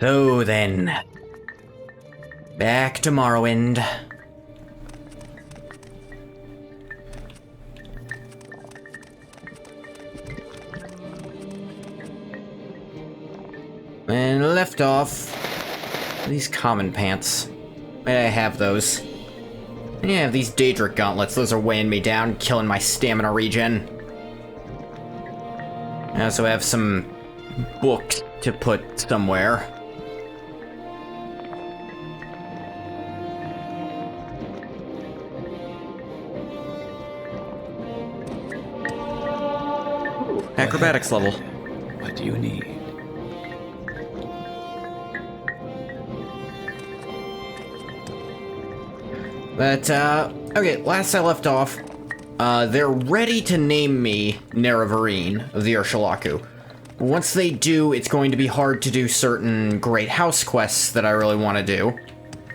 So then, back to Morrowind. And left off, these common pants. I have those. Yeah, these Daedric gauntlets, those are weighing me down, killing my stamina regen. I also have some books to put somewhere. Acrobatics level. What do you need? But, okay, last I left off, they're ready to name me Nerevarine of the Urshulaku. Once they do, it's going to be hard to do certain Great House quests that I really want to do.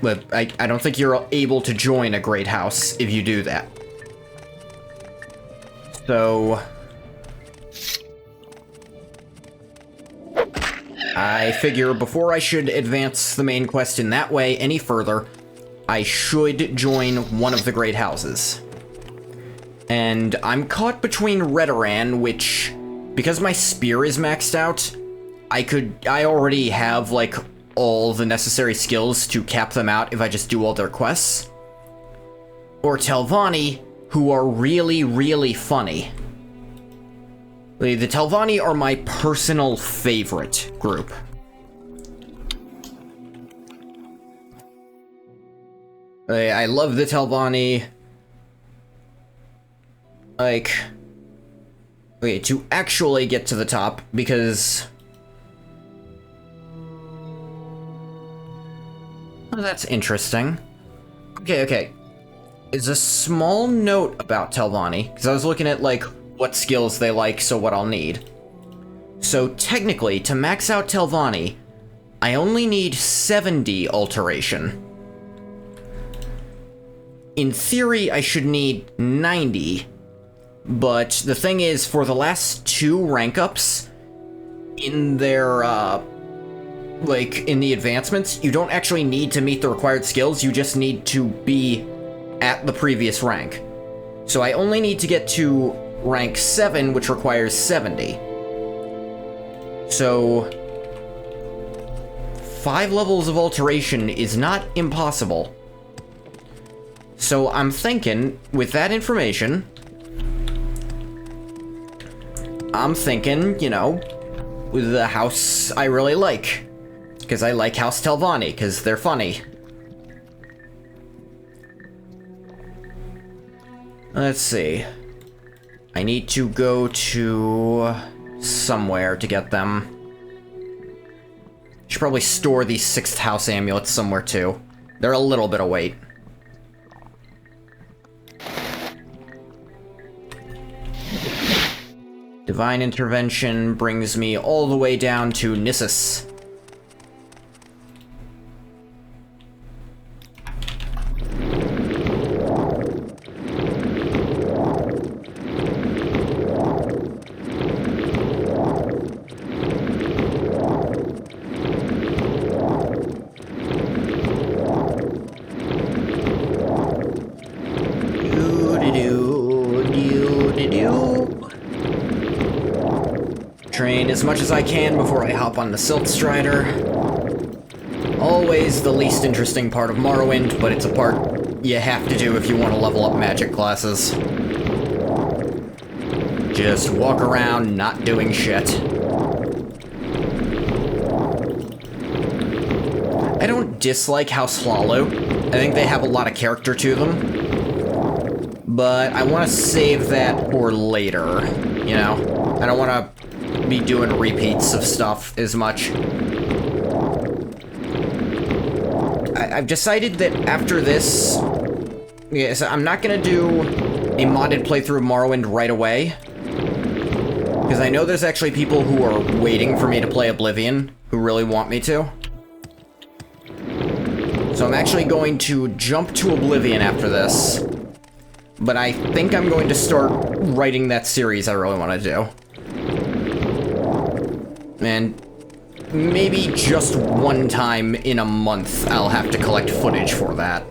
But I don't think you're able to join a Great House if you do that. So I figure before I should advance the main quest in that way any further, I should join one of the Great Houses. And I'm caught between Redoran, which, because my spear is maxed out, I already have, like, all the necessary skills to cap them out if I just do all their quests. Or Telvani, who are really, really funny. The Telvani are my personal favorite group. I love the Telvani. Like, okay, to actually get to the top, because... Oh, that's interesting. Okay. It's a small note about Telvani, because I was looking at, like, what skills they like, so what I'll need. So, technically, to max out Telvani, I only need 70 alteration. In theory, I should need 90, but the thing is, for the last 2 rank ups, in their, like, in the advancements, you don't actually need to meet the required skills, you just need to be at the previous rank. So I only need to get to rank 7, which requires 70. So 5 levels of alteration is not impossible. So I'm thinking, with that information, I'm thinking, you know, with the house I really like. Because I like House Telvani, because they're funny. Let's see. I need to go to somewhere to get them. Should probably store these 6th house amulets somewhere too. They're a little bit of weight. Divine Intervention brings me all the way down to Nissus. Train as much as I can before I hop on the Silt Strider. Always the least interesting part of Morrowind, but it's a part you have to do if you want to level up magic classes. Just walk around not doing shit. I don't dislike House Hlaalu. I think they have a lot of character to them. But I want to save that for later, you know? I don't want to be doing repeats of stuff as much. I've decided that after this, so I'm not gonna do a modded playthrough of Morrowind right away, because I know there's actually people who are waiting for me to play Oblivion, who really want me to. So I'm actually going to jump to Oblivion after this, but I think I'm going to start writing that series I really want to do. And maybe just one time in a month I'll have to collect footage for that.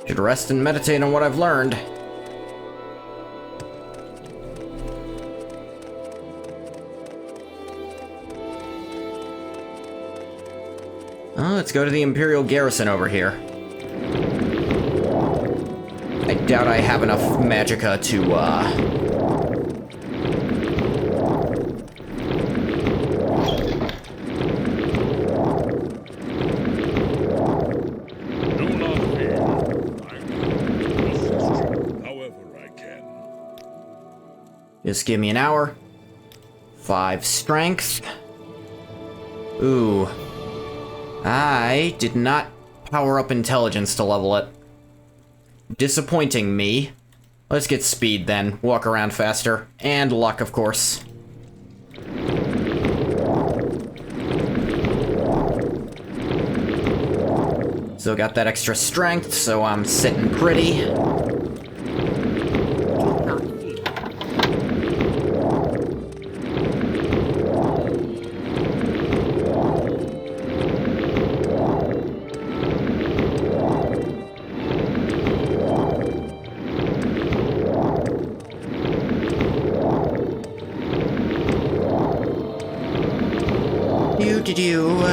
Should rest and meditate on what I've learned. Let's go to the Imperial Garrison over here. I doubt I have enough magicka to, Do not fear. I will assist you however I can. Just give me an hour. 5 strength. Ooh. I did not power up intelligence to level it. Disappointing me. Let's get speed then. Walk around faster. And luck, of course. Still got that extra strength, so I'm sitting pretty. Do-do-do.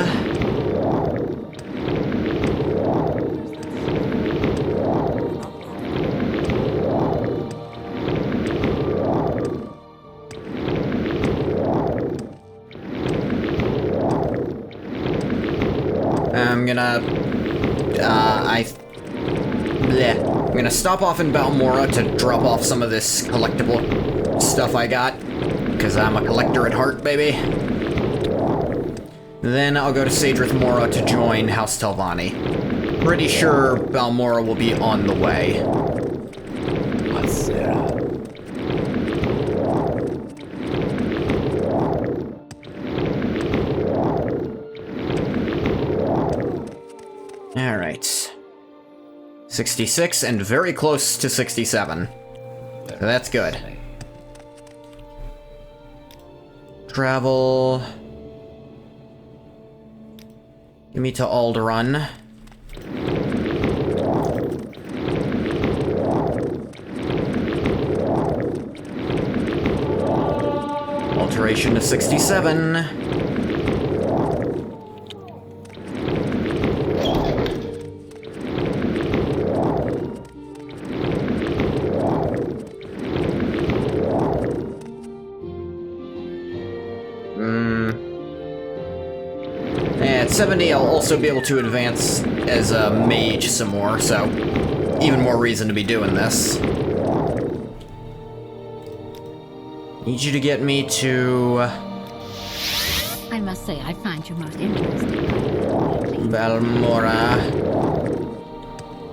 I'm gonna stop off in Balmora to drop off some of this collectible stuff I got, because I'm a collector at heart, baby. Then I'll go to Sadrith Mora to join House Telvani. Pretty sure Balmora will be on the way. What's there? Alright. 66 and very close to 67. So that's good. Travel. Give me to Alderaan. Alteration to 67. At 70, I'll also be able to advance as a mage some more, so even more reason to be doing this. Need you to get me to I must say, I find you most interesting. Balmora.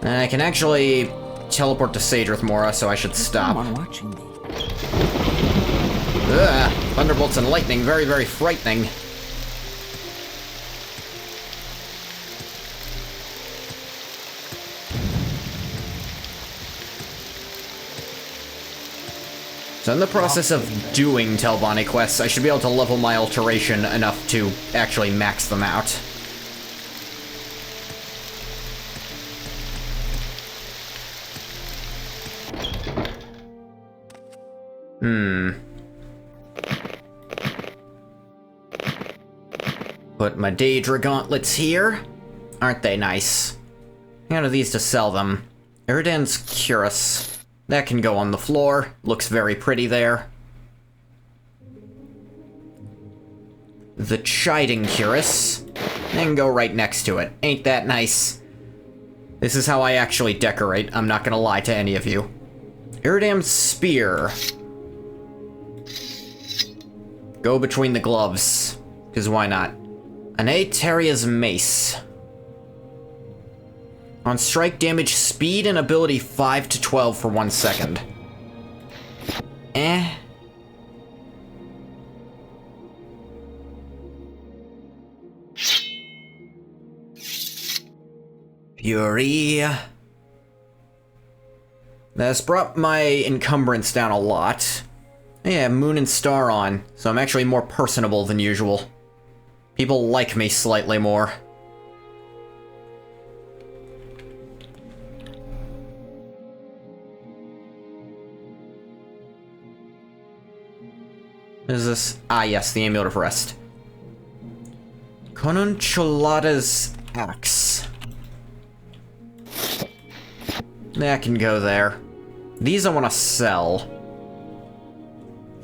And I can actually teleport to Sadrith Mora, so I should stop. Someone watching me. Ugh, thunderbolts and lightning, very, very frightening. So in the process of doing Telvani quests, I should be able to level my alteration enough to actually max them out. Put my Daedra gauntlets here. Aren't they nice? How are these to sell them? Eridan's Cuirass. That can go on the floor. Looks very pretty there. The Chiding Cuirass. And go right next to it. Ain't that nice? This is how I actually decorate. I'm not gonna lie to any of you. Eridan's Spear. Go between the gloves. Because why not? An Aetaria's Mace. On strike damage, speed and ability 5 to 12 for 1 second. Eh. Fury. That's brought my encumbrance down a lot. Yeah, moon and star on, so I'm actually more personable than usual. People like me slightly more. What is this? Ah, yes, the Amulet of Rest. Conuncholada's Axe. That can go there. These I want to sell.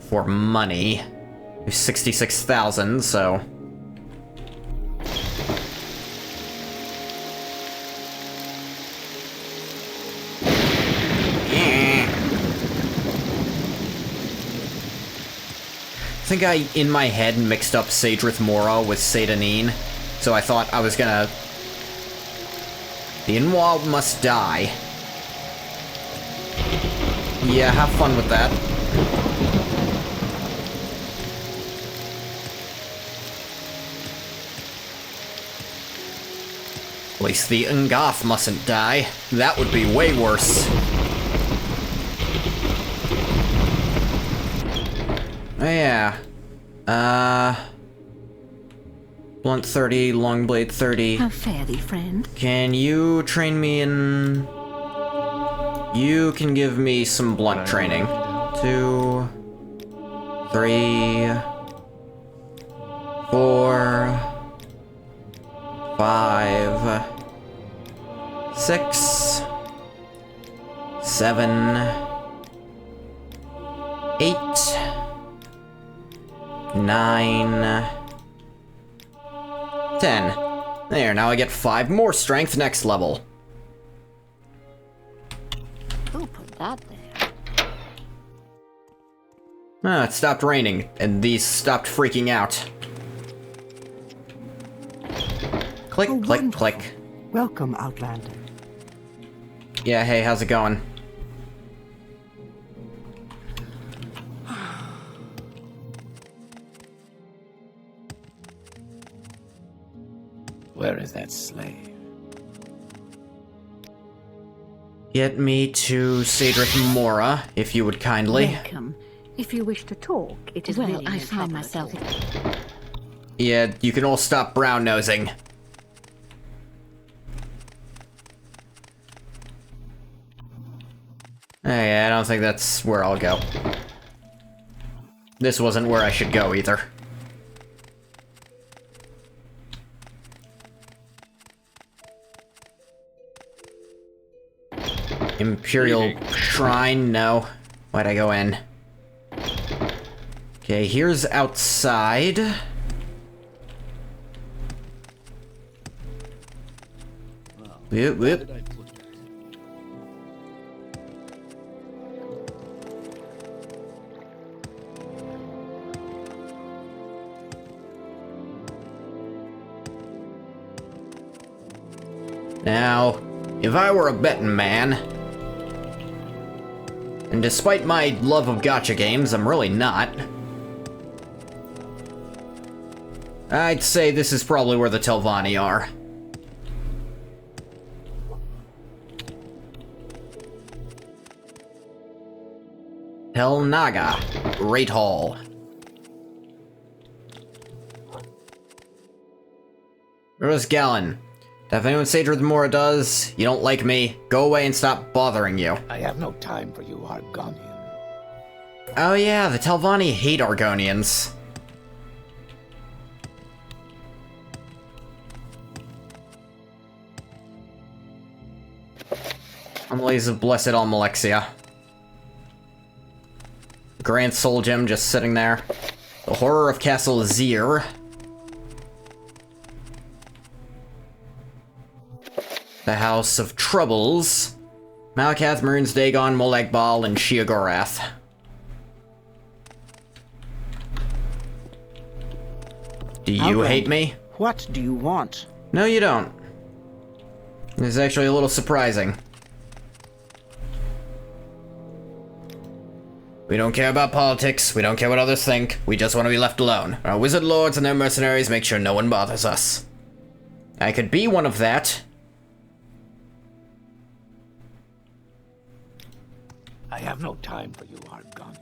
For money. 66,000, so... I think I, in my head, mixed up Sadrith Mora with Satanine, so I thought I was gonna... The Inwa must die. Yeah, have fun with that. At least the Ungoth mustn't die. That would be way worse. Oh, yeah. Blunt 30, long blade 30. How fare thee, friend? Can you train me in... You can give me some blunt training. 2, 3, 4, 5, 6, 7, 8, 9, 10. There, now I get 5 more strength next level. Who put that there? Ah, it stopped raining, and these stopped freaking out. Click, Oh, click, wonderful. click. Welcome, Outlander. Yeah, hey, how's it going? Where is that slave? Get me to Sadrith Mora, if you would kindly. Welcome. If you wish to talk, it is Well, really I no find trouble at myself... all. Yeah, you can all stop brown-nosing. Hey, I don't think that's where I'll go. This wasn't where I should go, either. Imperial Shrine? No. Why'd I go in? Okay, here's outside. Whoop, whoop. Now, if I were a betting man, and despite my love of gacha games, I'm really not, I'd say this is probably where the Telvani are. Tel Naga, Great Hall. Rose Gallon. If anyone Sadrith Mora does, you don't like me, go away and stop bothering you. I have no time for you, Argonian. Oh yeah, the Telvani hate Argonians. Amelie's of Blessed Almalexia. Grand Soul Gem just sitting there. The Horror of Castle Azir. The House of Troubles. Malakath, Maroons, Dagon, Molag Bal, and Sheogorath. Do you Outlander. hate me? What do you want? No, you don't. It's actually a little surprising. We don't care about politics, we don't care what others think, we just want to be left alone. Our wizard lords and their mercenaries make sure no one bothers us. I could be one of that. I have no time for you, Argonian.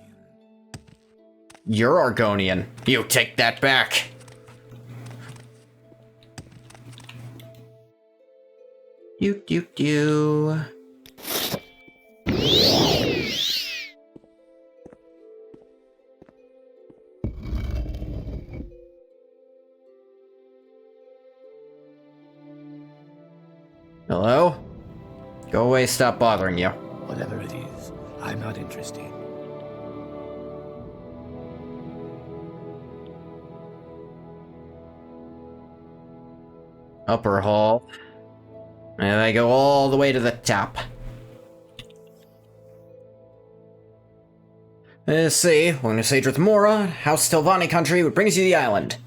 You're Argonian. You take that back. Do. Hello? Go away, stop bothering you. Whatever it is, I'm not interested. Upper hall. And I go all the way to the top. Let's see. Welcome to Sadrith Mora, House Telvani country, what brings you to the island?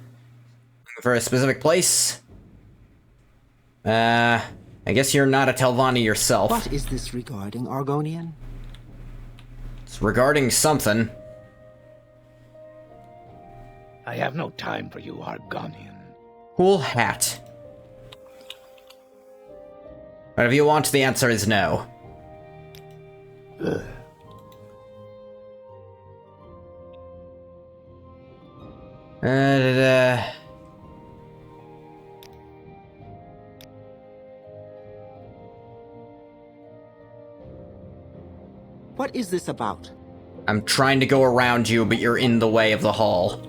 Looking for a specific place? I guess you're not a Telvani yourself. What is this regarding, Argonian? It's regarding something. I have no time for you, Argonian. Cool hat. Whatever you want, the answer is no. Ugh. What is this about? I'm trying to go around you, but you're in the way of the hall.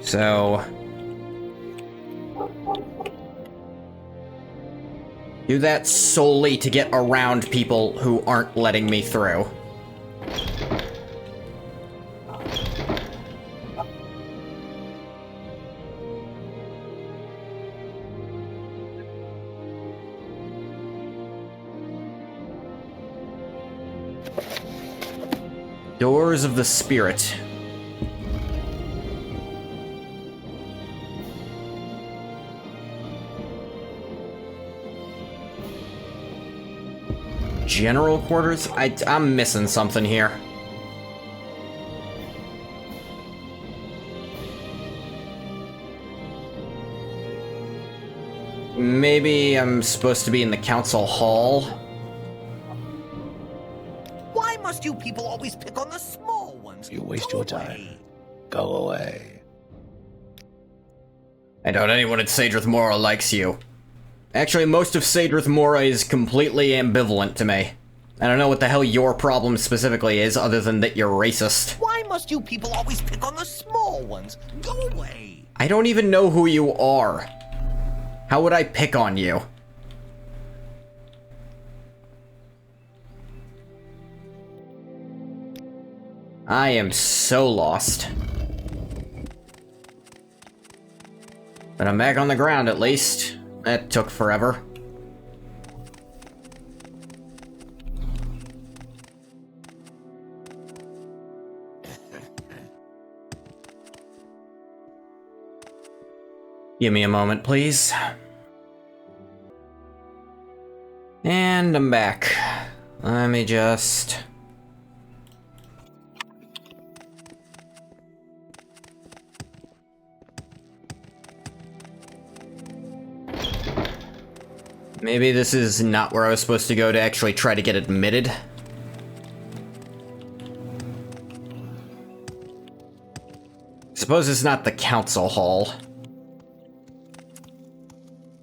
So... do that solely to get around people who aren't letting me through. Doors of the Spirit. General quarters? I'm missing something here. Maybe I'm supposed to be in the council hall? Why must you people always pick on the small ones? You waste Go your time. away. Go away. I doubt anyone at Sadrith Mora likes you. Actually, most of Sadrith Mora is completely ambivalent to me. I don't know what the hell your problem specifically is, other than that you're racist. Why must you people always pick on the small ones? Go away. I don't even know who you are. How would I pick on you? I am so lost. But I'm back on the ground, at least. That took forever. Give me a moment, please. And I'm back. Let me just... maybe this is not where I was supposed to go to actually try to get admitted. Suppose it's not the council hall.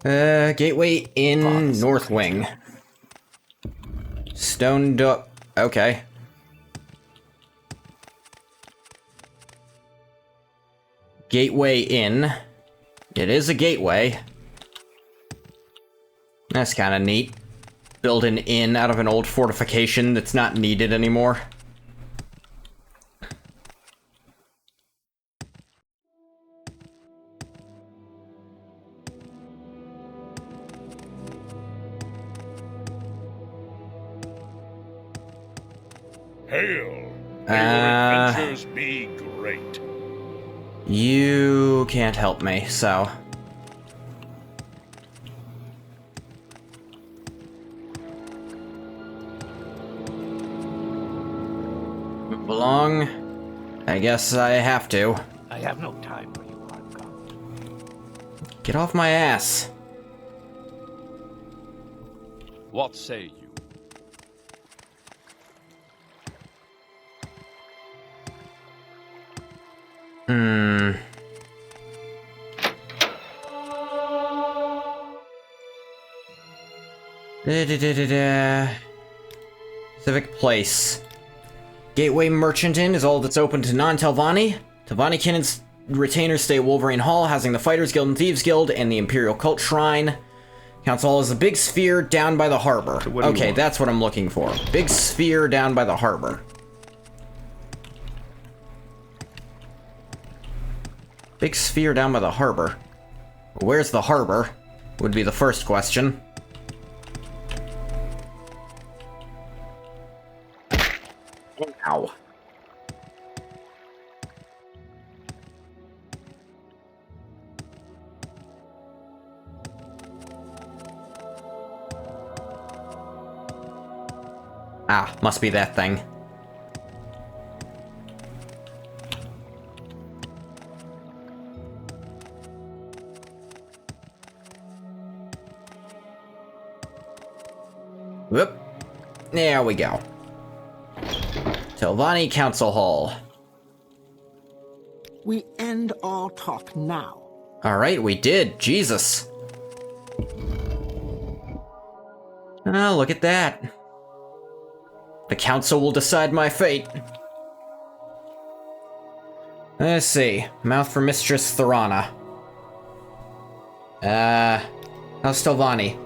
Gateway in North Wing. Stone door. Okay. Gateway in. It is a gateway. That's kind of neat. Build an inn out of an old fortification that's not needed anymore. Hail! May your adventures be great. You can't help me, so... move along. I guess I have to. I have no time for you, Argon. Get off my ass. What say you? Civic Place. Gateway Merchant Inn is all that's open to non-Telvani. Telvani cannons retainers stay at Wolverine Hall, housing the Fighters Guild and Thieves Guild, and the Imperial Cult Shrine. Council Hall is a big sphere down by the harbor. So what do you Okay, want? that's what I'm looking for. Big sphere down by the harbor. Big sphere down by the harbor. Where's the harbor? Would be the first question. Ow. Ah, must be that thing. Whoop. There we go. Telvani Council Hall. We end all talk now. Alright, we did. Jesus. Oh, look at that. The council will decide my fate. Let's see. Mouth for Mistress Thorana. House Telvani.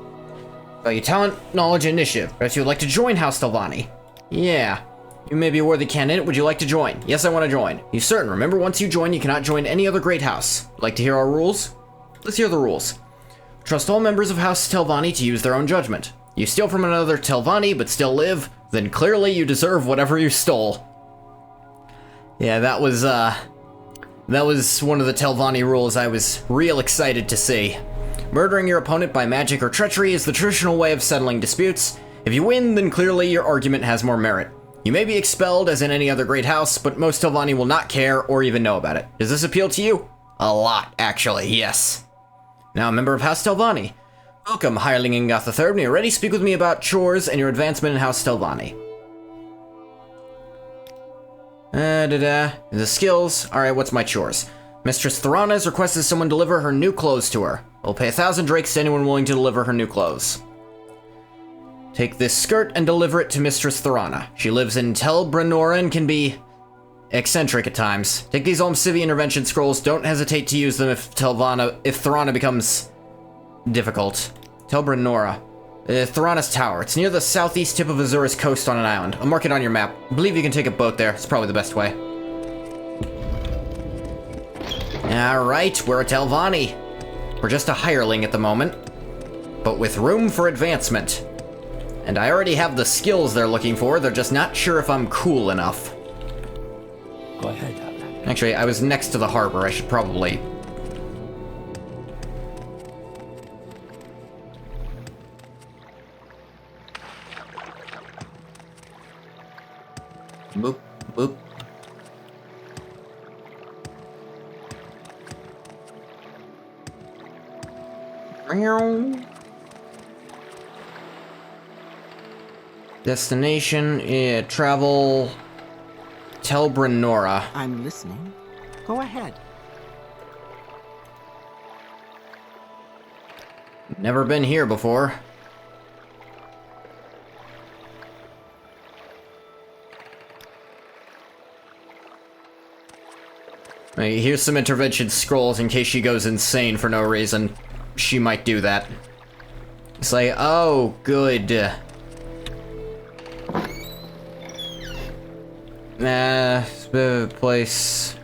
Value talent, knowledge, initiative. Bet you would like to join House Telvani. Yeah. You may be a worthy candidate. Would you like to join? Yes, I want to join. You certain? Remember, once you join, you cannot join any other great house. Like to hear our rules? Let's hear the rules. Trust all members of House Telvani to use their own judgment. You steal from another Telvani, but still live, then clearly you deserve whatever you stole. Yeah, that was one of the Telvani rules I was real excited to see. Murdering your opponent by magic or treachery is the traditional way of settling disputes. If you win, then clearly your argument has more merit. You may be expelled, as in any other great house, but most Telvani will not care or even know about it. Does this appeal to you? A lot, actually, yes. Now a member of House Telvani. Welcome, hireling in Goth III. When you're ready, speak with me about chores and your advancement in House Telvani. The skills. Alright, what's my chores? Mistress Thorana has requested someone deliver her new clothes to her. We'll pay 1,000 drakes to anyone willing to deliver her new clothes. Take this skirt and deliver it to Mistress Thorana. She lives in Telbranora and can be eccentric at times. Take these Almcivi intervention scrolls. Don't hesitate to use them if Thorana becomes difficult. Telbranora. Thorana's Tower. It's near the southeast tip of Azura's coast on an island. I'll mark it on your map. I believe you can take a boat there. It's probably the best way. Alright, we're a Telvani. We're just a hireling at the moment, but with room for advancement. And I already have the skills they're looking for, they're just not sure if I'm cool enough. Go ahead, Outlander. Actually, I was next to the harbor, I should probably... Boop, boop. Destination, travel, Telbranora. I'm listening. Go ahead. Never been here before. Here's some intervention scrolls in case she goes insane for no reason. She might do that. It's like, oh, good. Place.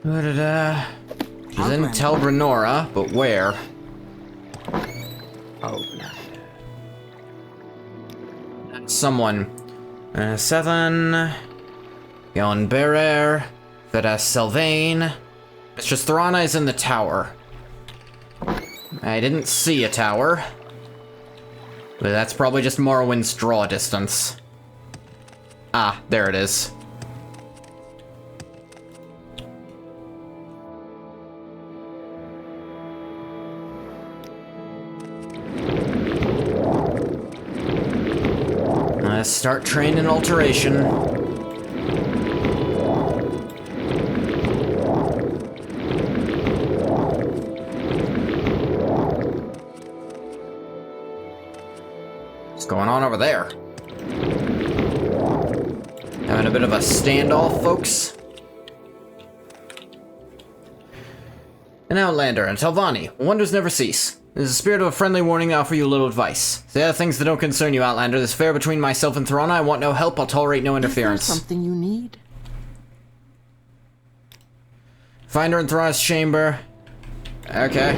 She's in Telbranora, but where? Outlander. Someone. Sethan. Yon Berer. Vedas Sylvain. Mistress Thorana is in the tower. I didn't see a tower. But that's probably just Morrowind's draw distance. Ah, there it is. Let's start training alteration. over there? Having a bit of a standoff, folks? An Outlander, and Telvani. Wonders never cease. It is the spirit of a friendly warning to offer you a little advice. Say the things that don't concern you, Outlander. This affair between myself and Throna, I want no help, I'll tolerate no interference. Is there something you need? Find her in Throna's chamber. Okay.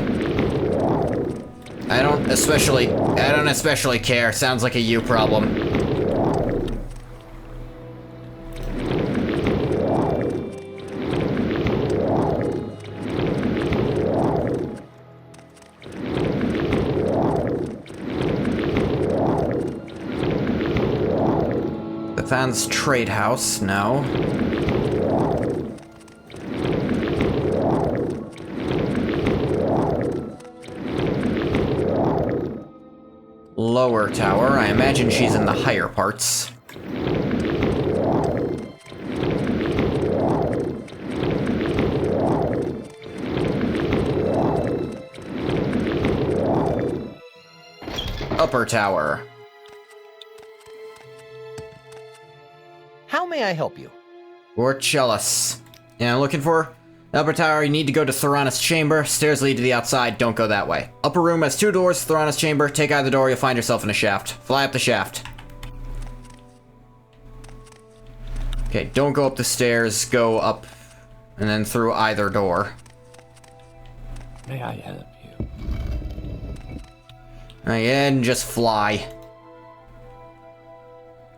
I don't especially care. Sounds like a you problem. Than's trade house, no. Lower tower, I imagine she's in the higher parts. Upper tower. How may I help you? Orchelis. Yeah, looking for? Upper tower, you need to go to Throna's chamber. Stairs lead to the outside, don't go that way. Upper room has 2 doors, Throna's chamber. Take either door, you'll find yourself in a shaft. Fly up the shaft. Okay, don't go up the stairs, go up and then through either door. May I help you? And just fly.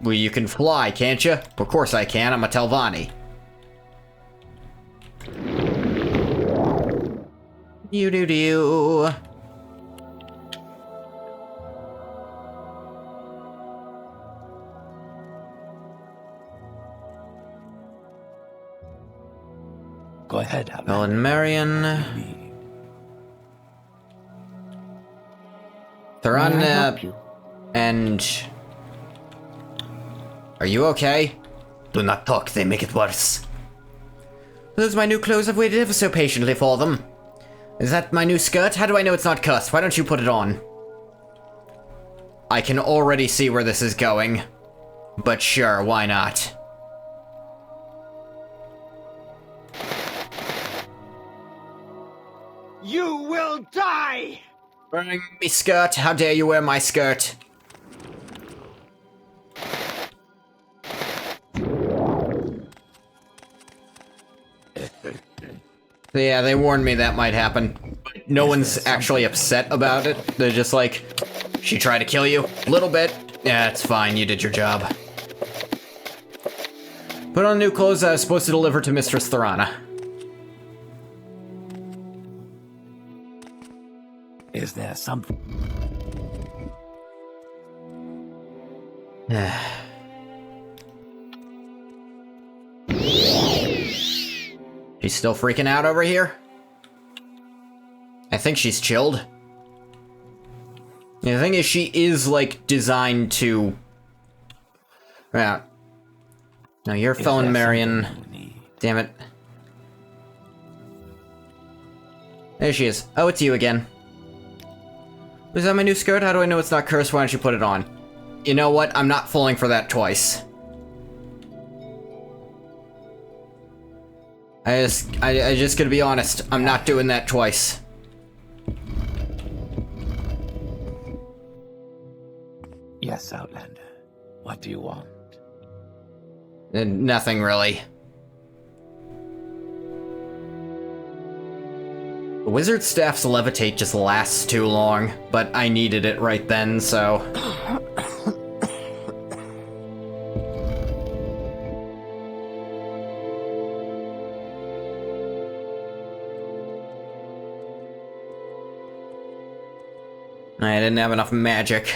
Well, you can fly, can't you? Of course I can, I'm a Telvani. You. Go ahead, Alan. Helen Marion. May I Throna help you? and... Are you okay? Do not talk, they make it worse. Those are my new clothes, I've waited ever so patiently for them. Is that my new skirt? How do I know it's not cussed? Why don't you put it on? I can already see where this is going. But sure, why not? You will die! Wearing me skirt? How dare you wear my skirt? Yeah, they warned me that might happen. No one's actually upset about it. They're just like, she tried to kill you? Little bit. Yeah, it's fine, you did your job. Put on new clothes I was supposed to deliver to Mistress Throna. Is there something? She's still freaking out over here? I think she's chilled. Yeah, the thing is, she is, like, designed to... Yeah. No, you're Felon Marion. Damn it. There she is. Oh, it's you again. Was that my new skirt? How do I know it's not cursed? Why don't you put it on? You know what? I'm not falling for that twice. I just gotta be honest. I'm not doing that twice. Yes, Outlander. What do you want? Nothing really. The wizard staff's levitate just lasts too long, but I needed it right then, so... I didn't have enough magic.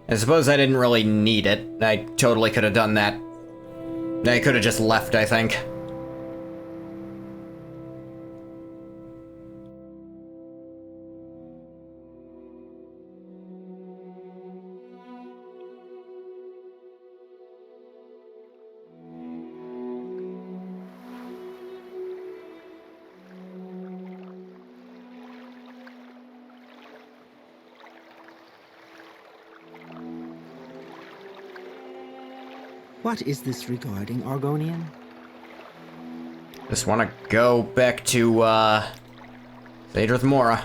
I suppose I didn't really need it. I totally could have done that. I could have just left, I think. What is this regarding, Argonian? Just want to go back to, Sadrith Mora.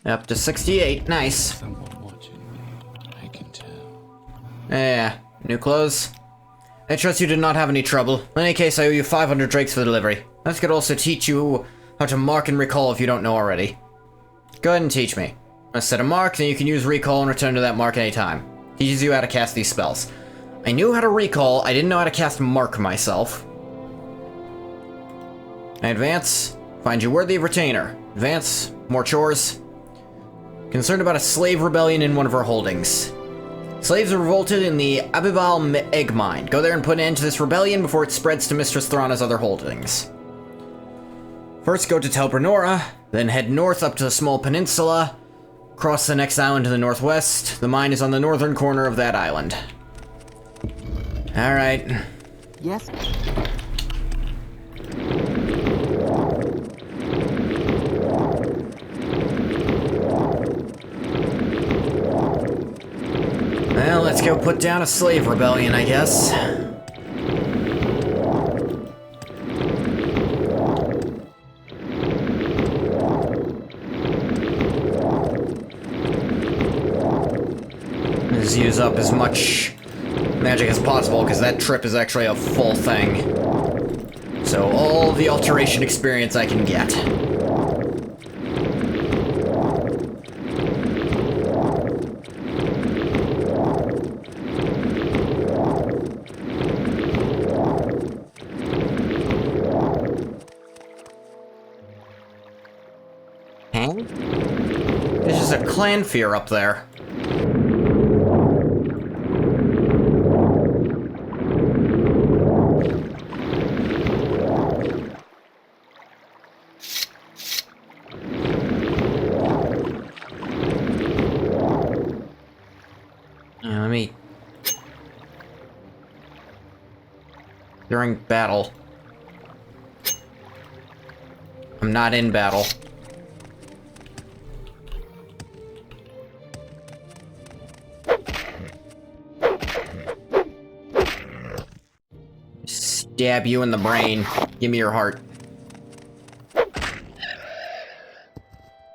Up to 68, nice. Someone watching me, I can tell. Yeah, new clothes. I trust you did not have any trouble. In any case, I owe you 500 drakes for the delivery. This could also teach you how to mark and recall if you don't know already. Go ahead and teach me. I set a mark, then you can use recall and return to that mark anytime. Teaches you how to cast these spells. I knew how to recall, I didn't know how to cast mark myself. I advance. Find you worthy of retainer. Advance. More chores. Concerned about a slave rebellion in one of our holdings. Slaves are revolted in the Abibal egg mine. Go there and put an end to this rebellion before it spreads to Mistress Thrana's other holdings. First go to Telbranora, then head north up to the small peninsula, cross the next island to the northwest. The mine is on the northern corner of that island. Alright. Yes? Well, let's go put down a slave rebellion, I guess. Let's use up as much magic as possible, because that trip is actually a full thing. So all the alteration experience I can get. There's just a clan fear up there. Let me... During battle. I'm not in battle. Stab you in the brain. Give me your heart.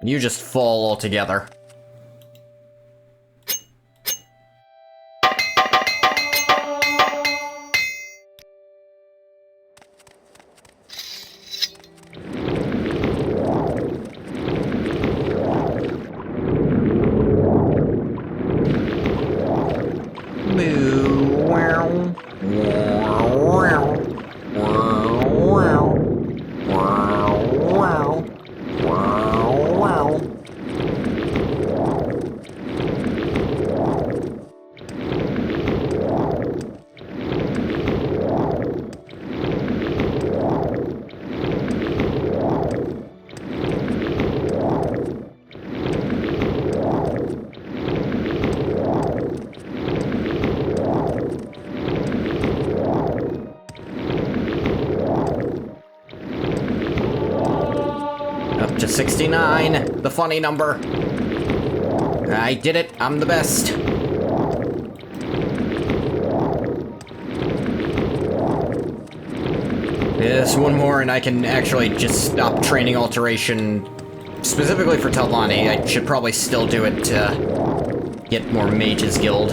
You just fall altogether. Up to 69, the funny number. I did it, I'm the best. Yes, one more and I can actually just stop training alteration. Specifically for Telvani, I should probably still do it to get more Mages Guild.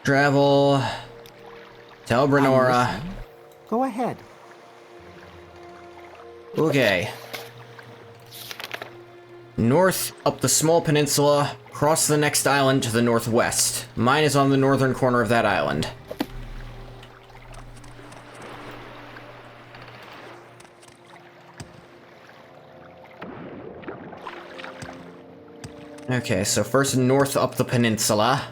Travel. Telbranora. Go ahead. Okay. North up the small peninsula, cross the next island to the northwest. Mine is on the northern corner of that island. Okay, so first north up the peninsula.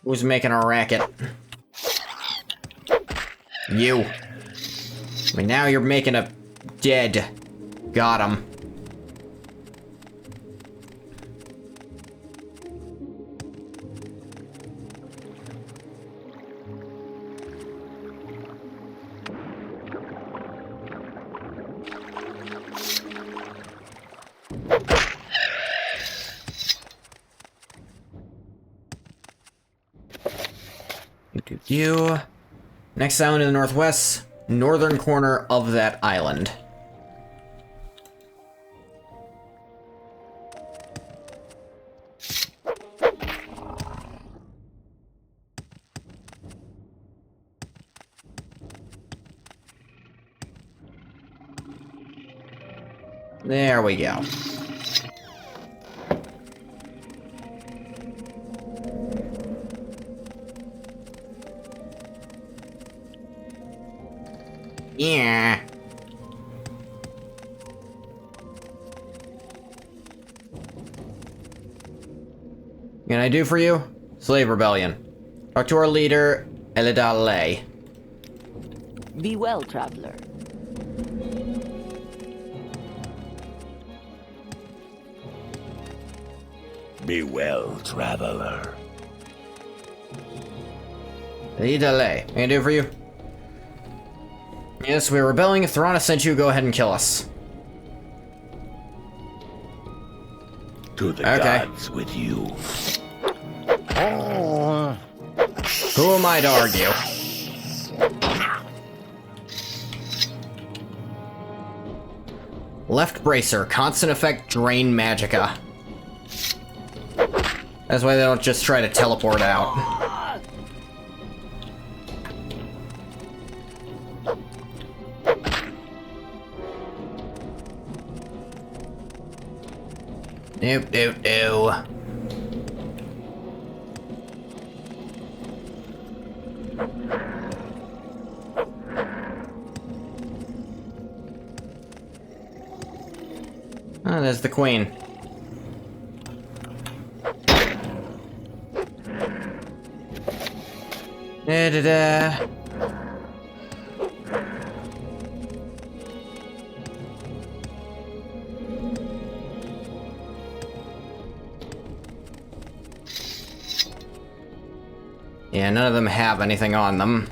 Who's making a racket? You. But now you're making a dead. Got him. You. Next island in the northwest, northern corner of that island. There we go. Yeah. Can I do for you? Slave rebellion. Talk to our leader, Elidale. Be well, traveler. Be well, traveler. Elidale. Can I do for you? Yes, we're rebelling. If Thorana sent you, go ahead and kill us. To the gods with you. Who am I to argue? Left bracer, constant effect, drain magicka. That's why they don't just try to teleport out. Nope, nope, no. Oh, there's the queen. Da-da-da. Yeah, none of them have anything on them.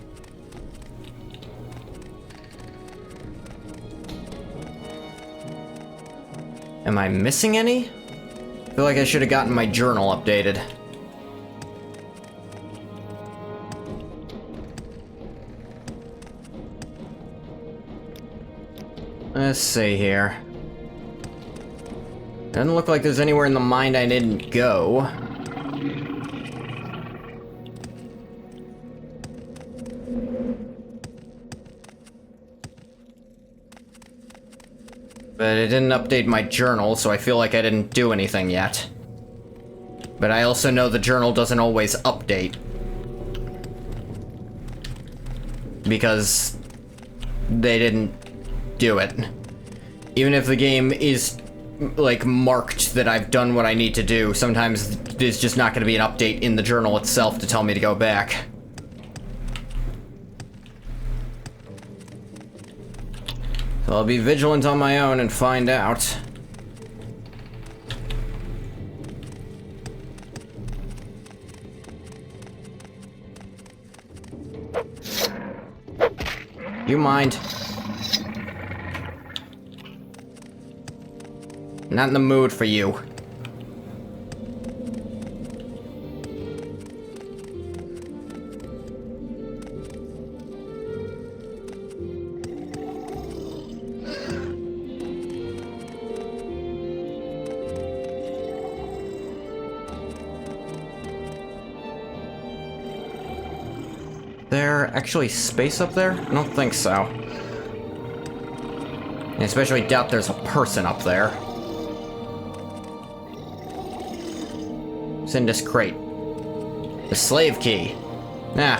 Am I missing any? I feel like I should have gotten my journal updated. Let's see here. Doesn't look like there's anywhere in the mine I didn't go. But it didn't update my journal, so I feel like I didn't do anything yet. But I also know the journal doesn't always update. Because they didn't do it. Even if the game is, like, marked that I've done what I need to do, sometimes there's just not going to be an update in the journal itself to tell me to go back. So I'll be vigilant on my own and find out. You mind? Not in the mood for you. There actually space up there? I don't think so. I especially doubt there's a person up there. What's in this crate? The slave key. Nah.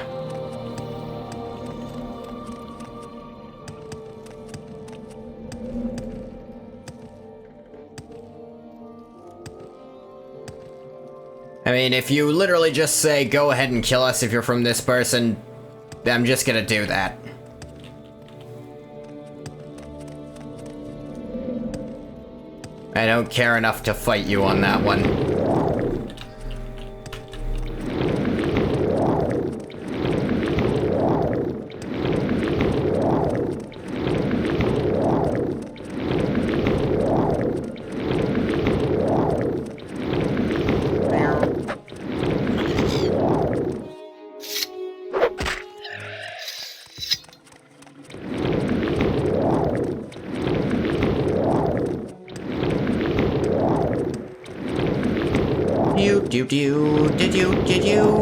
mean, if you literally just say, go ahead and kill us if you're from this person, I'm just gonna do that. I don't care enough to fight you on that one. Did you?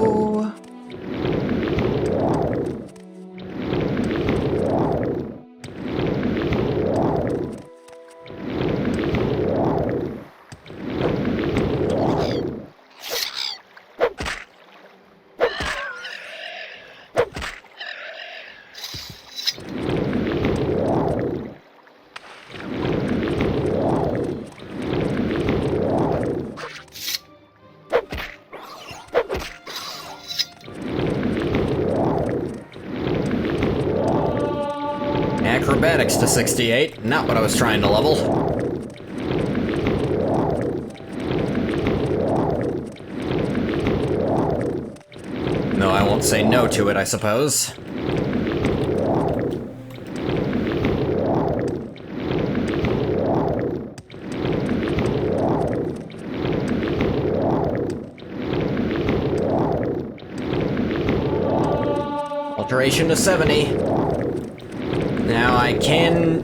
Acrobatics to 68, not what I was trying to level. No, I won't say no to it, I suppose. Alteration to 70. Now I can,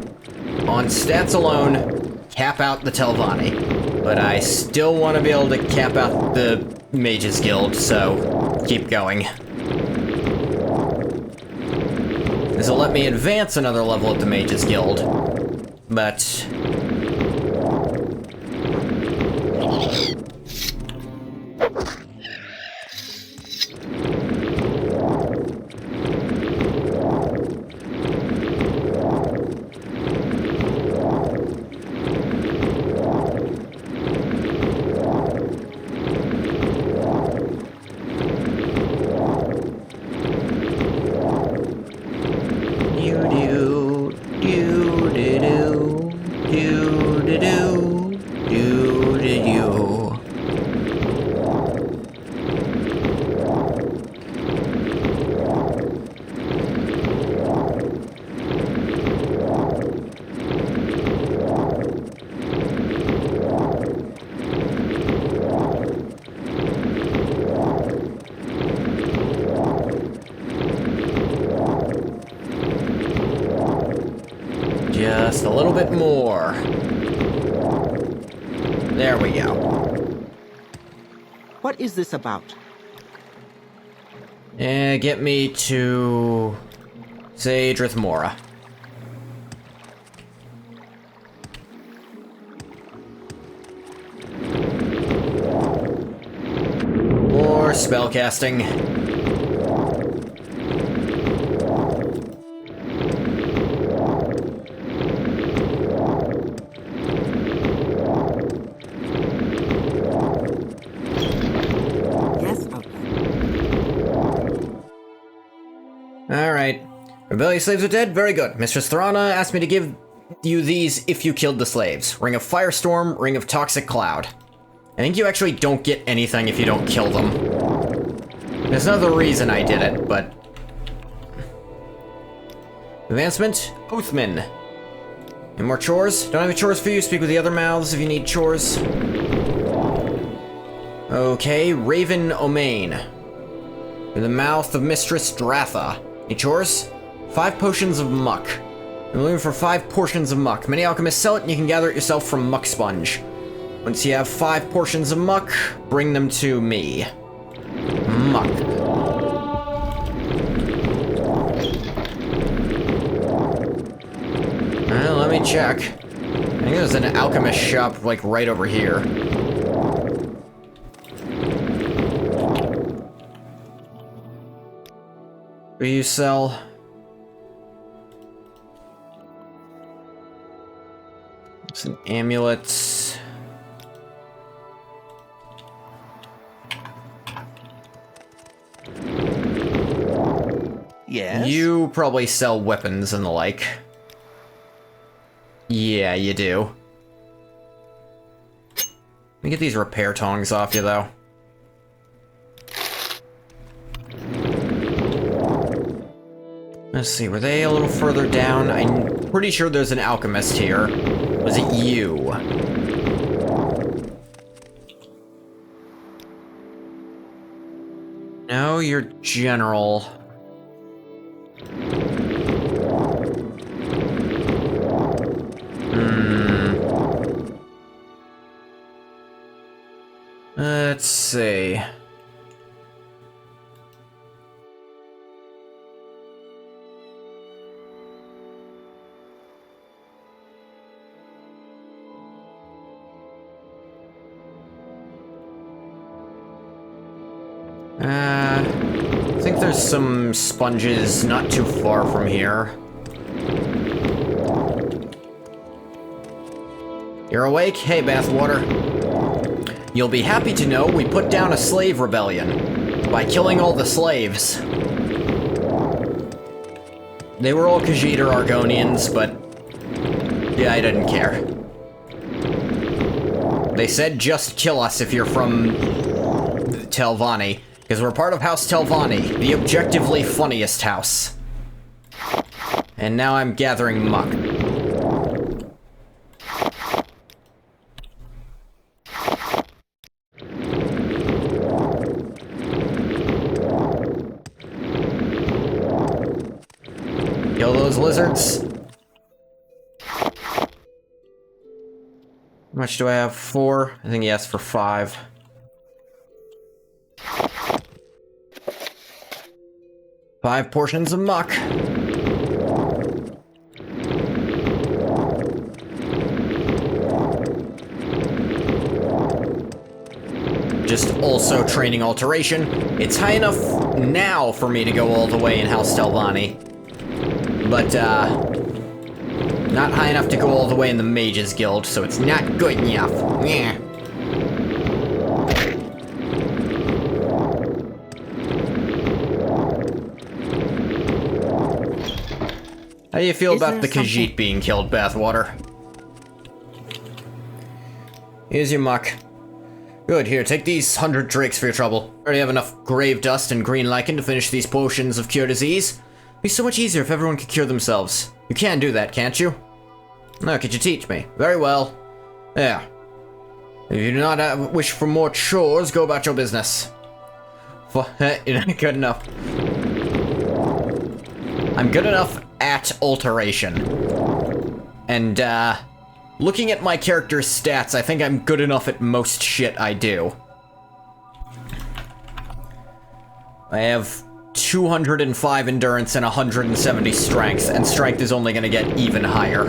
on stats alone, cap out the Telvani, but I still want to be able to cap out the Mages Guild, so keep going. This will let me advance another level at the Mages Guild, but... Just a little bit more. There we go. What is this about? Get me to... say, Drithmora. More spellcasting. Alright. Rebellious slaves are dead? Very good. Mistress Tharana asked me to give you these if you killed the slaves. Ring of Firestorm, Ring of Toxic Cloud. I think you actually don't get anything if you don't kill them. There's another reason I did it, but... Advancement? Oathman. Any more chores? Don't have any chores for you. Speak with the other mouths if you need chores. Okay, Raven Omain. In the mouth of Mistress Dratha. Any chores? 5 potions of muck. You're looking for 5 portions of muck. Many alchemists sell it, and you can gather it yourself from Muck Sponge. Once you have 5 portions of muck, bring them to me. Muck. Well, let me check. I think there's an alchemist shop, like, right over here. What do you sell? Some amulets. Yes? You probably sell weapons and the like. Yeah, you do. Let me get these repair tongs off you, though. Let's see, were they a little further down? I'm pretty sure there's an alchemist here. Was it you? No, you're general. Let's see. I think there's some sponges not too far from here. You're awake? Hey, Bathwater. You'll be happy to know we put down a slave rebellion by killing all the slaves. They were all Khajiit or Argonians, but yeah, I didn't care. They said just kill us if you're from Telvani, because we're part of House Telvani, the objectively funniest house. And now I'm gathering muck. Kill those lizards. How much do I have? 4? I think he asked for 5. Five portions of muck. Just also training alteration. It's high enough now for me to go all the way in House Telvani. But, not high enough to go all the way in the Mages Guild, so it's not good enough. Yeah. How do you feel about the Khajiit being killed, Bathwater? Here's your muck. Good, here, take these 100 drakes for your trouble. Already have enough grave dust and green lichen to finish these potions of cure disease. It'd be so much easier if everyone could cure themselves. You can do that, can't you? No, could you teach me? Very well. There. If you do not wish for more chores, go about your business. You're not good enough. I'm good enough at alteration. And, looking at my character's stats, I think I'm good enough at most shit I do. I have 205 endurance and 170 strength, and strength is only gonna get even higher.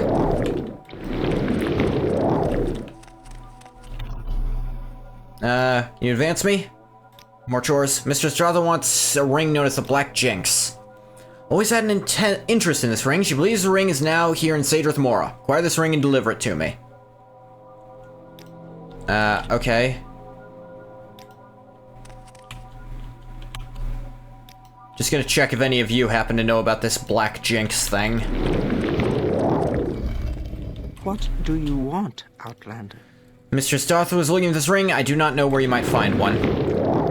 You advance me? More chores. Mr. Strother wants a ring known as the Black Jinx. Always had an interest in this ring. She believes the ring is now here in Sadrith Mora. Acquire this ring and deliver it to me. Okay. Just gonna check if any of you happen to know about this Black Jinx thing. What do you want, Outlander? Mr. Startha was looking at this ring. I do not know where you might find one.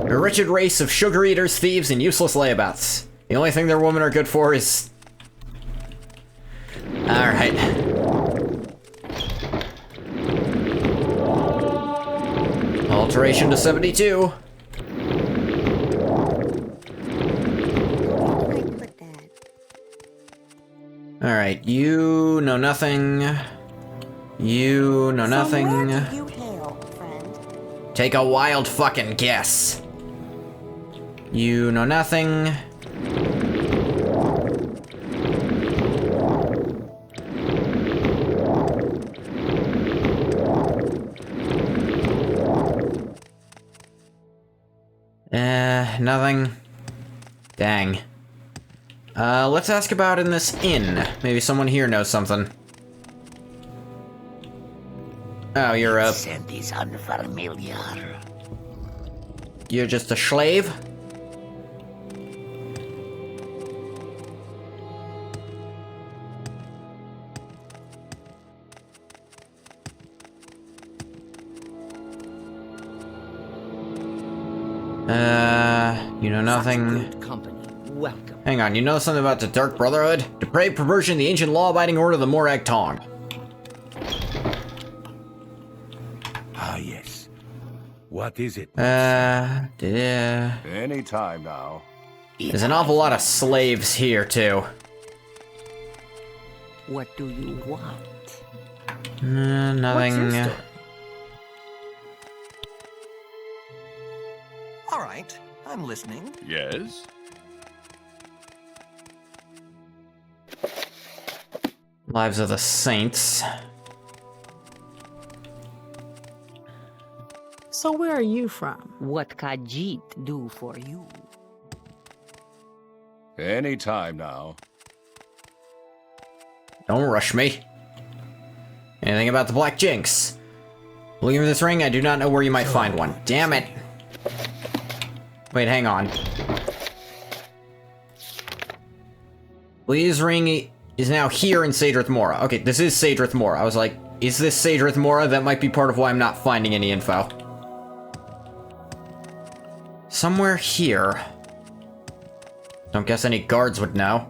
A wretched race of sugar eaters, thieves, and useless layabouts. The only thing their women are good for is... Alright. Alteration to 72. Where did I put that? Alright, you know nothing. You know nothing. From where do you hail, friend? Take a wild fucking guess. You know nothing. Nothing. Dang. Let's ask about in this inn. Maybe someone here knows something. Oh, you're a... Scent is unfamiliar. You're just a slave? You know nothing. Good company. Welcome. Hang on, you know something about the Dark Brotherhood? Depraved perversion of the ancient law-abiding order of the Morag Tong. Ah, yes. What is it? Any time now. There's an awful lot of slaves here, too. What do you want? Nothing. All right, I'm listening. Yes? Lives of the Saints. So where are you from? What Khajiit do for you? Any time now. Don't rush me. Anything about the Black Jinx? Looking for this ring, I do not know where you might find one. Damn it. Wait, hang on. Lee's ring is now here in Sadrith Mora. Okay, this is Sadrith Mora. I was like, is this Sadrith Mora? That might be part of why I'm not finding any info. Somewhere here. Don't guess any guards would know.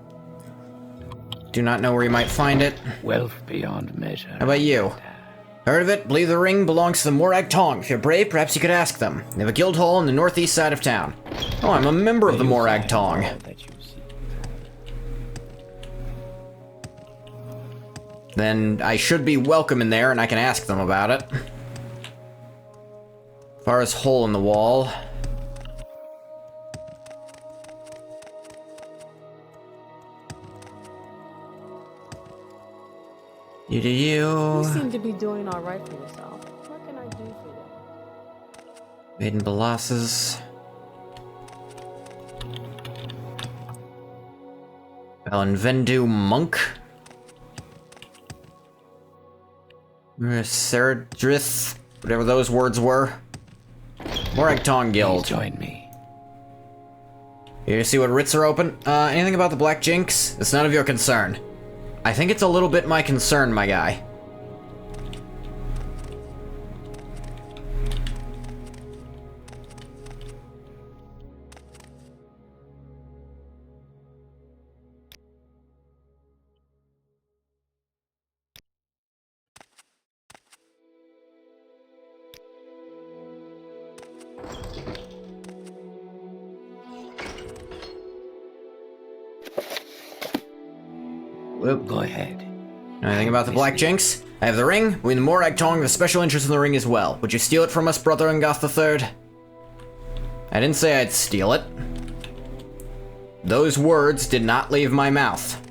Do not know where you might find it. Wealth beyond measure. How about you? Heard of it? Believe the ring belongs to the Morag Tong. If you're brave, perhaps you could ask them. They have a guild hall in the northeast side of town. Oh, I'm a member of the Morag Tong. Then I should be welcome in there and I can ask them about it. As far as hole in the wall. You do you. You seem to be doing all right for yourself. What can I do for you? Maiden Balasses. Vendu Monk. Seradrith, whatever those words were. Morag Tong Guild. Join me. You see what writs are open? Anything about the Black Jinx? It's none of your concern. I think it's a little bit my concern, my guy. Go ahead. Anything about the Black Jinx? I have the ring. We in the Morag Tong have a special interest in the ring as well. Would you steal it from us, Brother Ungoth III? I didn't say I'd steal it. Those words did not leave my mouth.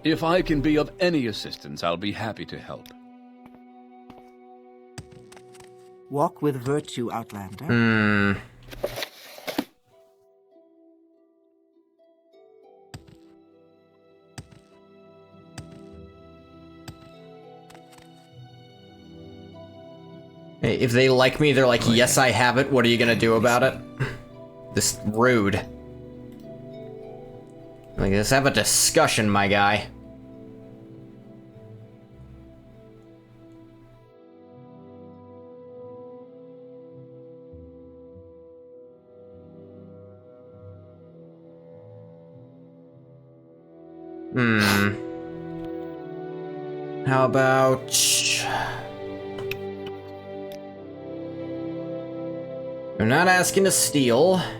If I can be of any assistance, I'll be happy to help. Walk with virtue, Outlander. If they like me, they're like, yes, I have it. What are you gonna do about it? This rude. Like, let's have a discussion, my guy. How about... I'm not asking to steal. How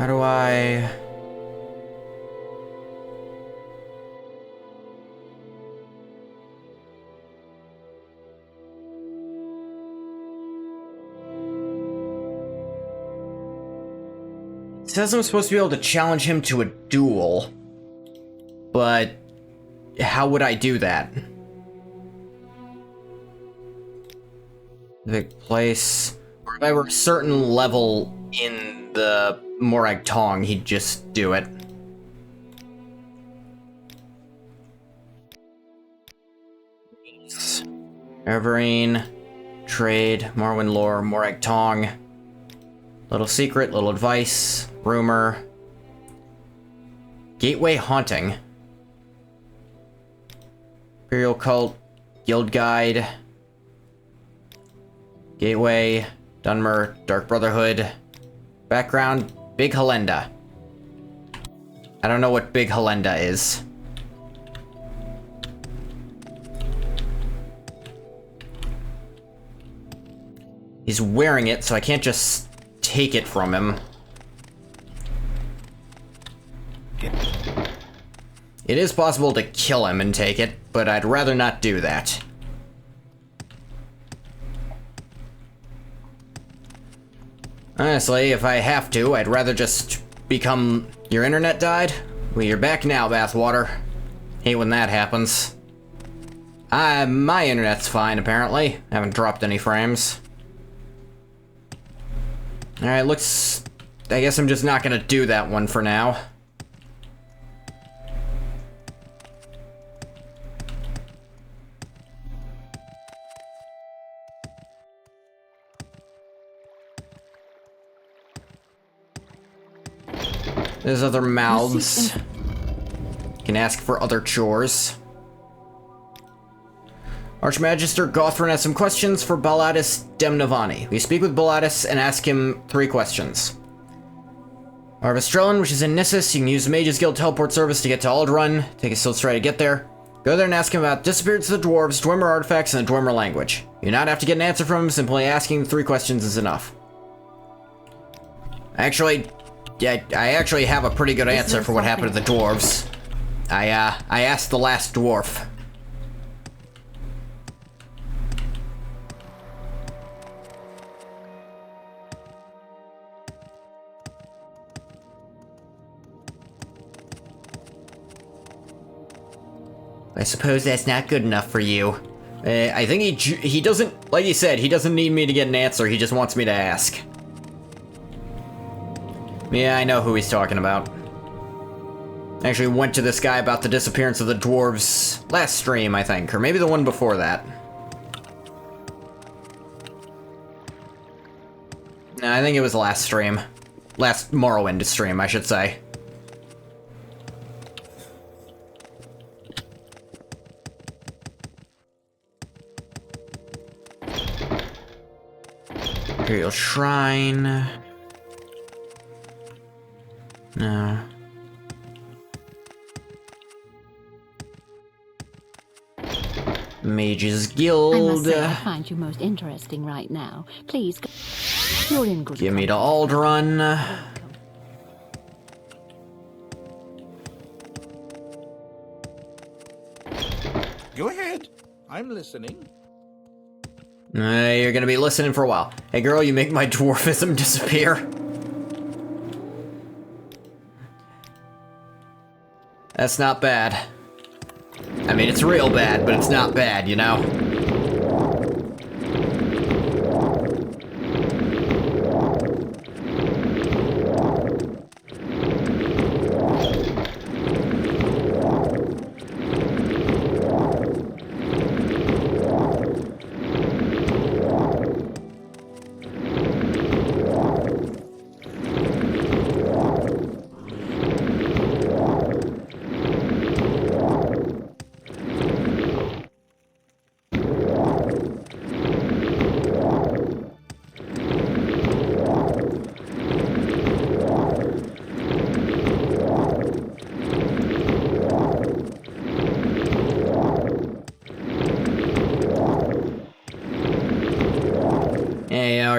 do I... It says I'm supposed to be able to challenge him to a duel. But... how would I do that? Big place. Or if I were a certain level in the Morag Tong, he'd just do it. Everine, trade, Morrowind lore, Morag Tong. Little secret, little advice, rumor. Gateway haunting. Imperial Cult, Guild Guide, Gateway, Dunmer, Dark Brotherhood. Background, Big Helenda. I don't know what Big Helenda is. He's wearing it, so I can't just take it from him. It is possible to kill him and take it, but I'd rather not do that. Honestly, if I have to, I'd rather just become... Your internet died? Well, you're back now, Bathwater. Hate when that happens. My internet's fine, apparently. Haven't dropped any frames. Alright, looks... I guess I'm just not gonna do that one for now. There's other mouths. Can ask for other chores. Archmagister Gothrin has some questions for Balladus Demnavani. We speak with Balladus and ask him 3 questions. Arvestrellan, which is in Nissus, you can use the Mages Guild teleport service to get to Aldrun. Take a still try to get there. Go there and ask him about disappearance of the dwarves, Dwemer artifacts, and the Dwemer language. You do not have to get an answer from him, simply asking 3 questions is enough. Actually, yeah, I actually have a pretty good answer for what happened to the dwarves. I asked the last dwarf. I suppose that's not good enough for you. I think he doesn't, like he said, he doesn't need me to get an answer, he just wants me to ask. Yeah, I know who he's talking about. I actually went to this guy about the disappearance of the dwarves last stream, I think, or maybe the one before that. No, I think it was last stream. Last Morrowind stream, I should say. Imperial Shrine. No. Mages Guild. I must say, I find you most interesting right now. Please, you're in good Give me to company. Aldrun. Go ahead. I'm listening. You're gonna be listening for a while. Hey girl, you make my dwarfism disappear. That's not bad. I mean, it's real bad, but it's not bad, you know?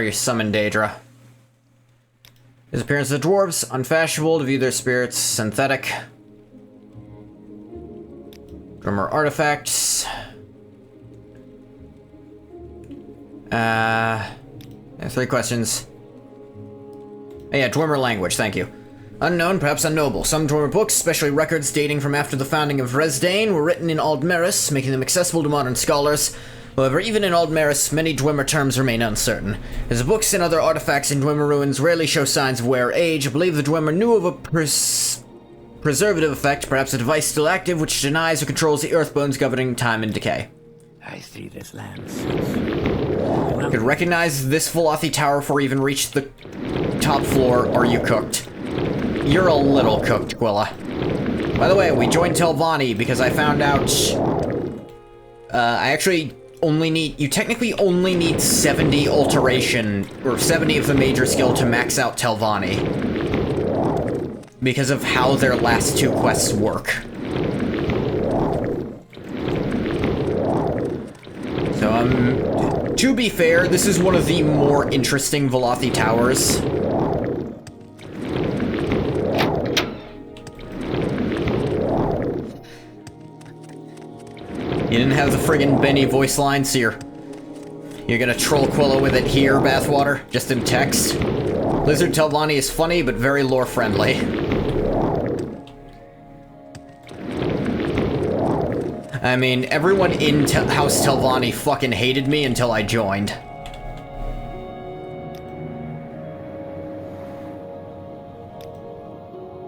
Your summon Daedra. Disappearance of the dwarves, unfashionable to view their spirits, synthetic. Drummer artifacts. 3 questions. Oh yeah, Dwemer language, thank you. Unknown, perhaps unknowable. Some Dwemer books, especially records dating from after the founding of Resdain, were written in Aldmeris, making them accessible to modern scholars. However, even in Aldmeris, many Dwemer terms remain uncertain. As the books and other artifacts in Dwemer ruins rarely show signs of wear or age, I believe the Dwemer knew of a preservative effect, perhaps a device still active, which denies or controls the earthbones governing time and decay. I see this land. Could recognize this Velothi tower before you even reached the top floor. Are you cooked? You're a little cooked, Quilla. By the way, we joined Telvani because I found out I actually only need... You technically only need 70 alteration, or 70 of the major skill to max out Telvani. Because of how their last two quests work. So, to be fair, this is one of the more interesting Velothi towers. You didn't have the friggin' Benny voice line, so you're gonna troll Quilla with it here, Bathwater? Just in text? Lizard Telvani is funny, but very lore-friendly. I mean, everyone in House Telvani fucking hated me until I joined.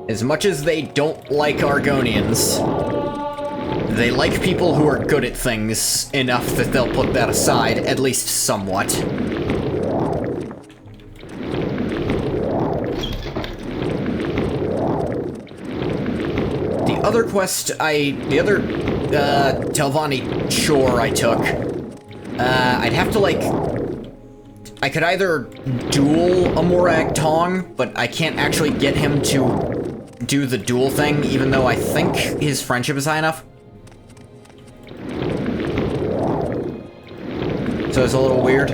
As much as they don't like Argonians, they like people who are good at things enough that they'll put that aside, at least somewhat. The other quest the other Telvani chore I took, I'd have to, like, I could either duel a Morag Tong, but I can't actually get him to do the duel thing, even though I think his friendship is high enough. So it's a little weird.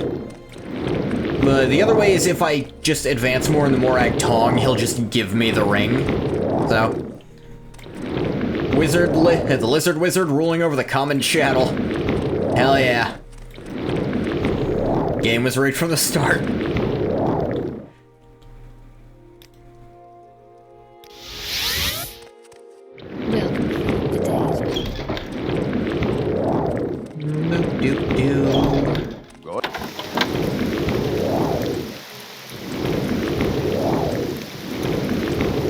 But the other way is if I just advance more in the Morag Tong, he'll just give me the ring. So... the Lizard Wizard ruling over the common chattel. Hell yeah. Game was rigged from the start. Welcome to the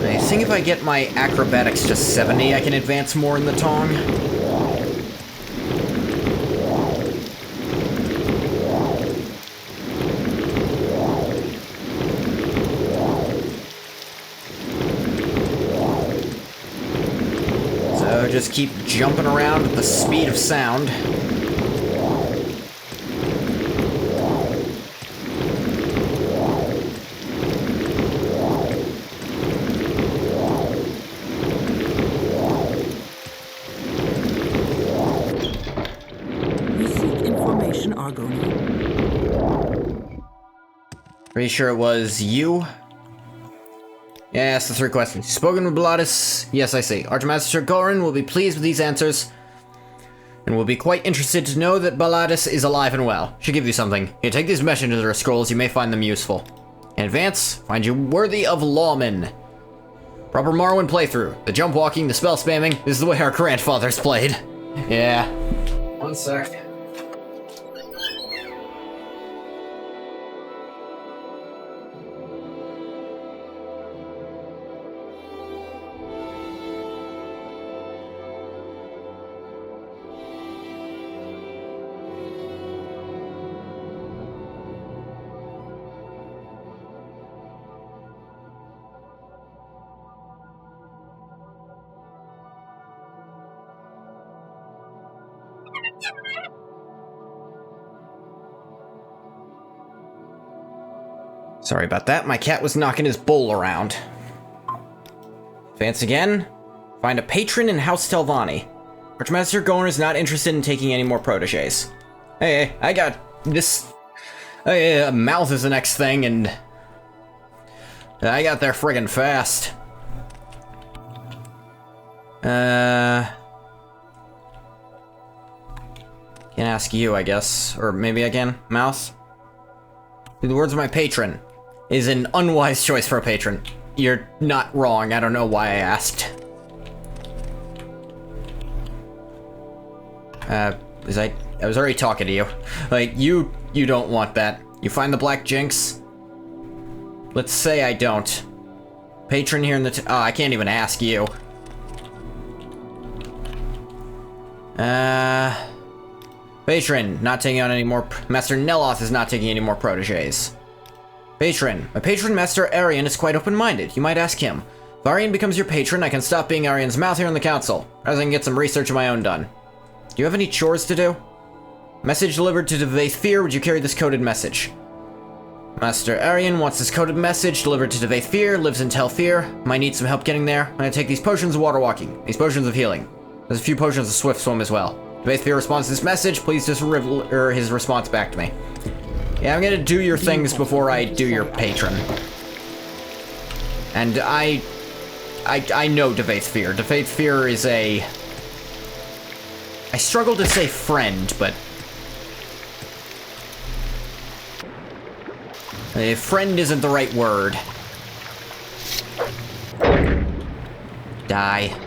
I think if I get my acrobatics to 70, I can advance more in the Tong. So just keep jumping around at the speed of sound. Pretty sure it was you? Yeah, that's the three questions. Spoken with Baladas? Yes, I see. Archmaster Gorin will be pleased with these answers, and will be quite interested to know that Baladas is alive and well. Should give you something. Here, take these messenger scrolls, you may find them useful. In advance, find you worthy of lawmen. Proper Morrowind playthrough. The jump walking, the spell spamming, this is the way our grandfathers played. Yeah. One sec. Sorry about that, my cat was knocking his bowl around. Advance again. Find a patron in House Telvani. Archmaster Gorin is not interested in taking any more proteges. Hey, I got this... Mouth is the next thing, and... I got there friggin' fast. Can ask you, I guess. Or maybe again, Mouth? In the words of my patron, is an unwise choice for a patron. You're not wrong, I don't know why I asked. I was already talking to you. Like, you don't want that. You find the Black Jinx? Let's say I don't. Patron here in the oh, I can't even ask you. Patron, not taking on any more... Master Neloth is not taking any more proteges. Patron. My patron, Master Arian, is quite open-minded. You might ask him. If Arian becomes your patron, I can stop being Arian's mouth here in the council, as I can get some research of my own done. Do you have any chores to do? Message delivered to Devaithfir. Would you carry this coded message? Master Arian wants this coded message delivered to Devaithfir. Lives in Telfir. Might need some help getting there. I'm gonna take these potions of water walking. These potions of healing. There's a few potions of swift swim as well. Devaithfir responds to this message. Please just his response back to me. Yeah, I'm gonna do your things before I do your patron. And I know Devaithfir. Devaithfir is a... I struggle to say friend, but... A friend isn't the right word. Die.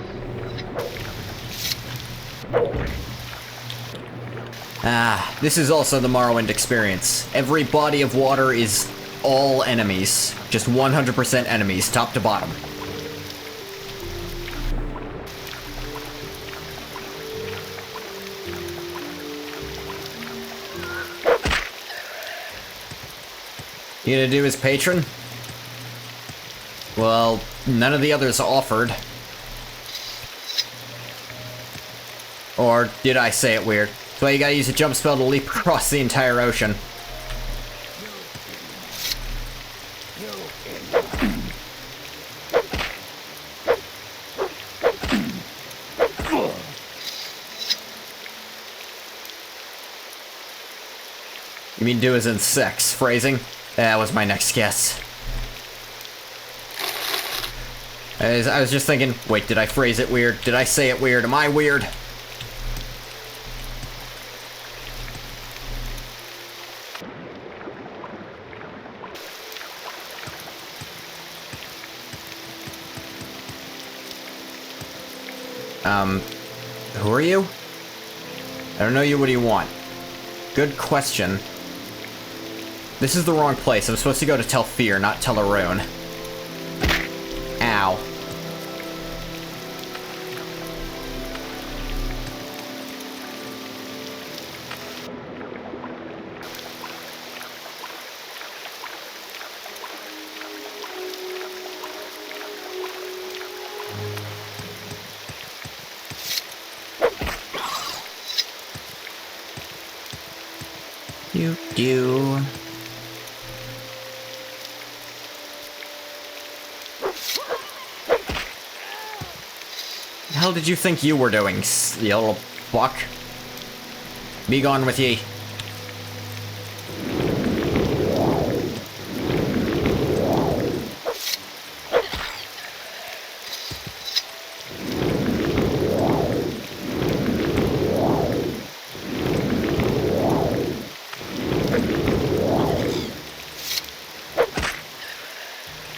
Ah, this is also the Morrowind experience. Every body of water is all enemies. Just 100% enemies, top to bottom. You gonna do his patron? Well, none of the others offered. Or did I say it weird? That's why you gotta use a jump spell to leap across the entire ocean. You mean do as in sex phrasing? That was my next guess. I was just thinking, wait, did I phrase it weird? Did I say it weird? Am I weird? Who are you? I don't know you, what do you want? Good question. This is the wrong place. I'm supposed to go to Telfir, not Telarune. Ow. Do. The hell did you think you were doing, you little fuck? Be gone with ye.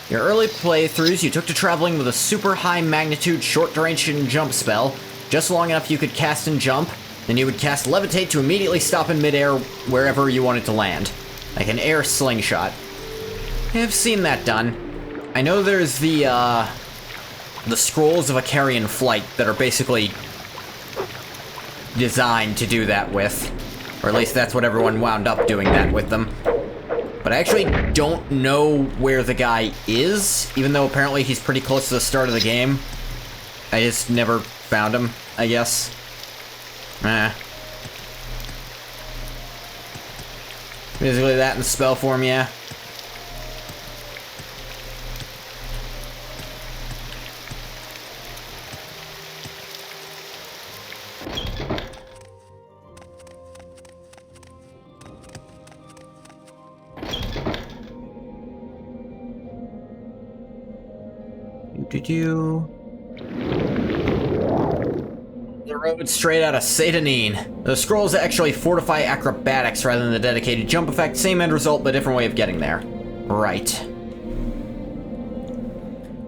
Your early playthroughs, you took to traveling with a super high magnitude short duration jump spell, just long enough you could cast and jump, then you would cast Levitate to immediately stop in midair wherever you wanted to land, like an air slingshot. I've seen that done. I know there's the scrolls of a carrion flight that are basically designed to do that with, or at least that's what everyone wound up doing that with them. But I actually don't know where the guy is, even though apparently he's pretty close to the start of the game. I just never found him, I guess. Basically that in spell form, yeah. The road straight out of Satanine. The scrolls actually fortify acrobatics rather than the dedicated jump effect. Same end result, but different way of getting there. Right.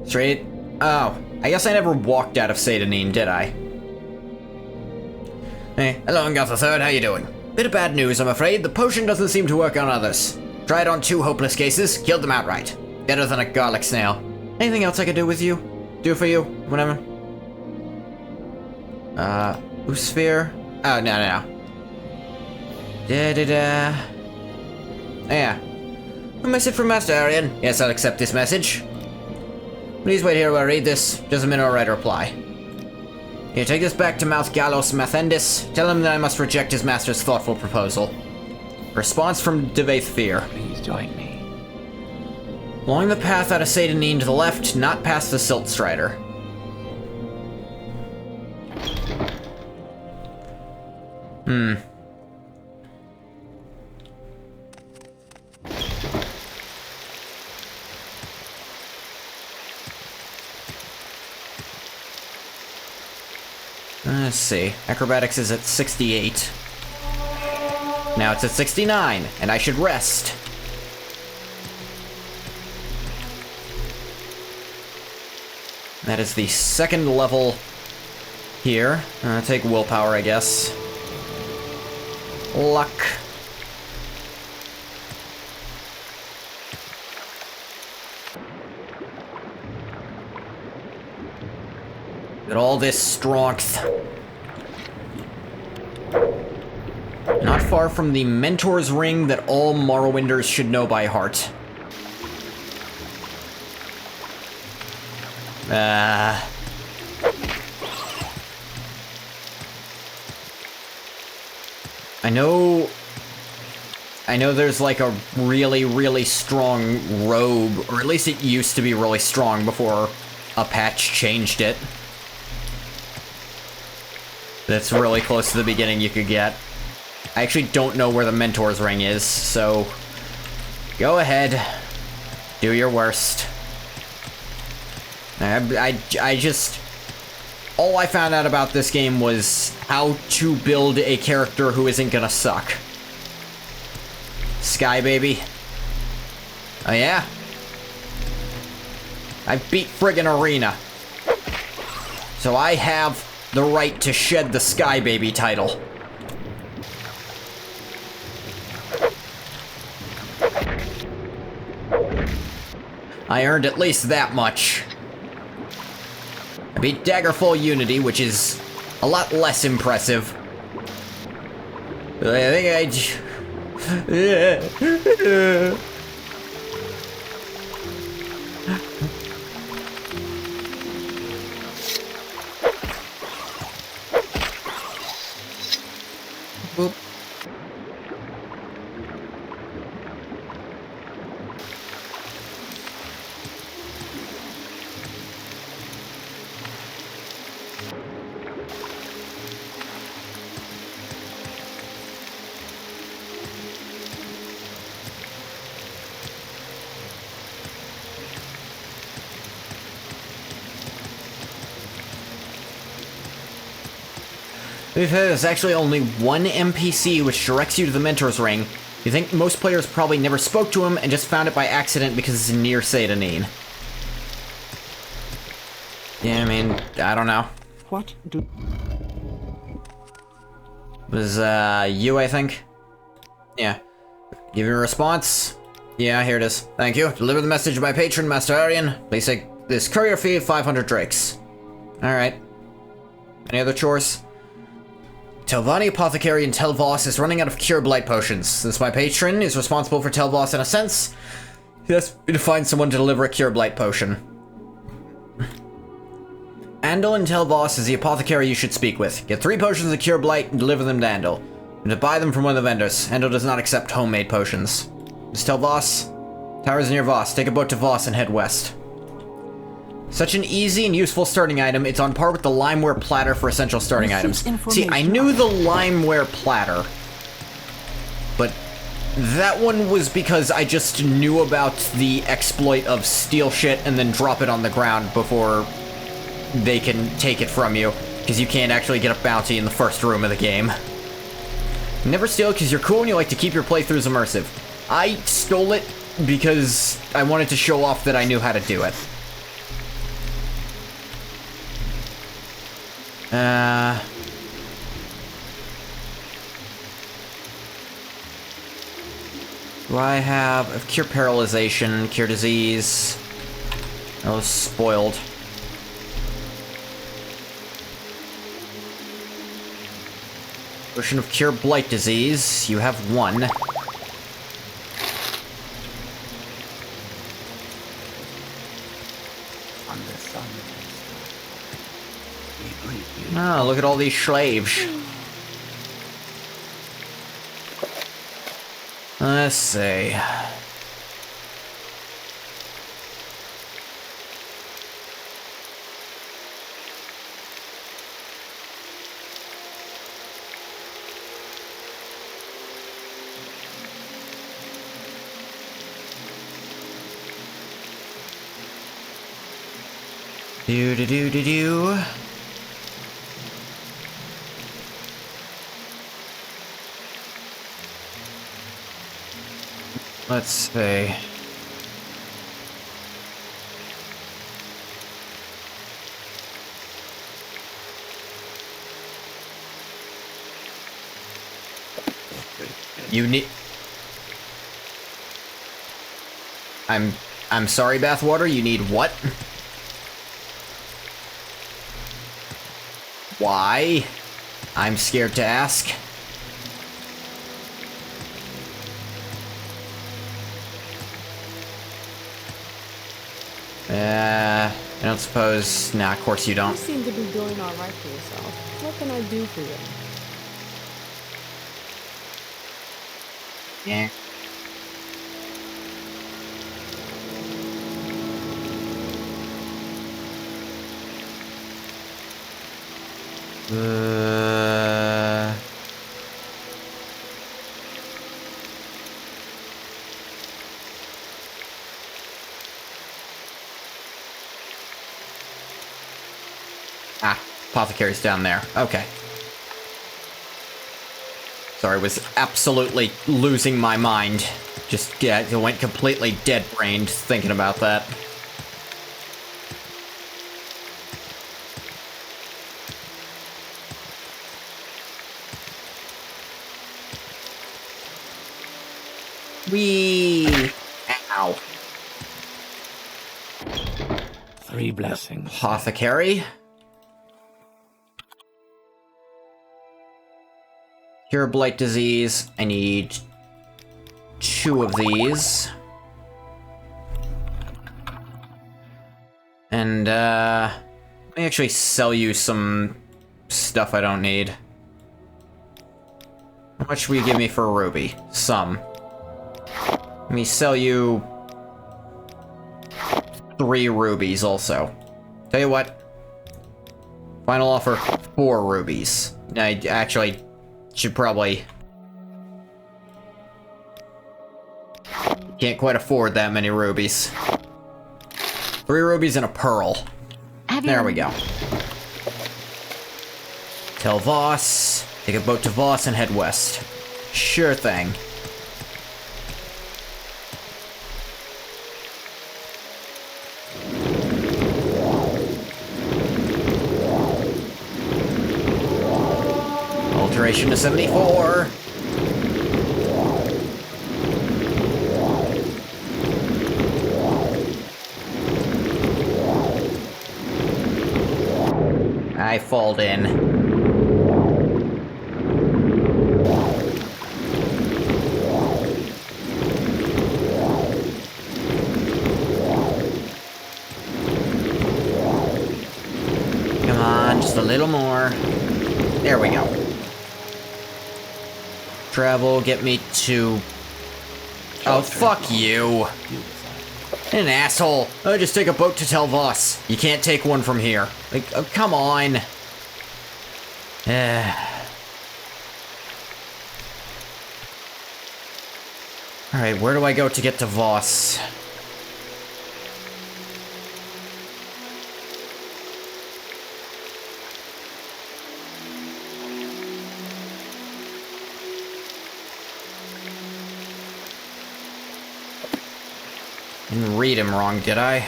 Straight... Oh, I guess I never walked out of Satanine, did I? Hey, hello, Ungatha Third, how you doing? Bit of bad news, I'm afraid. The potion doesn't seem to work on others. Tried on 2 hopeless cases, killed them outright. Better than a garlic snail. Anything else I could do with you? Do for you? Whatever. Sphere? Oh, no. Yeah. A message from Master Arian. Yes, I'll accept this message. Please wait here while I read this. Just a minute, I'll write a reply. Here, take this back to Mouth Gallos Mathendis. Tell him that I must reject his master's thoughtful proposal. Response from Devaith Fear. Please join me. Along the path out of Satanine to the left, not past the Silt Strider. Let's see. Acrobatics is at 68. Now it's at 69, and I should rest. That is the second level here. Take willpower, I guess. Luck. Get all this strength. Not far from the Mentor's Ring that all Morrowinders should know by heart. I know there's like a really, really strong robe, or at least it used to be really strong before a patch changed it. That's really close to the beginning you could get. I actually don't know where the Mentor's Ring is, so go ahead. Do your worst. I just... All I found out about this game was how to build a character who isn't gonna suck. Sky Baby. Oh yeah? I beat friggin' Arena. So I have the right to shed the Sky Baby title. I earned at least that much. I beat Daggerfall Unity, which is a lot less impressive. I think Boop. There's actually only one NPC which directs you to the Mentor's Ring. You think most players probably never spoke to him and just found it by accident because it's near Satanine. Yeah, I mean, I don't know. What do... It was, you, I think? Yeah. Give me a response? Yeah, here it is. Thank you. Deliver the message to my patron, Master Arian. Please take this courier fee of 500 drakes. Alright. Any other chores? Telvani Apothecary in Telvos is running out of Cure Blight potions. Since my patron is responsible for Telvos in a sense, he asked me to find someone to deliver a Cure Blight potion. Andal in Telvos is the apothecary you should speak with. Get 3 potions of Cure Blight and deliver them to Andal. And to buy them from one of the vendors. Andal does not accept homemade potions. Just tell Voss. Tower's near Voss. Take a boat to Voss and head west. Such an easy and useful starting item, it's on par with the limeware platter for essential starting items. See, I knew the limeware platter, but that one was because I just knew about the exploit of steal shit and then drop it on the ground before they can take it from you, because you can't actually get a bounty in the first room of the game. Never steal because you're cool and you like to keep your playthroughs immersive. I stole it because I wanted to show off that I knew how to do it. Do I have Cure Paralyzation, Cure Disease? I was spoiled. Potion of Cure Blight Disease, you have 1. On the sun. Oh, look at all these slaves. Let's see. Do. Let's see. You need... I'm sorry, Bathwater, you need what? Why? I'm scared to ask. I don't suppose... Nah, of course you You don't. seem to be doing all right for yourself. What can I do for you? Yeah. Apothecary's down there. Okay. Sorry, was absolutely losing my mind. Just, yeah, it went completely dead-brained thinking about that. Whee! Ow. 3 blessings. Apothecary. Cure blight disease. I need 2 of these. And, let me actually sell you some stuff I don't need. How much will you give me for a ruby? Some. Let me sell you 3 rubies also. Tell you what. Final offer, 4 rubies. I actually should probably... Can't quite afford that many rubies. 3 rubies and a pearl. There we go. Tell Voss. Take a boat to Voss and head west. Sure thing. Alteration to 74. I falled in. Come on, just a little more. There we go. Travel, get me to... Oh, fuck you. An asshole. Oh, just take a boat to Telvos. You can't take one from here. Like, oh, come on. Alright, where do I go to get to Voss? Didn't read him wrong, did I?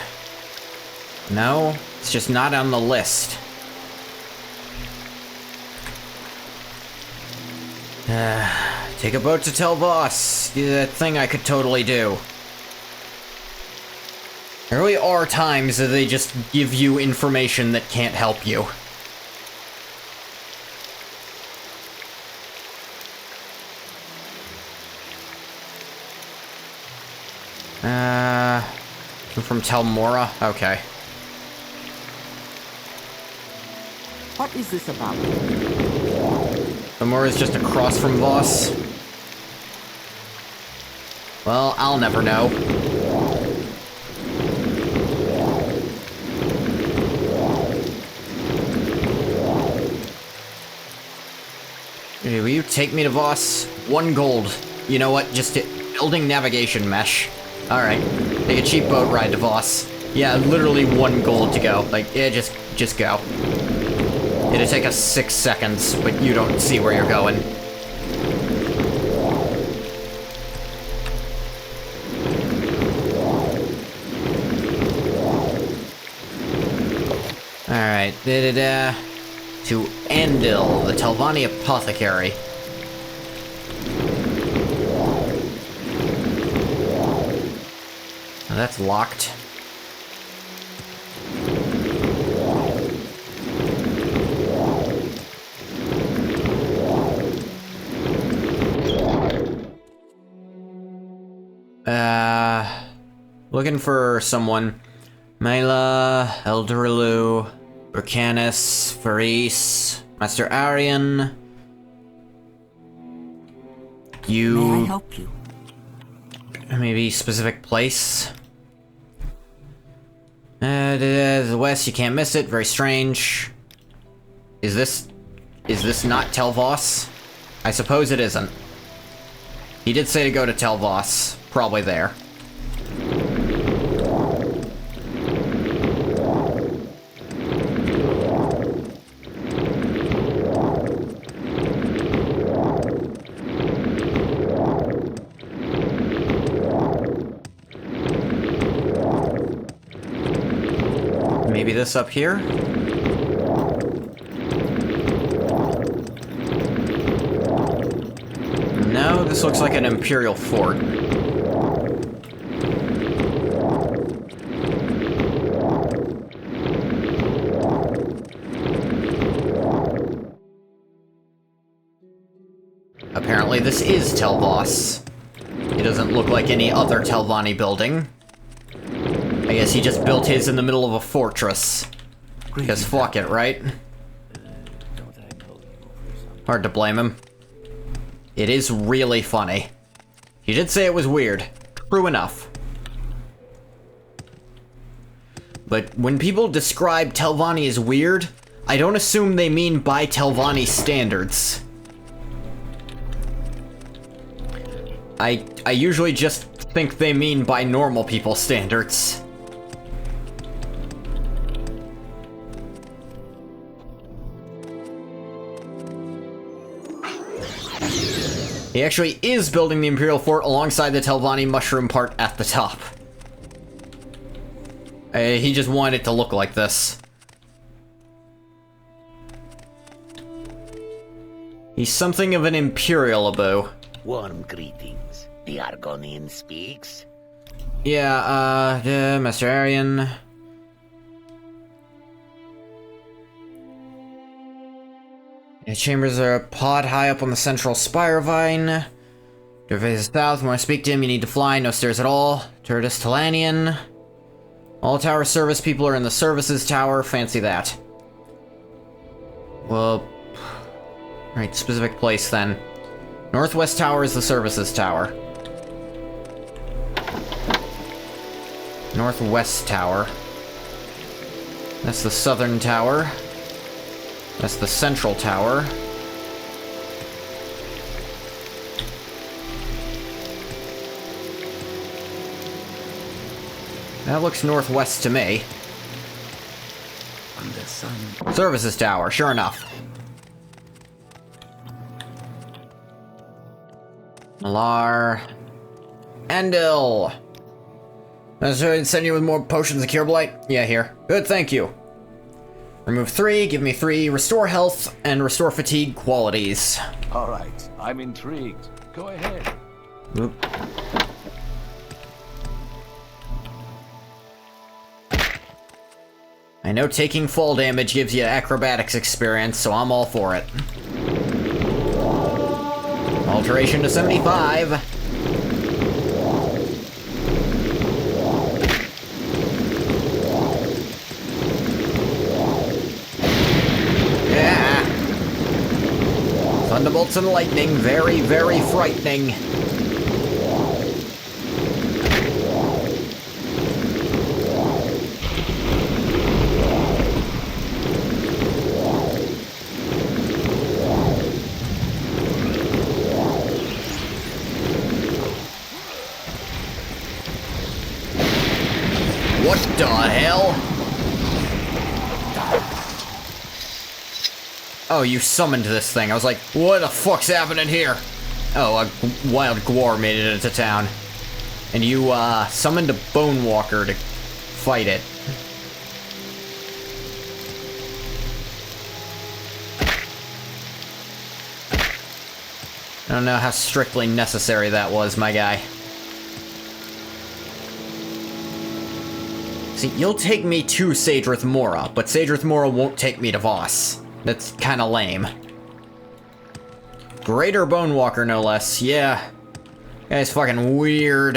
No? It's just not on the list. Take a boat to Telvos. That thing I could totally do. There really are times that they just give you information that can't help you. I'm from Telmora? Okay. What is this about? Amura's just across from Voss. Well, I'll never know. Hey, will you take me to Voss? 1 gold. You know what? Just building navigation mesh. Alright. Take a cheap boat ride to Voss. Yeah, literally 1 gold to go. Like, yeah, just go. It'll take us 6 seconds, but you don't see where you're going. Alright, to Andil, the Telvani apothecary. Oh, that's locked. Looking for someone. Mela, Eldrilu, Burcanis, Faris, Master Arian. May I help you? Maybe specific place? The west, you can't miss it. Very strange. Is this not Telvos? I suppose it isn't. He did say to go to Telvos. Probably there. Maybe this up here? No, this looks like an Imperial fort. Apparently this is Telvos. It doesn't look like any other Telvani building. I guess he just built his in the middle of a fortress. Because fuck it, right? Hard to blame him. It is really funny. He did say it was weird. True enough. But when people describe Telvani as weird, I don't assume they mean by Telvani standards. I usually just think they mean by normal people standards. He actually is building the Imperial Fort alongside the Telvani mushroom part at the top. He just wanted it to look like this. He's something of an Imperial Abu. Warm greetings. The Argonian speaks. Yeah, Master Arian. The chambers are a pod high up on the central spire vine. To face south, when I speak to him, you need to fly, no stairs at all. Turtus Talanian. All tower service people are in the services tower, fancy that. Well, right, specific place then. Northwest tower is the services tower. Northwest tower. That's the southern tower. That's the central tower. That looks northwest to me. Under sun. Services tower, sure enough. Malar. Andil! Send you with more potions of cure blight? Yeah, here. Good, thank you. Remove 3, give me 3, restore health, and restore fatigue qualities. All right, I'm intrigued. Go ahead. Oop. I know taking fall damage gives you acrobatics experience, so I'm all for it. Alteration to 75. bolts and lightning. Very, very frightening. What the hell? Oh, you summoned this thing. I was like, what the fuck's happening here? Oh, a wild Gwar made it into town. And you, summoned a Bone Walker to fight it. I don't know how strictly necessary that was, my guy. See, you'll take me to Sadrith Mora, but Sadrith Mora won't take me to Voss. That's kinda lame. Greater Bone Walker, no less. Yeah. Guy's fucking weird.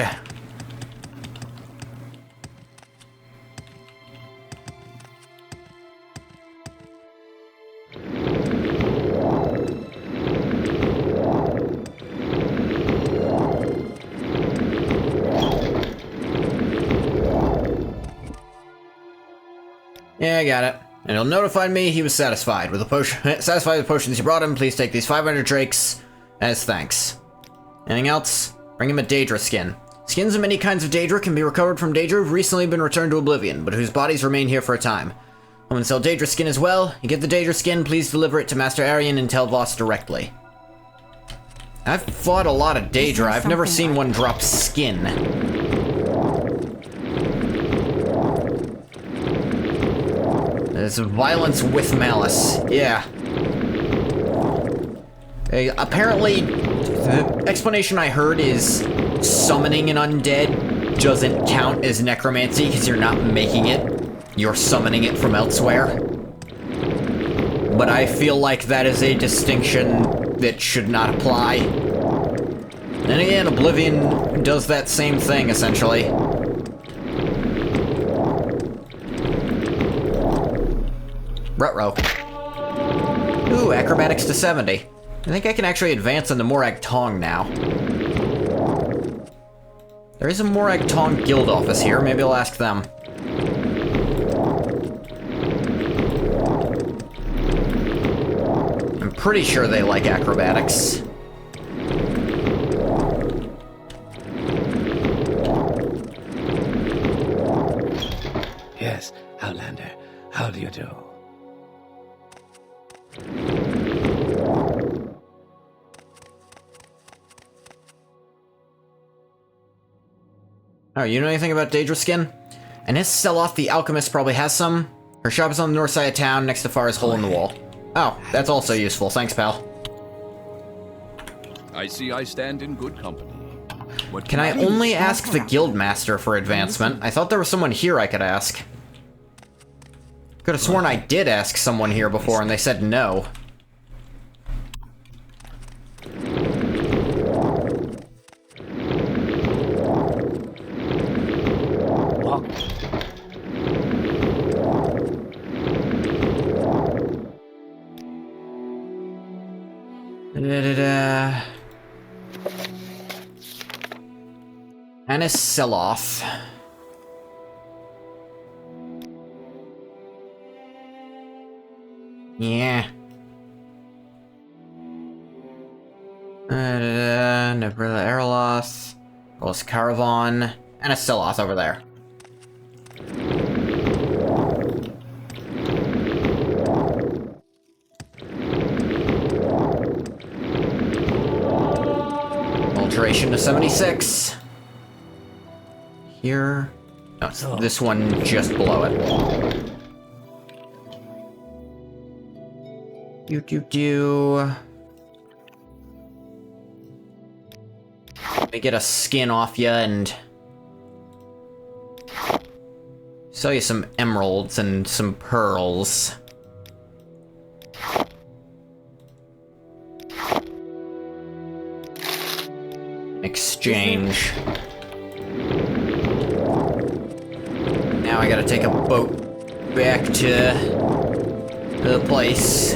Yeah, I got it. And he'll notify me he was satisfied with the potion. Satisfied with the potions you brought him. Please take these 500 drakes as thanks. Anything else? Bring him a Daedra skin. Skins of many kinds of Daedra can be recovered from Daedra who've recently been returned to Oblivion, but whose bodies remain here for a time. I'm gonna sell Daedra skin as well. You get the Daedra skin, please deliver it to Master Arian and Telvos directly. I've fought a lot of Daedra. I've never seen one drop skin. It's violence with malice. Yeah. Apparently, the explanation I heard is summoning an undead doesn't count as necromancy because you're not making it. You're summoning it from elsewhere. But I feel like that is a distinction that should not apply. And again, Oblivion does that same thing, essentially. Ruh-roh. Ooh, acrobatics to 70. I think I can actually advance into Morag Tong now. There is a Morag Tong guild office here. Maybe I'll ask them. I'm pretty sure they like acrobatics. Yes, Outlander. How do you do? Oh, you know anything about Daedra skin? And his Seloth the Alchemist probably has some. Her shop is on the north side of town, next to Farah's hole in the wall. Oh, that's also useful. Thanks, pal. I see I stand in good company. What Can I only ask the Guildmaster for advancement? I thought there was someone here I could ask. Could have sworn I did ask someone here before and they said no. Anis Seloth. Yeah. Nebrilla Erloth. Golos Caravan. Anis Seloth over there. Alteration to 76. Here. No, it's this one just below it. Let me get a skin off ya and sell you some emeralds and some pearls. Exchange. Now I gotta take a boat back to the place.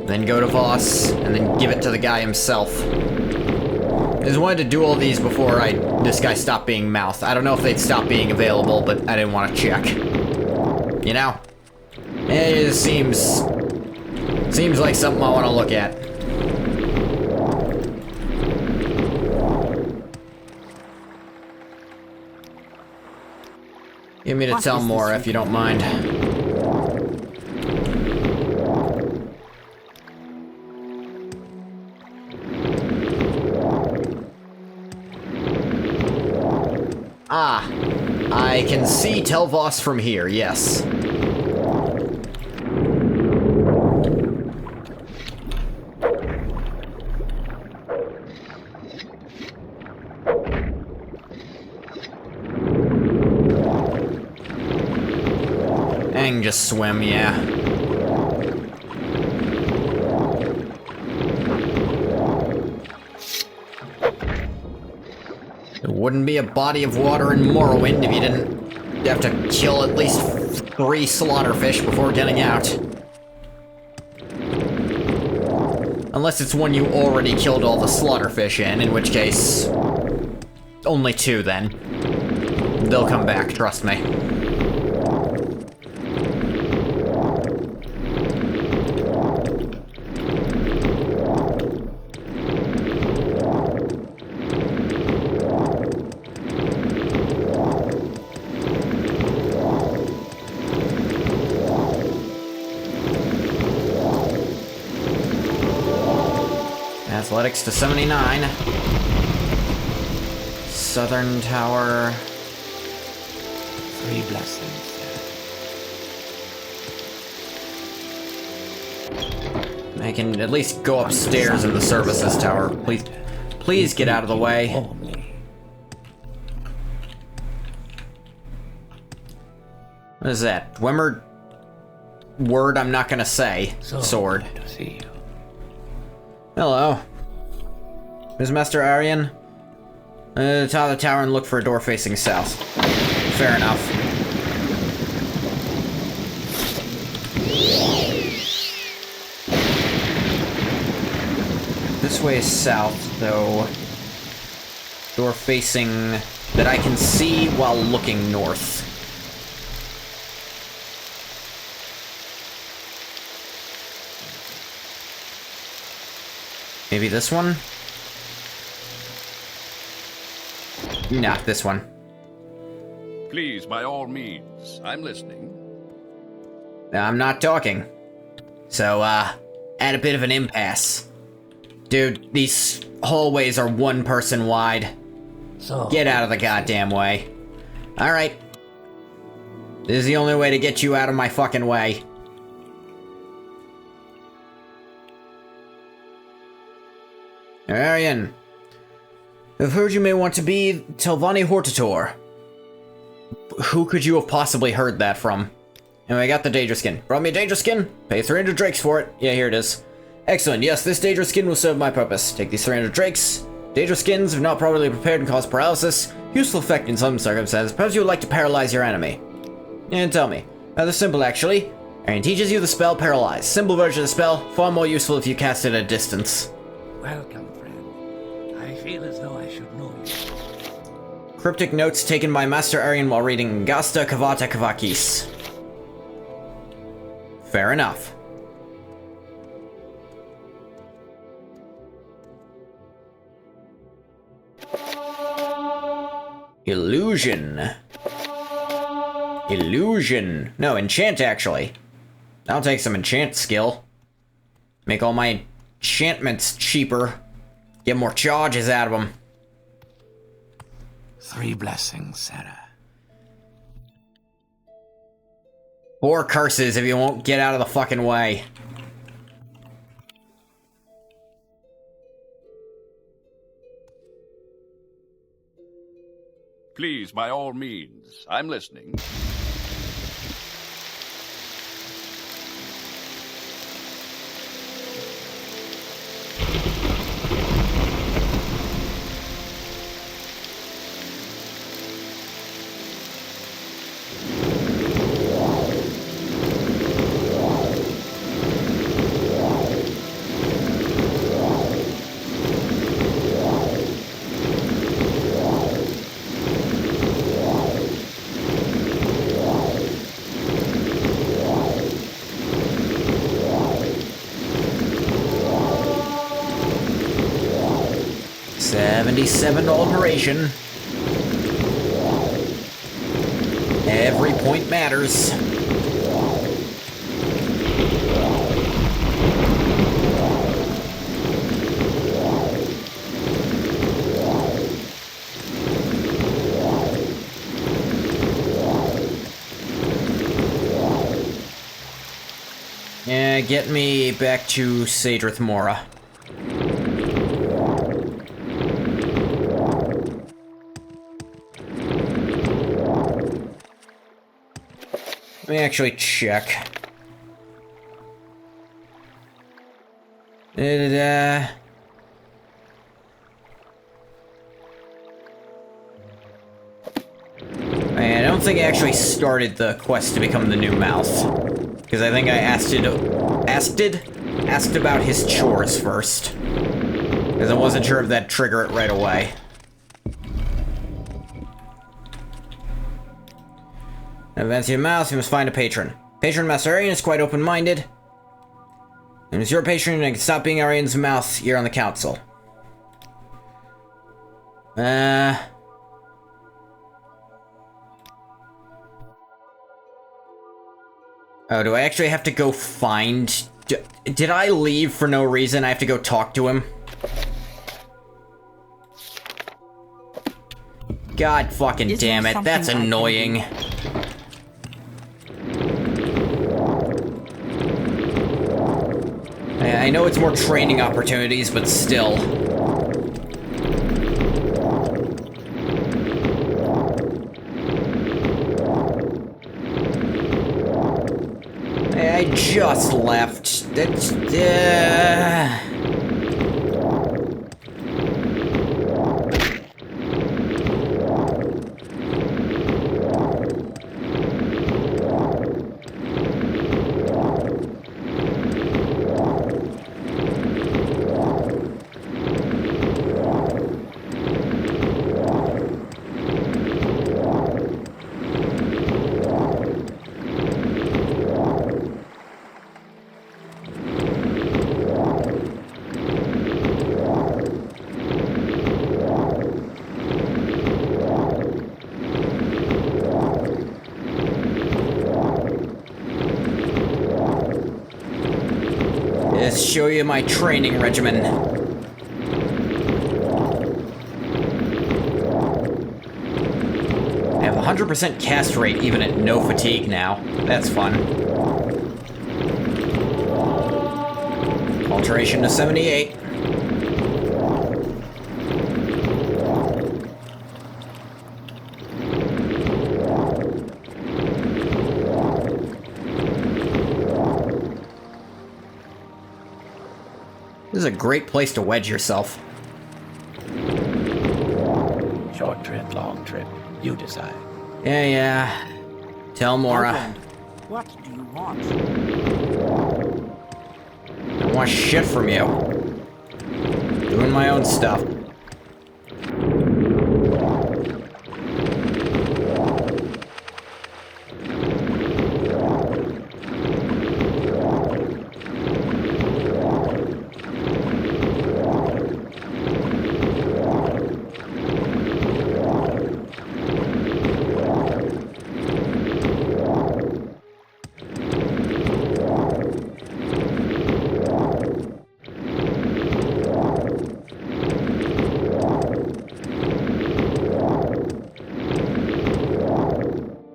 then go to Voss, and then give it to the guy himself. I just wanted to do all these before this guy stopped being mouthed. I don't know if they'd stop being available, but I didn't want to check. You know? It seems like something I want to look at. Give me to tell more if you don't mind. Ah, I can see Telvos from here, yes. I can just swim, yeah. There wouldn't be a body of water in Morrowind if you didn't have to kill at least 3 slaughterfish before getting out. Unless it's one you already killed all the slaughterfish in which case... only 2 then. They'll come back, trust me. Athletics to 79. Southern Tower. 3 blessings. I can at least go upstairs in the services tower. Please get out of the way. What is that? Dwemer word I'm not gonna say. Sword. To see you. Hello. Is Master Aryan? To the top of the tower and look for a door facing south. Fair enough. This way is south, though. Door facing that I can see while looking north. Maybe this one? Nah, this one. Please, by all means. I'm listening. I'm not talking. So, at a bit of an impasse. Dude, these hallways are 1 person wide. So Get out of the goddamn way. Alright. This is the only way to get you out of my fucking way. Aryan. I've heard you may want to be Telvani Hortator. Who could you have possibly heard that from? Anyway, I got the Daedra skin. Brought me a Daedra skin? Pay 300 drakes for it. Yeah, here it is. Excellent. Yes, this Daedra skin will serve my purpose. Take these 300 drakes. Daedra skins, if not properly prepared, can cause paralysis. Useful effect in some circumstances. Perhaps you would like to paralyze your enemy. And tell me. Rather simple, actually. Aryan teaches you the spell Paralyze. Simple version of the spell, far more useful if you cast it at a distance. welcome, friend. I feel as though I should know you. Cryptic notes taken by Master Aryan while reading Gasta Kavata Kavakis. Fair enough. Illusion. Illusion. No, enchant, actually. I'll take some enchant skill. Make all my enchantments cheaper. Get more charges out of them. 3 blessings, Sarah. 4 curses if you won't get out of the fucking way. Please, by all means. I'm listening. 77 alteration. Every point matters. Yeah, get me back to Sadrith Mora. Let me actually check. I don't think I actually started the quest to become the new mouth. Because I think I asked about his chores first. Because I wasn't sure if that'd trigger it right away. Advance your mouth, you must find a patron. Patron Master Arian is quite open-minded. And as your patron, and can stop being Arian's mouth here on the council. Oh, do I actually have to go find... Did I leave for no reason? I have to go talk to him? God fucking damn it, that's annoying. I know it's more training opportunities, but still. I just left. That's... Let's show you my training regimen. I have 100% cast rate even at no fatigue now. That's fun. Alteration to 78. This is a great place to wedge yourself. Short trip, long trip. You decide. Yeah. Tell Mora. What do you want? I don't want shit from you. Doing my own stuff.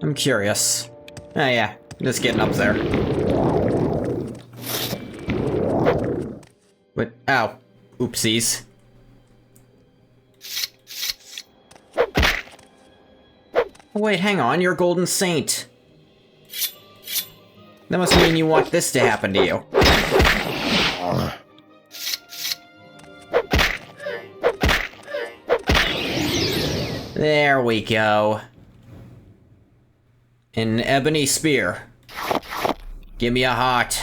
I'm curious. Oh yeah, just getting up there. But, ow. Oopsies. Oh, wait, hang on, you're a Golden Saint. That must mean you want this to happen to you. There we go. An ebony spear. Give me a heart.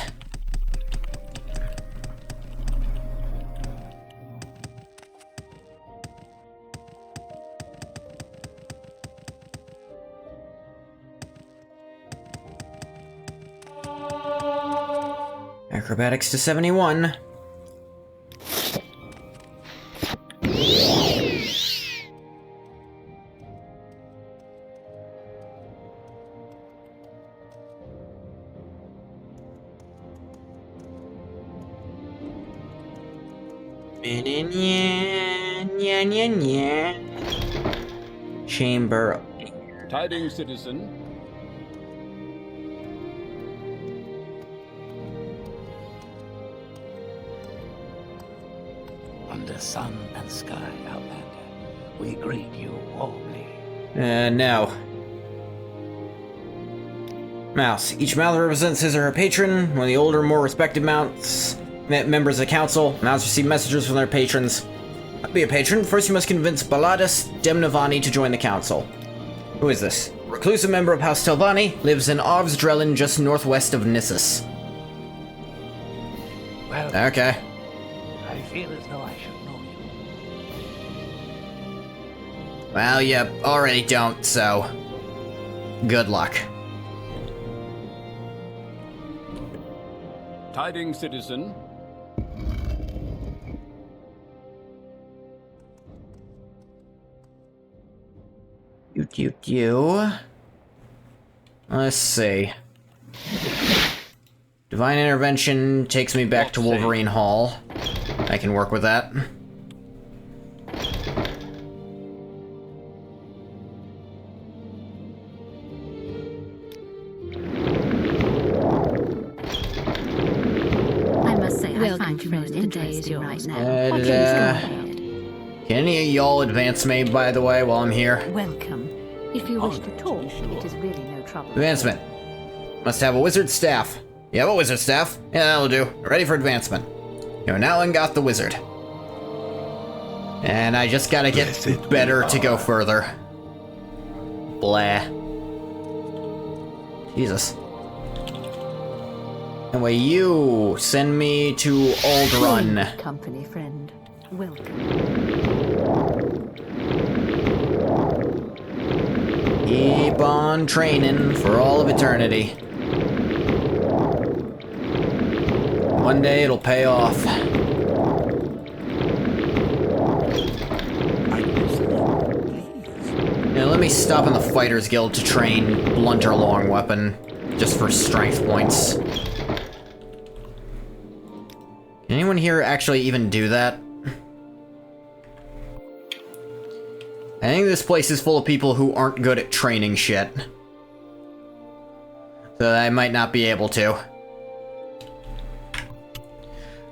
Acrobatics to 71. Chamber. Tidings, citizen. Under sun and sky, Outlander, we greet you warmly. No. Mouse. Each mouth represents his or her patron. One of the older, more respected mounts, members of the council. Mouths receive messages from their patrons. To be a patron, first you must convince Balladus Demnavani to join the council. Who is this? Reclusive member of House Telvani, lives in Ovsdrelen, just northwest of Nissus. Well, Okay. I feel as though I should know you. Well, you already don't, so... good luck. Tidings, citizen. Let's see. Divine Intervention takes me back to Wolverine Hall. I can work with that. I must say, I find you most interesting right now. Please go ahead. Can any of y'all advance me, by the way, while I'm here? Welcome. If you wish to talk, it is really no trouble. Advancement. Must have a wizard staff. You have a wizard staff? Yeah, that'll do. Ready for advancement. You have now got the wizard. And I just gotta get better to go further. Blah. Jesus. Anyway, you send me to Aldrun. Company friend. Welcome. Keep on training for all of eternity. One day it'll pay off. Now let me stop in the Fighters Guild to train blunter long weapon, just for strength points. Can anyone here actually even do that? I think this place is full of people who aren't good at training shit. So I might not be able to.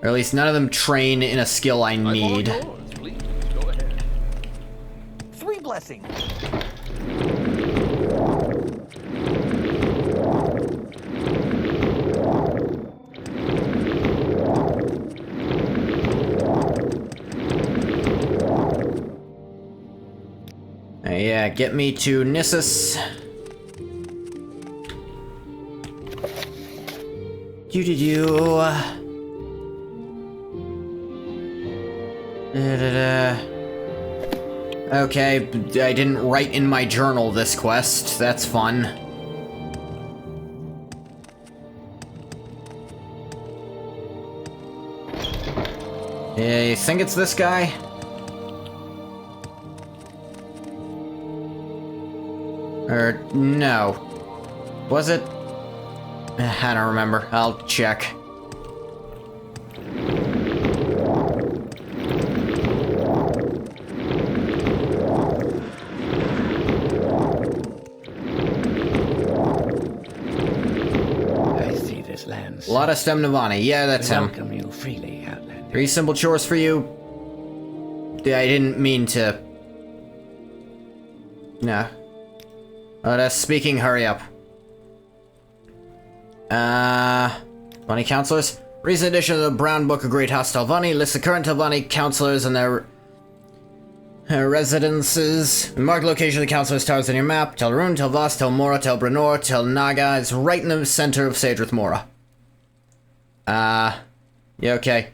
Or at least none of them train in a skill I need. I'm all yours. Please, go ahead. 3 blessings. Yeah, get me to Nissus. Do-do-do. Okay, I didn't write in my journal this quest. That's fun. Yeah, you think it's this guy? Or, no. Was it? I don't remember. I'll check. I see this land. Balladus Demnavani. Yeah, that's him. Welcome you freely, Outlander. 3 simple chores for you. Yeah, I didn't mean to... No. Speaking, hurry up. 20 counselors. Recent edition of the Brown Book of Great House Telvani lists the current Telvani counselors and their residences. Mark the location of the counselors' towers on your map. Telrune, Telvas, Telmora, Telbranor, Telnaga. It's right in the center of Sadrith Mora. Yeah, okay.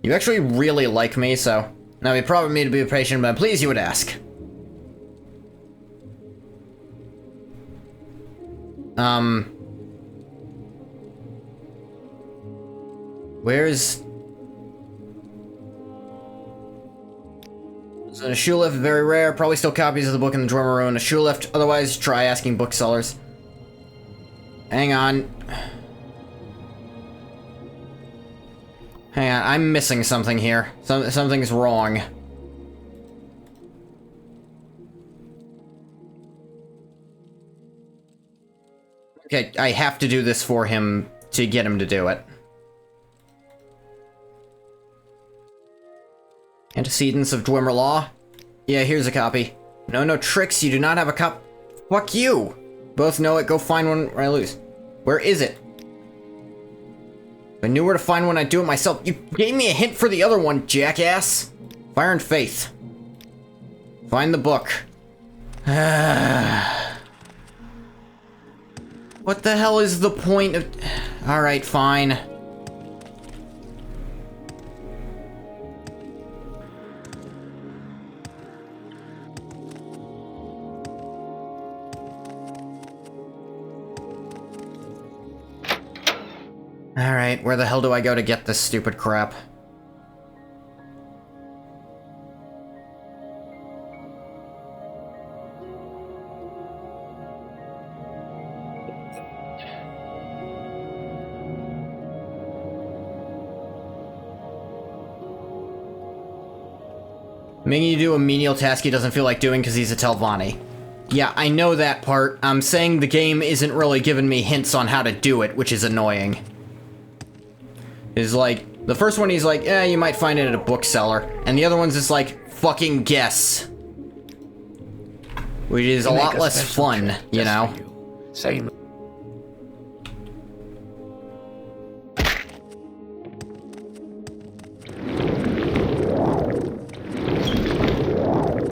You actually really like me, so... Now, we probably me to be patient, but I'm pleased you would ask. Where's... So a shoe lift, very rare. Probably still copies of the book in the drawer room. A shoe lift, otherwise try asking booksellers. Hang on. Hang on, I'm missing something here. Something's wrong. Okay, I have to do this for him to get him to do it. Antecedents of Dwemer Law? Yeah, here's a copy. No tricks, you do not have a cop. Fuck you! Both know it, go find one or I lose. Where is it? If I knew where to find one, I'd do it myself. You gave me a hint for the other one, jackass! Fire and Faith. Find the book. What the hell is the point of... Alright, fine. Alright, where the hell do I go to get this stupid crap? Making you do a menial task he doesn't feel like doing because he's a Telvani. Yeah, I know that part. I'm saying the game isn't really giving me hints on how to do it, which is annoying. Is like, the first one he's like, yeah, you might find it at a bookseller. And the other one's just like, fucking guess. Which is a lot less fun, you know? Same.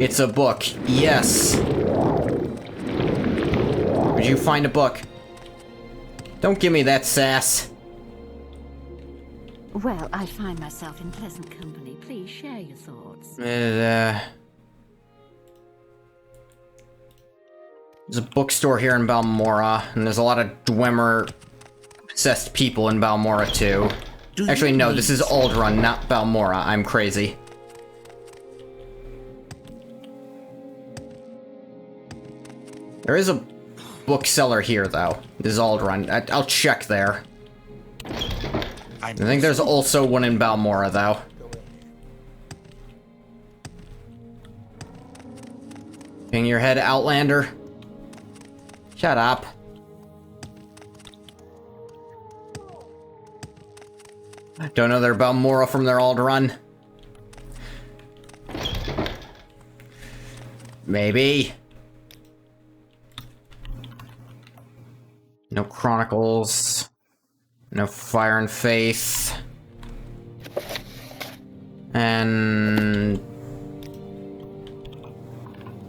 It's a book. Yes. Would you find a book? Don't give me that sass. Well, I find myself in pleasant company. Please share your thoughts. There's a bookstore here in Balmorra, and there's a lot of Dwemer-obsessed people in Balmorra, too. Actually, no, this is Aldrun, not Balmorra. I'm crazy. There is a bookseller here, though. This is Aldrun. I'll check there. I think there's also one in Balmorra, though. Hang your head, Outlander. Shut up. Don't know their Balmorra from their Aldrun. Maybe. No Chronicles. No Fire and Faith. And...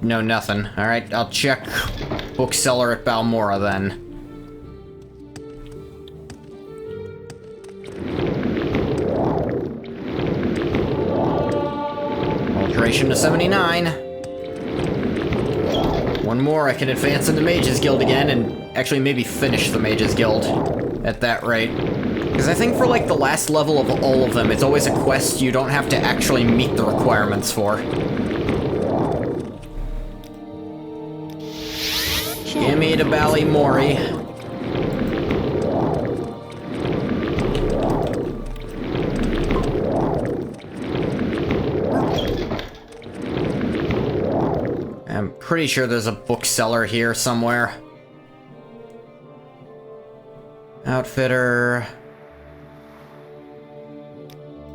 no, nothing. Alright, I'll check bookseller at Balmorra then. Alteration to 79. One more, I can advance into Mage's Guild again, and actually maybe finish the Mage's Guild at that rate. Because I think for like the last level of all of them, it's always a quest you don't have to actually meet the requirements for. Gimme to Ballymorey. I'm pretty sure there's a bookseller here somewhere. Outfitter.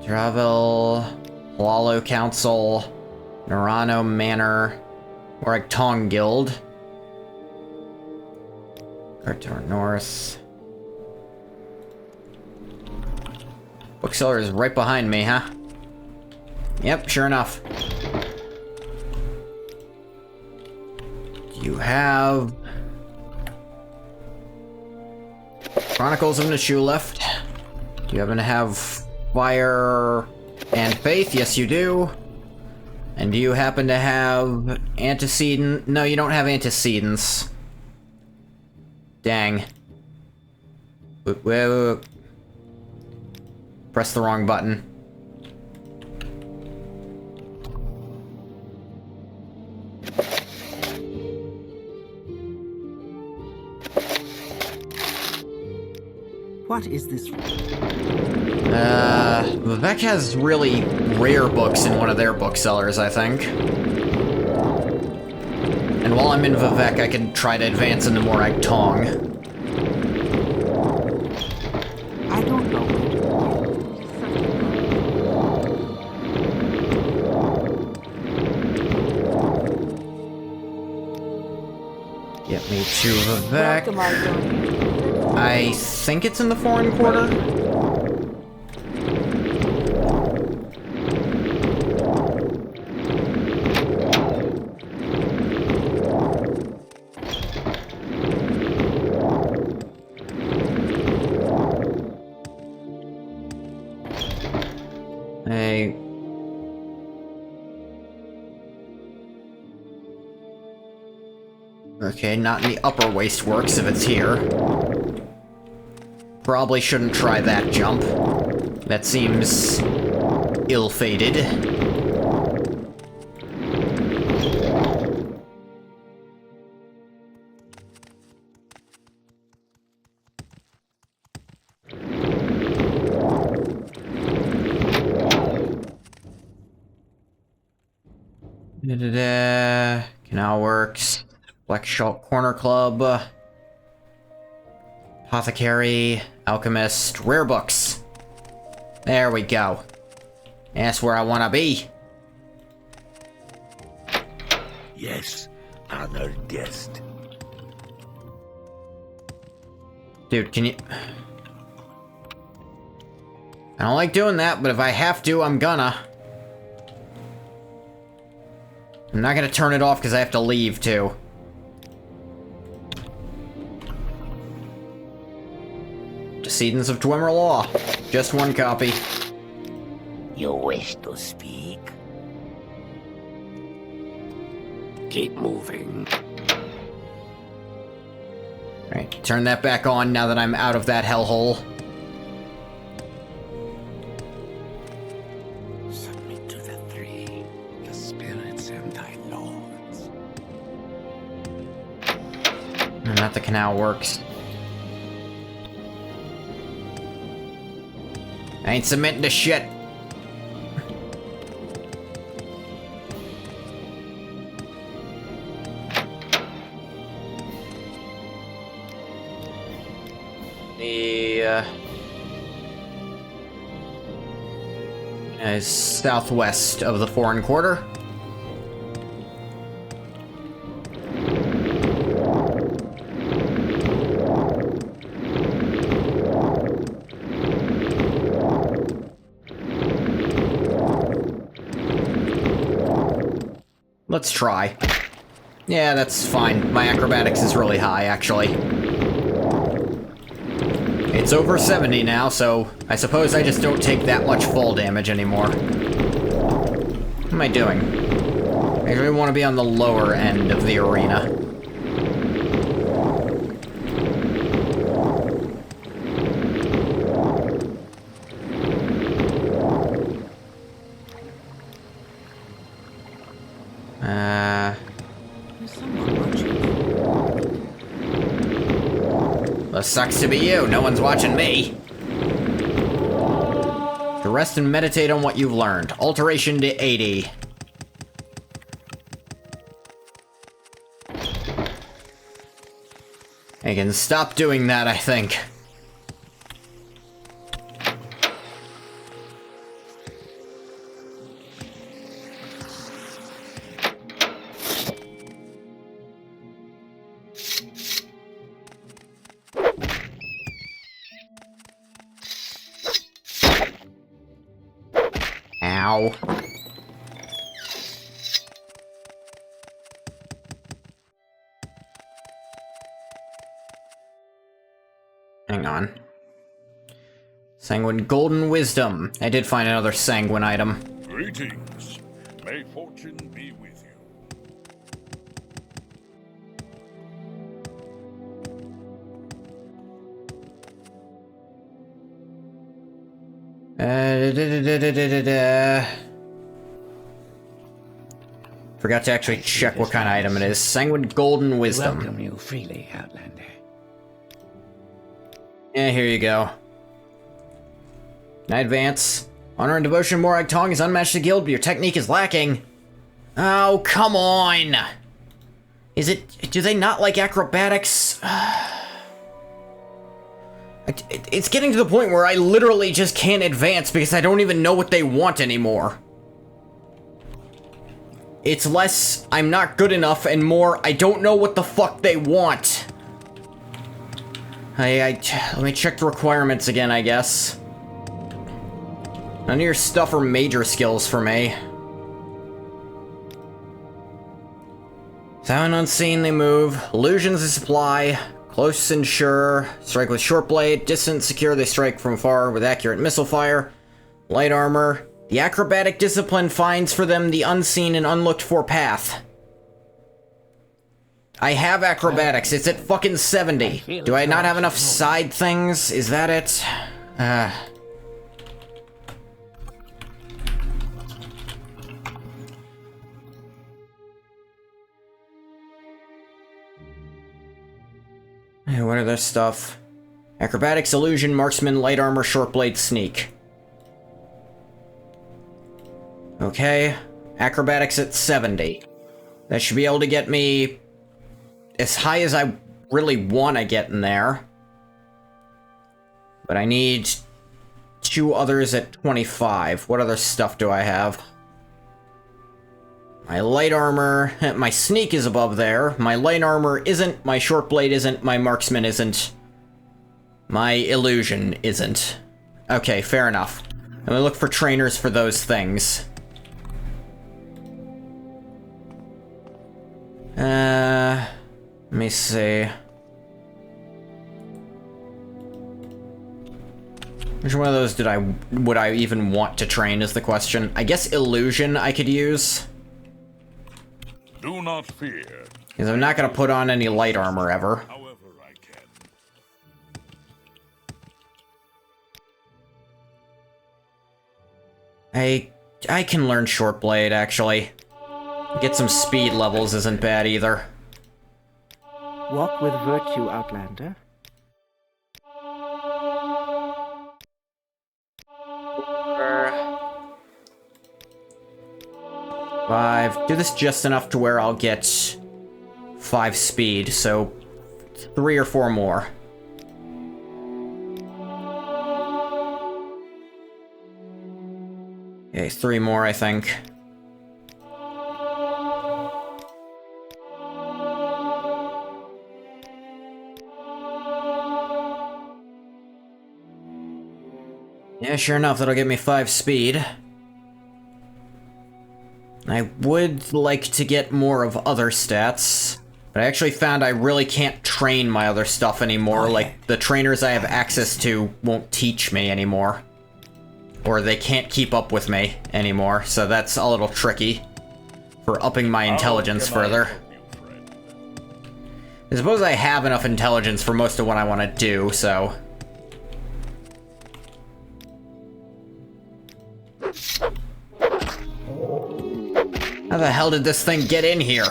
Travel. Lalo Council. Narano Manor. Waragtong Guild. Cartor North. Bookseller is right behind me, huh? Yep, sure enough. You have... Chronicles of Nashu left. Do you happen to have Fire and Faith? Yes, you do. And do you happen to have Antecedent? No, you don't have Antecedents. Dang. Wait. Press the wrong button. What is this? Vivek has really rare books in one of their booksellers, I think. And while I'm in Vivek, I can try to advance into Morag Tong. I don't know where to begin. Get me to Vivek. Welcome, Argonian. I think it's in the foreign quarter. Hey. Okay, not in the upper waste works if it's here. Probably shouldn't try that jump. That seems ill-fated. Canal Works, Black Shalt Corner Club, Apothecary, Alchemist, Rare Books. There we go. That's where I want to be. Yes, honored guest. Dude, can you... I don't like doing that, but if I have to, I'm gonna. I'm not gonna turn it off because I have to leave, too. Decedents of Dwemer Law. Just one copy. You wish to speak? Keep moving. Alright, turn that back on now that I'm out of that hellhole. Submit to the three, the spirits and thy lords. Not the Canal Works. I ain't submitting to shit. The, is southwest of the foreign quarter. Let's try. Yeah, that's fine. My acrobatics is really high, actually. It's over 70 now, so I suppose I just don't take that much fall damage anymore. What am I doing? I really want to be on the lower end of the arena. Well, sucks to be you. No one's watching me. To rest and meditate on what you've learned. Alteration to 80. I can stop doing that, I think. Ow. Hang on. Sanguine Golden Wisdom. I did find another Sanguine item. Greetings. May fortune be with you. Forgot to actually check what kind of item it is. Sanguine Golden Wisdom. Welcome you freely, Outlander. Yeah, here you go. Can I advance? Honor and devotion, Morag Tong is unmatched to guild, but your technique is lacking. Oh, come on! Do they not like acrobatics? It's getting to the point where I literally just can't advance because I don't even know what they want anymore. It's less, I'm not good enough, and more, I don't know what the fuck they want. Let me check the requirements again, I guess. None of your stuff are major skills for me. Sound unseen, they move. Illusions, they supply. Close and sure. Strike with short blade. Distant, secure, they strike from afar with accurate missile fire. Light armor. The acrobatic discipline finds for them the unseen and unlooked for path. I have acrobatics. It's at fucking 70. Do I not have enough side things? Is that it? What other stuff? Acrobatics, illusion, marksman, light armor, short blade, sneak. Okay. Acrobatics at 70. That should be able to get me as high as I really want to get in there. But I need 2 others at 25. What other stuff do I have? My light armor, my sneak is above there. My light armor isn't, my short blade isn't, my marksman isn't. My illusion isn't. Okay, fair enough. I'm gonna look for trainers for those things. Let me see. Which one of those would I even want to train is the question. I guess illusion I could use. Do not fear. Because I'm not going to put on any light armor ever. However I can. I can learn short blade, actually. Get some speed levels isn't bad either. Walk with virtue, Outlander. Five. Do this just enough to where I'll get 5 speed, so 3 or 4 more. Okay, 3 more, I think. Yeah, sure enough, that'll get me 5 speed. I would like to get more of other stats, but I actually found I really can't train my other stuff anymore. Like, the trainers I have access to won't teach me anymore. Or they can't keep up with me anymore, so that's a little tricky for upping my intelligence further. I suppose I have enough intelligence for most of what I want to do, so... How the hell did this thing get in here?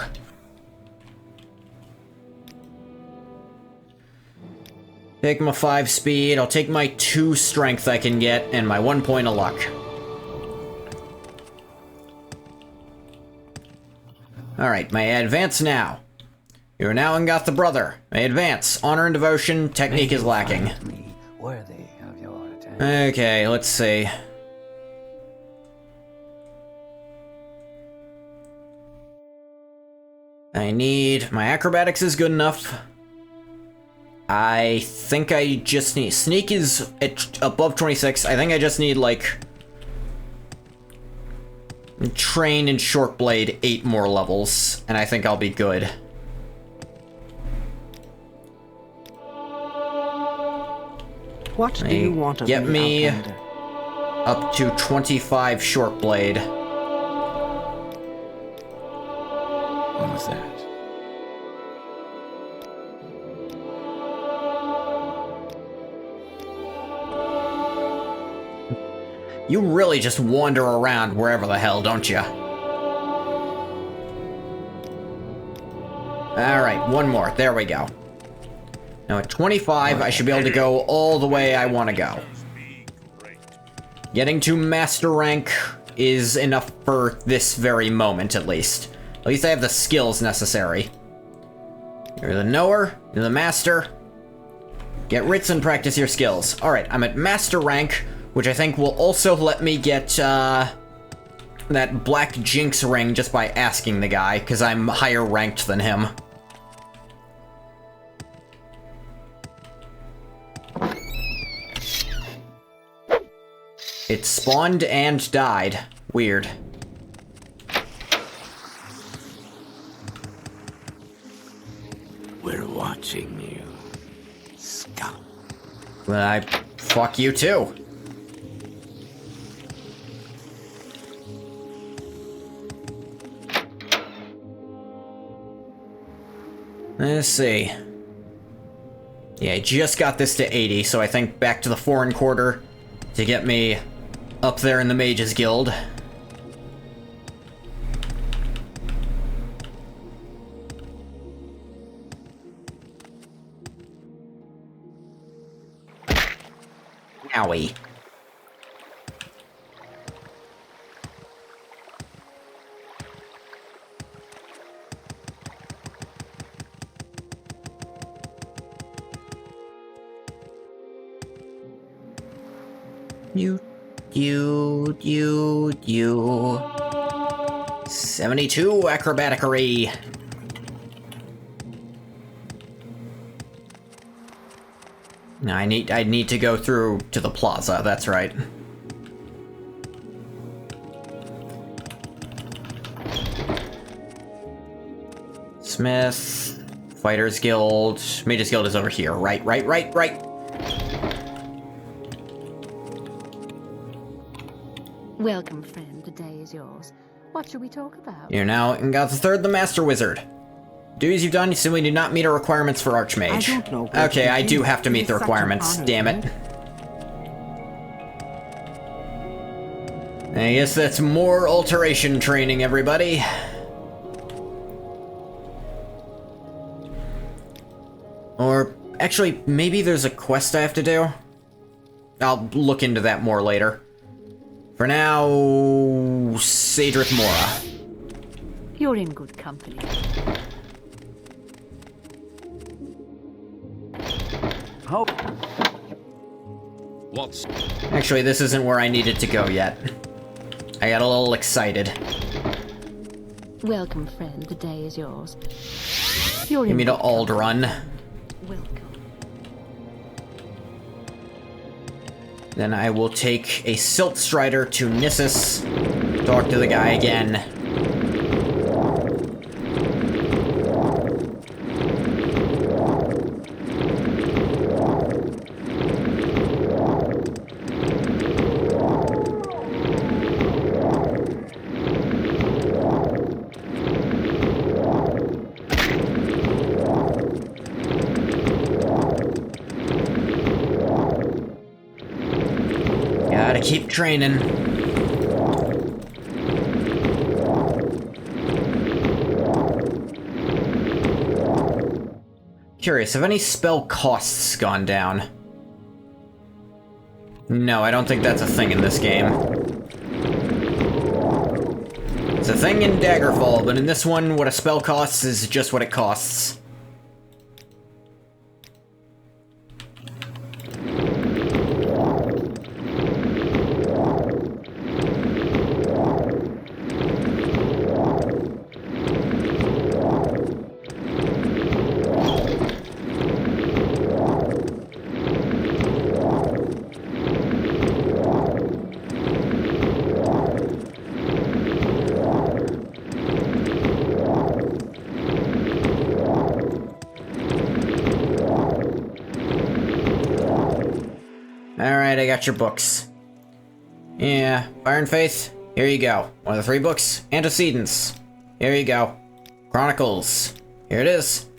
Take my 5 speed, I'll take my 2 strength I can get, and my 1 point of luck. Alright, may I advance now? You are now Ungoth the Brother. May I advance. Honor and devotion, technique is lacking. Worthy of your attention. Okay, let's see. I need... my acrobatics is good enough. I think I just need... sneak is at above 26. I think I just need, like... train and short blade 8 more levels, and I think I'll be good. What do you want of Get me Outlander? up to 25 short blade. What was that? You really just wander around wherever the hell, don't you? Alright, 1 more. There we go. Now at 25, I should be able to go all the way I want to go. Be great. Getting to master rank is enough for this very moment, at least. At least I have the skills necessary. You're the knower, you're the master. Get writs and practice your skills. Alright, I'm at master rank, which I think will also let me get, that black jinx ring just by asking the guy, because I'm higher ranked than him. It spawned and died. Weird. We're watching you, scum. Well, fuck you too. Let's see. Yeah, I just got this to 80, so I think back to the foreign quarter to get me up there in the Mages Guild. Owie. You. 72 acrobaticery. No, I need to go through to the plaza, that's right. Smith, Fighters Guild, Mages Guild is over here. Right. Welcome, friend. The day is yours. What should we talk about? You're now Ingoth III, the Master Wizard. Duties you've done, you simply do not meet our requirements for Archmage. I don't know. Okay, I do have to meet the requirements, damn it. I guess that's more alteration training, everybody. Or, actually, maybe there's a quest I have to do? I'll look into that more later. For now, Cedric Mora. You're in good company. How? What's... Actually, this isn't where I needed to go yet. I got a little excited. Welcome, friend. The day is yours. You're Give in me to good company. Aldrun. Welcome. Then I will take a Silt Strider to Nissus. Talk to the guy again. Gotta keep training. Curious, have any spell costs gone down? No, I don't think that's a thing in this game. It's a thing in Daggerfall, but in this one, what a spell costs is just what it costs. Alright, I got your books. Yeah, Fire and Faith, here you go. One of the 3 books. Antecedents, here you go. Chronicles, here it is.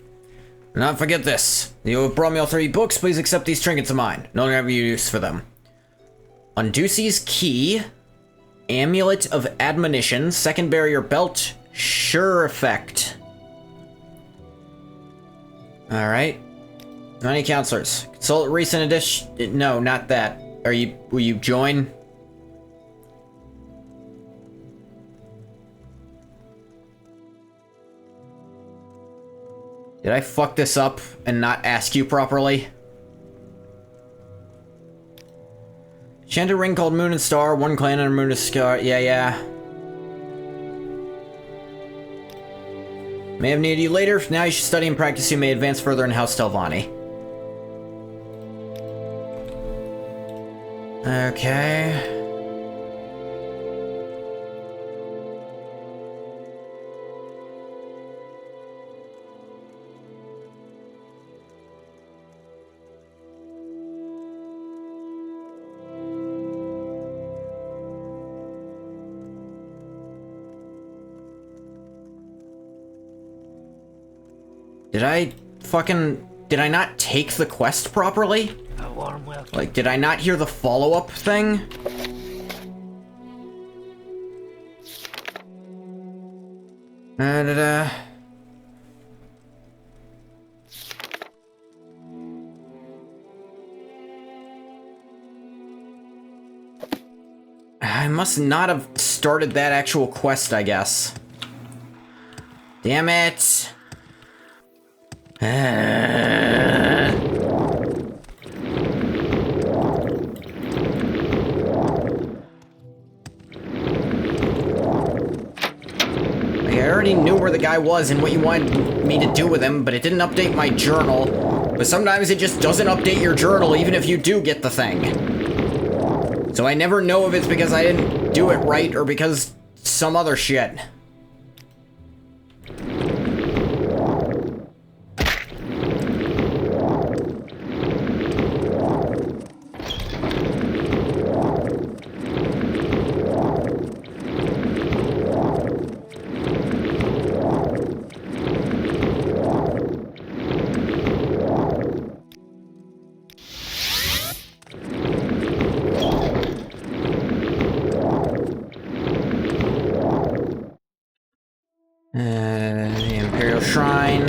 Do not forget this. You have brought me all 3 books, please accept these trinkets of mine. No longer have you use for them. Unducey's Key, Amulet of Admonition, Second Barrier Belt, Sure Effect. Alright. Many counselors. Consult recent edition. No, not that. Will you join? Did I fuck this up and not ask you properly? Enchanted ring called Moon and Star, one clan under Moon and Star. Yeah. May have needed you later. Now you should study and practice. You may advance further in House Telvani. Okay. Did I not take the quest properly? A warm welcome. Like, did I not hear the follow-up thing? I must not have started that actual quest, I guess. Damn it! I already knew where the guy was and what you wanted me to do with him, but it didn't update my journal. But sometimes it just doesn't update your journal even if you do get the thing. So I never know if it's because I didn't do it right or because some other shit. The Imperial Shrine.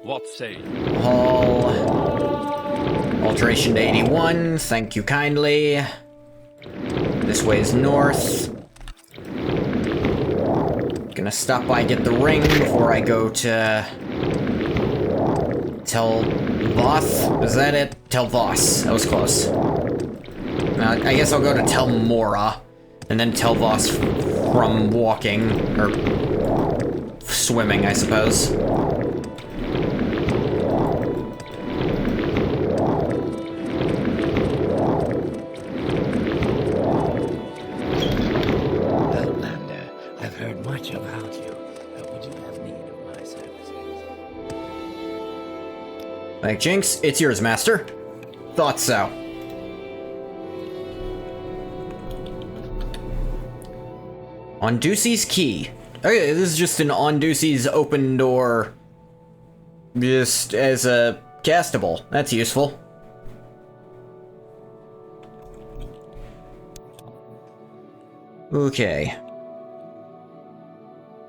What say? Hall. Alteration to 81. Thank you kindly. This way is north. Gonna stop by, get the ring before I go to Telvoth. Is that it? Telvoth. That was close. I guess I'll go to Telmora, and then Telvoth from walking, or swimming, I suppose. Outlander, I've heard much about you. Would you have need of my services? Like Jinx, it's yours, Master. Thought so. Ondusi's Key. Okay, this is just an Ondusi's open door. Just as a castable. That's useful. Okay.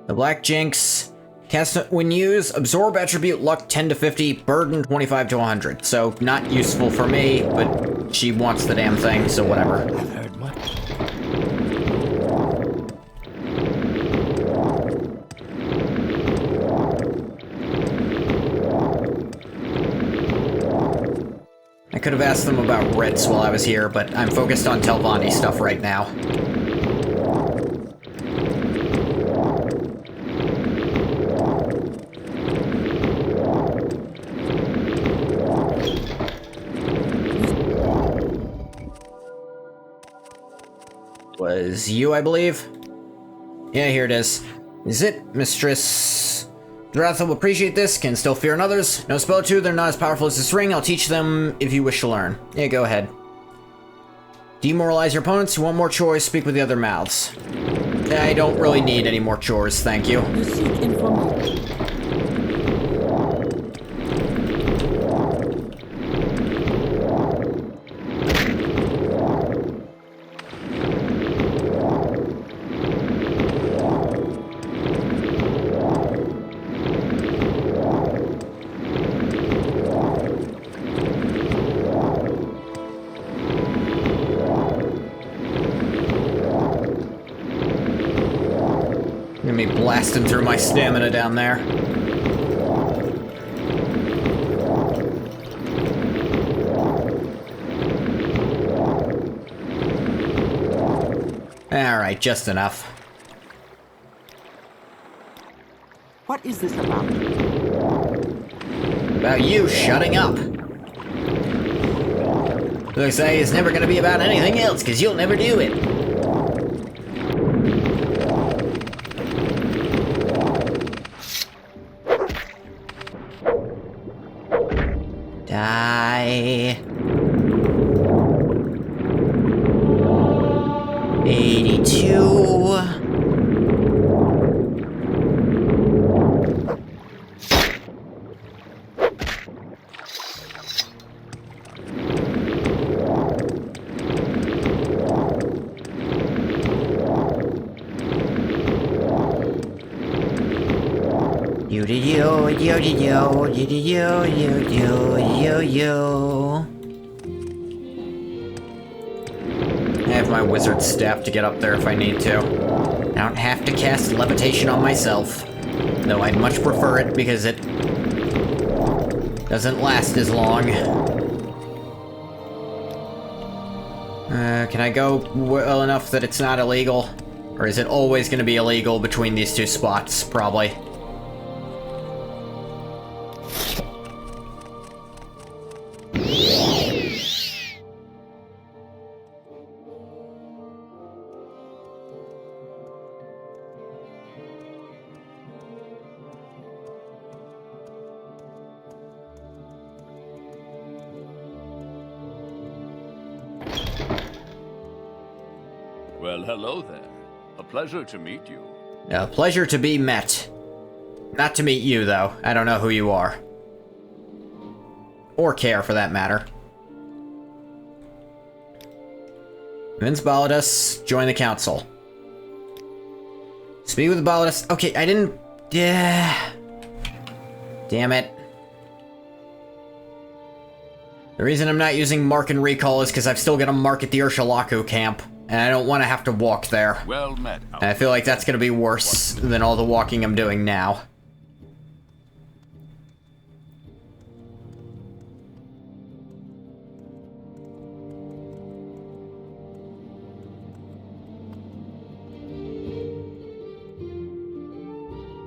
The Black Jinx. Cast when used, absorb attribute luck 10 to 50, burden 25 to 100. So, not useful for me, but she wants the damn thing, so whatever. I've heard much. I could have asked them about Ritz while I was here, but I'm focused on Telvani stuff right now. Was you, I believe? Yeah, here it is. Is it, Mistress? Wrath will appreciate this, can still fear in others. No spell two, they're not as powerful as this ring. I'll teach them if you wish to learn. Yeah, go ahead. Demoralize your opponents. You want more chores, speak with the other mouths. I don't really need any more chores, thank you. You seek information. Gonna be blasting through my stamina down there. Alright, just enough. What is this about? About you shutting up. Looks like it's never gonna be about anything else, because you'll never do it. Die. 82. Yo. I have my wizard staff to get up there if I need to. I don't have to cast levitation on myself. Though I'd much prefer it because it doesn't last as long. Can I go well enough that it's not illegal? Or is it always going to be illegal between these two spots? Probably. Well, hello there. A pleasure to meet you. A pleasure to be met. Not to meet you, though. I don't know who you are. Or care, for that matter. Vince Balladus, join the council. Speak with Balladus. Okay, I didn't... Damn it. The reason I'm not using Mark and Recall is because I've still got to mark at the Urshalaku camp. And I don't want to have to walk there. Well met. And I feel like that's going to be worse than all the walking I'm doing now.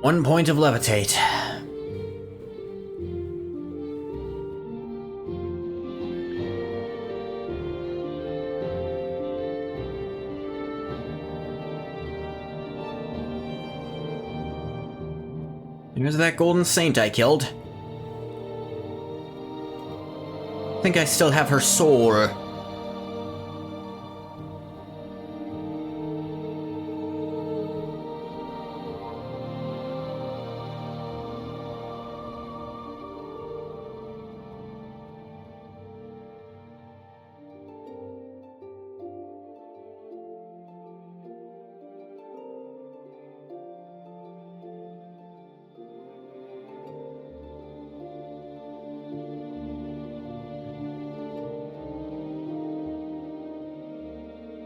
One point of levitate. Here's that golden saint I killed. I think I still have her soul.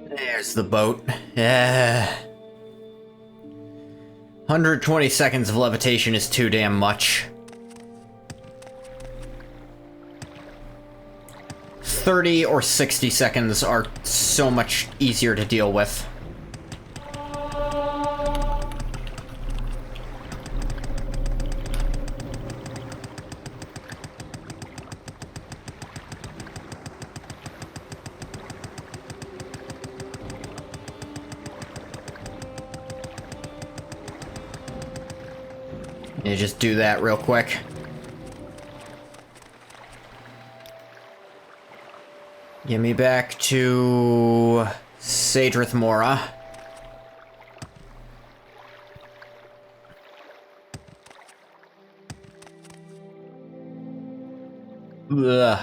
There's the boat. 120 seconds of levitation is too damn much. 30 or 60 seconds are so much easier to deal with. Yeah, just do that real quick. Get me back to Sadrith Mora. Ugh.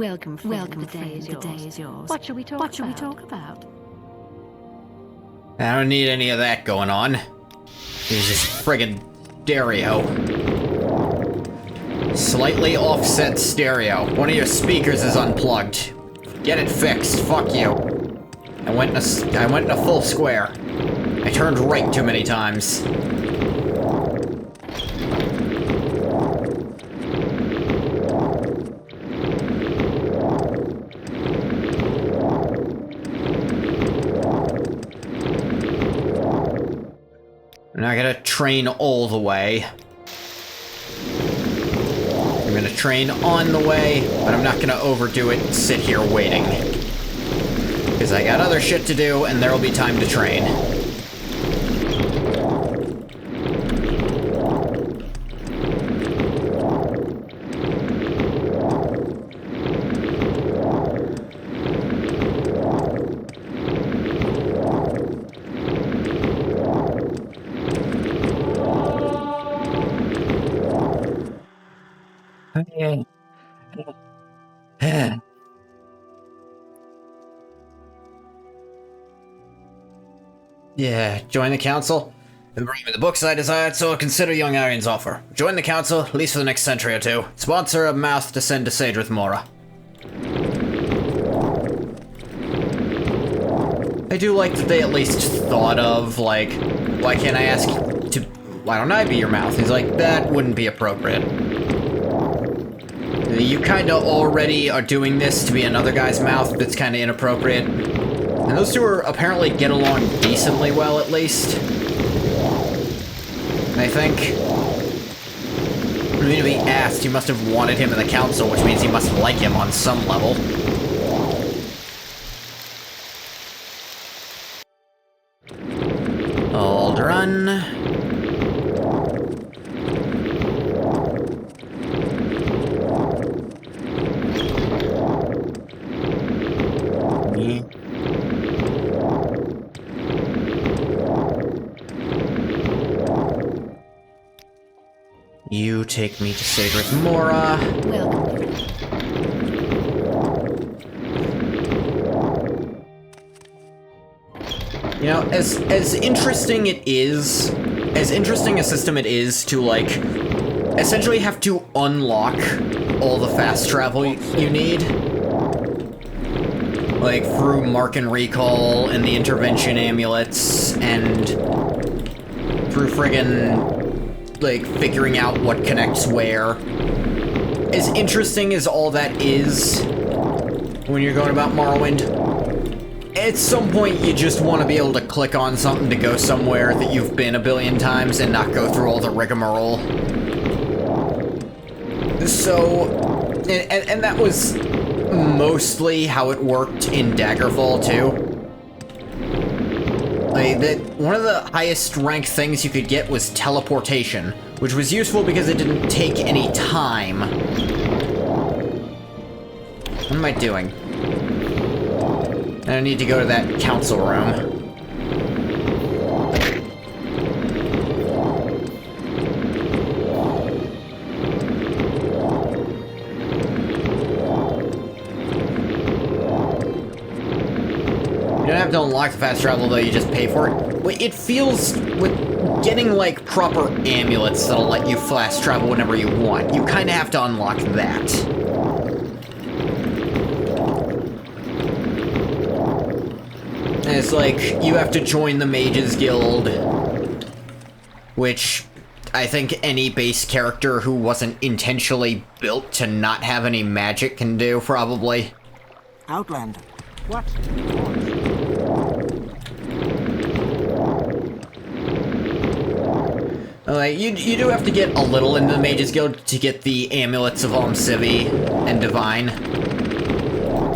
Welcome, friend. The day is yours. What shall we talk about? I don't need any of that going on. There's this friggin' stereo. Slightly offset stereo. One of your speakers is unplugged. Get it fixed. Fuck you. I went in a full square. I turned right too many times. I'm not gonna train all the way. I'm gonna train on the way, but I'm not gonna overdo it and sit here waiting. Because I got other shit to do, and there'll be time to train. Yeah, join the council? And bring me the books I desired, so I'll consider young Arian's offer. Join the council, at least for the next century or two. Sponsor a mouth to send to Sadrith Mora. I do like that they at least thought of, like, why can't I ask to... Why don't I be your mouth? He's like, that wouldn't be appropriate. You kinda already are doing this to be another guy's mouth that's kinda inappropriate. And those two are apparently get along decently well, at least. I think. I mean, to be asked, you must have wanted him in the council, which means you must like him on some level. Aldrun. You take me to Sadrith Mora. Welcome. You know, as interesting it is, as interesting a system it is to, like, essentially have to unlock all the fast travel you need. Like, through Mark and Recall and the Intervention Amulets, and through friggin', like, figuring out what connects where. As interesting as all that is when you're going about Morrowind, at some point you just want to be able to click on something to go somewhere that you've been a billion times and not go through all the rigmarole. So, and that was mostly how it worked in Daggerfall too. Like, one of the highest ranked things you could get was teleportation, which was useful because it didn't take any time. What am I doing? I need to go to that council room. You don't have to unlock the fast travel, though, you just pay for it. It feels, with getting, like, proper amulets that'll let you fast travel whenever you want, you kind of have to unlock that. And it's like, you have to join the Mages Guild, which I think any base character who wasn't intentionally built to not have any magic can do, probably. Outlander. What? You do have to get a little into the Mages Guild to get the Amulets of Civi and Divine.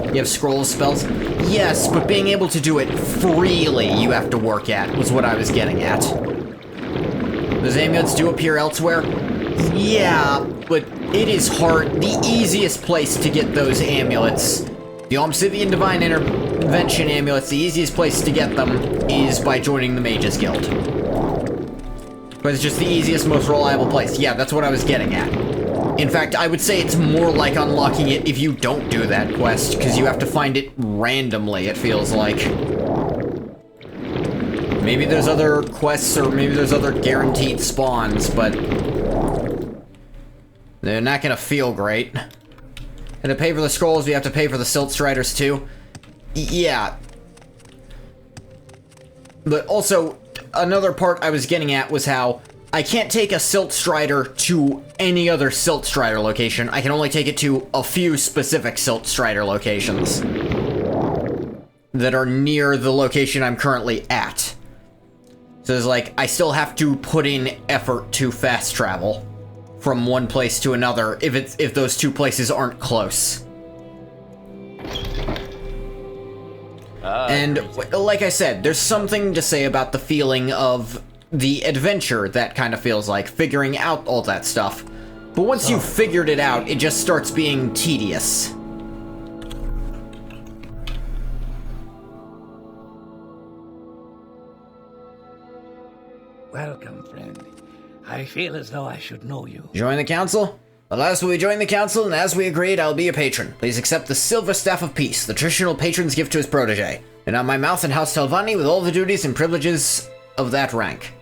You have scroll spells? Yes, but being able to do it freely you have to work at, was what I was getting at. Those amulets do appear elsewhere? Yeah, but it is hard. The easiest place to get those amulets, the Civi and Divine Intervention amulets, the easiest place to get them is by joining the Mages Guild. But it's just the easiest, most reliable place. Yeah, that's what I was getting at. In fact, I would say it's more like unlocking it if you don't do that quest, because you have to find it randomly, it feels like. Maybe there's other quests, or maybe there's other guaranteed spawns, but they're not gonna feel great. And to pay for the scrolls, we have to pay for the Silt Striders too. Yeah. But also, another part I was getting at was how I can't take a Silt Strider to any other Silt Strider location. I can only take it to a few specific Silt Strider locations that are near the location I'm currently at. So it's like, I still have to put in effort to fast travel from one place to another if those two places aren't close. And like I said, there's something to say about the feeling of the adventure that kind of feels like, figuring out all that stuff. But once you've figured it out, it just starts being tedious. Welcome, friend. I feel as though I should know you. Join the council? Alas, will we join the council, and as we agreed, I'll be a patron. Please accept the Silver Staff of Peace, the traditional patron's gift to his protege, and on my mouth in House Telvani with all the duties and privileges of that rank.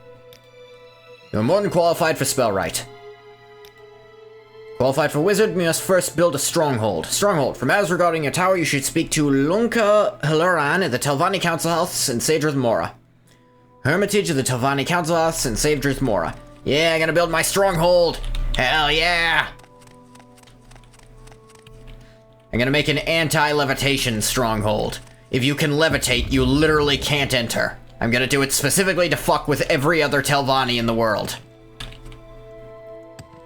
You're more than qualified for Spellwright. Qualified for Wizard, we must first build a stronghold. Stronghold. For matters regarding your tower, you should speak to Lunka Hilaran at the Telvani Council House in Sadrith Mora. Hermitage of the Telvani Council House in Sadrith Mora. Yeah, I'm gonna build my stronghold! Hell yeah! I'm gonna make an anti-levitation stronghold. If you can levitate, you literally can't enter. I'm gonna do it specifically to fuck with every other Telvani in the world.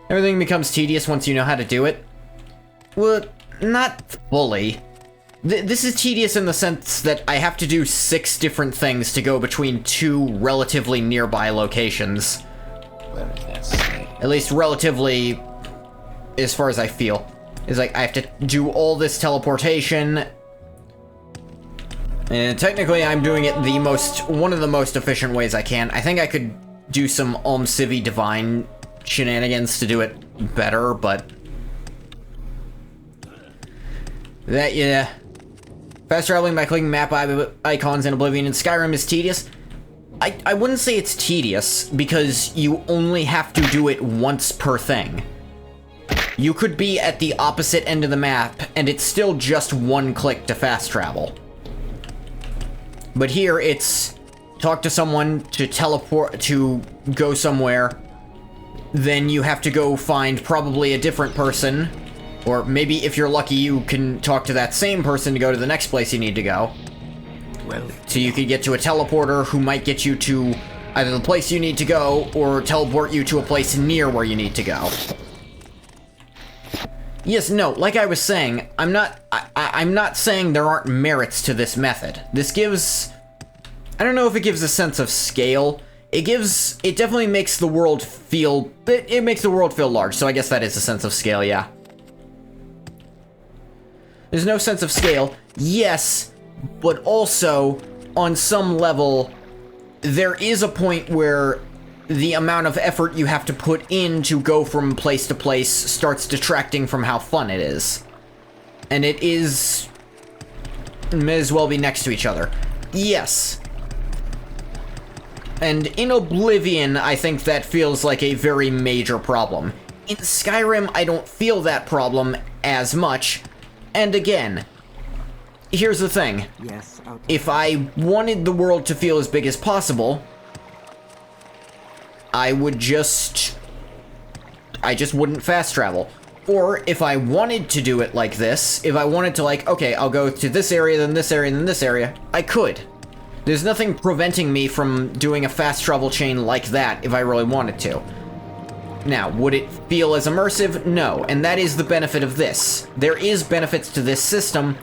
Everything becomes tedious once you know how to do it. Well, not fully. This is tedious in the sense that I have to do 6 different things to go between 2 relatively nearby locations. Where is that snake? At least relatively, as far as I feel. It's like, I have to do all this teleportation. And technically, I'm doing it one of the most efficient ways I can. I think I could do some Civi Divine shenanigans to do it better, but... yeah. Fast traveling by clicking map icons in Oblivion and Skyrim is tedious. I wouldn't say it's tedious, because you only have to do it once per thing. You could be at the opposite end of the map, and it's still just 1 click to fast travel. But here, it's talk to someone to teleport, to go somewhere, then you have to go find probably a different person, or maybe if you're lucky you can talk to that same person to go to the next place you need to go. Well, So you could get to a teleporter who might get you to either the place you need to go, or teleport you to a place near where you need to go. Yes, no, like I was saying, I'm not saying there aren't merits to this method. This gives... I don't know if it gives a sense of scale. It definitely makes the world feel... It makes the world feel large, so I guess that is a sense of scale, yeah. There's no sense of scale, yes, but also, on some level, there is a point where the amount of effort you have to put in to go from place to place starts detracting from how fun it is. And it may as well be next to each other. Yes. And in Oblivion, I think that feels like a very major problem. In Skyrim, I don't feel that problem as much. And again, here's the thing. Yes, okay. If I wanted the world to feel as big as possible, I just wouldn't fast travel. Or if I wanted to do it like this, if I wanted to like, okay, I'll go to this area, then this area, then this area, I could. There's nothing preventing me from doing a fast travel chain like that if I really wanted to. Now, would it feel as immersive? No, and that is the benefit of this. There is benefits to this system,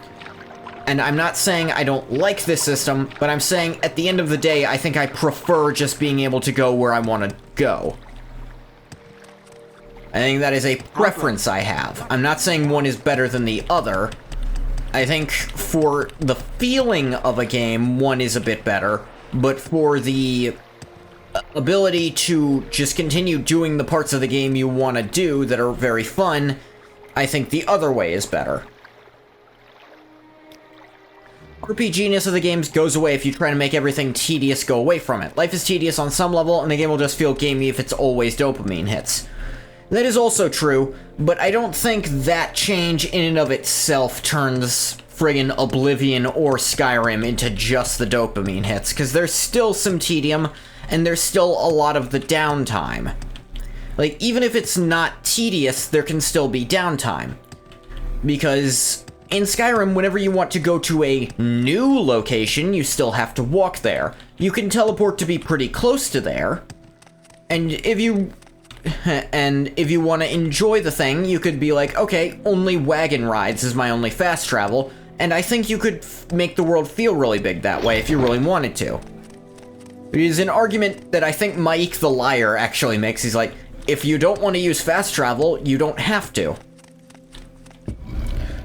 and I'm not saying I don't like this system, but I'm saying at the end of the day, I think I prefer just being able to go where I want to go. I think that is a preference I have. I'm not saying one is better than the other. I think for the feeling of a game, one is a bit better, but for the ability to just continue doing the parts of the game you want to do that are very fun, I think the other way is better. RPGness of the games goes away if you try to make everything tedious go away from it. Life is tedious on some level, and the game will just feel gamey if it's always dopamine hits. That is also true, but I don't think that change in and of itself turns friggin' Oblivion or Skyrim into just the dopamine hits, because there's still some tedium, and there's still a lot of the downtime. Like, even if it's not tedious, there can still be downtime. Because in Skyrim, whenever you want to go to a new location, you still have to walk there. You can teleport to be pretty close to there, and if you want to enjoy the thing, you could be like, okay, only wagon rides is my only fast travel, and I think you could make the world feel really big that way if you really wanted to. It is an argument that I think Mike the Liar actually makes. He's like, if you don't want to use fast travel, you don't have to.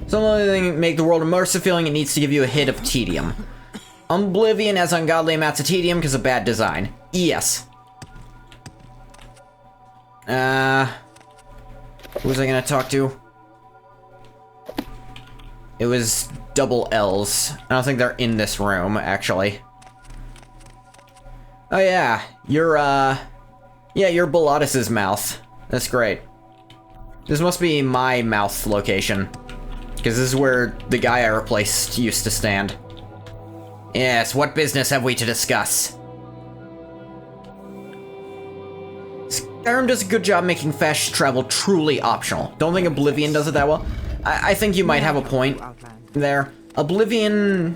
Some other thing make the world immersive feeling, it needs to give you a hit of tedium. Oblivion has ungodly amounts of tedium because of bad design. Yes. Who was I gonna talk to? It was double L's. I don't think they're in this room, actually. Oh yeah, you're Bolatus's mouth. That's great. This must be my mouth location, because this is where the guy I replaced used to stand. Yes, what business have we to discuss? Skyrim does a good job making fast travel truly optional. Don't think Oblivion does it that well. I think you might have a point there. Oblivion...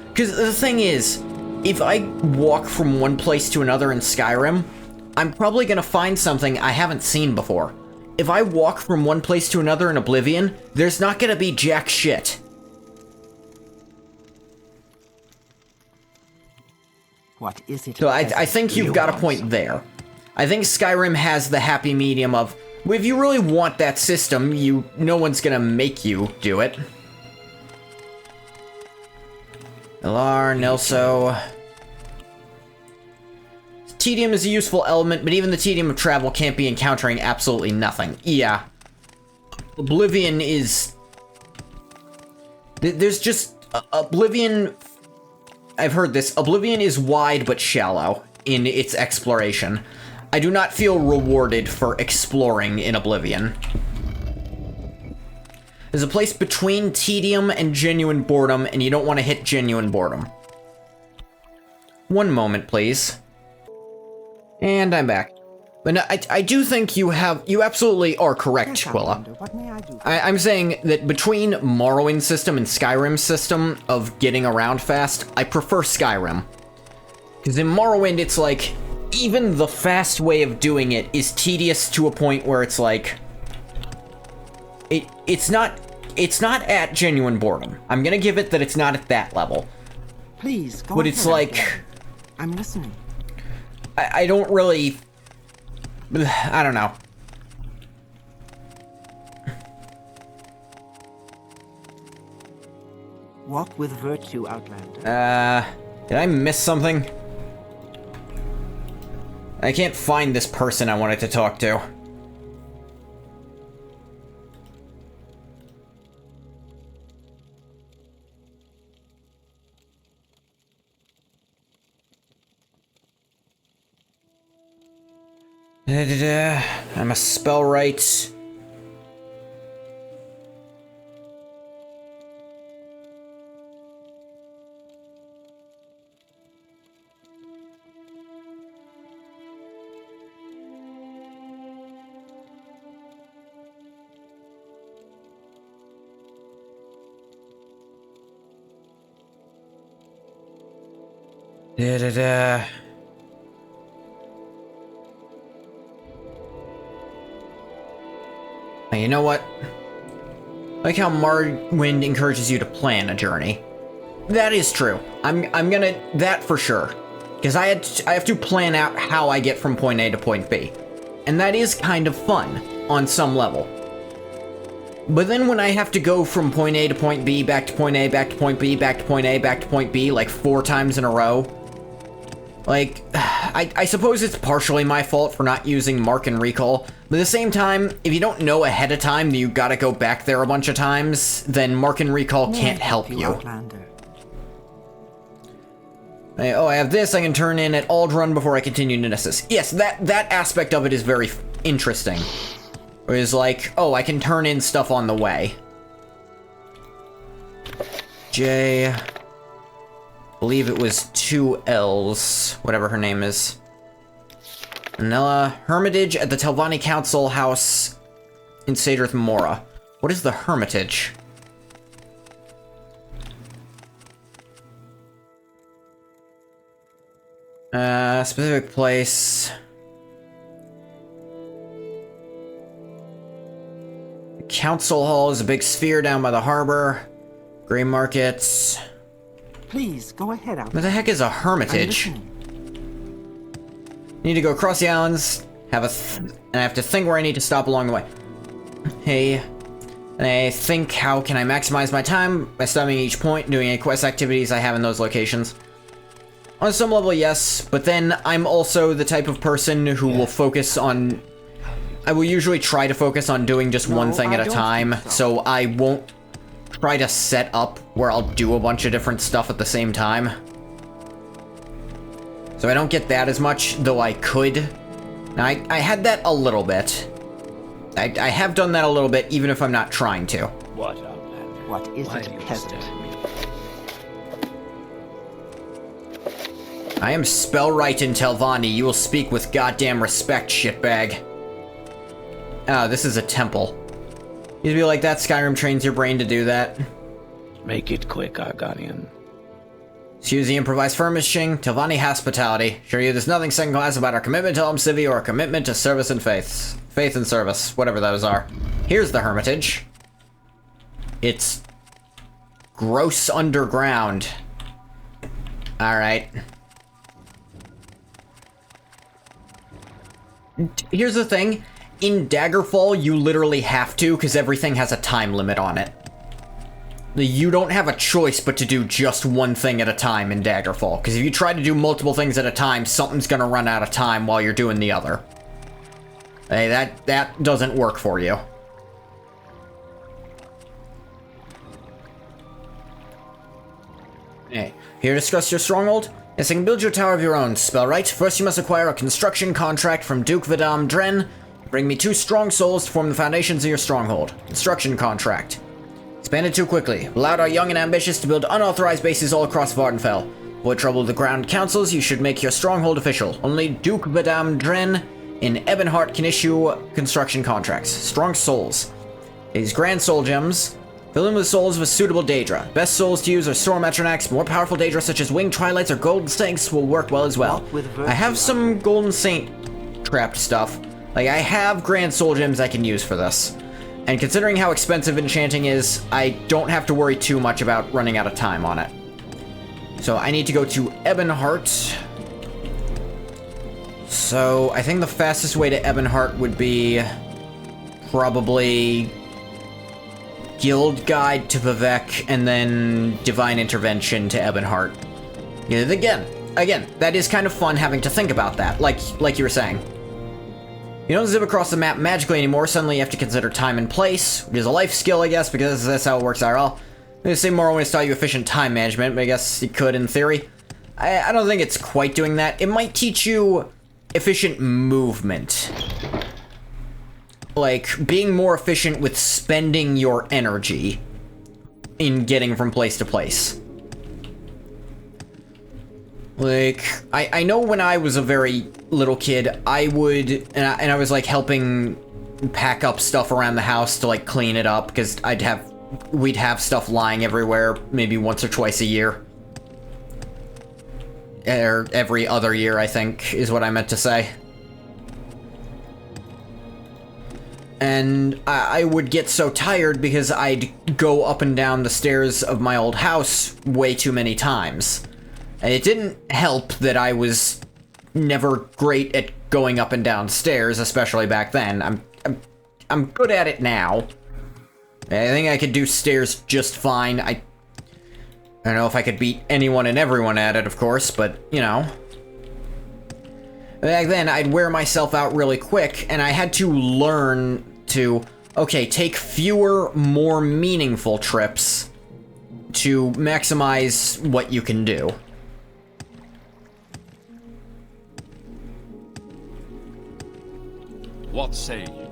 Because the thing is, if I walk from one place to another in Skyrim, I'm probably gonna find something I haven't seen before. If I walk from one place to another in Oblivion, there's not gonna be jack shit. What is it? So I think you've got a point there. I think Skyrim has the happy medium of, well, if you really want that system, no one's gonna make you do it. Ilar, Nelso. Tedium is a useful element, but even the tedium of travel can't be encountering absolutely nothing. Yeah. Oblivion is... There's just... Oblivion... I've heard this. Oblivion is wide but shallow in its exploration. I do not feel rewarded for exploring in Oblivion. There's a place between tedium and genuine boredom, and you don't want to hit genuine boredom. One moment, please. And I'm back. But no, I do think you absolutely are correct, Quilla. What may I do? I'm saying that between Morrowind system and Skyrim system of getting around fast, I prefer Skyrim. Because in Morrowind, it's like, even the fast way of doing it is tedious to a point where it's like... It's not at genuine boredom. I'm gonna give it that it's not at that level. Please, go But it's ahead, like... Outlander. I'm listening. I don't really... I don't know. Walk with virtue, Outlander. Did I miss something? I can't find this person I wanted to talk to. I must spell right. You know what? Like how Morrowind encourages you to plan a journey. That is true. I'm gonna that for sure, because I have to plan out how I get from point A to point B, and that is kind of fun on some level. But then when I have to go from point A to point B, back to point A, back to point B, back to point A, back to point B, like 4 times in a row, Like, I suppose it's partially my fault for not using mark and recall, but at the same time, if you don't know ahead of time that you gotta go back there a bunch of times, then mark and recall can't help you. Outlander. Oh, I have this, I can turn in at Aldrun before I continue to Nessus. Yes, that aspect of it is very interesting. It is like, oh, I can turn in stuff on the way. J... believe it was 2 L's, whatever her name is. Nella, Hermitage at the Telvani Council House in Sadrith Mora. What is the Hermitage? Specific place. The Council Hall is a big sphere down by the harbor. Gray markets. Please, go ahead, Outlander. What the heck is a hermitage? Need to go across the islands, and I have to think where I need to stop along the way. Hey, and I think, how can I maximize my time by stopping each point, doing any quest activities I have in those locations? On some level, yes, but then I'm also the type of person who will focus on... I will usually try to focus on doing just one thing at a time, so I won't try to set up where I'll do a bunch of different stuff at the same time. So I don't get that as much, though I could. Now, I had that a little bit. I have done that a little bit, even if I'm not trying to. What, Outlander? What is Why it, do you peasant? disturb me? I am spellwright in Telvani. You will speak with goddamn respect, shitbag. Oh, this is a temple. You'd be like, that Skyrim trains your brain to do that. Make it quick, Argonian. Excuse the improvised furnishing, Telvani hospitality. Sure you there's nothing second class about our commitment to Elm Civvy or our commitment to service and faith. Faith and service, whatever those are. Here's the Hermitage. It's gross underground. Alright. Here's the thing. In Daggerfall, you literally have to, because everything has a time limit on it. You don't have a choice but to do just one thing at a time in Daggerfall, because if you try to do multiple things at a time, something's gonna run out of time while you're doing the other. Hey, that doesn't work for you. Hey, here to discuss your stronghold? Yes, I can build you a tower of your own, spellwright. First you must acquire a construction contract from Duke Vidam Dren. Bring me 2 strong souls to form the foundations of your stronghold. Construction contract. Expanded too quickly. Allowed our young and ambitious to build unauthorized bases all across Vardenfell. Avoid trouble with the ground councils, you should make your stronghold official. Only Duke Vidam Dren in Ebonheart can issue construction contracts. Strong souls. These grand soul gems. Fill in with souls of a suitable Daedra. Best souls to use are Storm Atronax. More powerful Daedra such as Winged Twilights or Golden Saints will work well as well. I have some Golden Saint trapped stuff. Like, I have Grand Soul Gems I can use for this. And considering how expensive enchanting is, I don't have to worry too much about running out of time on it. So I need to go to Ebonheart. So I think the fastest way to Ebonheart would be probably Guild Guide to Vivek and then Divine Intervention to Ebonheart. Yeah, again, that is kind of fun having to think about that, like you were saying. You don't zip across the map magically anymore, suddenly you have to consider time and place, which is a life skill, I guess, because that's how it works IRL. I'm gonna say Morrowind taught you efficient time management, but I guess you could in theory. I don't think it's quite doing that. It might teach you efficient movement. Like, being more efficient with spending your energy in getting from place to place. Like, I know when I was a very little kid, I would, and I was like helping pack up stuff around the house to like clean it up, because we'd have stuff lying everywhere, maybe once or twice a year. Or every other year, I think, is what I meant to say. And I would get so tired because I'd go up and down the stairs of my old house way too many times. And it didn't help that I was never great at going up and down stairs, especially back then. I'm good at it now. I think I could do stairs just fine. I don't know if I could beat anyone and everyone at it, of course, but, you know. Back then, I'd wear myself out really quick, and I had to learn to, okay, take fewer, more meaningful trips to maximize what you can do. What say you?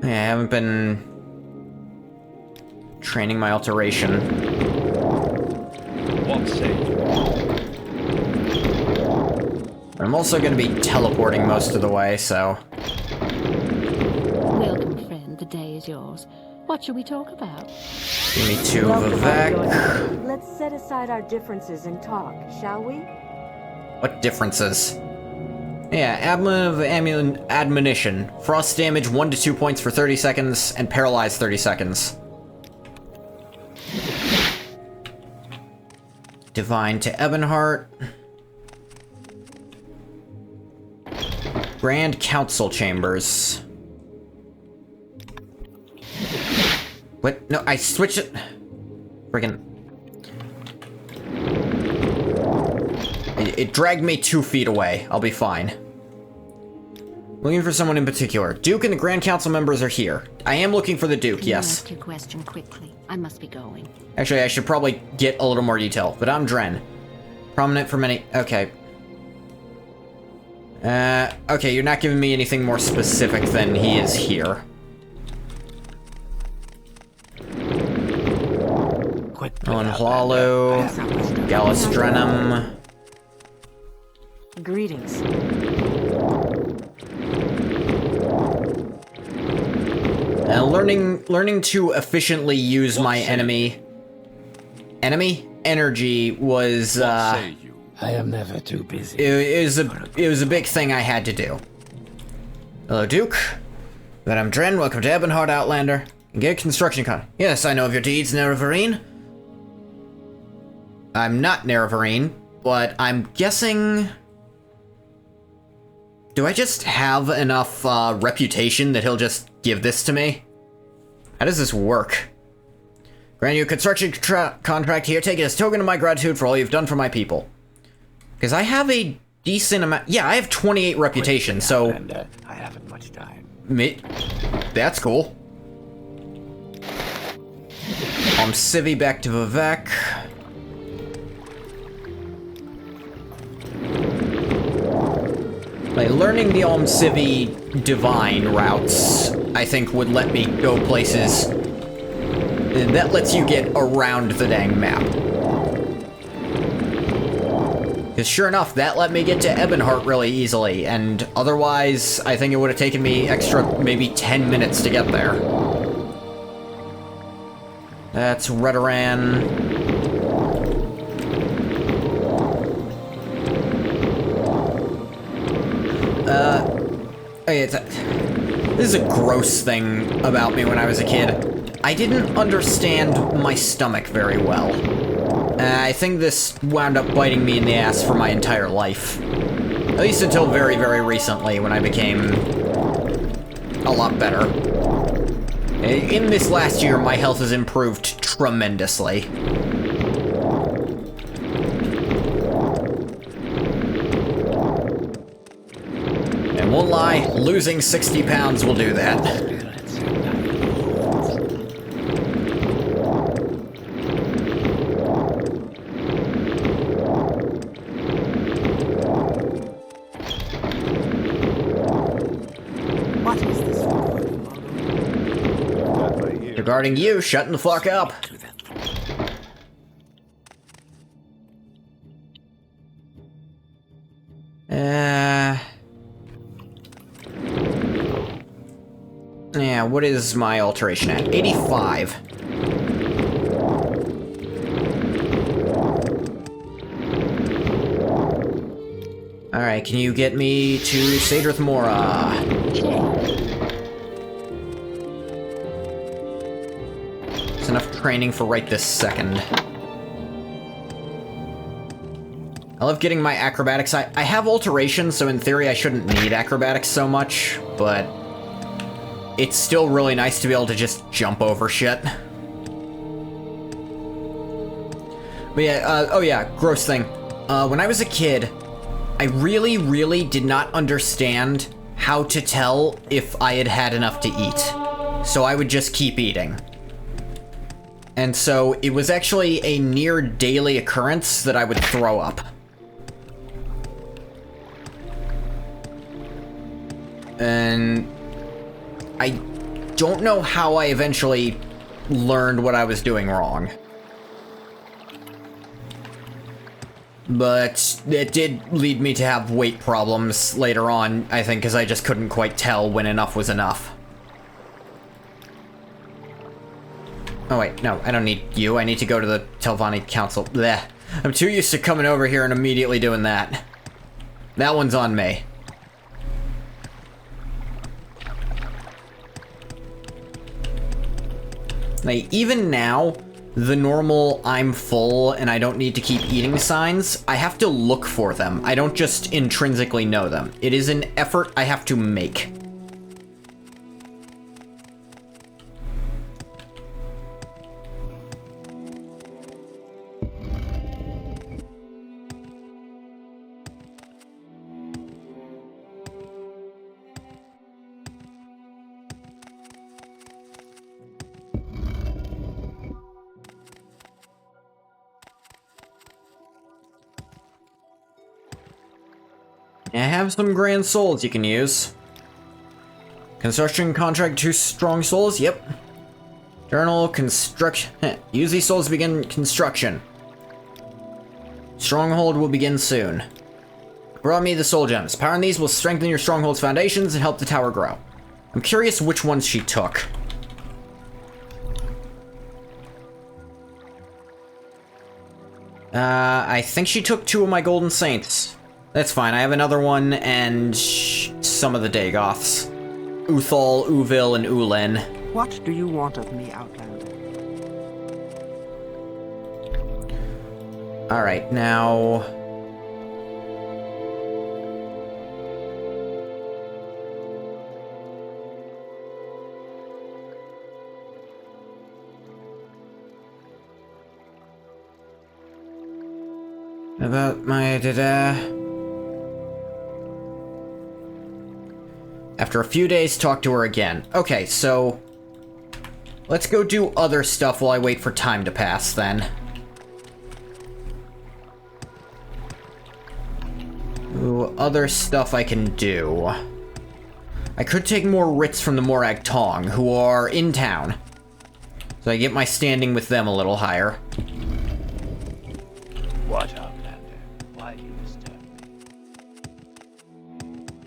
Yeah, I haven't been training my alteration. What say you? But I'm also going to be teleporting most of the way, so... Welcome, friend. The day is yours. What shall we talk about? Give me 2 Vivek. Let's set aside our differences and talk, shall we? What differences? Yeah, admonition. Frost damage 1 to 2 points for 30 seconds, and paralyze 30 seconds. Divine to Ebonheart. Grand Council Chambers. What? No, I switched it. Friggin'. It dragged me 2 feet away. I'll be fine. Looking for someone in particular. Duke and the Grand Council members are here. I am looking for the Duke, yes. Ask your question quickly. I must be going. Actually, I should probably get a little more detail, but I'm Dren. Prominent for many... Okay. Okay, you're not giving me anything more specific than he is here. Owen Hlalu, Galistrenum. Greetings. Learning to efficiently use my enemy energy was I am never too busy. it was a big thing I had to do. Hello, Duke. But I'm Dren. Welcome to Ebonheart, Outlander. Get construction con. Yes, I know of your deeds, Nerevarine. I'm not Nerevarine, but I'm guessing. Do I just have enough reputation that he'll just give this to me? How does this work? Grant you a construction contract here. Take it as token of my gratitude for all you've done for my people. Because I have a decent amount. Yeah, I have 28 reputation, so. I haven't much time. That's cool. Civi back to Vivek. Like, learning the Civi Divine routes, I think, would let me go places. That lets you get around the dang map. Because sure enough, that let me get to Ebonheart really easily, and otherwise, I think it would have taken me extra, maybe 10 minutes to get there. That's Redoran. Okay, this is a gross thing about me when I was a kid. I didn't understand my stomach very well. I think this wound up biting me in the ass for my entire life. At least until very, very recently, when I became a lot better. In this last year, my health has improved tremendously. And won't lie, losing 60 pounds will do that. Regarding you, shutting the fuck up. Yeah, what is my alteration at? 85. Alright, can you get me to Sadrith Mora? It's enough training for right this second. I love getting my acrobatics. I have alteration, so in theory I shouldn't need acrobatics so much, but it's still really nice to be able to just jump over shit. But yeah, oh yeah, gross thing. When I was a kid, I really, really did not understand how to tell if I had had enough to eat. So I would just keep eating. And so it was actually a near daily occurrence that I would throw up. And I don't know how I eventually learned what I was doing wrong. But it did lead me to have weight problems later on, I think, because I just couldn't quite tell when enough was enough. Oh wait, no, I don't need you. I need to go to the Telvani Council. Blech. I'm too used to coming over here and immediately doing that. That one's on me. Like, even now, the normal I'm full and I don't need to keep eating signs, I have to look for them. I don't just intrinsically know them. It is an effort I have to make. I have some grand souls you can use. Construction contract 2 strong souls, yep. Journal construction. Use these souls to begin construction. Stronghold will begin soon. Brought me the soul gems. Powering these will strengthen your stronghold's foundations and help the tower grow. I'm curious which ones she took. I think she took 2 of my golden saints. That's fine, I have another one and some of the Dagoths. Uthal, Uvil, and Ulin. What do you want of me, Outlander? Alright, now... About my After a few days, talk to her again. Okay, so... let's go do other stuff while I wait for time to pass, then. Ooh, other stuff I can do. I could take more writs from the Morag Tong, who are in town. So I get my standing with them a little higher. What, Outlander? Why do you disturb me?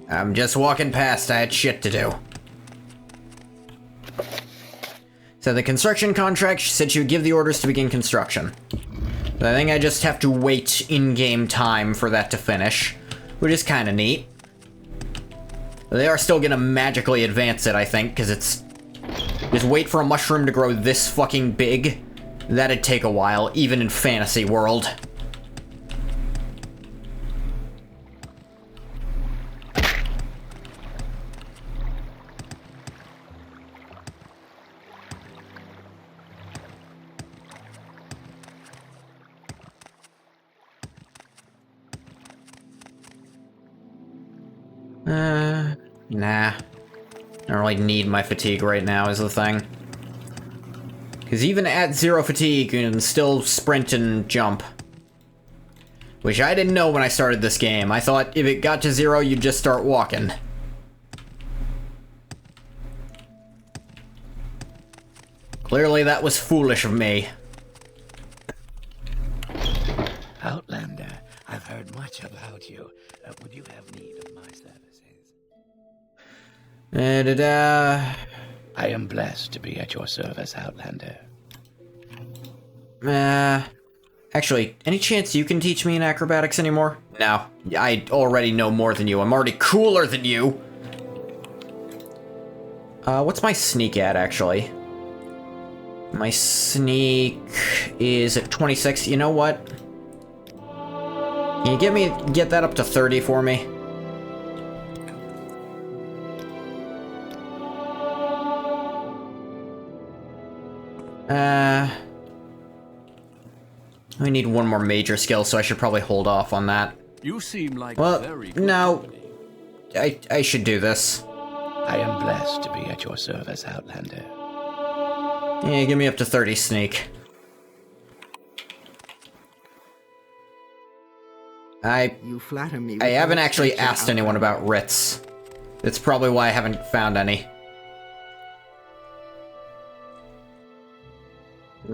I'm just walking past. I had shit to do. So the construction contract, she said she would give the orders to begin construction. So I think I just have to wait in-game time for that to finish, which is kind of neat. They are still gonna magically advance it, I think, because it's... just wait for a mushroom to grow this fucking big. That'd take a while, even in fantasy world. Nah. I don't really need my fatigue right now, is the thing. Because even at 0 fatigue, you can still sprint and jump. Which I didn't know when I started this game. I thought if it got to 0, you'd just start walking. Clearly that was foolish of me. Outlander, I've heard much about you. Would you have need of my services? I am blessed to be at your service, Outlander. Actually, any chance you can teach me in acrobatics anymore? No, I already know more than you. I'm already cooler than you. What's my sneak at, actually? My sneak is at 26. You know what? Can you get that up to 30 for me? I need one more major skill, so I should probably hold off on that. You seem like Well, very good no. company. I should do this. I am blessed to be at your service, Outlander. Yeah, give me up to 30 sneak. You flatter me. I with haven't your actually extension, asked anyone Outlander. about writs. That's probably why I haven't found any.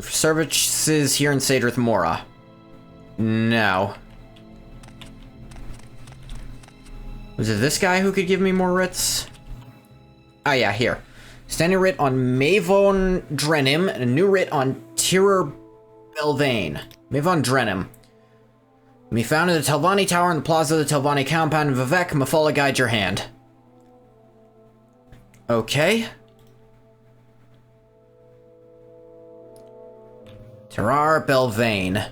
Services here in Sadrith Mora. No. Was it this guy who could give me more writs? Ah, yeah, here. Standing writ on Mavon Drenim, and a new writ on Tirur Belvane. Mavon Drenim. Be found in the Telvani Tower in the plaza of the Telvani compound in Vivek. Mafala, guide your hand. Okay. Tirur Belvane.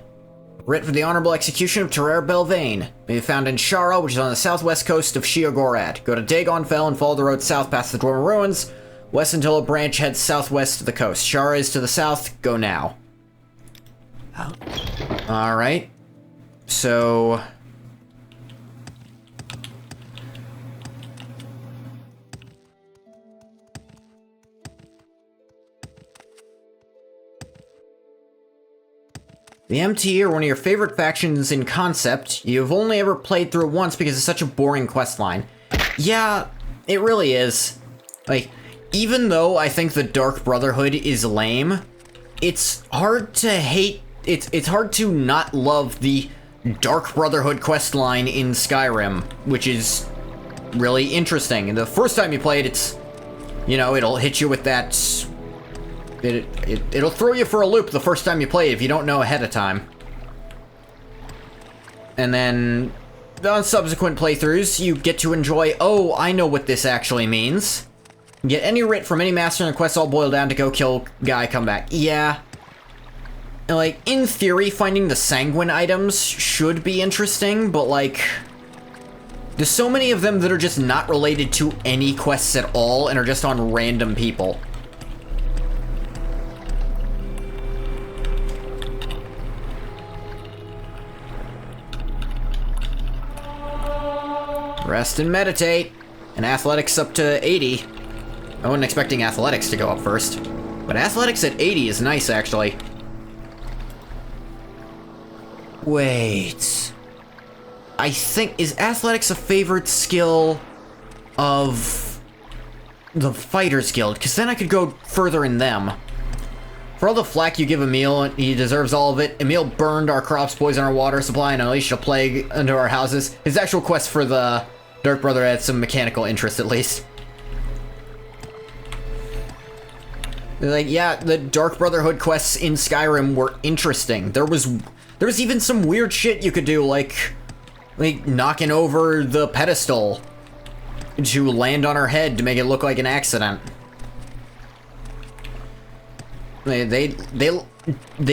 Writ for the honorable execution of Tirur Belvane. May be found in Shara, which is on the southwest coast of Sheogorad. Go to Dagon Fell and follow the road south past the Dwarven Ruins. West until a branch heads southwest to the coast. Shara is to the south. Go now. Alright. So... The MT are one of your favorite factions in concept. You've only ever played through it once because it's such a boring questline. Yeah, it really is. Like, even though I think the Dark Brotherhood is lame, it's hard to hate... It's hard to not love the Dark Brotherhood questline in Skyrim, which is really interesting. And the first time you play it, it's... You know, it'll hit you with that... It'll throw you for a loop the first time you play it if you don't know ahead of time. And then, on subsequent playthroughs, you get to enjoy, oh, I know what this actually means. Get any writ from any master in the quest all boiled down to go kill guy, come back. Yeah. Like, in theory, finding the sanguine items should be interesting, but like... There's so many of them that are just not related to any quests at all and are just on random people. Rest and meditate. And athletics up to 80. I wasn't expecting athletics to go up first. But athletics at 80 is nice, actually. Wait. I think... Is athletics a favorite skill of the Fighters Guild? Because then I could go further in them. For all the flack you give Emil, he deserves all of it. Emil burned our crops, poisoned our water supply, and unleashed a plague into our houses. His actual quest for the Dark Brother had some mechanical interest, at least. Like, yeah, the Dark Brotherhood quests in Skyrim were interesting. There was even some weird shit you could do, like knocking over the pedestal to land on her head to make it look like an accident. They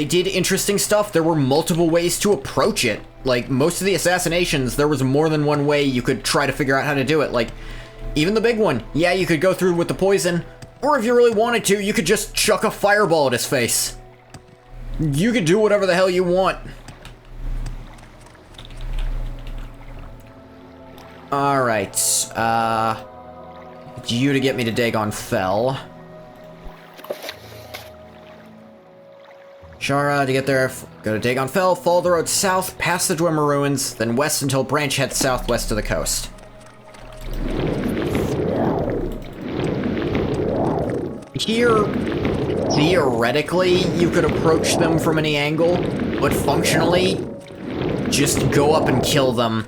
did interesting stuff. There were multiple ways to approach it. Like, most of the assassinations, there was more than one way you could try to figure out how to do it. Like, even the big one. Yeah, you could go through with the poison, or if you really wanted to, you could just chuck a fireball at his face. You could do whatever the hell you want. Alright, you to get me to Dagon Fell. Shara, to get there, go to Dagon Fell, follow the road south, past the Dwemer Ruins, then west until branch heads southwest to the coast. Here, theoretically, you could approach them from any angle, but functionally, just go up and kill them.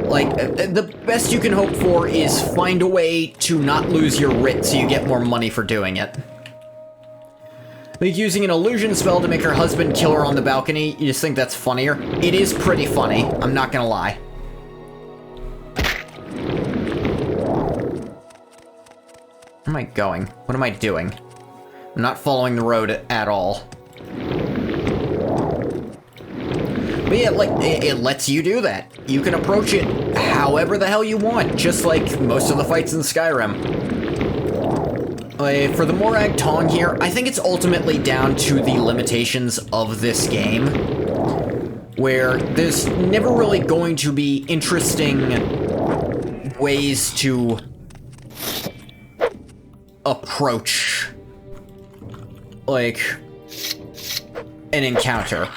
Like, the best you can hope for is find a way to not lose your writ so you get more money for doing it. Like using an illusion spell to make her husband kill her on the balcony, you just think that's funnier? It is pretty funny, I'm not gonna lie. Where am I going? What am I doing? I'm not following the road at all. But yeah, like, it lets you do that. You can approach it however the hell you want, just like most of the fights in Skyrim. For the Morag Tong here, I think it's ultimately down to the limitations of this game, where there's never really going to be interesting ways to approach, like, an encounter.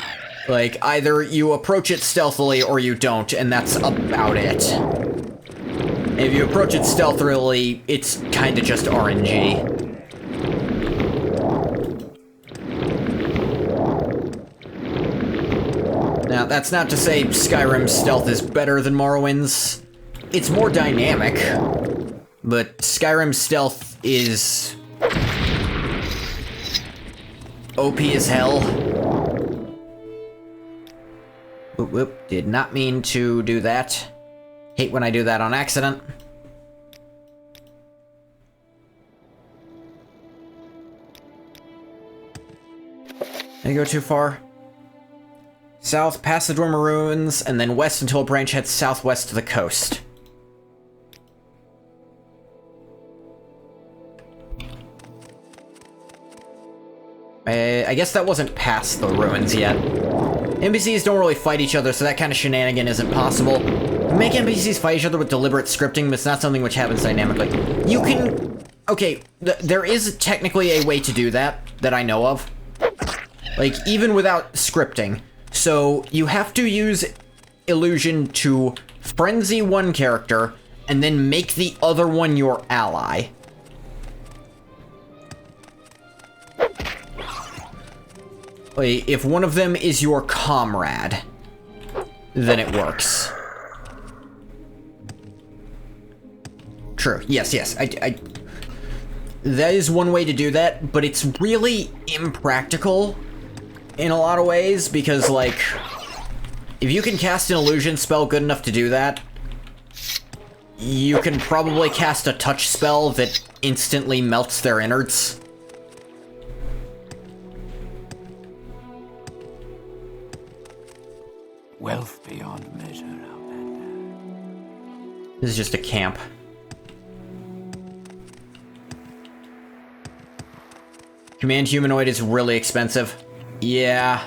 Like, either you approach it stealthily or you don't, and that's about it. If you approach it stealthily, it's kinda just RNG. Now, that's not to say Skyrim's stealth is better than Morrowind's. It's more dynamic, but Skyrim's stealth is OP as hell. Whoop whoop, did not mean to do that. Hate when I do that on accident. Did I go too far? South past the Dwemer Ruins, and then west until a branch heads southwest to the coast. I guess that wasn't past the ruins yet. NPCs don't really fight each other, so that kind of shenanigan isn't possible. You make NPCs fight each other with deliberate scripting, but it's not something which happens dynamically. You can... Okay, there is technically a way to do that I know of. Like, even without scripting. So, you have to use illusion to frenzy one character, and then make the other one your ally. If one of them is your comrade, then it works. True. Yes. That is one way to do that, but it's really impractical in a lot of ways, because, like, if you can cast an illusion spell good enough to do that, you can probably cast a touch spell that instantly melts their innards. Wealth beyond measure, Outlander. This is just a camp. Command humanoid is really expensive. Yeah.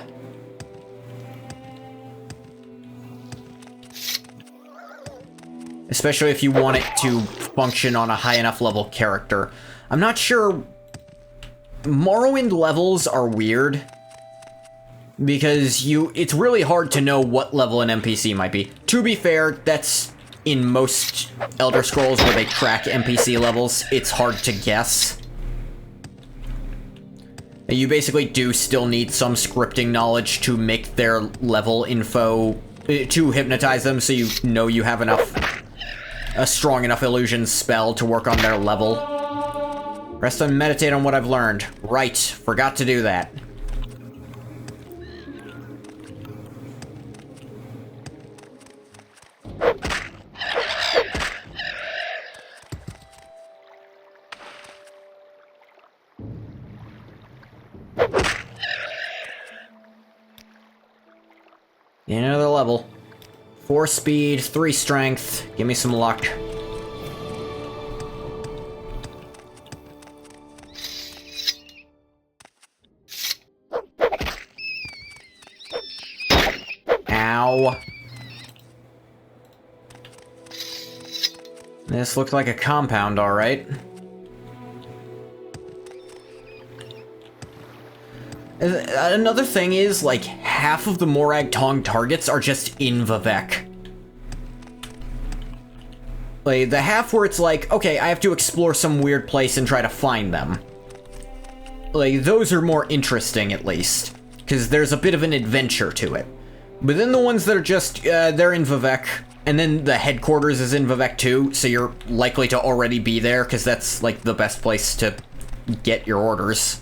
Especially if you want it to function on a high enough level character. I'm not sure... Morrowind levels are weird. Because it's really hard to know what level an NPC might be. To be fair, that's in most Elder Scrolls where they track NPC levels. It's hard to guess. You basically do still need some scripting knowledge to make their level info, to hypnotize them so you know you have a strong enough illusion spell to work on their level. Rest and meditate on what I've learned. Right, forgot to do that. Another level. 4 speed, 3 strength. Give me some luck. Ow. This looked like a compound, alright. Another thing is, like, half of the Morag Tong targets are just in Vivec. Like, the half where it's like, okay, I have to explore some weird place and try to find them. Like, those are more interesting, at least. Because there's a bit of an adventure to it. But then the ones that are just, they're in Vivec, and then the headquarters is in Vivec too, so you're likely to already be there, because that's, like, the best place to get your orders.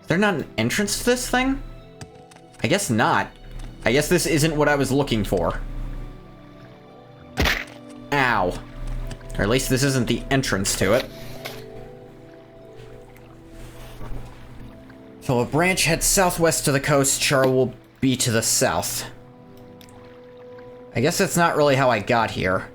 Is there not an entrance to this thing? I guess not. I guess this isn't what I was looking for. Ow. Or at least this isn't the entrance to it. So a branch heads southwest to the coast, Char will be to the south. I guess that's not really how I got here.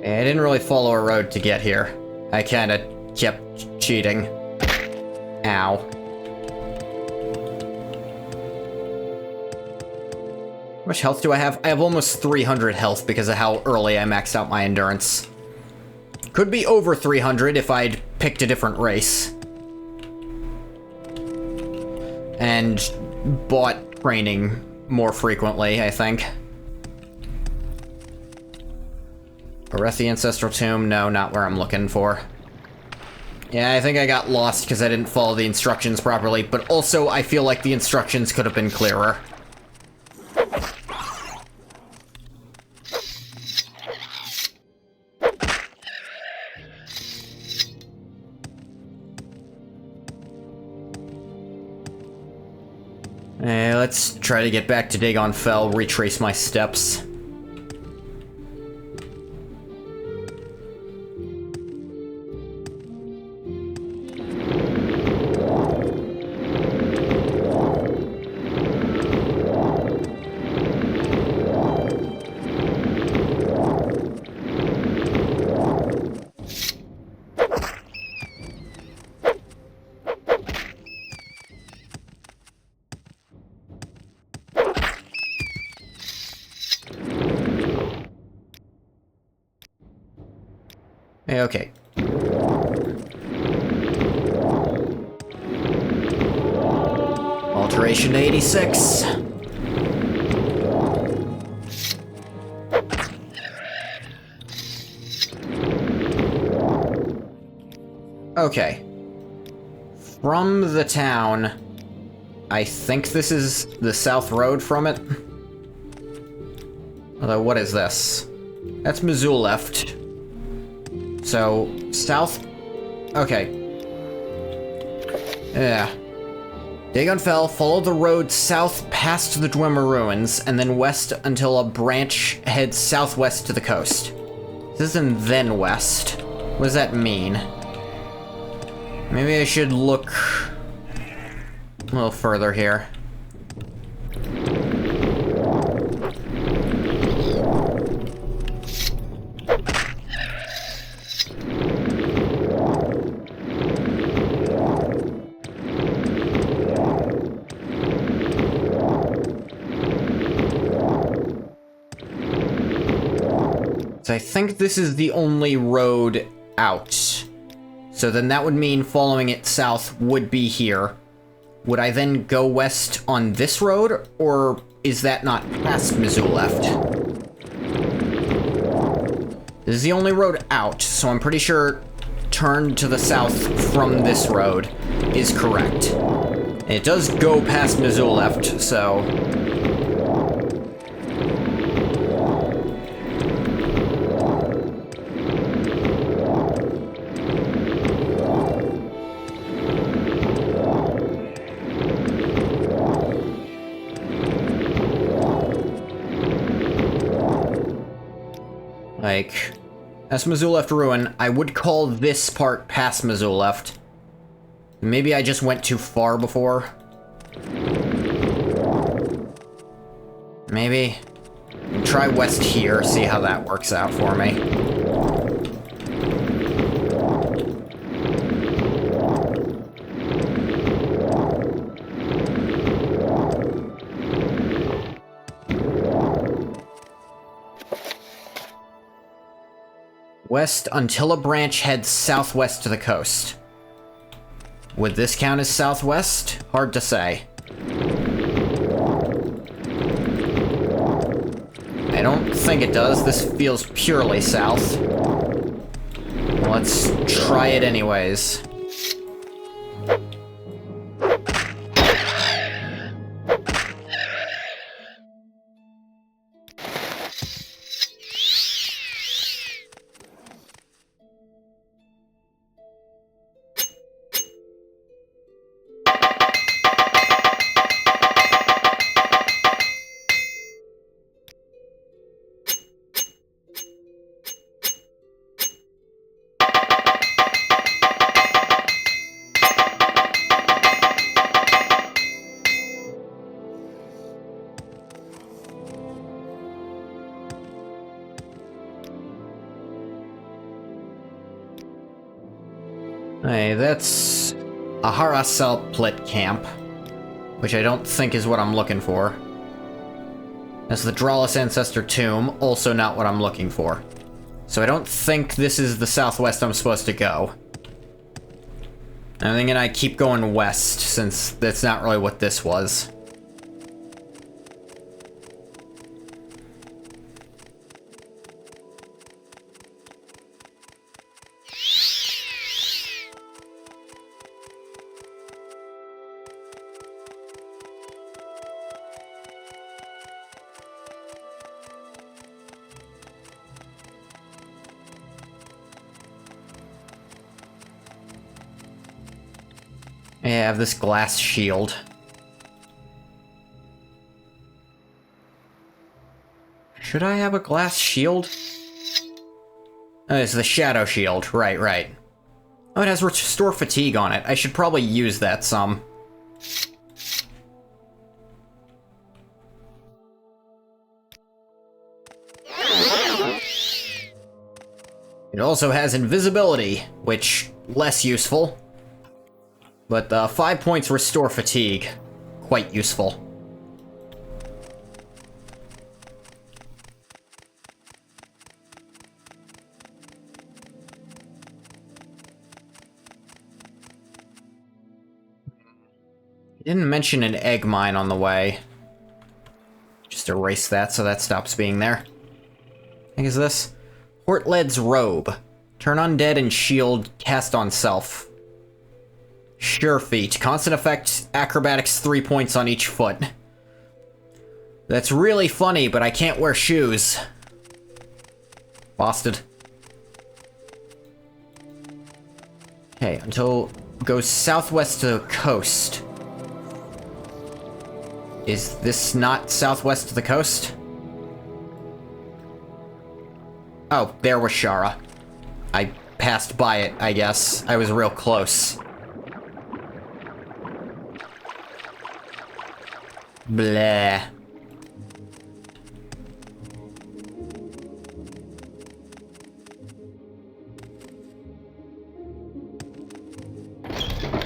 I didn't really follow a road to get here. I kinda kept cheating. Ow. How much health do I have? I have almost 300 health because of how early I maxed out my endurance. Could be over 300 if I'd picked a different race. And bought training more frequently, I think. Arethi Ancestral Tomb? No, not where I'm looking for. Yeah, I think I got lost because I didn't follow the instructions properly, but also I feel like the instructions could have been clearer. Let's try to get back to Dagon Fell, retrace my steps. Okay. Alteration to 86. Okay. From the town, I think this is the south road from it. Although, what is this? That's Missoula left. So, south... Okay. Yeah. Dagon Fell, follow the road south past the Dwemer Ruins, and then west until a branch heads southwest to the coast. This isn't then west. What does that mean? Maybe I should look a little further here. So I think this is the only road out. So then that would mean following it south would be here. Would I then go west on this road, or is that not past Missoula left? This is the only road out, so I'm pretty sure turn to the south from this road is correct. And it does go past Missoula left, so... Like, that's Missoula left ruin. I would call this part past Missoula left. Maybe I just went too far before. Maybe. Try west here, see how that works out for me. West until a branch heads southwest to the coast. Would this count as southwest? Hard to say. I don't think it does. This feels purely south. Let's try it anyways. Okay, that's a Harasel Plit camp, which I don't think is what I'm looking for. That's the Drawless Ancestor Tomb, also not what I'm looking for. So I don't think this is the southwest I'm supposed to go. I'm thinking I keep going west, since that's not really what this was. I have this glass shield. Should I have a glass shield? Oh, it's the shadow shield. Right, right. Oh, it has restore fatigue on it. I should probably use that some. It also has invisibility, which, less useful. But 5 points restore fatigue. Quite useful. He didn't mention an egg mine on the way. Just erase that so that stops being there. I think is this? Hortled's Robe. Turn undead and shield cast on self. Sure feet. Constant effect, acrobatics 3 points on each foot. That's really funny, but I can't wear shoes. Busted. Okay, until goes southwest to the coast. Is this not southwest to the coast? Oh, there was Shara. I passed by it, I guess. I was real close. Blah.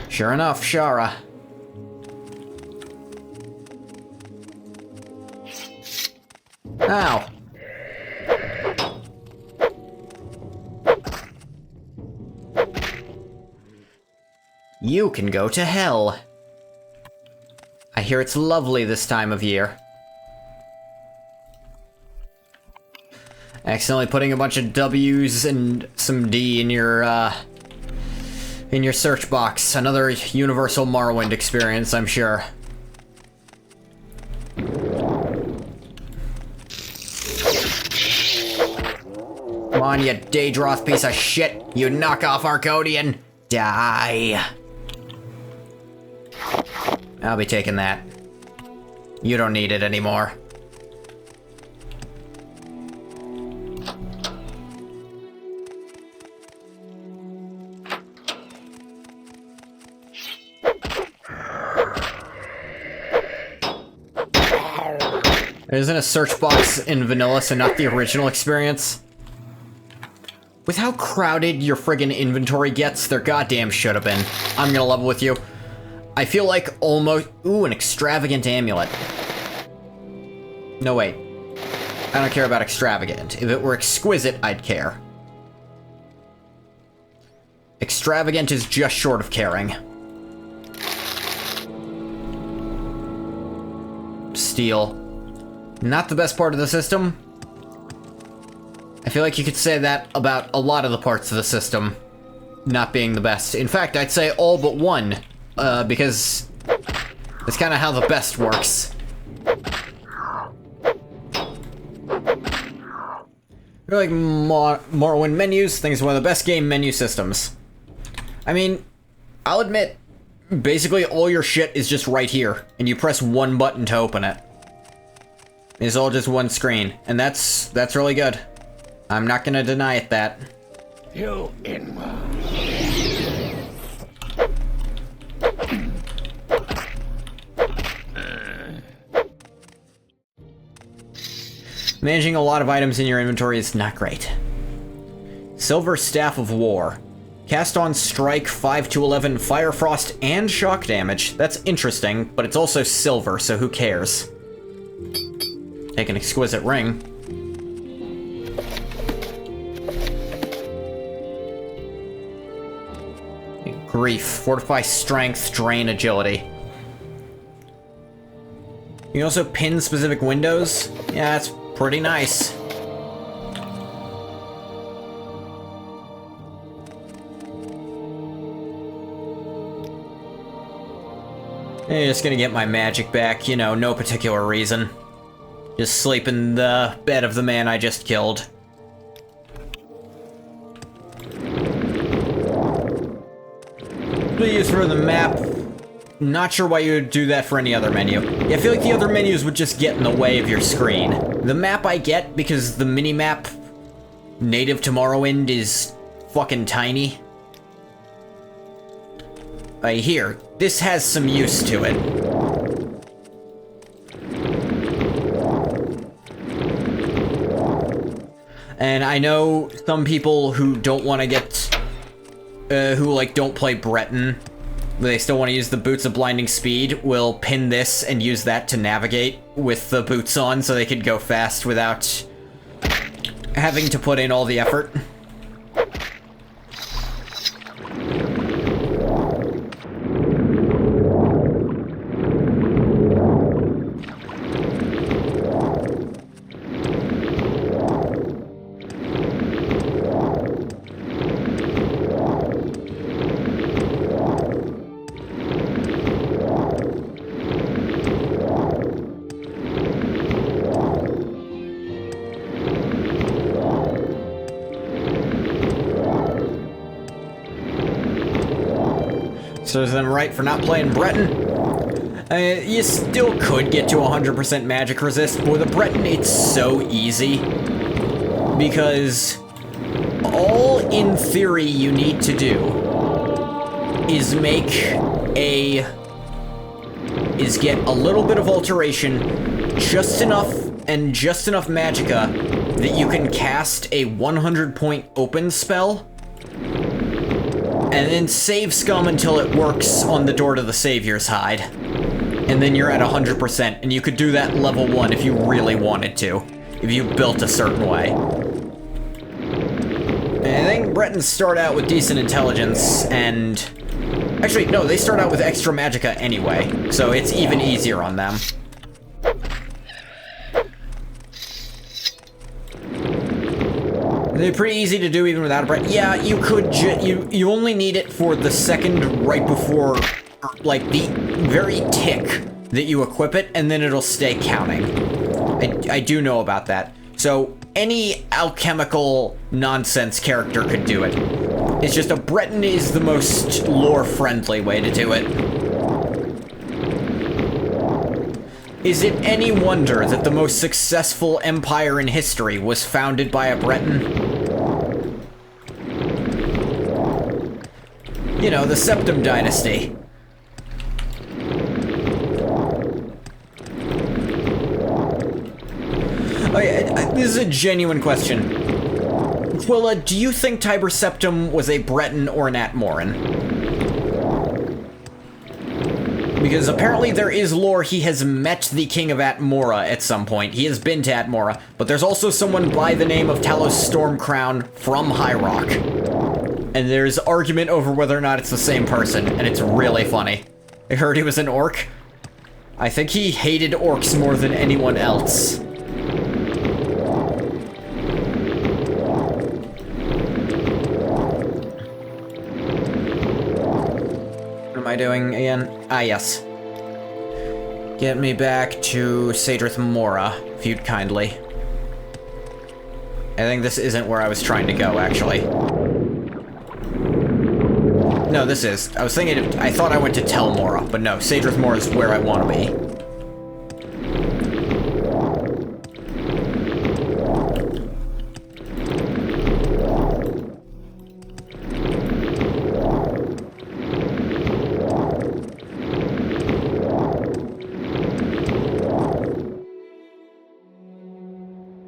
Sure enough, Shara. Ow. You can go to hell. I hear it's lovely this time of year. Accidentally putting a bunch of W's and some D in your search box. Another universal Morrowind experience, I'm sure. Come on, you Daedroth piece of shit! You knockoff Arcodian! Die! I'll be taking that. You don't need it anymore. There isn't a search box in vanilla, so not the original experience. With how crowded your friggin' inventory gets, there goddamn should have been. I'm gonna level with you. I feel like almost... Ooh, an extravagant amulet. No, wait. I don't care about extravagant. If it were exquisite, I'd care. Extravagant is just short of caring. Steel. Not the best part of the system. I feel like you could say that about a lot of the parts of the system not being the best. In fact, I'd say all but one, because that's kind of how the best works. I feel like Morrowind menus, I think it's one of the best game menu systems. I mean, I'll admit, basically all your shit is just right here, and you press one button to open it. It's all just one screen, and that's really good. I'm not gonna deny it that. You inward. Managing a lot of items in your inventory is not great. Silver Staff of War. Cast on strike, 5 to 11, fire, frost, and shock damage. That's interesting, but it's also silver, so who cares? Take an exquisite ring. Grief, fortify strength, drain agility. You can also pin specific windows. Yeah, that's pretty nice. I'm just gonna get my magic back, you know, no particular reason. Just sleep in the bed of the man I just killed. Please for the map. Not sure why you would do that for any other menu. Yeah, I feel like the other menus would just get in the way of your screen. The map I get, because the mini-map native to Morrowind is fucking tiny. Here, this has some use to it. And I know some people who don't want to get, who like don't play Breton, they still want to use the Boots of Blinding Speed, will pin this and use that to navigate with the boots on so they could go fast without having to put in all the effort. So is I'm right for not playing Breton? You still could get to 100% magic resist, but with a Breton it's so easy. Because all in theory you need to do is get a little bit of alteration, just enough magicka that you can cast a 100-point open spell, and then save scum until it works on the door to the Savior's Hide. And then you're at 100%, and you could do that level 1 if you really wanted to, if you built a certain way. And I think Bretons start out with decent intelligence, and... Actually, no, they start out with extra magicka anyway, so it's even easier on them. They're pretty easy to do even without a Breton. Yeah, you could you only need it for the second right before, like, the very tick that you equip it, and then it'll stay counting. I do know about that. So, any alchemical nonsense character could do it. It's just a Breton is the most lore-friendly way to do it. Is it any wonder that the most successful empire in history was founded by a Breton? You know, the Septim Dynasty. Okay, this is a genuine question. Quilla, do you think Tiber Septim was a Breton or an Atmoran? Because apparently there is lore he has met the King of Atmora at some point. He has been to Atmora, but there's also someone by the name of Talos Stormcrown from High Rock. And there's argument over whether or not it's the same person, and it's really funny. I heard he was an orc. I think he hated orcs more than anyone else. What am I doing again? Ah, yes. Get me back to Sadrith Mora, if you'd kindly. I think this isn't where I was trying to go, actually. No, this is. I was thinking I thought I went to Tel Mora, but no, Sadrith Mora is where I want to be.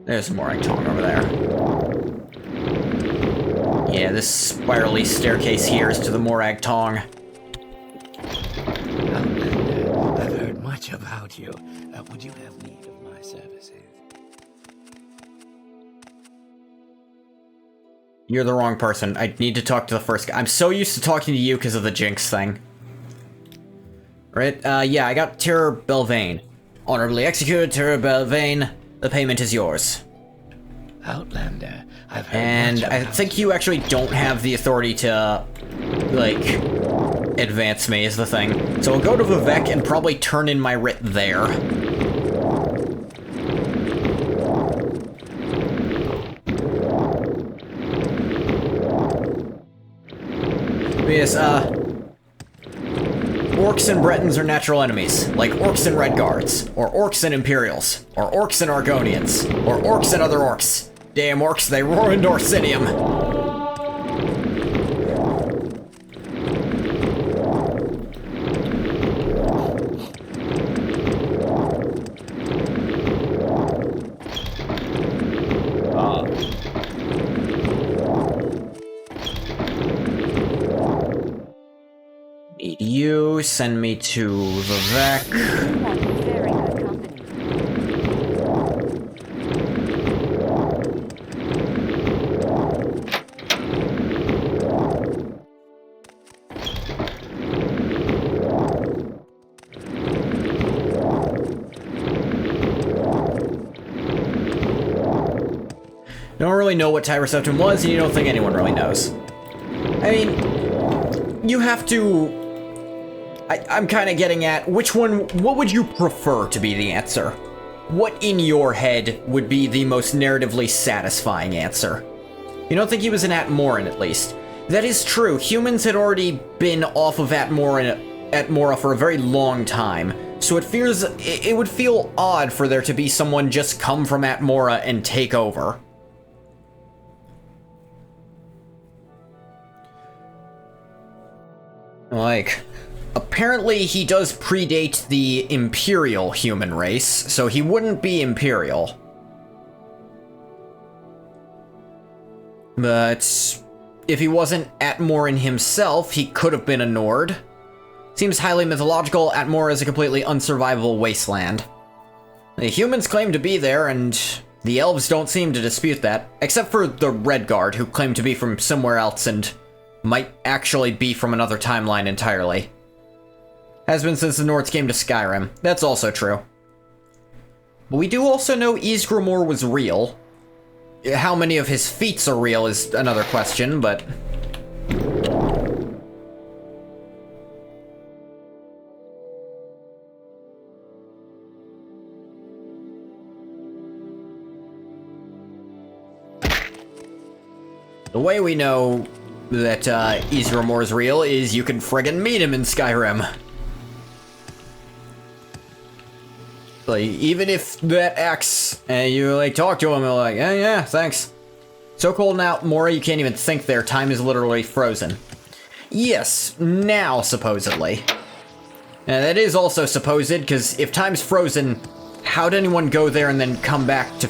There's some more Ictong over there. Yeah, this spirally staircase here is to the Morag Tong. Outlander, I've heard much about you. Would you have need of my services? You're the wrong person. I need to talk to the first guy. I'm so used to talking to you because of the Jinx thing. Right? Yeah, I got Terror Belvane. Honorably executed, Terror Belvane. The payment is yours. Outlander, I've heard And much I about think you actually don't have the authority to, like, advance me is the thing. So I'll go to Vivek and probably turn in my writ there. Yes, Orcs and Bretons are natural enemies, like Orcs and Redguards, or Orcs and Imperials, or Orcs and Argonians, or Orcs and other Orcs. Damn Orcs, they roar in Dorsinium. You send me to Vivek. Very good company. You don't really know what Tyrus Septum was, and you don't think anyone really knows. I mean, you have to... I'm kind of getting at, what would you prefer to be the answer? What in your head would be the most narratively satisfying answer? You don't think he was an Atmoran, at least. That is true. Humans had already been off of Atmora for a very long time, so it would feel odd for there to be someone just come from Atmora and take over. Like, apparently he does predate the Imperial human race, so he wouldn't be Imperial. But if he wasn't Atmoran himself, he could have been a Nord. Seems highly mythological. Atmora is a completely unsurvivable wasteland. The humans claim to be there, and the elves don't seem to dispute that, except for the Redguard, who claim to be from somewhere else and might actually be from another timeline entirely. Has been since the Nords came to Skyrim. That's also true. But we do also know Ysgramor was real. How many of his feats are real is another question, but... the way we know that Ysgramor is real is you can friggin' meet him in Skyrim. Like, even if that axe, and you, like, talk to him, and like, yeah, thanks. So cold now, Mora, you can't even think there. Time is literally frozen. Yes, now, supposedly. And that is also supposed, because if time's frozen, how'd anyone go there and then come back to,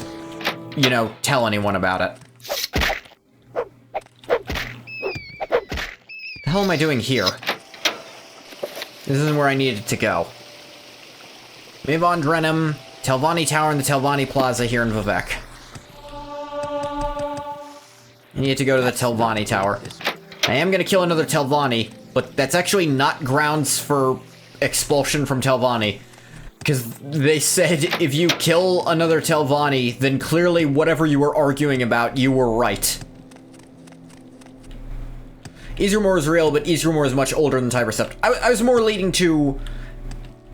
you know, tell anyone about it? The hell am I doing here? This isn't where I needed to go. Mavon Drenham, Telvani Tower, and the Telvani Plaza here in Vivek. I need to go to the Telvani Tower. I am gonna kill another Telvani, but that's actually not grounds for expulsion from Telvani. Because they said if you kill another Telvani, then clearly whatever you were arguing about, you were right. Ysgramor is real, but Ysgramor is much older than Tyrus Septum. I was more leading to,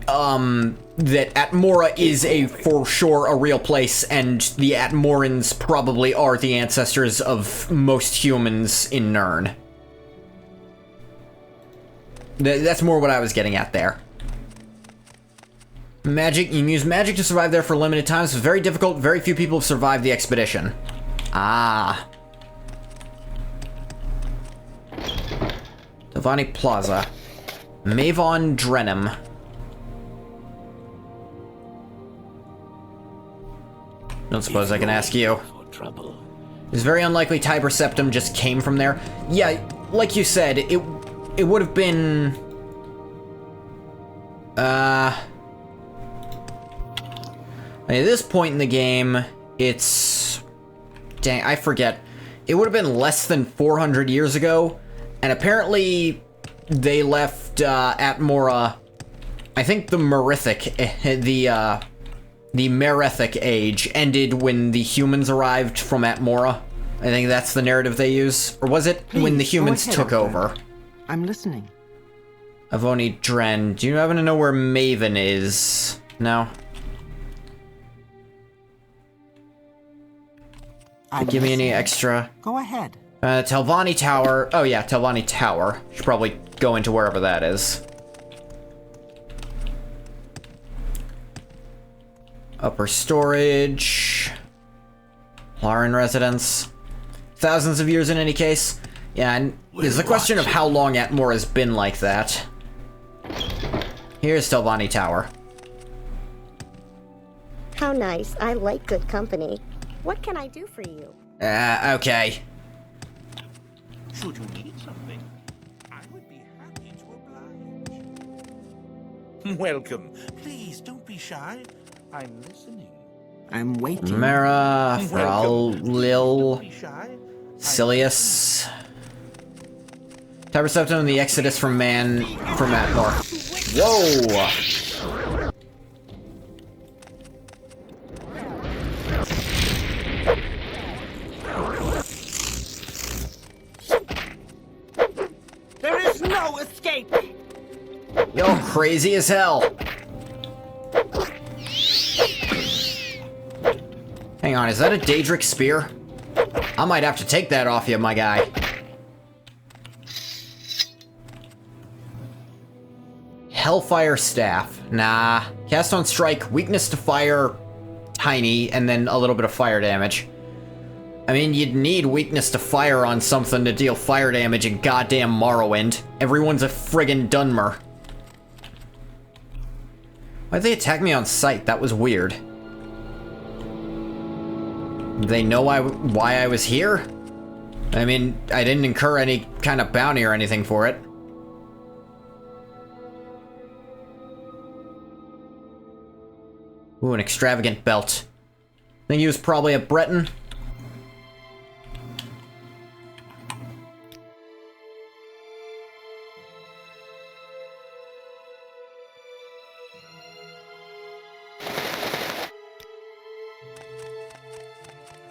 that Atmora is for sure a real place, and the Atmorans probably are the ancestors of most humans in Nirn. That's more what I was getting at there. Magic, you can use magic to survive there for limited times. It's very difficult, very few people have survived the expedition. Ah. Telvani Plaza. Mavon Drenham. Don't suppose I can ask you. For trouble. It's very unlikely Tiber Septim just came from there. Yeah, like you said, it would have been... At this point in the game, it's... Dang, I forget. It would have been less than 400 years ago, and apparently they left Atmora... I think the Merithic, the Merethic age ended when the humans arrived from Atmora. I think that's the narrative they use. Or was it when the humans took over? I'm listening. Avoni Dren, do you happen to know where Maven is? No? Give me any extra... Go ahead. Telvani Tower. Oh yeah, Telvani Tower. Should probably go into wherever that is. Upper storage. Lauren residence. Thousands of years in any case. Yeah, and there's the question of how long Atmore has been like that. Here's Telvani Tower. How nice. I like good company. What can I do for you? Okay. Should you need something, I would be happy to oblige. Welcome. Please don't be shy. I'm listening. I'm waiting. Mara, Welcome. Frau, Lil, Don't be shy. Silius. Tiber Septim and the Exodus from Man from Atmore. Whoa! There is no escape. Yo, crazy as hell. Hang on, is that a Daedric Spear? I might have to take that off you, my guy. Hellfire Staff. Nah. Cast on Strike, weakness to fire, tiny, and then a little bit of fire damage. I mean, you'd need weakness to fire on something to deal fire damage in goddamn Morrowind. Everyone's a friggin' Dunmer. Why'd they attack me on sight? That was weird. They know why I was here? I mean, I didn't incur any kind of bounty or anything for it. Ooh, an extravagant belt. Think he was probably a Breton?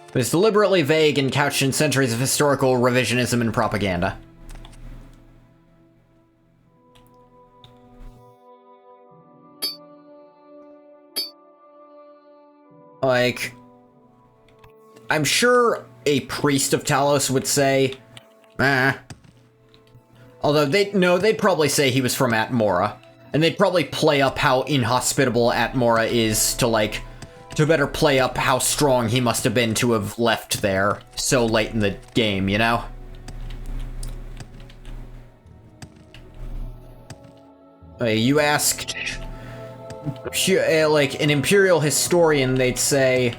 It was deliberately vague and couched in centuries of historical revisionism and propaganda. Like, I'm sure a priest of Talos would say, although they'd probably say he was from Atmora, and they'd probably play up how inhospitable Atmora is to better play up how strong he must have been to have left there so late in the game, you know? You asked, like, an Imperial historian, they'd say,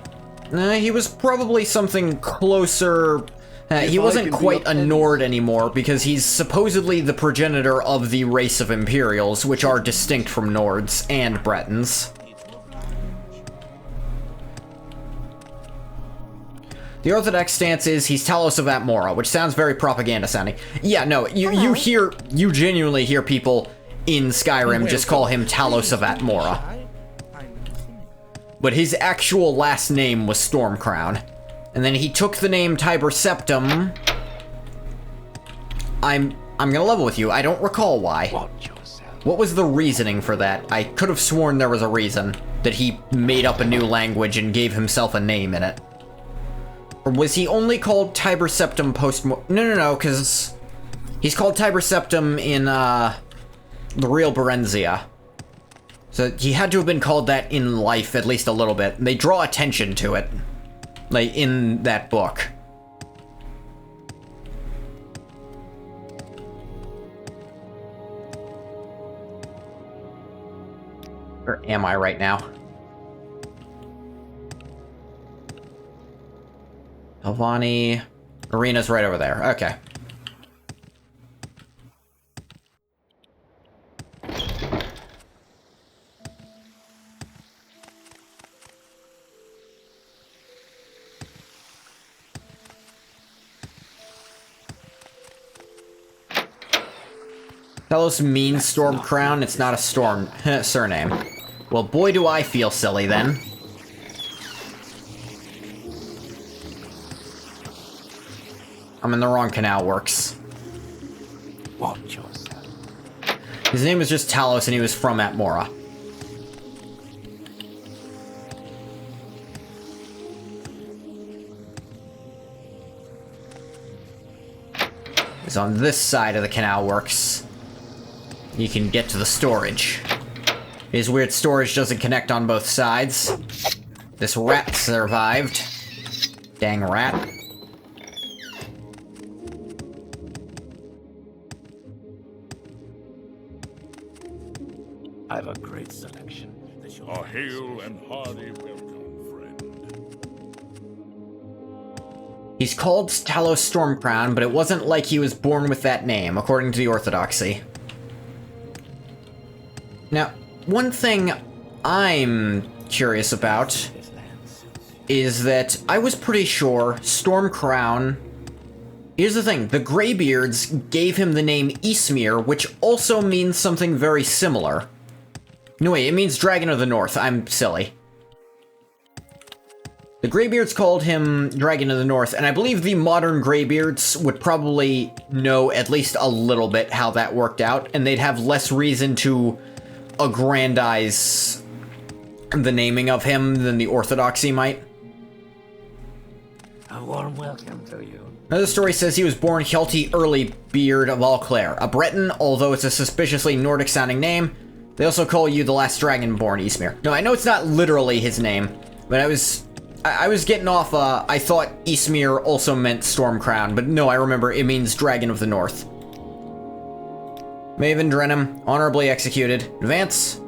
he was probably something closer... he wasn't quite a Nord anymore, because he's supposedly the progenitor of the race of Imperials, which are distinct from Nords and Bretons. The Orthodox stance is he's Talos of Atmora, which sounds very propaganda sounding. Yeah, no, you genuinely hear people in Skyrim just call him Talos of Atmora. But his actual last name was Stormcrown. And then he took the name Tiber Septim. I'm gonna level with you, I don't recall why. What was the reasoning for that? I could have sworn there was a reason that he made up a new language and gave himself a name in it. Or was he only called Tiber Septim No, because he's called Tiber Septim in, the real Berenzia. So he had to have been called that in life, at least a little bit. They draw attention to it, like, in that book. Where am I right now? Telvani. Arena's right over there. Okay. Telos means Storm Crown, it's not a storm surname. Well, boy do I feel silly then. I'm in the wrong canal works. Watch yourself. His name was just Talos and he was from Atmora. He's on this side of the canal works. You can get to the storage. His weird storage doesn't connect on both sides. This rat survived. Dang rat. I have a great selection. A hail and hearty welcome, friend. He's called Talos Stormcrown, but it wasn't like he was born with that name, according to the Orthodoxy. Now, one thing I'm curious about is that I was pretty sure Stormcrown... Here's the thing, the Greybeards gave him the name Ysmir, which also means something very similar. No, wait, it means Dragon of the North. I'm silly. The Greybeards called him Dragon of the North, and I believe the modern Greybeards would probably know at least a little bit how that worked out, and they'd have less reason to aggrandize the naming of him than the Orthodoxy might. A warm welcome to you. Another story says he was born Hjalti Earlybeard of Allclair, a Breton, although it's a suspiciously Nordic-sounding name. They also call you the last dragon-born Ysmir. No, I know it's not literally his name, but I was getting off, I thought Ysmir also meant Stormcrown, but no, I remember it means Dragon of the North. Maven Drenham, honorably executed. Advance.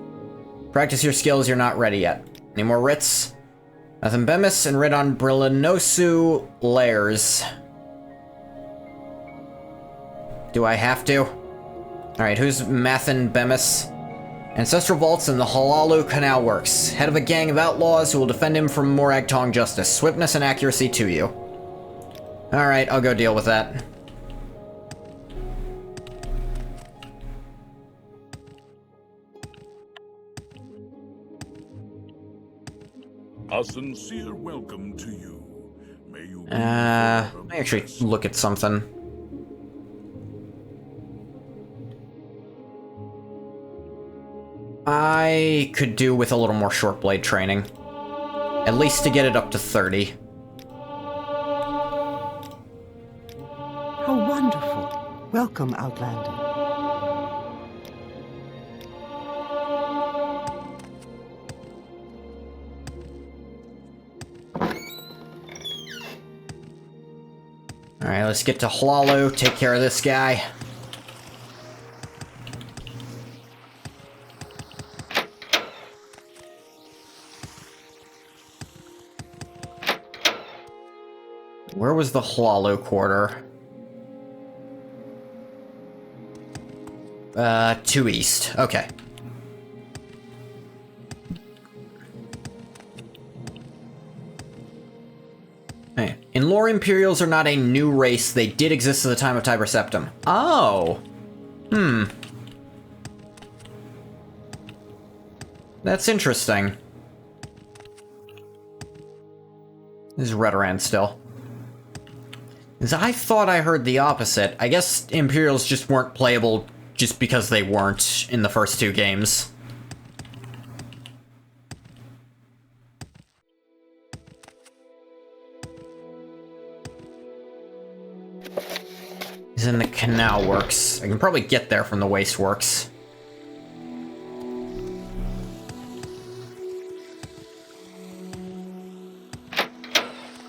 Practice your skills, you're not ready yet. Any more writs? Mathan Bemis and writ on Brillinosu Lairs. Do I have to? Alright, who's Mathan Bemis? Ancestral Vaults in the Halalu Canal Works. Head of a gang of outlaws who will defend him from Morag Tong justice. Swiftness and accuracy to you. Alright, I'll go deal with that. A sincere welcome to you. May you be Let me actually look at something. I could do with a little more short blade training. At least to get it up to 30. How wonderful. Welcome, Outlander. Alright, let's get to Hlaalu, take care of this guy. Where was the Hlaalu quarter? 2 east. Okay. Hey. In lore, Imperials are not a new race. They did exist at the time of Tiber Septim. Oh. That's interesting. This is Redoran still. Because I thought I heard the opposite. I guess Imperials just weren't playable just because they weren't in the first 2 games. He's in the Canal Works. I can probably get there from the Waste Works.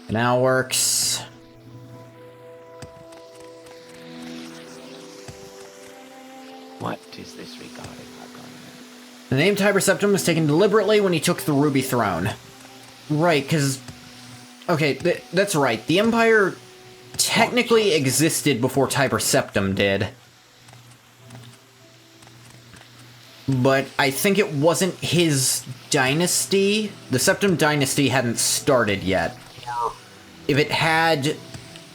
Canal Works. What is this regarding, Argon? The name Tiber Septim was taken deliberately when he took the Ruby Throne. Right, because Okay, that's right. The Empire technically existed before Tiber Septim did. But I think it wasn't his dynasty. The Septim dynasty hadn't started yet. If it had...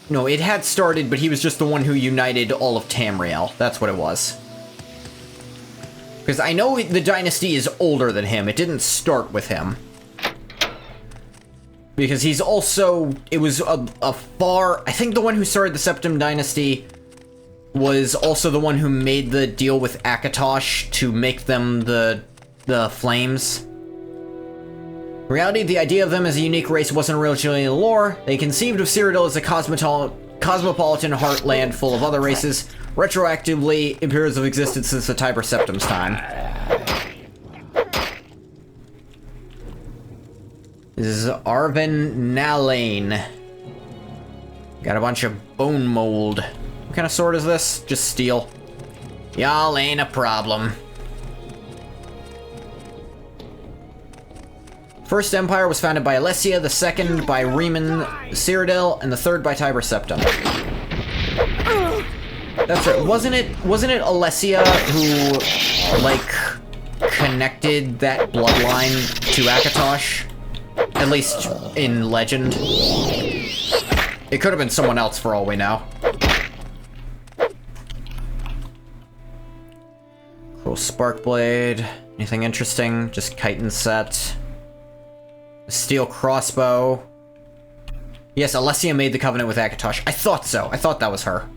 No, it had started, but he was just the one who united all of Tamriel. That's what it was. Because I know the dynasty is older than him. It didn't start with him. Because he's also... It was a far... I think the one who started the Septim dynasty was also the one who made the deal with Akatosh to make them the Flames. In reality, the idea of them as a unique race wasn't originally in the lore. They conceived of Cyrodiil as a cosmopolitan heartland full of other races. Retroactively, Imperials have existed since the Tiber Septim's time. This is Arven Nalain. Got a bunch of bone mold. What kind of sword is this? Just steel. Y'all ain't a problem. First Empire was founded by Alessia, the second by Riemann Cyrodiil, and the third by Tiber Septim. That's right. Wasn't it Alessia who, like, connected that bloodline to Akatosh? At least in legend. It could have been someone else for all we know. Cool Sparkblade. Anything interesting? Just chitin set. Steel crossbow. Yes, Alessia made the covenant with Akatosh. I thought so. I thought that was her.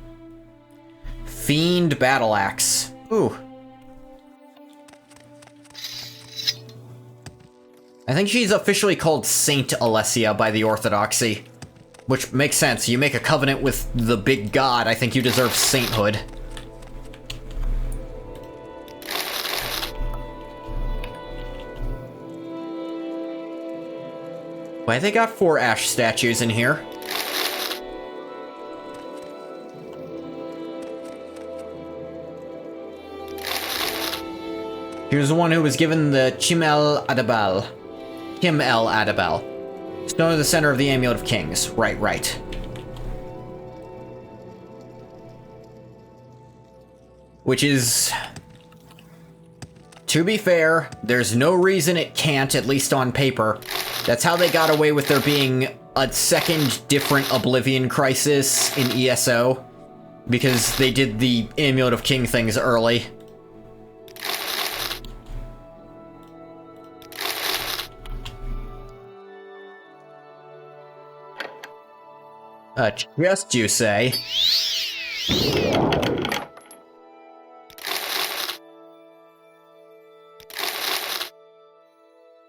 Fiend battle axe. Ooh. I think she's officially called Saint Alessia by the Orthodoxy. Which makes sense. You make a covenant with the big god, I think you deserve sainthood. Why they got 4 Ash statues in here? He was the one who was given the Chim-El Adabal. Kim-El Adabal. Stone in the center of the Amulet of Kings. Right. Which is... To be fair, there's no reason it can't, at least on paper. That's how they got away with there being a second different Oblivion Crisis in ESO. Because they did the Amulet of King things early. Just you say.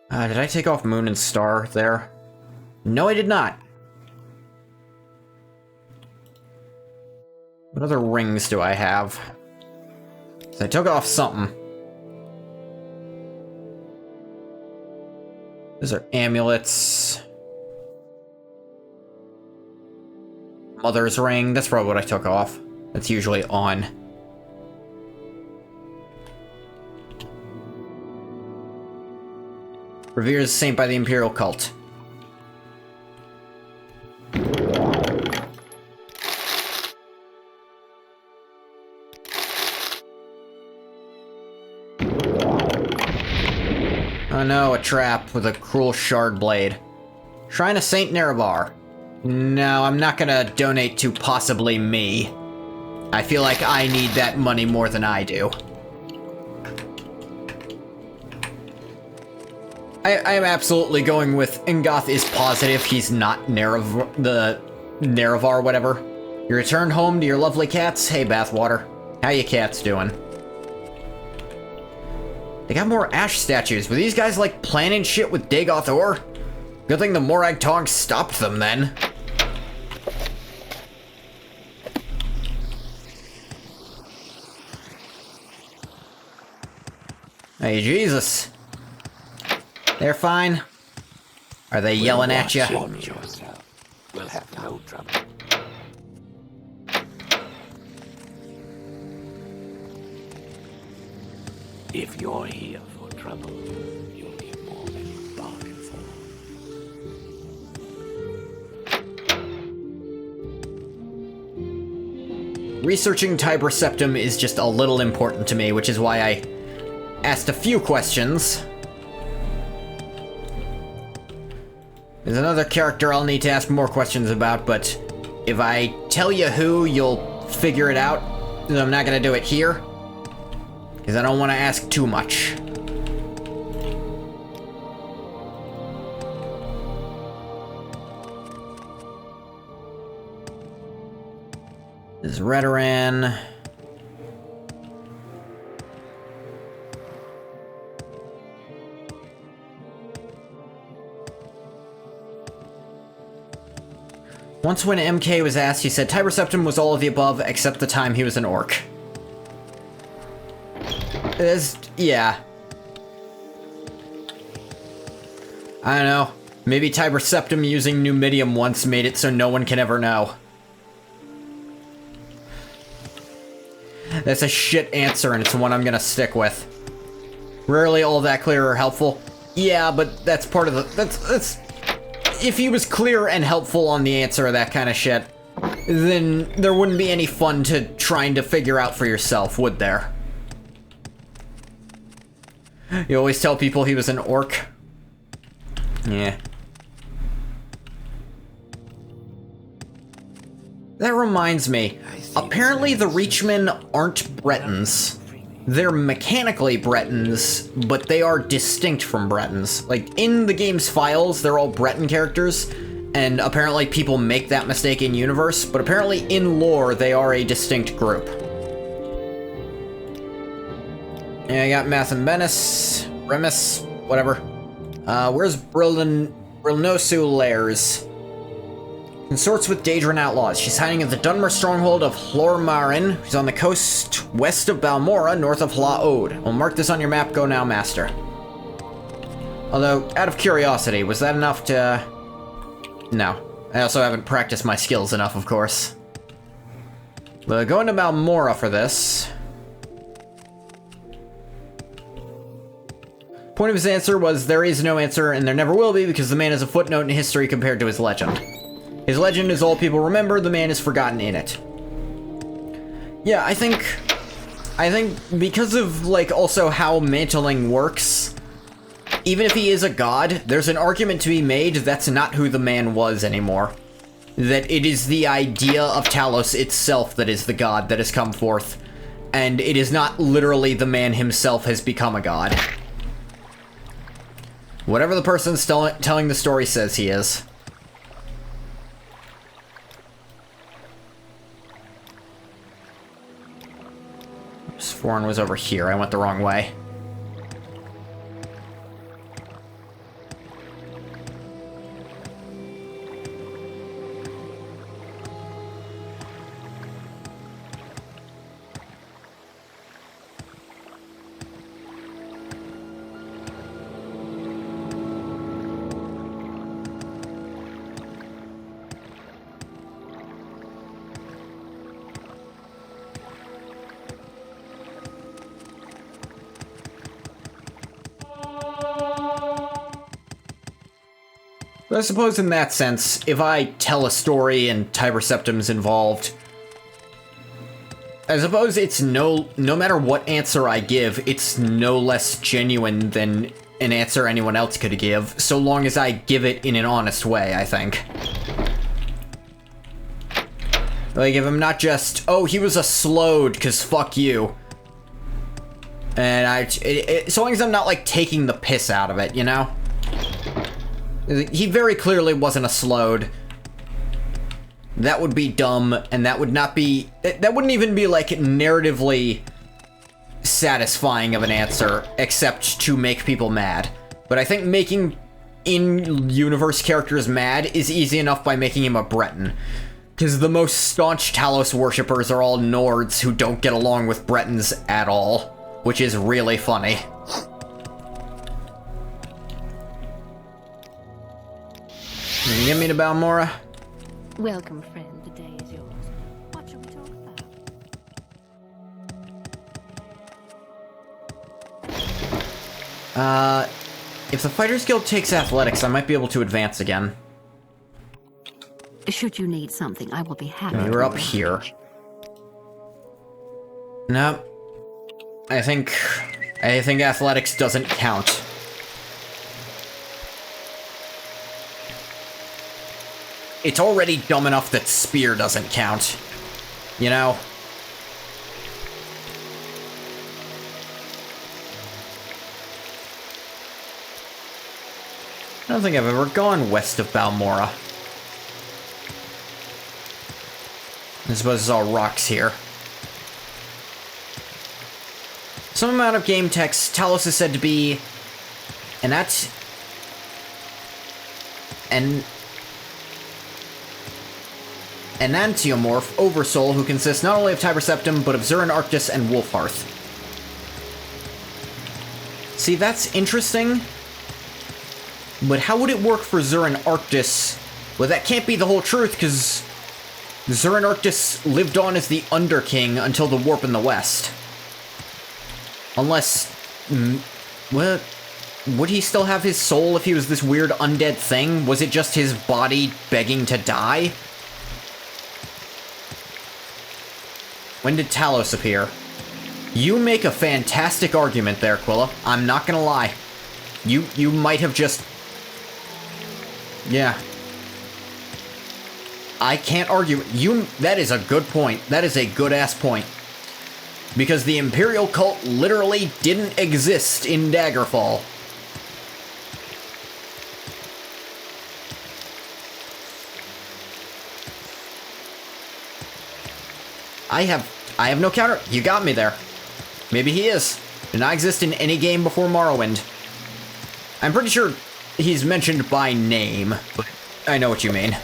Did I take off Moon and Star there? No, I did not. What other rings do I have? So I took off something. Those are amulets. Mother's ring. That's probably what I took off. That's usually on. Revered as a saint by the Imperial cult. Oh no, a trap with a cruel shard blade. Shrine of Saint Nerevar. No, I'm not gonna donate to possibly me. I feel like I need that money more than I do. I am absolutely going with Ingoth is positive he's not Nerevar, whatever. You returned home to your lovely cats? Hey, Bathwater. How you cats doing? They got more Ash statues. Were these guys, like, planning shit with Dagoth Ur? Good thing the Morag Tong stopped them, then. Hey, Jesus. They're fine? Are they yelling at you? Watch yourself. We'll have no trouble. If you're here for trouble, you'll get more than you bargained for. researching Tiber Septim is just a little important to me, which is why I asked a few questions. There's another character I'll need to ask more questions about, but if I tell you who, you'll figure it out. I'm not gonna do it here, because I don't want to ask too much. This is Redoran. Once when MK was asked, he said Tiber Septim was all of the above except the time he was an orc. Yeah. I don't know. Maybe Tiber Septim using Numidium once made it so no one can ever know. That's a shit answer, and it's one I'm gonna stick with. Rarely all that clear or helpful. Yeah, but that's part of the... That's... If he was clear and helpful on the answer of that kind of shit, then there wouldn't be any fun to trying to figure out for yourself, would there? You always tell people he was an orc. Yeah. That reminds me, apparently the Reachmen aren't Bretons. They're mechanically Bretons, but they are distinct from Bretons. Like, in the game's files, they're all Breton characters, and apparently people make that mistake in universe, but apparently in lore, they are a distinct group. Yeah, I got Mathambenis, Remus, whatever. Where's Brilnosu Lairs? Consorts with Daedran outlaws. She's hiding at the Dunmer stronghold of Hlormarin, who's on the coast west of Balmora, north of Hla-Ode. We'll mark this on your map. Go now, Master. Although, out of curiosity, was that enough to... No. I also haven't practiced my skills enough, of course. But going to Balmora for this. Point of his answer was, there is no answer, and there never will be, because the man is a footnote in history compared to his legend. His legend is all people remember, the man is forgotten in it. Yeah, I think because of, like, also how mantling works, even if he is a god, there's an argument to be made that's not who the man was anymore. That it is the idea of Talos itself that is the god that has come forth, and it is not literally the man himself has become a god. Whatever the person telling the story says he is. Foreign was over here. I went the wrong way. But I suppose in that sense, if I tell a story and Tiber Septim's involved, I suppose it's no matter what answer I give, it's no less genuine than an answer anyone else could give, so long as I give it in an honest way, I think. Like, if I'm not just, oh, he was a slowed, 'cause fuck you. And so long as I'm not, like, taking the piss out of it, you know? He very clearly wasn't a slowed. That would be dumb, and that would not be... That wouldn't even be, like, narratively satisfying of an answer, except to make people mad. But I think making in-universe characters mad is easy enough by making him a Breton. Because the most staunch Talos worshippers are all Nords who don't get along with Bretons at all, which is really funny. Can you get me to Balmora? Welcome, friend. The day is yours. What shall we talk about? If the Fighters Guild takes athletics, I might be able to advance again. Should you need something, I will be happy. You're up here. No. I think athletics doesn't count. It's already dumb enough that spear doesn't count. You know? I don't think I've ever gone west of Balmora. I suppose it's all rocks here. Some amount of game text, Talos is said to be an enantiomorph oversoul who consists not only of Tiber Septim, but of Zurin Arctis and Wolfhearth. See, that's interesting. But how would it work for Zurin Arctis? Well, that can't be the whole truth, because Zurin Arctis lived on as the Underking until the Warp in the West. Unless... well, would he still have his soul if he was this weird undead thing? Was it just his body begging to die? When did Talos appear? You make a fantastic argument there, Quilla. I'm not gonna lie. You might have just... yeah. I can't argue. That is a good point. That is a good-ass point. Because the Imperial cult literally didn't exist in Daggerfall. I have no counter. You got me there. Maybe he is. Did not exist in any game before Morrowind. I'm pretty sure he's mentioned by name, but I know what you mean.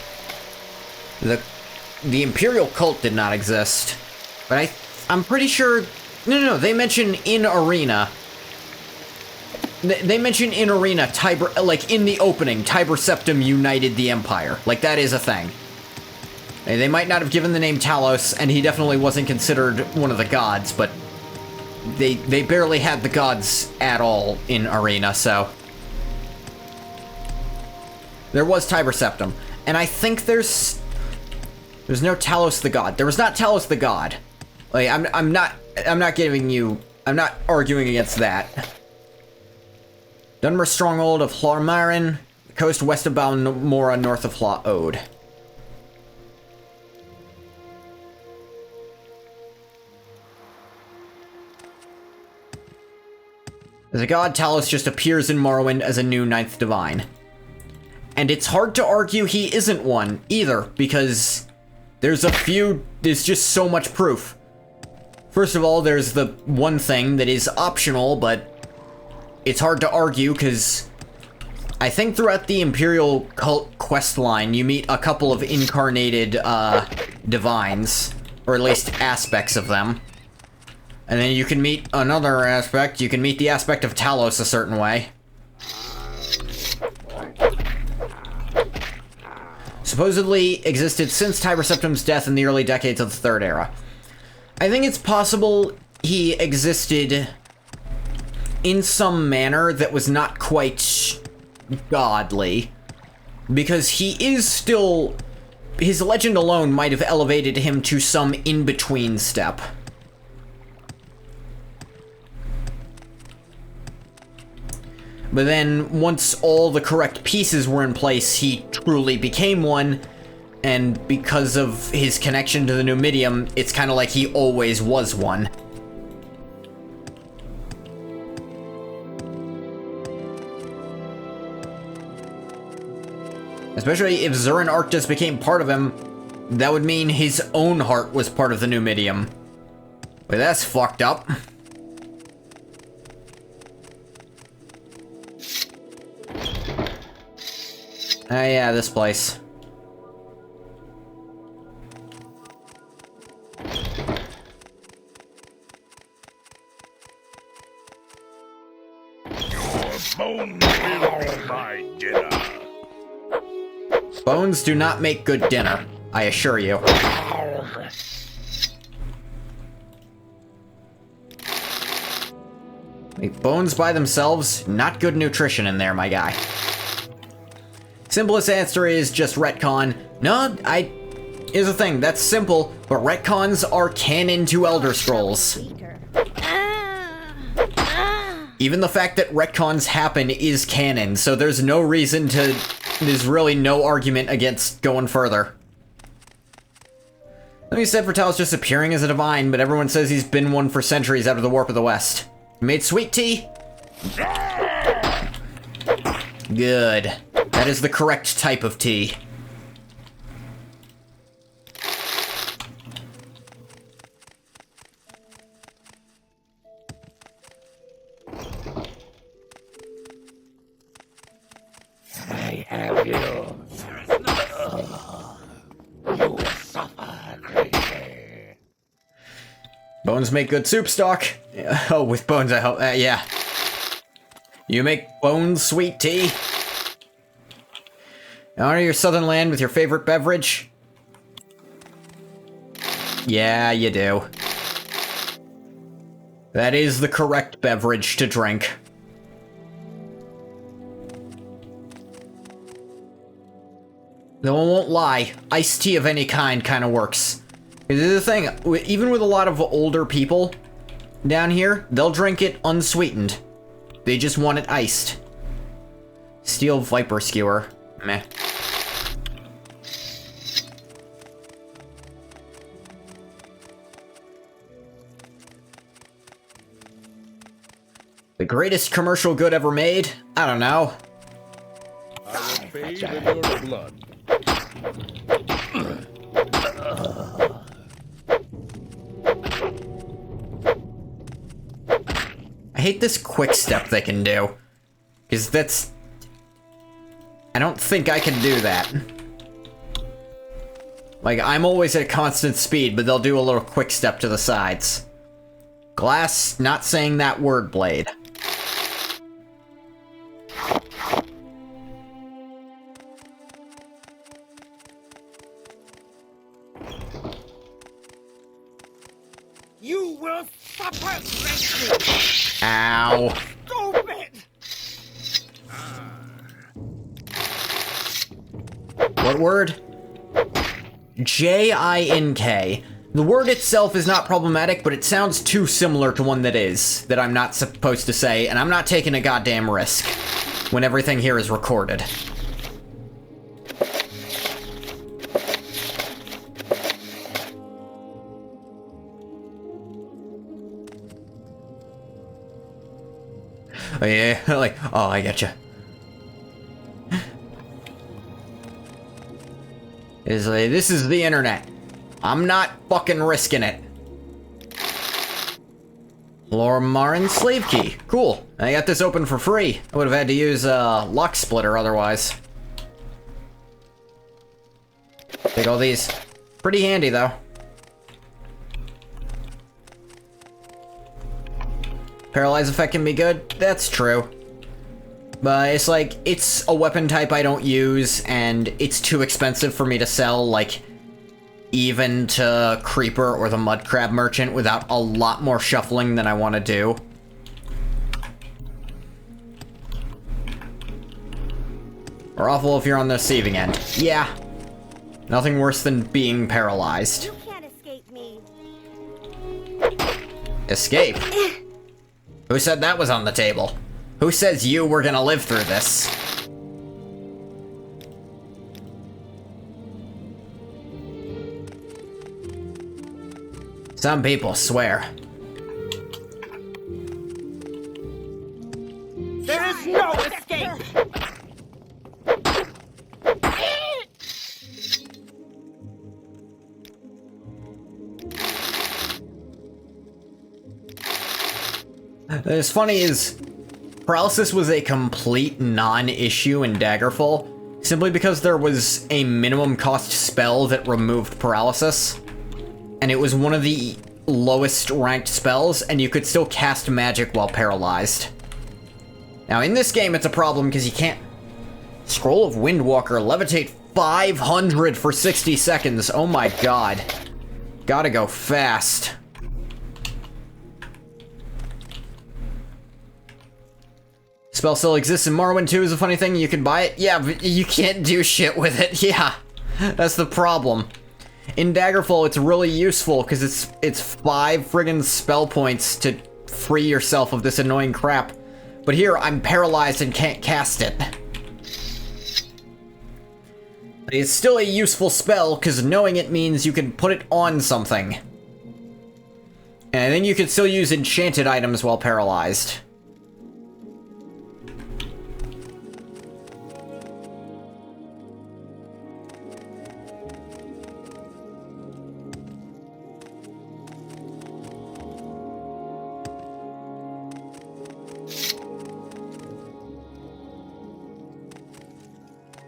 The Imperial cult did not exist, but I'm pretty sure... No, they mention in Arena. They mention in Arena, Tiber, like in the opening, Tiber Septim united the Empire. Like, that is a thing. They might not have given the name Talos, and he definitely wasn't considered one of the gods, but they barely had the gods at all in Arena, so... there was Tiber Septim, and I think there's no Talos the god. There was not Talos the god. Like, I'm not arguing against that. Dunmer Stronghold of Hlormarin, coast west of Balmora, north of Hla'od. As a god, Talos just appears in Morrowind as a new ninth divine. And it's hard to argue he isn't one, either, because there's just so much proof. First of all, there's the one thing that is optional, but it's hard to argue, because I think throughout the Imperial Cult quest line, you meet a couple of incarnated, divines, or at least aspects of them. And then you can meet another aspect. You can meet the aspect of Talos a certain way. Supposedly existed since Tiber Septim's death in the early decades of the Third Era. I think it's possible he existed in some manner that was not quite godly. Because he is still... his legend alone might have elevated him to some in-between step. But then, once all the correct pieces were in place, he truly became one, and because of his connection to the Numidium, it's kind of like he always was one. Especially if Zurin Arctis became part of him, that would mean his own heart was part of the Numidium. But that's fucked up. Ah, yeah, this place. Your bones will be my dinner. Bones do not make good dinner, I assure you. Like, bones by themselves, not good nutrition in there, my guy. Simplest answer is just retcon. No, here's the thing, that's simple, but retcons are canon to Elder Scrolls. Even the fact that retcons happen is canon, so there's no reason to... There's really no argument against going further. Let me said for Talos just appearing as a divine, but everyone says he's been one for centuries out of the Warp of the West. You made sweet tea? Good. That is the correct type of tea. I have you. You will suffer greatly. Bones make good soup stock. Oh, with bones, I hope. Yeah. You make bones sweet tea. Honor your southern land with your favorite beverage. Yeah, you do. That is the correct beverage to drink. Though I won't lie, iced tea of any kind kinda works. This is the thing, even with a lot of older people down here, they'll drink it unsweetened. They just want it iced. Steel Viper Skewer. Meh. The greatest commercial good ever made? I don't know. I will bathe in your blood. I hate this quick step they can do. Because that's... I don't think I can do that. Like, I'm always at constant speed, but they'll do a little quick step to the sides. Glass, not saying that word, Blade. You will suffer greatly. Ow. Stupid. What word? J-I-N-K. The word itself is not problematic, but it sounds too similar to one that is, that I'm not supposed to say, and I'm not taking a goddamn risk when everything here is recorded. Oh yeah, like, oh, I getcha. It's like, this is the internet. I'm not fucking risking it. Lormarin slave key. Cool. I got this open for free. I would have had to use a lock splitter otherwise. Take all these. Pretty handy though. Paralyze effect can be good. That's true. But it's like, it's a weapon type I don't use, and it's too expensive for me to sell, like, even to Creeper or the Mud Crab Merchant without a lot more shuffling than I want to do. Or awful if you're on the receiving end. Yeah. Nothing worse than being paralyzed. You can't escape me. Escape? Who said that was on the table? Who says you were gonna live through this? Some people swear. There is no escape. What's funny is, paralysis was a complete non-issue in Daggerfall, simply because there was a minimum cost spell that removed paralysis, and it was one of the lowest ranked spells, and you could still cast magic while paralyzed. Now in this game it's a problem because you can't... Scroll of Windwalker, levitate 500 for 60 seconds, oh my god. Gotta go fast. Spell still exists in Morrowind 2 is a funny thing, you can buy it. Yeah, but you can't do shit with it, yeah. That's the problem. In Daggerfall, it's really useful because it's 5 friggin' spell points to free yourself of this annoying crap. But here, I'm paralyzed and can't cast it. But it's still a useful spell, because knowing it means you can put it on something. And then you can still use enchanted items while paralyzed.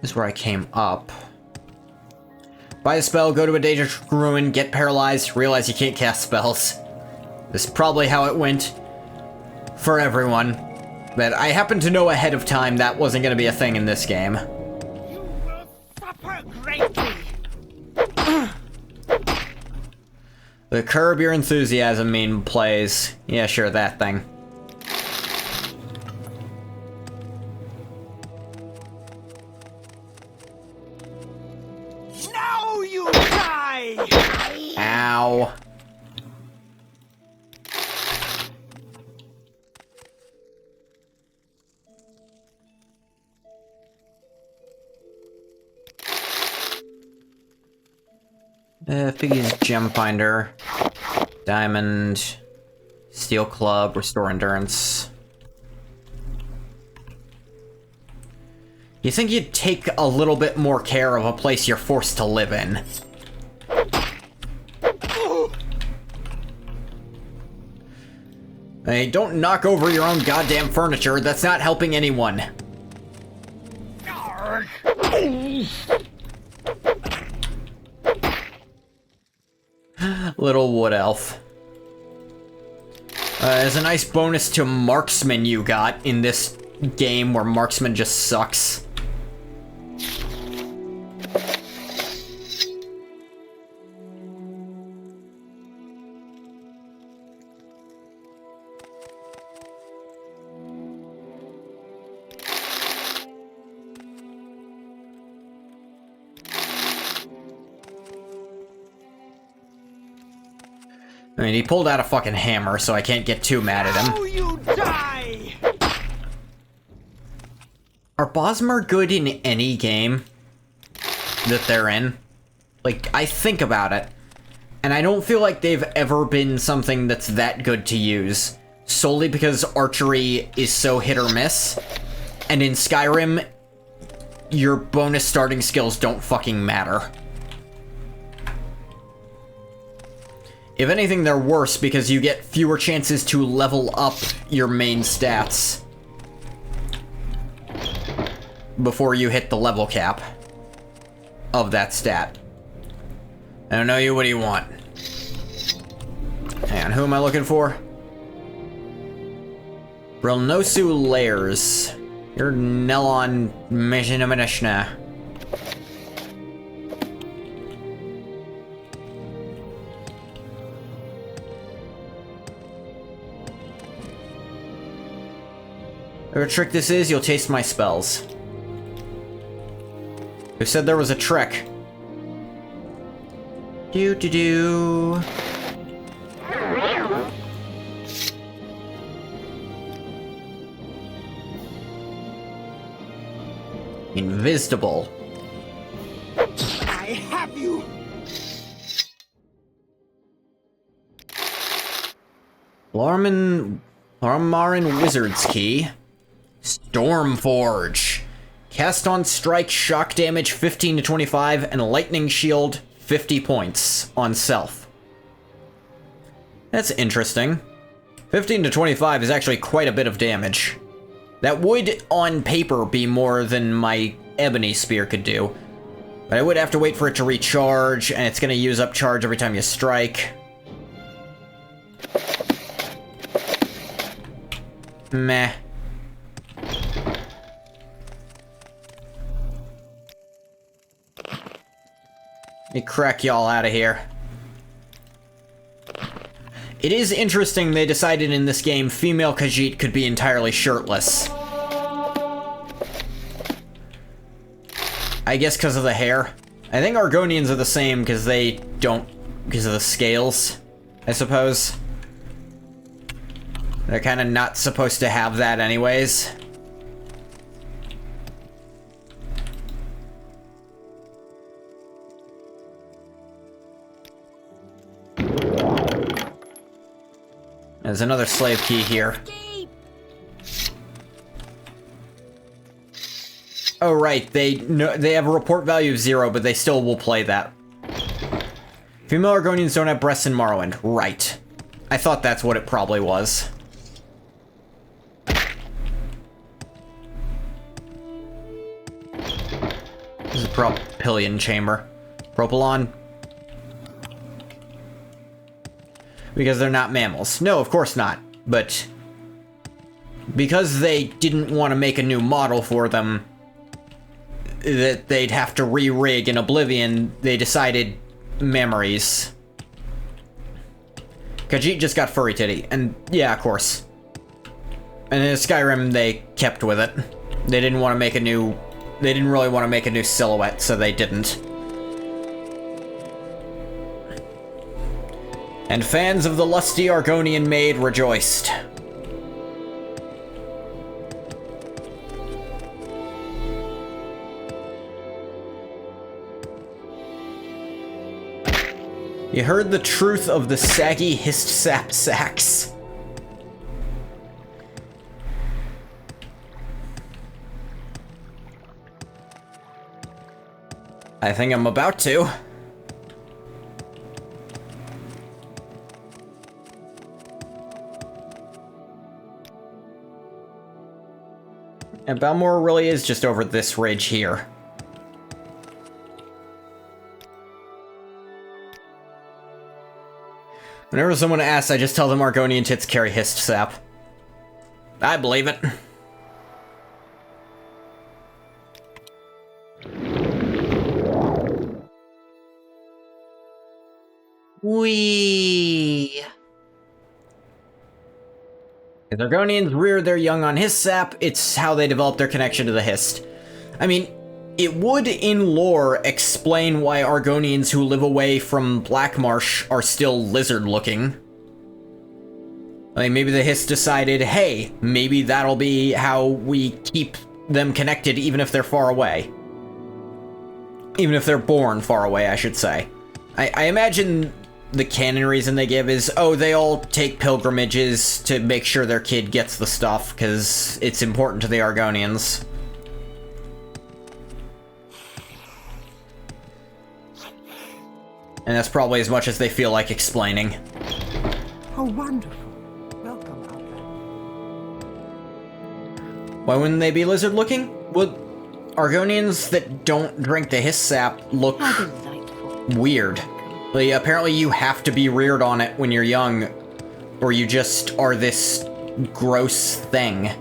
This is where I came up. Buy a spell, go to a dangerous ruin, get paralyzed, realize you can't cast spells. This is probably how it went for everyone. But I happen to know ahead of time that wasn't going to be a thing in this game. You will suffer greatly. The Curb Your Enthusiasm meme plays. Yeah, sure, that thing. Now you die! Ow. Figgy's Gem Finder, Diamond, Steel Club, Restore Endurance. You think you'd take a little bit more care of a place you're forced to live in? Hey, don't knock over your own goddamn furniture, that's not helping anyone. Little wood elf. There's a nice bonus to marksman you got in this game where marksman just sucks. I mean, he pulled out a fucking hammer, so I can't get too mad at him. Now you die! Are Bosmer good in any game that they're in? Like, I think about it, and I don't feel like they've ever been something that's that good to use, solely because archery is so hit or miss, and in Skyrim, your bonus starting skills don't fucking matter. If anything, they're worse because you get fewer chances to level up your main stats before you hit the level cap of that stat. I don't know you, what do you want? Hang on, who am I looking for? Brilnosu Lairs. You're Nelon Mejinamanishna. Whatever trick this is, you'll taste my spells. Who said there was a trick? Do-do-do. Invisible. I have you! Larmarin Wizard's Key. Stormforge. Cast on strike, shock damage 15 to 25, and lightning shield 50 points on self. That's interesting. 15 to 25 is actually quite a bit of damage. That would, on paper, be more than my Ebony Spear could do. But I would have to wait for it to recharge, and it's going to use up charge every time you strike. Meh. Let me crack y'all out of here. It is interesting they decided in this game female Khajiit could be entirely shirtless. I guess because of the hair. I think Argonians are the same because they don't... because of the scales, I suppose. They're kind of not supposed to have that anyways. There's another slave key here. Oh right, they have a report value of 0, but they still will play that. Female Argonians don't have breasts in Morrowind. Right. I thought that's what it probably was. This is a propylon chamber. Propylon? Because they're not mammals. No, of course not. But because they didn't want to make a new model for them that they'd have to re-rig in Oblivion, they decided memories. Khajiit just got furry titty, and yeah, of course. And in Skyrim, they kept with it. They didn't want to make a new... They didn't really want to make a new silhouette, so they didn't. And fans of the lusty Argonian maid rejoiced. You heard the truth of the saggy hissed sap sacks. I think I'm about to. And Balmora really is just over this ridge here. Whenever someone asks, I just tell them Argonian tits carry hissed sap. I believe it. Wee. If Argonians rear their young on hissed sap, it's how they develop their connection to the hissed. I mean, it would, in lore, explain why Argonians who live away from Blackmarsh are still lizard-looking. I mean, maybe the hissed decided, hey, maybe that'll be how we keep them connected even if they're far away. Even if they're born far away, I should say. I imagine the canon reason they give is, oh, they all take pilgrimages to make sure their kid gets the stuff, because it's important to the Argonians. And that's probably as much as they feel like explaining. How wonderful. Welcome, Outlander. Why wouldn't they be lizard-looking? Well, Argonians that don't drink the hiss sap look weird. Like, apparently you have to be reared on it when you're young, or you just are this gross thing.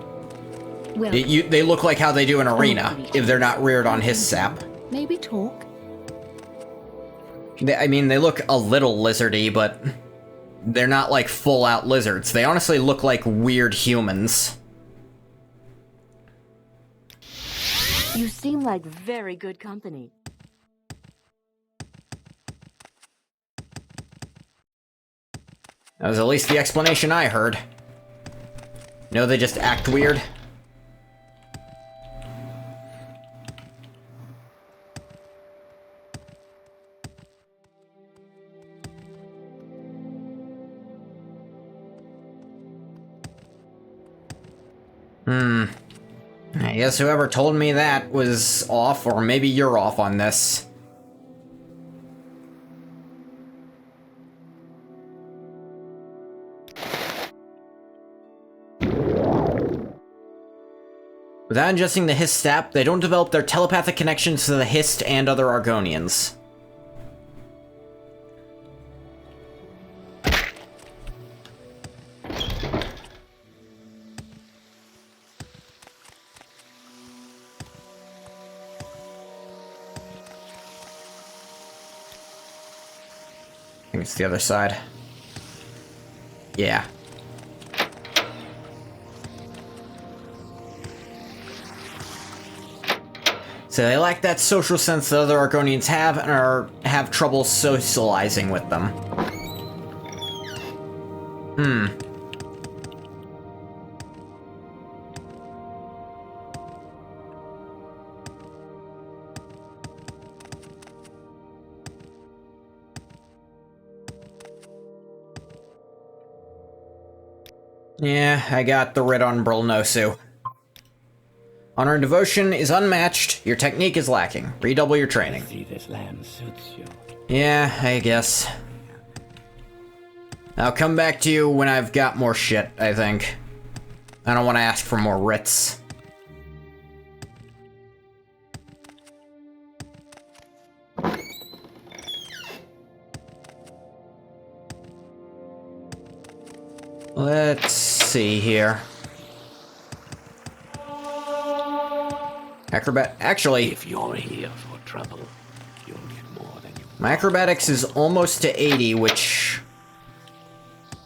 Well, they look like how they do in Arena, if they're not reared on hiss sap. Maybe talk. I mean, they look a little lizardy, but they're not like full-out lizards. They honestly look like weird humans. You seem like very good company. That was at least the explanation I heard. No, they just act weird. I guess whoever told me that was off, or maybe you're off on this. Without ingesting the Hist sap, they don't develop their telepathic connections to the Hist and other Argonians. I think it's the other side. Yeah. So they lack that social sense that other Argonians have and have trouble socializing with them. Yeah, I got the writ on Brilnosu. Honor and devotion is unmatched. Your technique is lacking. Redouble your training. See, this land suits you. Yeah, I guess. I'll come back to you when I've got more shit, I think. I don't want to ask for more writs. Let's see here. Actually, If you're here for trouble, you'll get more than you my acrobatics is almost to 80, which...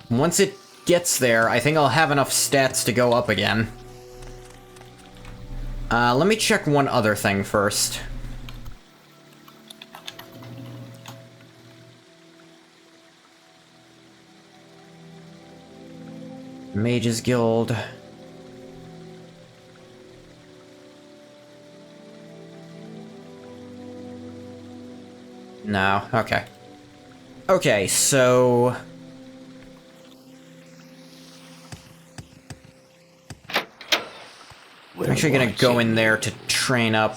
once it gets there, I think I'll have enough stats to go up again. Let me check one other thing first. Mages Guild. No, okay. Okay, so... I'm actually gonna go in there to train up.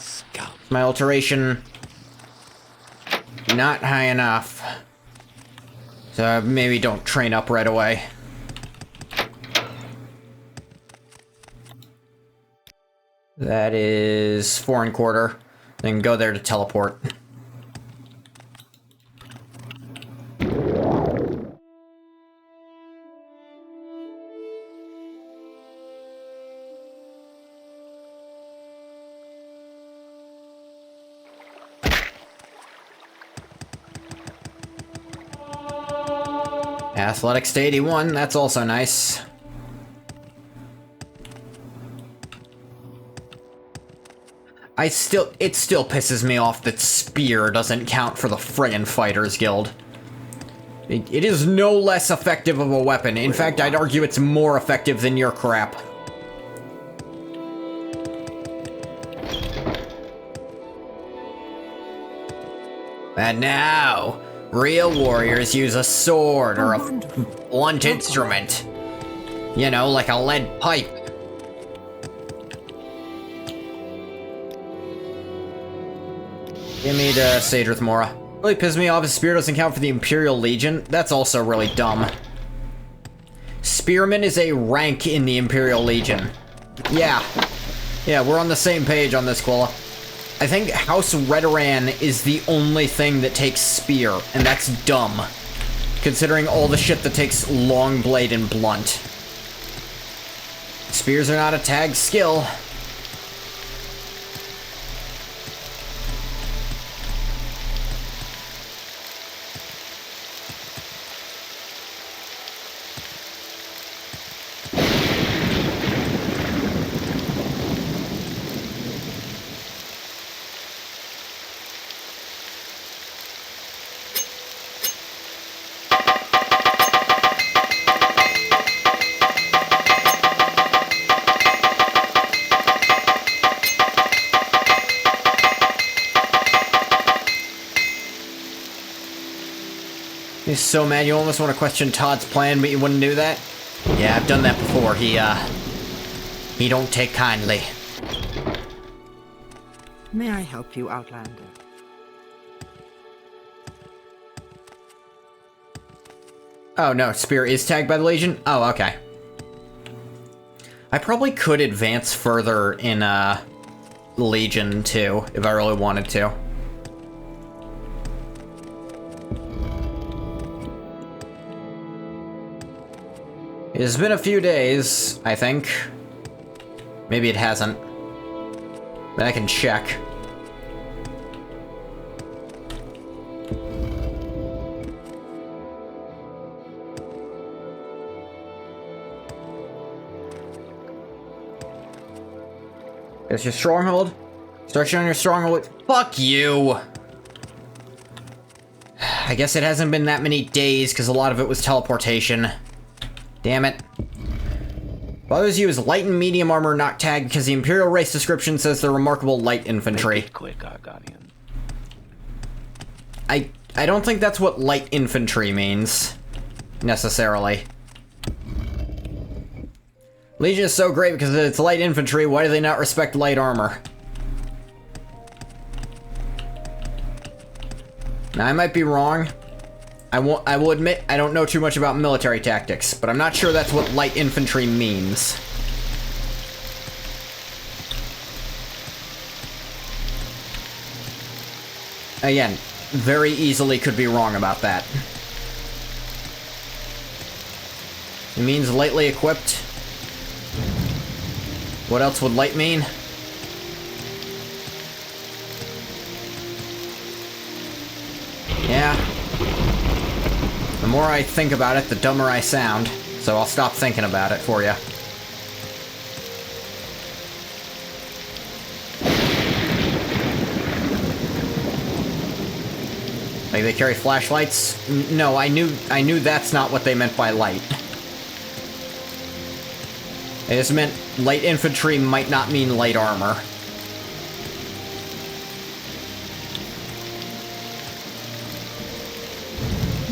My alteration... not high enough. So maybe don't train up right away. That is 4 1/4. Then go there to teleport. Athletics to 81, that's also nice. It still pisses me off that Spear doesn't count for the friggin' Fighters Guild. It is no less effective of a weapon. In fact, I'd argue it's more effective than your crap. And now, real warriors use a sword or a blunt instrument. You know, like a lead pipe. Give me the Sage with Mora. Really pisses me off his spear doesn't count for the Imperial Legion. That's also really dumb. Spearman is a rank in the Imperial Legion. Yeah, we're on the same page on this, Quilla. I think House Redoran is the only thing that takes Spear, and that's dumb. Considering all the shit that takes Long Blade and Blunt. Spears are not a tag skill. He's so mad you almost want to question Todd's plan, but you wouldn't do that? Yeah, I've done that before. He don't take kindly. May I help you, Outlander? Oh no, Spear is tagged by the Legion? Oh, okay. I probably could advance further in, Legion, too, if I really wanted to. It's been a few days, I think. Maybe it hasn't. But I can check. It's your stronghold? Start showing your stronghold. Fuck you! I guess it hasn't been that many days, because a lot of it was teleportation. Damn it. Bothers you is light and medium armor not tagged, because the Imperial race description says they're remarkable light infantry. Make it quick, Argonian. I don't think that's what light infantry means. Necessarily. Legion is so great because it's light infantry, why do they not respect light armor? Now, I might be wrong. I will admit I don't know too much about military tactics, but I'm not sure that's what light infantry means. Again, very easily could be wrong about that. It means lightly equipped. What else would light mean? Yeah. The more I think about it, the dumber I sound. So I'll stop thinking about it for you. Like they carry flashlights? No, I knew that's not what they meant by light. It just meant light infantry might not mean light armor.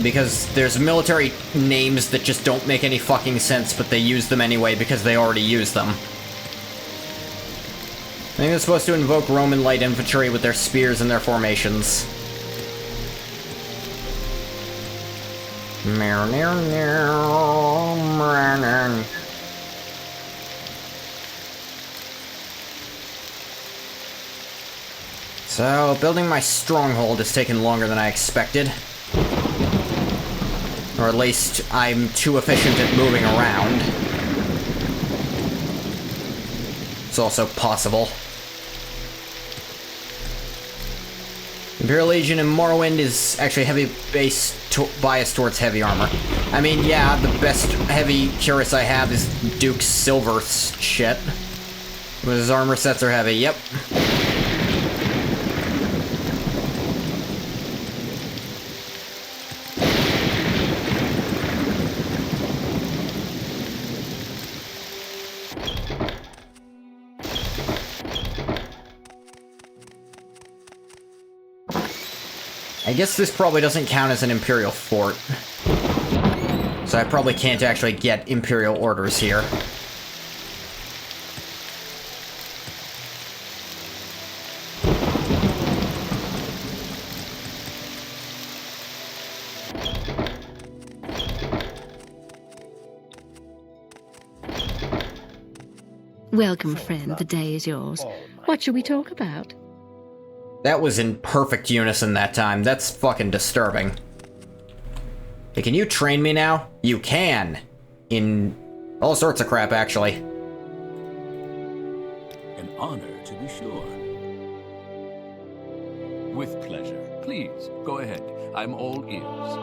Because there's military names that just don't make any fucking sense, but they use them anyway because they already use them. I think they're supposed to invoke Roman light infantry with their spears and their formations. So, building my stronghold has taken longer than I expected. Or at least, I'm too efficient at moving around. It's also possible. Imperial Legion in Morrowind is actually heavy biased towards heavy armor. I mean, yeah, the best heavy cuirass I have is Duke's Silver shit. His armor sets are heavy, yep. I guess this probably doesn't count as an Imperial fort. So I probably can't actually get Imperial orders here. Welcome, friend. The day is yours. What shall we talk about? That was in perfect unison that time. That's fucking disturbing. Hey, can you train me now? You can! In all sorts of crap, actually. An honor, to be sure. With pleasure. Please, go ahead. I'm all ears.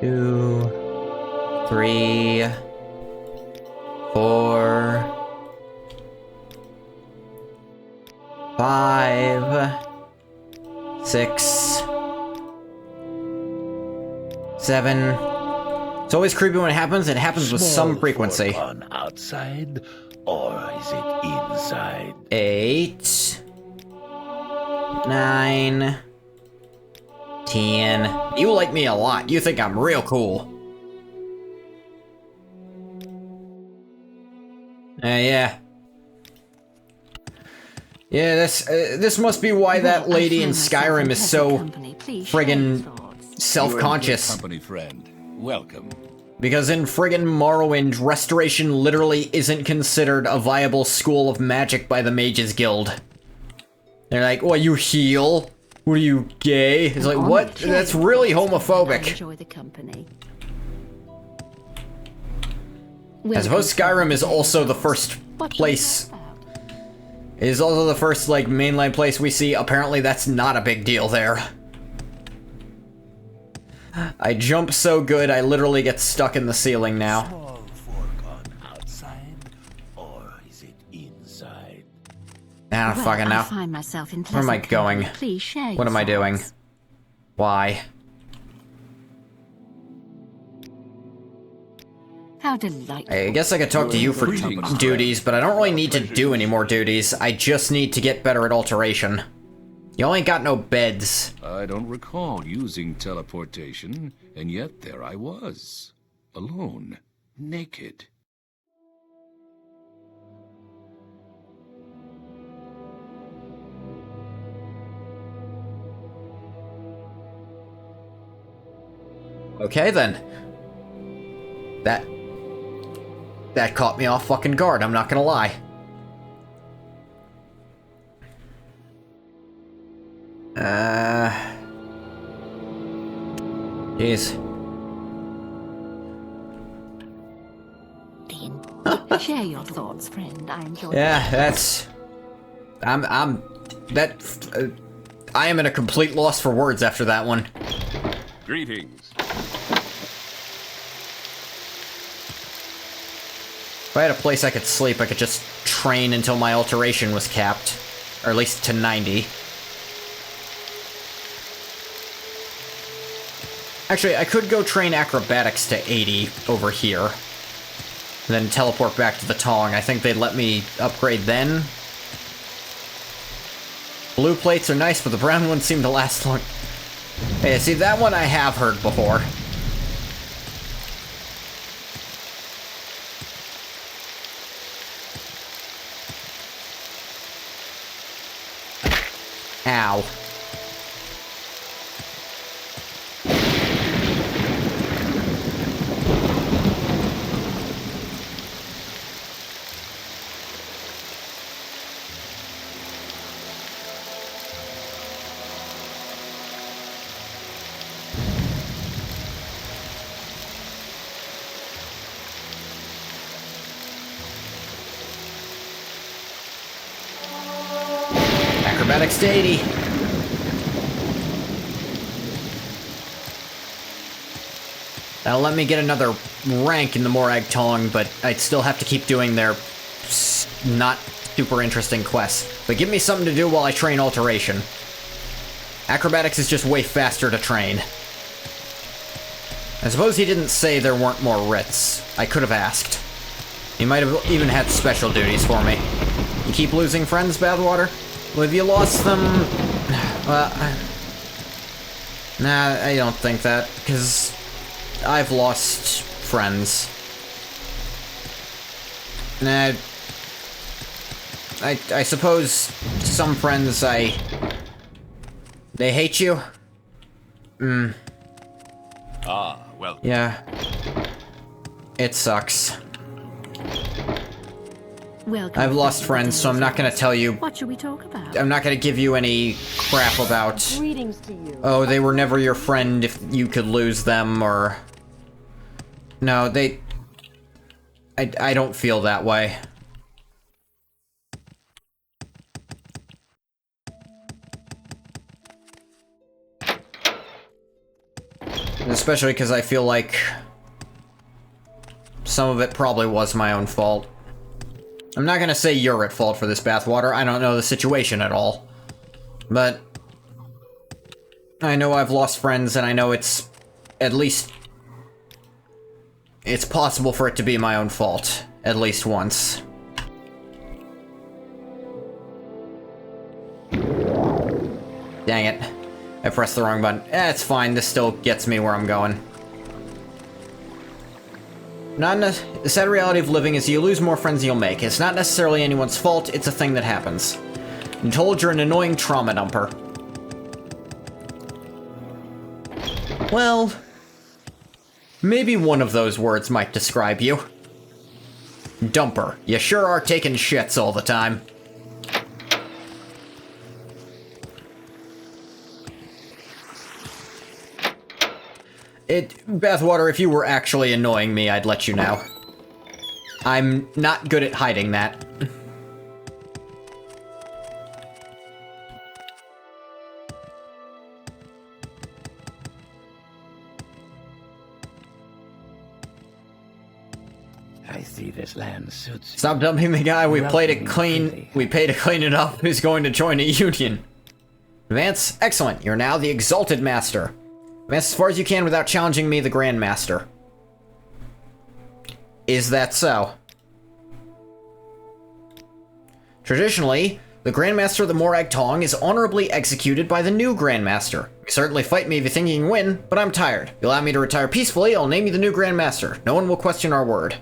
2, 3, 4... 5, 6, 7. It's always creepy when it happens. It happens with some frequency. On outside, or is it inside? 8, 9, 10. You like me a lot. You think I'm real cool. Yeah. Yeah, this must be why that lady in Skyrim is so friggin' self-conscious. Company friend, welcome. Because in friggin' Morrowind, restoration literally isn't considered a viable school of magic by the Mages Guild. They're like, "What, you heal? What are you, gay?" It's like, what? That's really homophobic. Enjoy the company. I suppose Skyrim is also the first place. It is also the first, like, mainline place we see. Apparently that's not a big deal there. I jump so good, I literally get stuck in the ceiling now. Small fork on outside, or is inside. I don't fucking know. I find myself in Where am I pleasant going? company. Please share What your am I doing? thoughts. Why? How delightful. I guess I could talk to you for Greetings, duties, but I don't really need to do any more duties. I just need to get better at alteration. Y'all ain't got no beds. I don't recall using teleportation, and yet there I was. Alone. Naked. Okay then. That caught me off fucking guard, I'm not gonna lie. Jeez. Share your thoughts, friend. I enjoy Yeah, that's... I am at a complete loss for words after that one. Greetings. If I had a place I could sleep, I could just train until my alteration was capped. Or at least to 90. Actually, I could go train acrobatics to 80 over here. Then teleport back to the Tong. I think they'd let me upgrade then. Blue plates are nice, but the brown ones seem to last long. Hey, see, that one I have heard before. Ow. Acrobatics to 80. That'll let me get another rank in the Morag Tong, but I'd still have to keep doing their not super interesting quests. But give me something to do while I train alteration. Acrobatics is just way faster to train. I suppose he didn't say there weren't more writs. I could have asked. He might have even had special duties for me. You keep losing friends, Bathwater? Well, have you lost them? Nah, I don't think that, because I've lost friends. Nah, I suppose some friends they hate you? Ah, well. Yeah. It sucks. Welcome. I've lost friends, so I'm not gonna tell you. What should we talk about? I'm not gonna give you any crap about. Greetings to you. Oh, they were never your friend if you could lose them, or. No, they. I don't feel that way. Especially because I feel like some of it probably was my own fault. I'm not gonna say you're at fault for this, Bathwater. I don't know the situation at all. But I know I've lost friends, and I know it's at least it's possible for it to be my own fault at least once. Dang it. I pressed the wrong button. It's fine, this still gets me where I'm going. The sad reality of living is you lose more friends than you'll make. It's not necessarily anyone's fault, it's a thing that happens. I'm told you're an annoying trauma dumper. Well, maybe one of those words might describe you. Dumper. You sure are taking shits all the time. Bathwater, if you were actually annoying me, I'd let you know. I'm not good at hiding that. I see this this land suits you. Stop dumping the guy we played it clean. Freely. We pay to clean it up. Who's going to join a union? Advance. Excellent. You're now the Exalted Master. Advance as far as you can without challenging me, the Grand Master. Is that so? Traditionally, the Grand Master of the Morag Tong is honorably executed by the new Grand Master. You certainly fight me if you think you can win, but I'm tired. If you allow me to retire peacefully, I'll name you the new Grand Master. No one will question our word.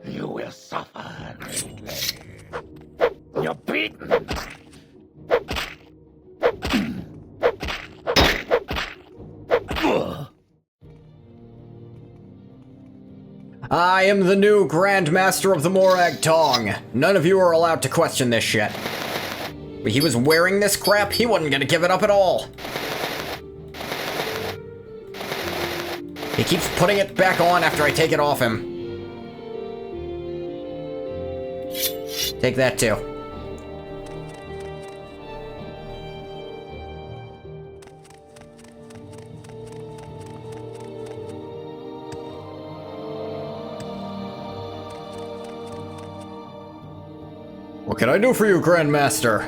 You will suffer greatly. You're beaten. I am the new Grand Master of the Morag Tong. None of you are allowed to question this shit. But he was wearing this crap, he wasn't gonna give it up at all. He keeps putting it back on after I take it off him. Take that too. What can I do for you, Grandmaster?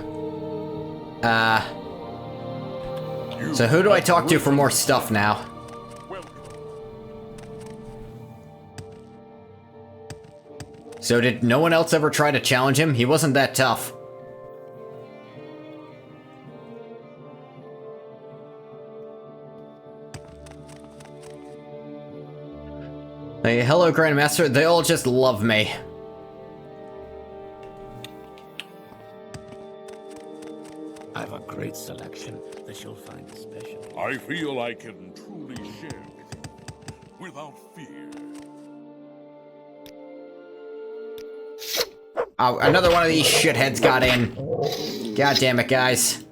So who do I talk to for more stuff now? So did no one else ever try to challenge him? He wasn't that tough. Hey, hello, Grandmaster. They all just love me. I have a great selection that you'll find especially. I feel I can truly share with you without fear. Oh, another one of these shitheads got in. God damn it, guys.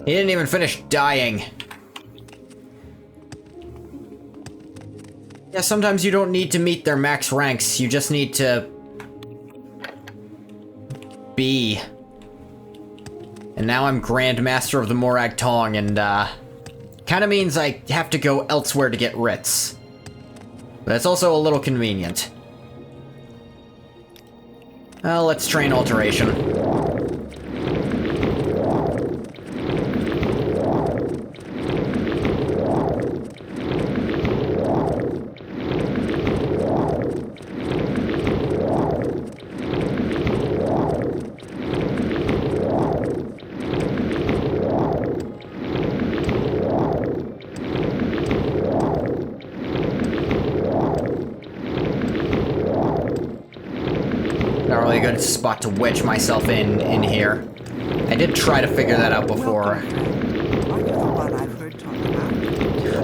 He didn't even finish dying. Yeah, sometimes you don't need to meet their max ranks. You just need to be. And now I'm Grand Master of the Morag Tong, and kinda means I have to go elsewhere to get writs. But it's also a little convenient. Well, let's train Alteration. Not really a good spot to wedge myself in here. I did try to figure that out before.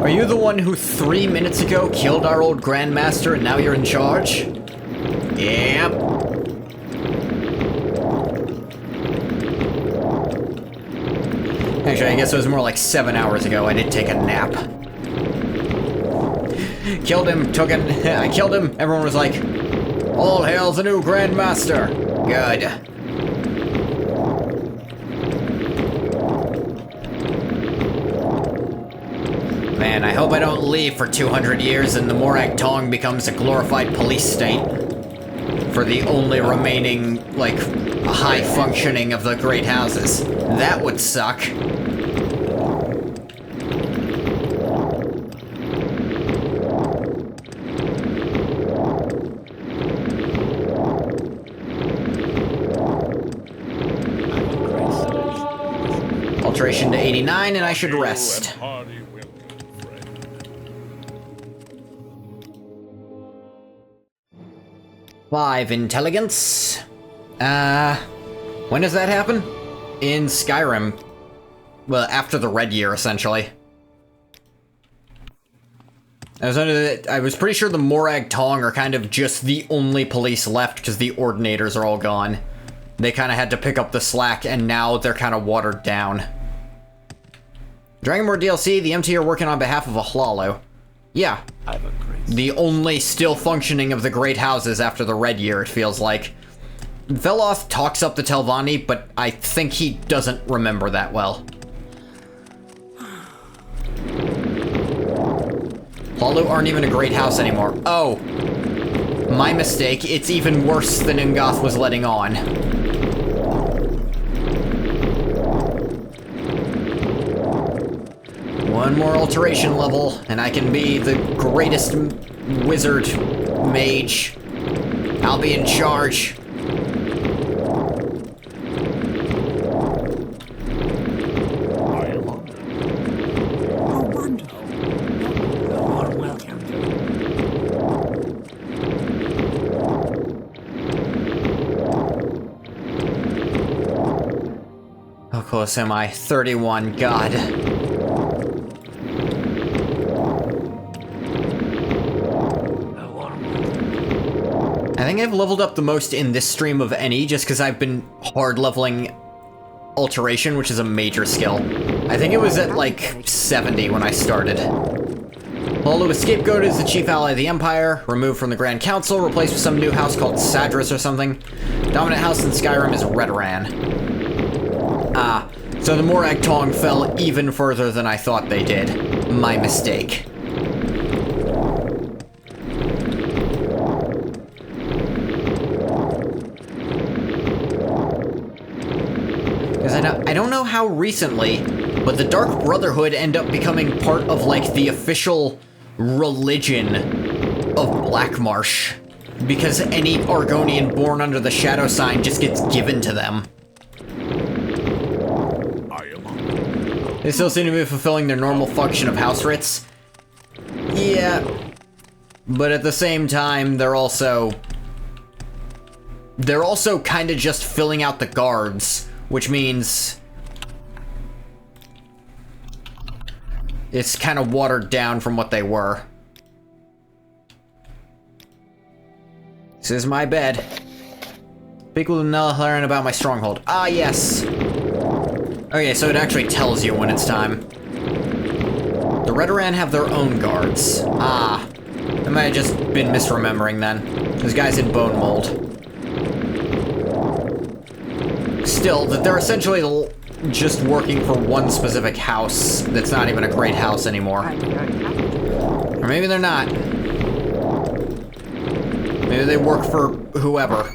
Are you the one who 3 minutes ago killed our old Grandmaster and now you're in charge? Yep. Actually, I guess it was more like 7 hours ago. I did take a nap. Killed him, took it. I killed him. Everyone was like, all hail the new Grandmaster. Good. Man, I hope I don't leave for 200 years and the Morag Tong becomes a glorified police state. For the only remaining, like, high functioning of the great houses. That would suck. Alteration to 89, and I should rest. Hearty welcome, friend. 5 intelligence. When does that happen? In Skyrim. Well, after the Red Year, essentially. I was pretty sure the Morag Tong are kind of just the only police left because the Ordinators are all gone. They kind of had to pick up the slack, and now they're kind of watered down. Dragonmore DLC, the MT are working on behalf of a Hlalo. Yeah. The only still functioning of the great houses after the Red Year, it feels like. Veloth talks up the Telvani, but I think he doesn't remember that well. Hollow aren't even a great house anymore. Oh. My mistake. It's even worse than Ngoth was letting on. One more alteration level, and I can be the greatest wizard mage. I'll be in charge. Oh, wonderful. A warm welcome to How close am I? 31, God. I think I've leveled up the most in this stream of any, just because I've been hard leveling Alteration, which is a major skill. I think it was at like 70 when I started. Hollow was scapegoated as the chief ally of the Empire, removed from the Grand Council, replaced with some new house called Sadris or something. Dominant house in Skyrim is Redoran. Ah, so the Morag Tong fell even further than I thought they did. My mistake. I don't know how recently, but the Dark Brotherhood end up becoming part of, like, the official religion of Blackmarsh. Because any Argonian born under the Shadow Sign just gets given to them. They still seem to be fulfilling their normal function of house writs. Yeah. But at the same time, they're also kind of just filling out the guards, which means it's kind of watered down from what they were. This is my bed. Speak with Nelharan about my stronghold. Ah, yes. Okay, so it actually tells you when it's time. The Redoran have their own guards. Ah. I might have just been misremembering then. Those guys in bone mold. Still, that they're essentially just working for one specific house that's not even a great house anymore. Or maybe they're not. Maybe they work for whoever.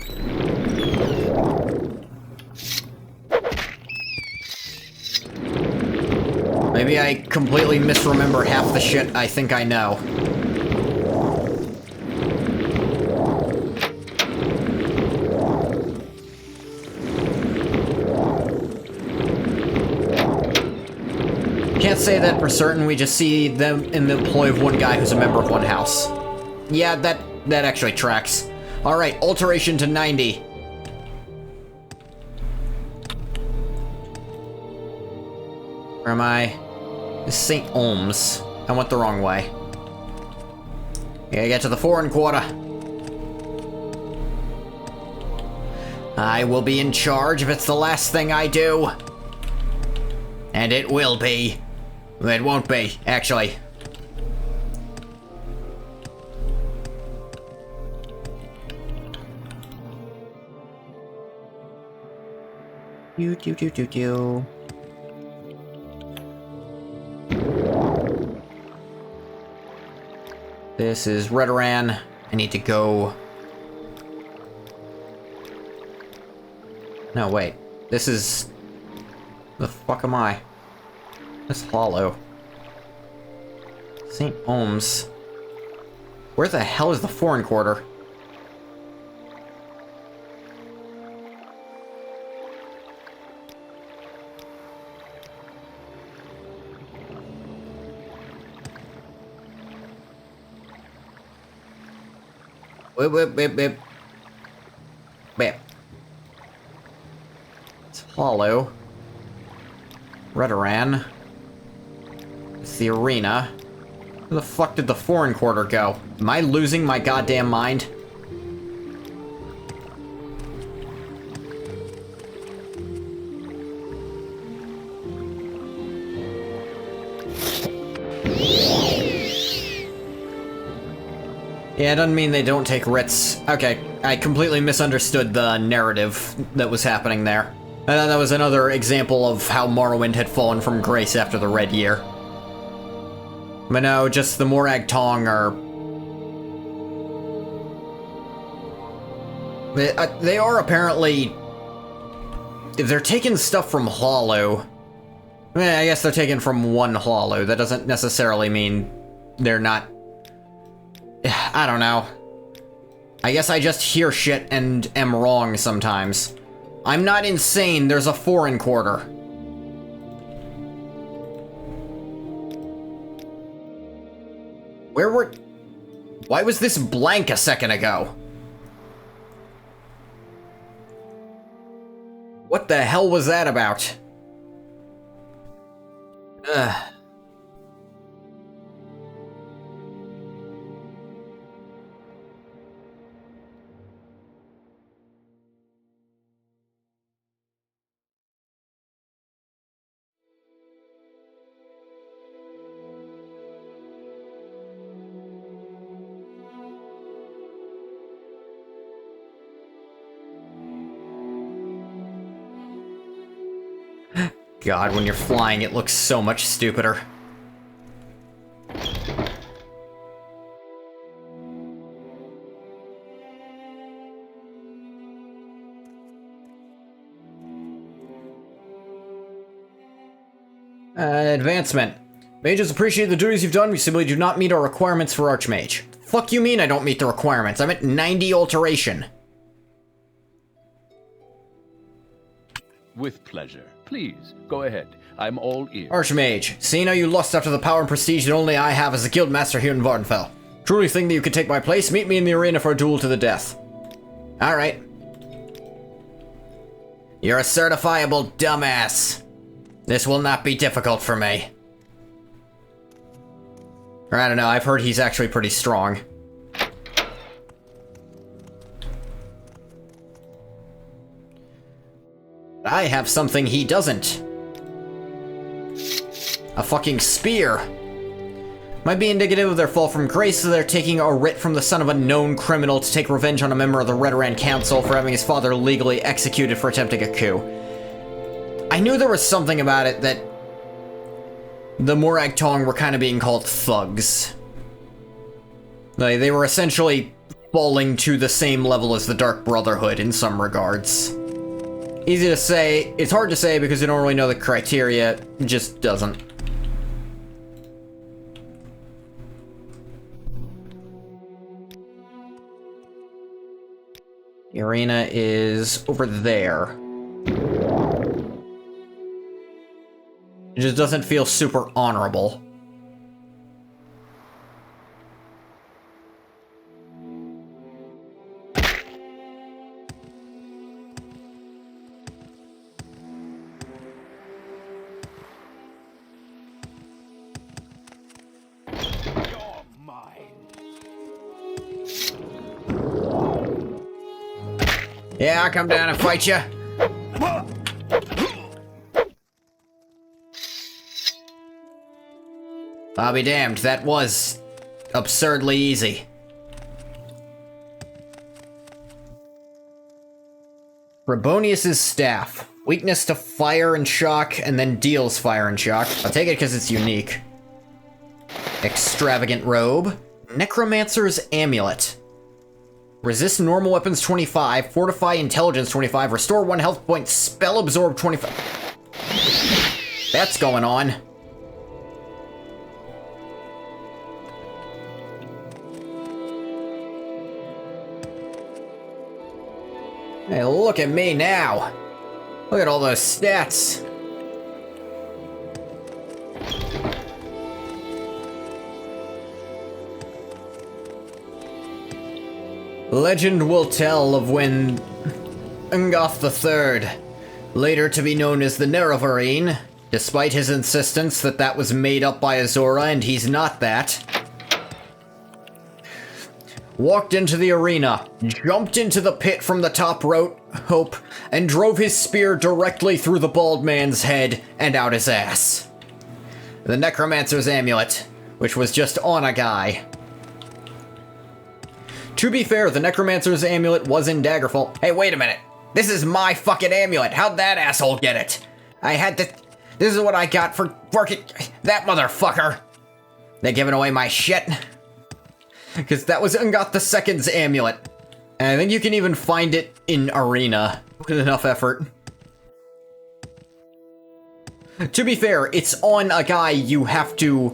Maybe I completely misremember half the shit I think I know. Can't say that for certain, we just see them in the employ of one guy who's a member of one house. Yeah, that actually tracks. Alright, alteration to 90. Where am I? This is St. Ohms. I went the wrong way. Gotta get to the foreign quarter. I will be in charge if it's the last thing I do. And it will be. It won't be, actually. Do. This is Redoran. I need to go... No, wait. This is... The fuck am I? This Hollow. St. Ohms. Where the hell is the foreign quarter? Whip. It's Hollow. Redoran. It's the arena. Where the fuck did the foreign quarter go? Am I losing my goddamn mind? Yeah, it doesn't mean they don't take writs. Okay, I completely misunderstood the narrative that was happening there. That was another example of how Morrowind had fallen from grace after the Red Year. But no, just the Morag Tong are... They are apparently... If they're taking stuff from Hollow... I guess they're taken from one Hollow. That doesn't necessarily mean they're not... I don't know. I guess I just hear shit and am wrong sometimes. I'm not insane, there's a foreign quarter. Where were... Why was this blank a second ago? What the hell was that about? Ugh. God, when you're flying, it looks so much stupider. Advancement. Mages appreciate the duties you've done. We simply do not meet our requirements for Archmage. Fuck you mean I don't meet the requirements? I'm at 90 alteration. With pleasure. Please, go ahead. I'm all ears. Archmage, seeing how you lust after the power and prestige that only I have as a guildmaster here in Vardenfell. Truly think that you could take my place? Meet me in the arena for a duel to the death. Alright. You're a certifiable dumbass. This will not be difficult for me. Or I don't know, I've heard he's actually pretty strong. I have something he doesn't. A fucking spear. Might be indicative of their fall from grace, so they're taking a writ from the son of a known criminal to take revenge on a member of the Redoran Council for having his father legally executed for attempting a coup. I knew there was something about it that the Morag Tong were kind of being called thugs. Like, they were essentially falling to the same level as the Dark Brotherhood in some regards. Easy to say. It's hard to say because you don't really know the criteria. It just doesn't. The arena is over there. It just doesn't feel super honorable. Yeah, I'll come down and fight you. I'll be damned, that was absurdly easy. Rabonius's staff. Weakness to fire and shock, and then deals fire and shock. I'll take it because it's unique. Extravagant robe. Necromancer's amulet. Resist normal weapons 25, fortify intelligence 25, restore 1 health point, spell absorb 25. That's going on. Hey, look at me now. Look at all those stats. Legend will tell of when Ungoth III, later to be known as the Nerevarine, despite his insistence that that was made up by Azora and he's not that, walked into the arena, jumped into the pit from the top rope, and drove his spear directly through the bald man's head and out his ass. The Necromancer's amulet, which was just on a guy. To be fair, the Necromancer's amulet was in Daggerfall. Hey, wait a minute. This is my fucking amulet. How'd that asshole get it? I had to... This is what I got for working... That motherfucker. They're giving away my shit. Because that was Ungot the Second's amulet. And I think you can even find it in Arena with enough effort. To be fair, it's on a guy you have to...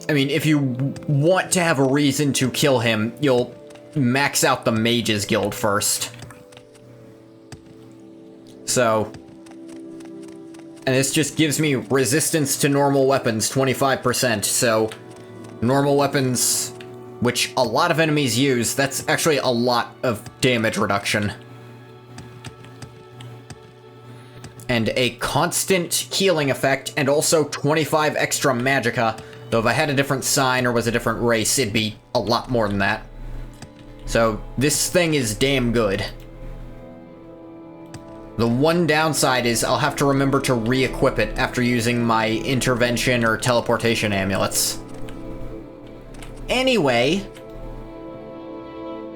I mean, if you want to have a reason to kill him, you'll max out the Mages Guild first. So... And this just gives me resistance to normal weapons, 25%, so... Normal weapons, which a lot of enemies use, that's actually a lot of damage reduction. And a constant healing effect, and also 25 extra magicka, though if I had a different sign or was a different race, it'd be a lot more than that. So, this thing is damn good. The one downside is I'll have to remember to re-equip it after using my intervention or teleportation amulets. Anyway,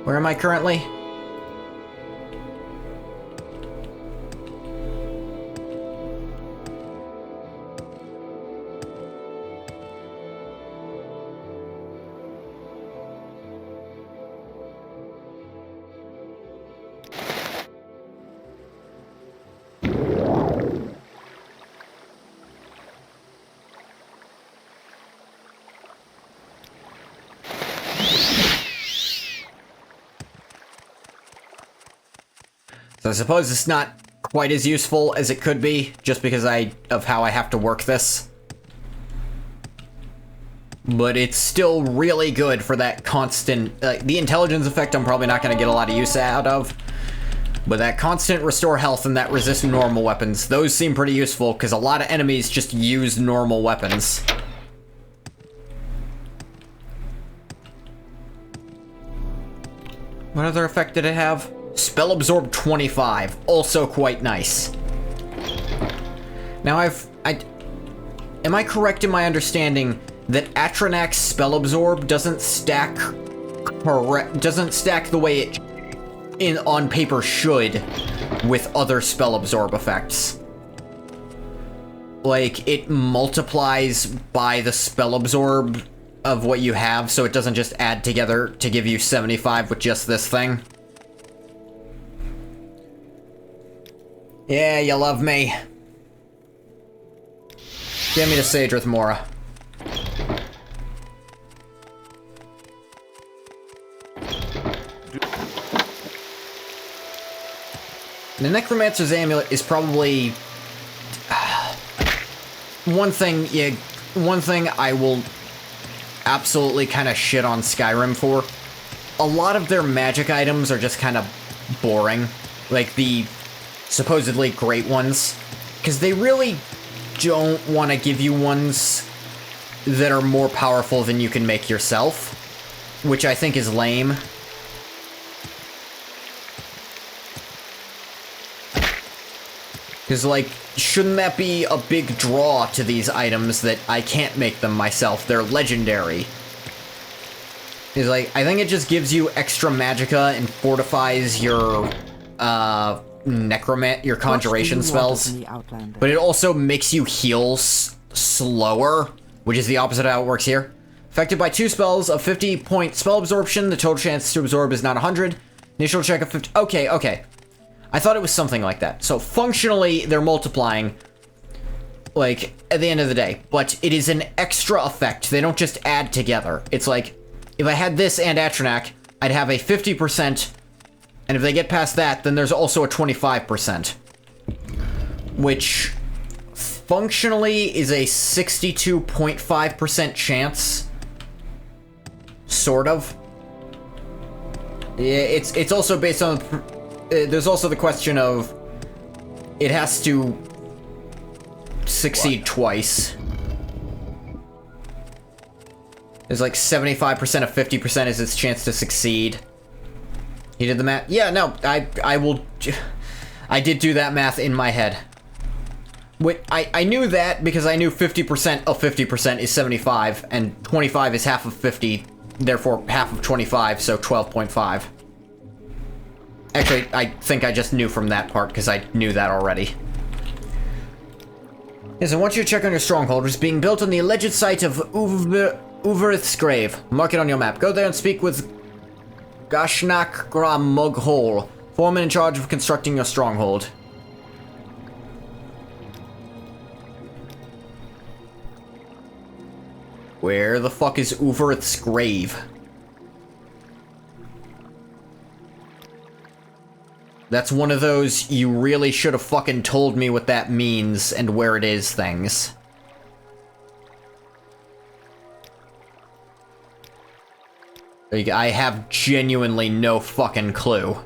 where am I currently? So I suppose it's not quite as useful as it could be, just because of how I have to work this. But it's still really good for that constant... the intelligence effect I'm probably not going to get a lot of use out of. But that constant restore health and that resist normal weapons, those seem pretty useful, because a lot of enemies just use normal weapons. What other effect did it have? Spell Absorb 25, also quite nice. Now am I correct in my understanding that Atronach's Spell Absorb doesn't stack the way it on paper should with other Spell Absorb effects? Like, it multiplies by the Spell Absorb of what you have, so it doesn't just add together to give you 75 with just this thing. Yeah, you love me. Get me to Sage with Mora. The Necromancer's Amulet is probably... one thing I will absolutely kind of shit on Skyrim for. A lot of their magic items are just kind of boring. Like the supposedly great ones. Because they really don't want to give you ones that are more powerful than you can make yourself. Which I think is lame. Because, like, shouldn't that be a big draw to these items that I can't make them myself? They're legendary. It's like, I think it just gives you extra magicka and fortifies your, your conjuration spells. But it also makes you heal slower, which is the opposite of how it works here. Affected by 2 spells of 50-point spell absorption, the total chance to absorb is not 100. Initial check of 50... Okay. I thought it was something like that. So functionally, they're multiplying, like, at the end of the day. But it is an extra effect. They don't just add together. It's like, if I had this and Atronach, I'd have a 50%, and if they get past that, then there's also a 25%. Which, functionally, is a 62.5% chance. Sort of. Yeah, it's also based on... there's also the question of it has to succeed twice. There's like 75% of 50% is its chance to succeed. You did the math? Yeah, no, I did do that math in my head. Wait, I knew that because I knew 50% of 50% is 75, and 25 is half of 50, therefore half of 25, so 12.5. Actually, I think I just knew from that part, because I knew that already. Yes, I want you to check on your stronghold, which is being built on the alleged site of Uverith's grave. Mark it on your map. Go there and speak with Gashnak Gram Mughol, foreman in charge of constructing your stronghold. Where the fuck is Uverith's grave? That's one of those, you really should have fucking told me what that means and where it is things. Like, I have genuinely no fucking clue.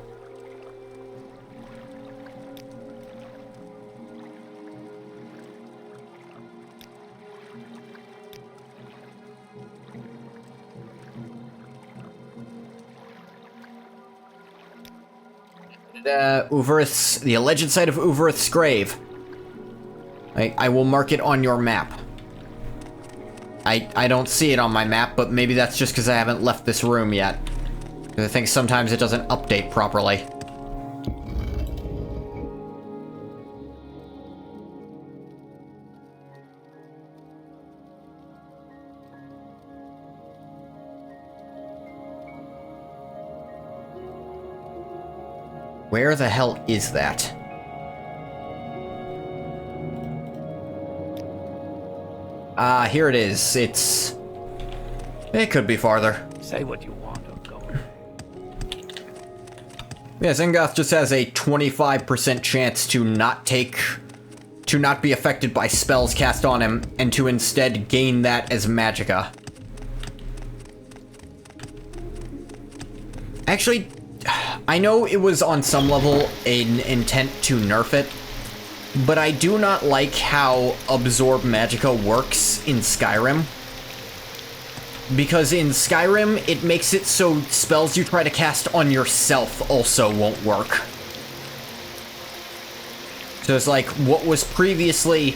Uverith's, the alleged site of Uverith's grave. I will mark it on your map. I don't see it on my map, but maybe that's just because I haven't left this room yet. I think sometimes it doesn't update properly. Where the hell is that? Here it is. It could be farther. Say what you want, I'm going. Yeah, Zengoth just has a 25% chance to not be affected by spells cast on him, and to instead gain that as magicka. Actually, I know it was on some level an intent to nerf it, but I do not like how Absorb Magicka works in Skyrim. Because in Skyrim, it makes it so spells you try to cast on yourself also won't work. So it's like, what was previously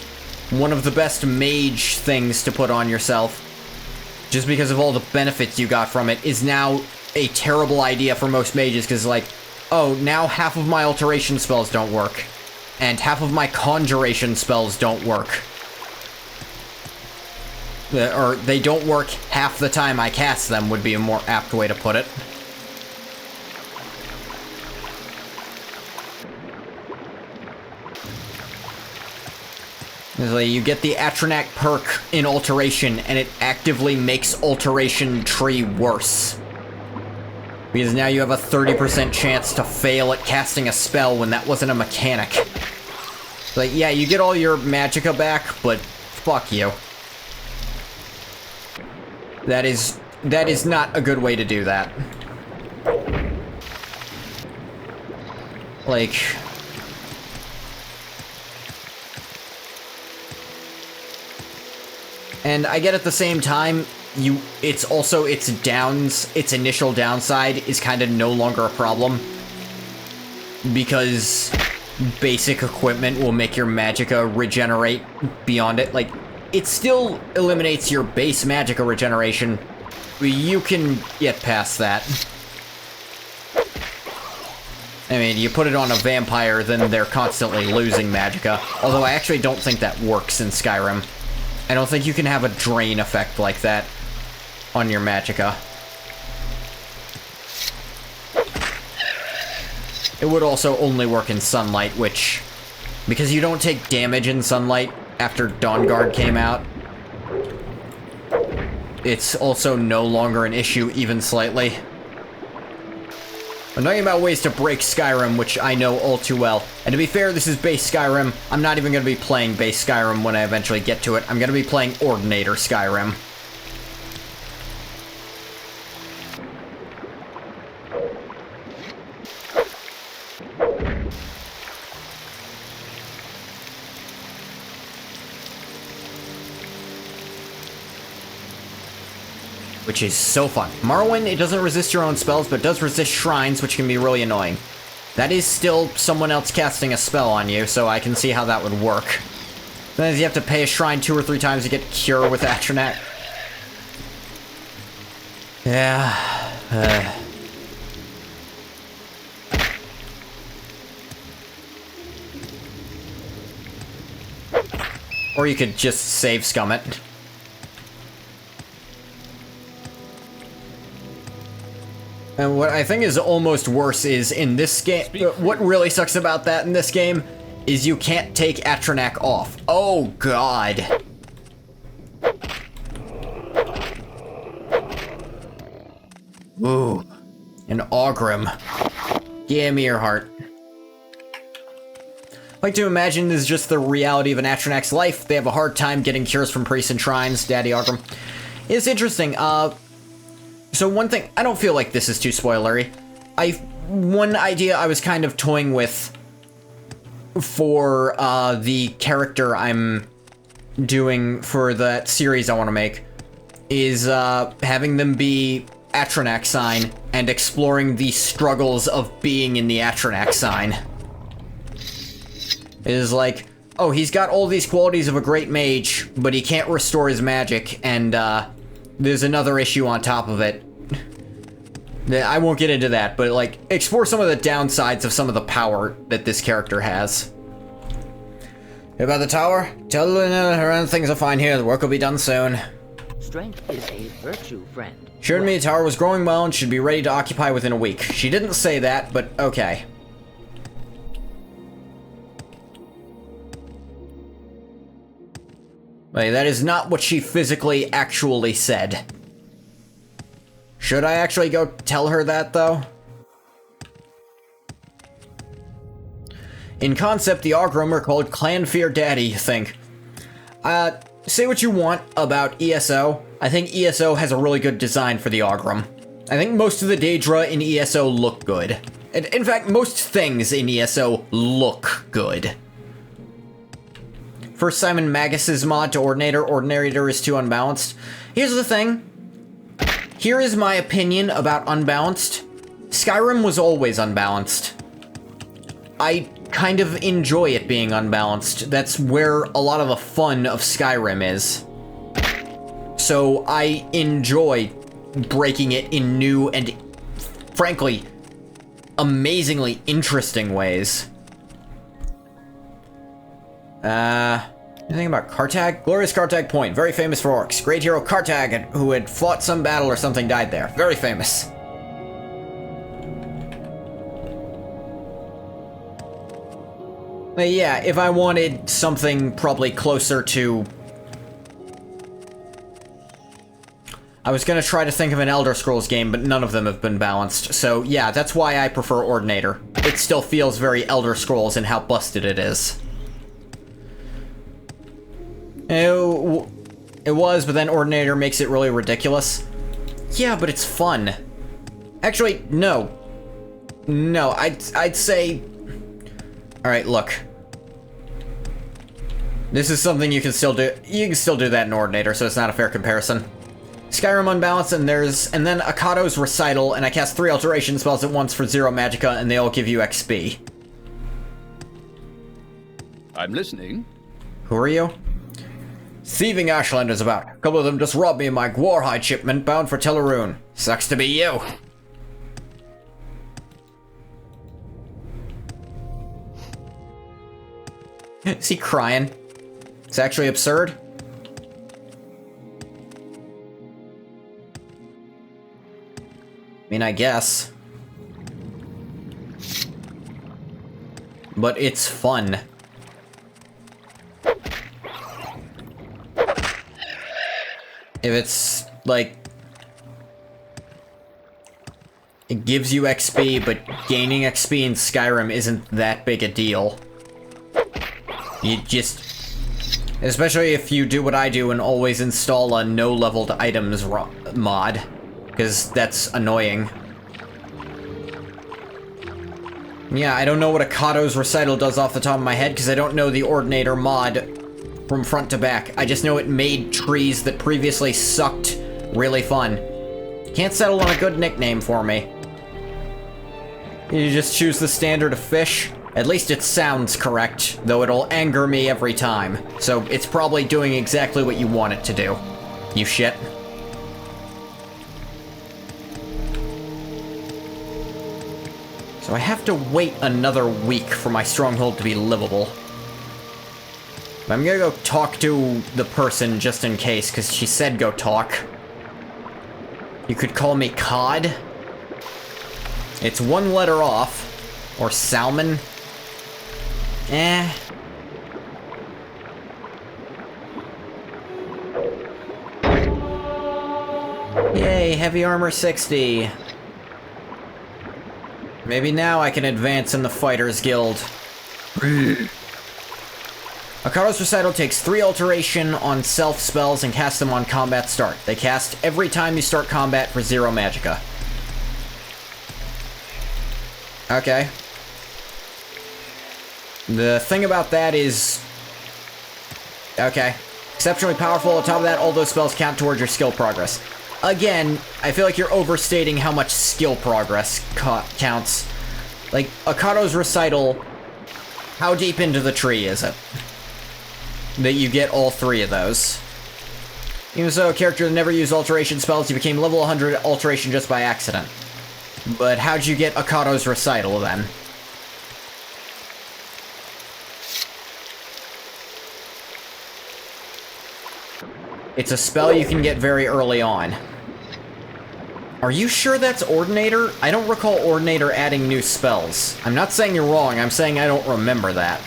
one of the best mage things to put on yourself, just because of all the benefits you got from it, is now a terrible idea for most mages, because like, oh, now half of my alteration spells don't work. And half of my conjuration spells don't work. Or they don't work half the time I cast them would be a more apt way to put it. Like, you get the Atronak perk in Alteration, and it actively makes Alteration Tree worse. Because now you have a 30% chance to fail at casting a spell when that wasn't a mechanic. Like, yeah, you get all your magicka back, but fuck you. That is not a good way to do that. Like... And I get at the same time, it's also its initial downside is kind of no longer a problem. Because basic equipment will make your magicka regenerate beyond it. Like, it still eliminates your base magicka regeneration. You can get past that. I mean, you put it on a vampire, then they're constantly losing magicka. Although I actually don't think that works in Skyrim. I don't think you can have a drain effect like that on your magicka. It would also only work in sunlight, which, because you don't take damage in sunlight after Dawnguard came out, it's also no longer an issue even slightly. I'm talking about ways to break Skyrim, which I know all too well. And to be fair, this is base Skyrim. I'm not even going to be playing base Skyrim when I eventually get to it. I'm going to be playing Ordinator Skyrim. Which is so fun. Morrowind, it doesn't resist your own spells, but does resist shrines, which can be really annoying. That is still someone else casting a spell on you, so I can see how that would work. Then you have to pay a shrine 2 or 3 times to get Cure with Atronak. Yeah. Or you could just save scum it. And what I think is almost worse is in this game, what really sucks about that in this game is you can't take Atronak off. Oh god. Ooh, an Ogrim. Give me your heart. I like to imagine this is just the reality of an Atronach's life. They have a hard time getting cures from priests and shrines, Daddy Ogrim. It's interesting, so one thing, I don't feel like this is too spoilery. One idea I was kind of toying with for, the character I'm doing for that series I want to make is, having them be Atronach sign and exploring the struggles of being in the Atronach sign. It is like, oh, he's got all these qualities of a great mage, but he can't restore his magic, and, there's another issue on top of it. I won't get into that, but, like, explore some of the downsides of some of the power that this character has. About the tower? Tell her things are fine here, the work will be done soon. Strength is a virtue, friend. Assured me the tower was growing well and should be ready to occupy within a week. She didn't say that, but okay. Wait, that is not what she physically actually said. Should I actually go tell her that, though? In concept, the Ogrim are called Clanfear Daddy, you think. Say what you want about ESO. I think ESO has a really good design for the Ogrim. I think most of the Daedra in ESO look good. And in fact, most things in ESO look good. First Simon Magus's mod to Ordinator. Ordinator is too unbalanced. Here's the thing. Here is my opinion about unbalanced. Skyrim was always unbalanced. I kind of enjoy it being unbalanced. That's where a lot of the fun of Skyrim is. So I enjoy breaking it in new and, frankly, amazingly interesting ways. Anything about Kartag? Glorious Kartag Point, very famous for orcs. Great hero Kartag, who had fought some battle or something, died there. Very famous. But yeah, if I wanted something probably closer to... I was gonna try to think of an Elder Scrolls game, but none of them have been balanced. So yeah, that's why I prefer Ordinator. It still feels very Elder Scrolls in how busted it is. It was, but then Ordinator makes it really ridiculous. Yeah, but it's fun. Actually, no. No, I'd say... Alright, look. This is something you can still do. You can still do that in Ordinator, so it's not a fair comparison. Skyrim Unbalanced, and then Akado's Recital, and I cast 3 Alteration spells at once for 0 Magicka, and they all give you XP. I'm listening. Who are you? Thieving Ashlanders about. A couple of them just robbed me of my Gwarhide shipment bound for Teleroon. Sucks to be you. Is he crying? It's actually absurd. I mean, I guess. But it's fun. If it's, like... It gives you XP, but gaining XP in Skyrim isn't that big a deal. You just... Especially if you do what I do and always install a no-leveled items mod. Because that's annoying. Yeah, I don't know what Akado's Recital does off the top of my head, because I don't know the Ordinator mod from front to back. I just know it made trees that previously sucked really fun. Can't settle on a good nickname for me. You just choose the standard of fish. At least it sounds correct, though it'll anger me every time. So it's probably doing exactly what you want it to do. You shit. So I have to wait another week for my stronghold to be livable. I'm gonna go talk to the person just in case, because she said go talk. You could call me Cod. It's one letter off. Or salmon. Eh. Yay, heavy armor 60. Maybe now I can advance in the Fighters Guild. Akado's Recital takes 3 alteration on self spells and casts them on combat start. They cast every time you start combat for 0 magicka. Okay. The thing about that is... Okay. Exceptionally powerful. On top of that, all those spells count towards your skill progress. Again, I feel like you're overstating how much skill progress counts. Like, Akado's Recital, how deep into the tree is it? That you get all 3 of those. Even so, a character that never used alteration spells, you became level 100 alteration just by accident. But how'd you get Akado's Recital, then? It's a spell you can get very early on. Are you sure that's Ordinator? I don't recall Ordinator adding new spells. I'm not saying you're wrong, I'm saying I don't remember that.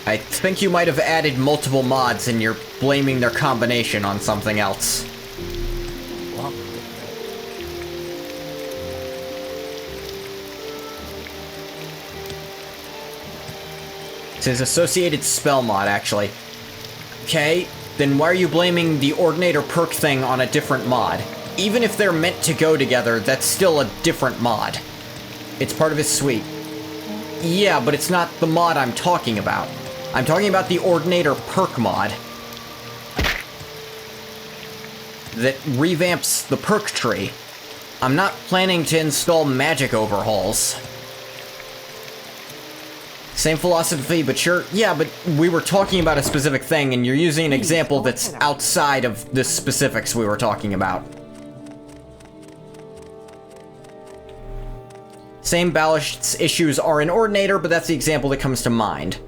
I think you might have added multiple mods and you're blaming their combination on something else. It says associated spell mod, actually. Okay, then why are you blaming the Ordinator perk thing on a different mod? Even if they're meant to go together, that's still a different mod. It's part of his suite. Yeah, but it's not the mod I'm talking about. I'm talking about the Ordinator perk mod. That revamps the perk tree. I'm not planning to install magic overhauls. Same philosophy, but sure. Yeah, but we were talking about a specific thing, and you're using an example that's outside of the specifics we were talking about. Same balance issues are in Ordinator, but that's the example that comes to mind.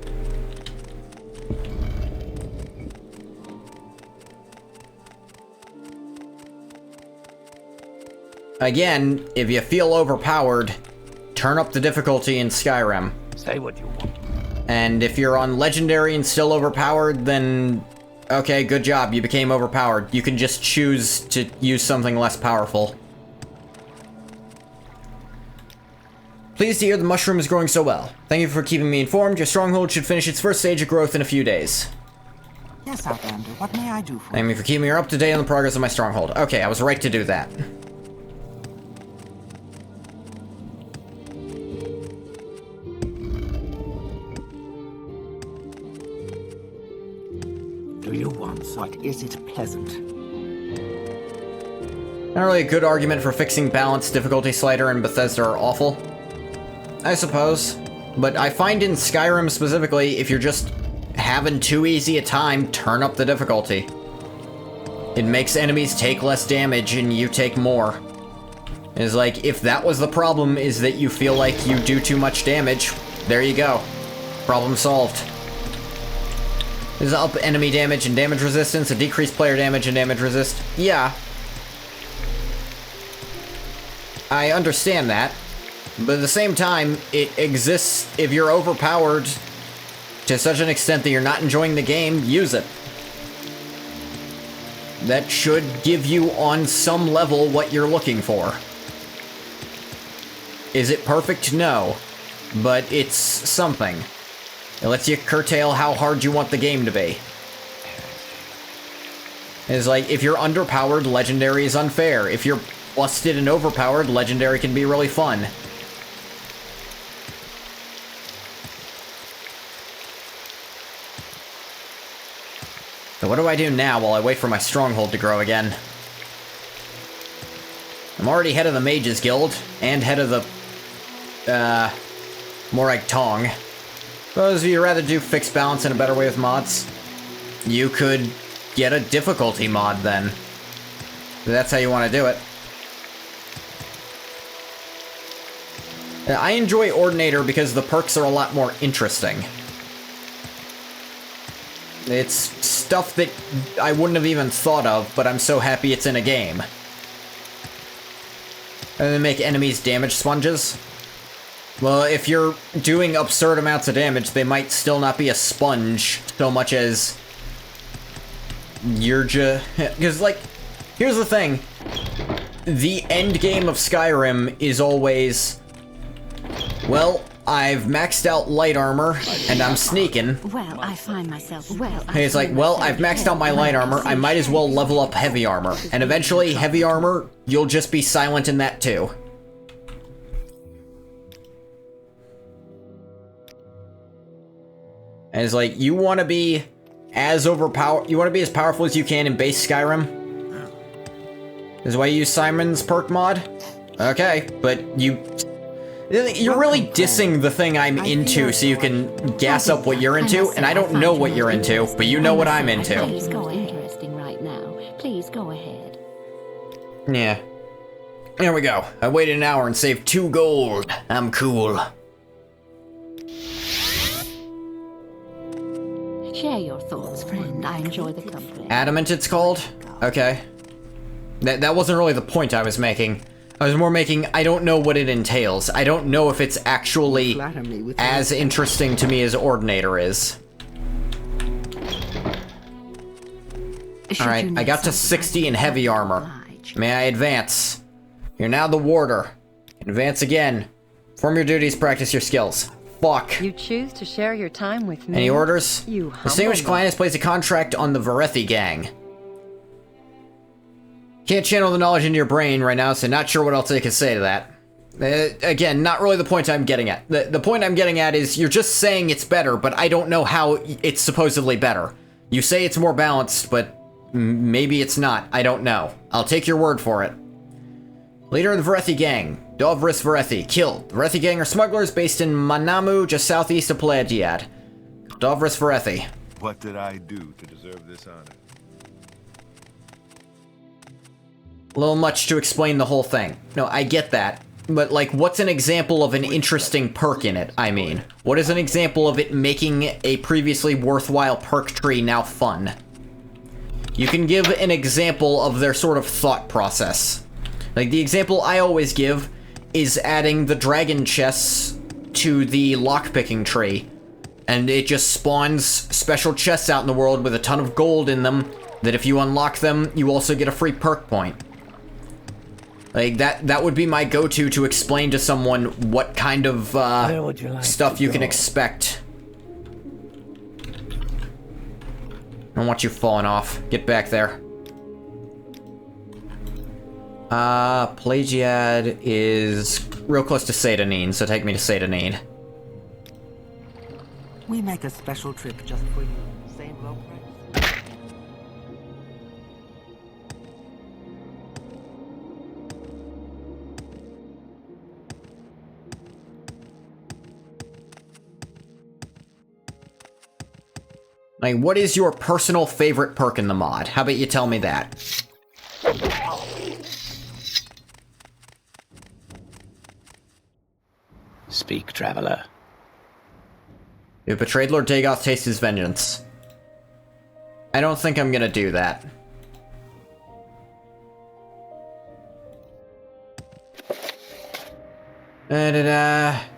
Again, if you feel overpowered, turn up the difficulty in Skyrim. Say what you want. And if you're on Legendary and still overpowered, then... Okay, good job, you became overpowered. You can just choose to use something less powerful. Pleased to hear the mushroom is growing so well. Thank you for keeping me informed. Your stronghold should finish its first stage of growth in a few days. Yes, Outlander, what may I do for you? Thank you for keeping me up to date on the progress of my stronghold. Okay, I was right to do that. Do you want what? Is it pleasant? Not really a good argument for fixing balance, difficulty slider, and Bethesda are awful. I suppose. But I find in Skyrim specifically, if you're just having too easy a time, turn up the difficulty. It makes enemies take less damage and you take more. It's like, if that was the problem, is that you feel like you do too much damage, there you go. Problem solved. Is up enemy damage and damage resistance, a decreased player damage and damage resist. Yeah. I understand that. But at the same time, it exists if you're overpowered to such an extent that you're not enjoying the game, use it. That should give you on some level what you're looking for. Is it perfect? No. But it's something. It lets you curtail how hard you want the game to be. It's like, if you're underpowered, Legendary is unfair. If you're busted and overpowered, Legendary can be really fun. So what do I do now while I wait for my stronghold to grow again? I'm already head of the Mages Guild, and head of the, Morag Tong. Suppose you'd rather do fixed balance in a better way with mods. You could get a difficulty mod then. If that's how you want to do it. I enjoy Ordinator because the perks are a lot more interesting. It's stuff that I wouldn't have even thought of, but I'm so happy it's in a game. And then make enemies damage sponges. Well, if you're doing absurd amounts of damage, they might still not be a sponge so much as you're just... Because, like, here's the thing. The end game of Skyrim is always, well, I've maxed out light armor, and I'm sneaking. Well, I find myself... Well, Hey, it's like, well, I've maxed out my light armor, I might as well level up heavy armor. And eventually, heavy armor, you'll just be silent in that too. And it's like, you want to be as powerful as you can in base Skyrim? This is why you use Simon's perk mod? Okay, but you're really dissing the thing I'm into so you can gas up what you're into, and I don't know what you're into, but you know what I'm into. Please go interesting right now. Please go ahead. Yeah. There we go. I waited an hour and saved 2 gold. I'm cool. Share your thoughts, friend. I enjoy the company. Adamant it's called? Okay. That wasn't really the point I was making. I was more making, I don't know what it entails. I don't know if it's actually as interesting to me as Ordinator is. Alright, I got to 60 in heavy armor. May I advance? You're now the warder. Advance again. Perform your duties, practice your skills. Fuck. You choose to share your time with me? Any orders? You Distinguished client has placed a contract on the Varethi gang. Can't channel the knowledge into your brain right now, so not sure what else I can say to that. Again, not really the point I'm getting at. The point I'm getting at is you're just saying it's better, but I don't know how it's supposedly better. You say it's more balanced, but maybe it's not. I don't know. I'll take your word for it. Leader of the Varethi gang, Dovris Varethi, killed. The Varethi gang are smugglers based in Manamu, just southeast of Pelagiad. Dovris Varethi. What did I do to deserve this honor? A little much to explain the whole thing. No, I get that. But, like, what's an example of an interesting perk in it, I mean? What is an example of it making a previously worthwhile perk tree now fun? You can give an example of their sort of thought process. Like, the example I always give is adding the dragon chests to the lockpicking tree. And it just spawns special chests out in the world with a ton of gold in them, that if you unlock them, you also get a free perk point. Like, that would be my go-to to explain to someone what kind of, stuff you can expect. I don't want you falling off. Get back there. Pelagiad is real close to Satanine, so take me to Satanine. We make a special trip just for you. Same low price. Like, what is your personal favorite perk in the mod? How about you tell me that? Speak, traveler. You betrayed Lord Dagoth, taste his vengeance. I don't think I'm gonna do that.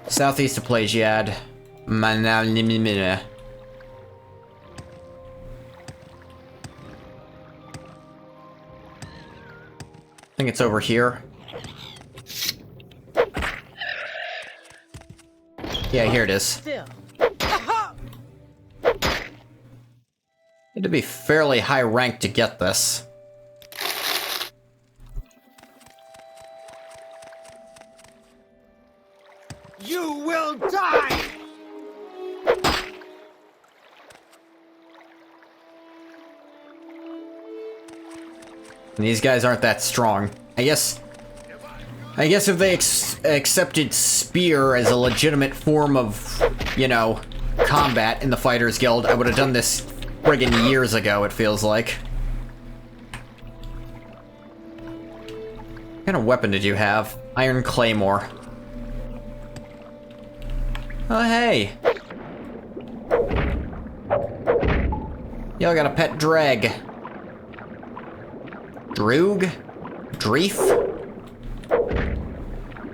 Southeast of Pelagiad. I think it's over here. Yeah, here it is. You had to be fairly high rank to get this. You will die! And these guys aren't that strong. I guess if they accepted spear as a legitimate form of, you know, combat in the Fighters Guild, I would have done this friggin' years ago, it feels like. What kind of weapon did you have? Iron Claymore. Oh, hey! Y'all got a pet drag. Droog? Dreef?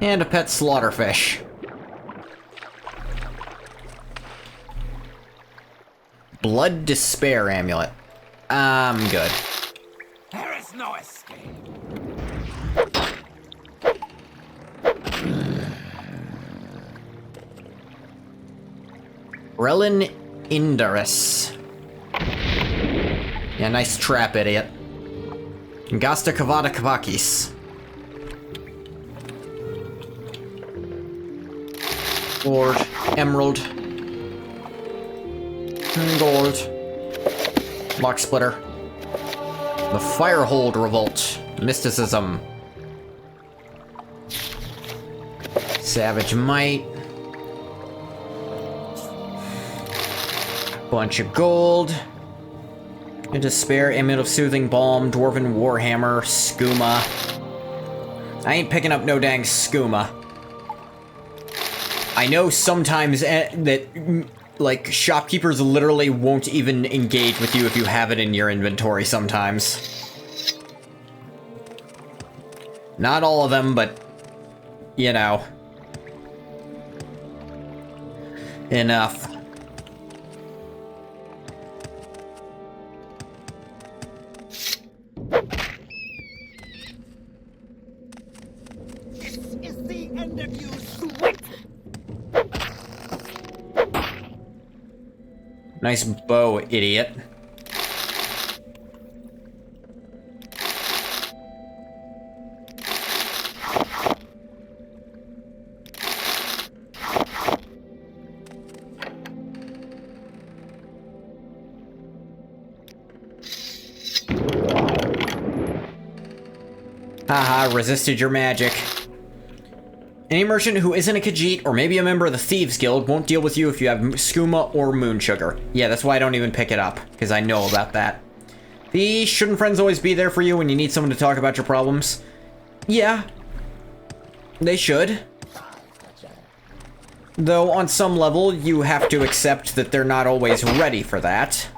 And a pet slaughterfish. Blood Despair Amulet. I'm good. There is no escape. Relin Indaris. Yeah, nice trap, idiot. Gasta Kavada Kavakis. Gold. Emerald. Gold. Lock Splitter. The Firehold Revolt. Mysticism. Savage Might. Bunch of gold. A Despair, Amulet of Soothing Balm, Dwarven Warhammer, Skooma. I ain't picking up no dang Skooma. I know sometimes that, like, shopkeepers literally won't even engage with you if you have it in your inventory sometimes. Not all of them, but, you know. Enough. Nice bow, idiot. Haha, resisted your magic. Any merchant who isn't a Khajiit or maybe a member of the Thieves Guild won't deal with you if you have skooma or moon sugar. Yeah, that's why I don't even pick it up, because I know about that. Shouldn't friends always be there for you when you need someone to talk about your problems? Yeah. They should. Though, on some level, you have to accept that they're not always ready for that.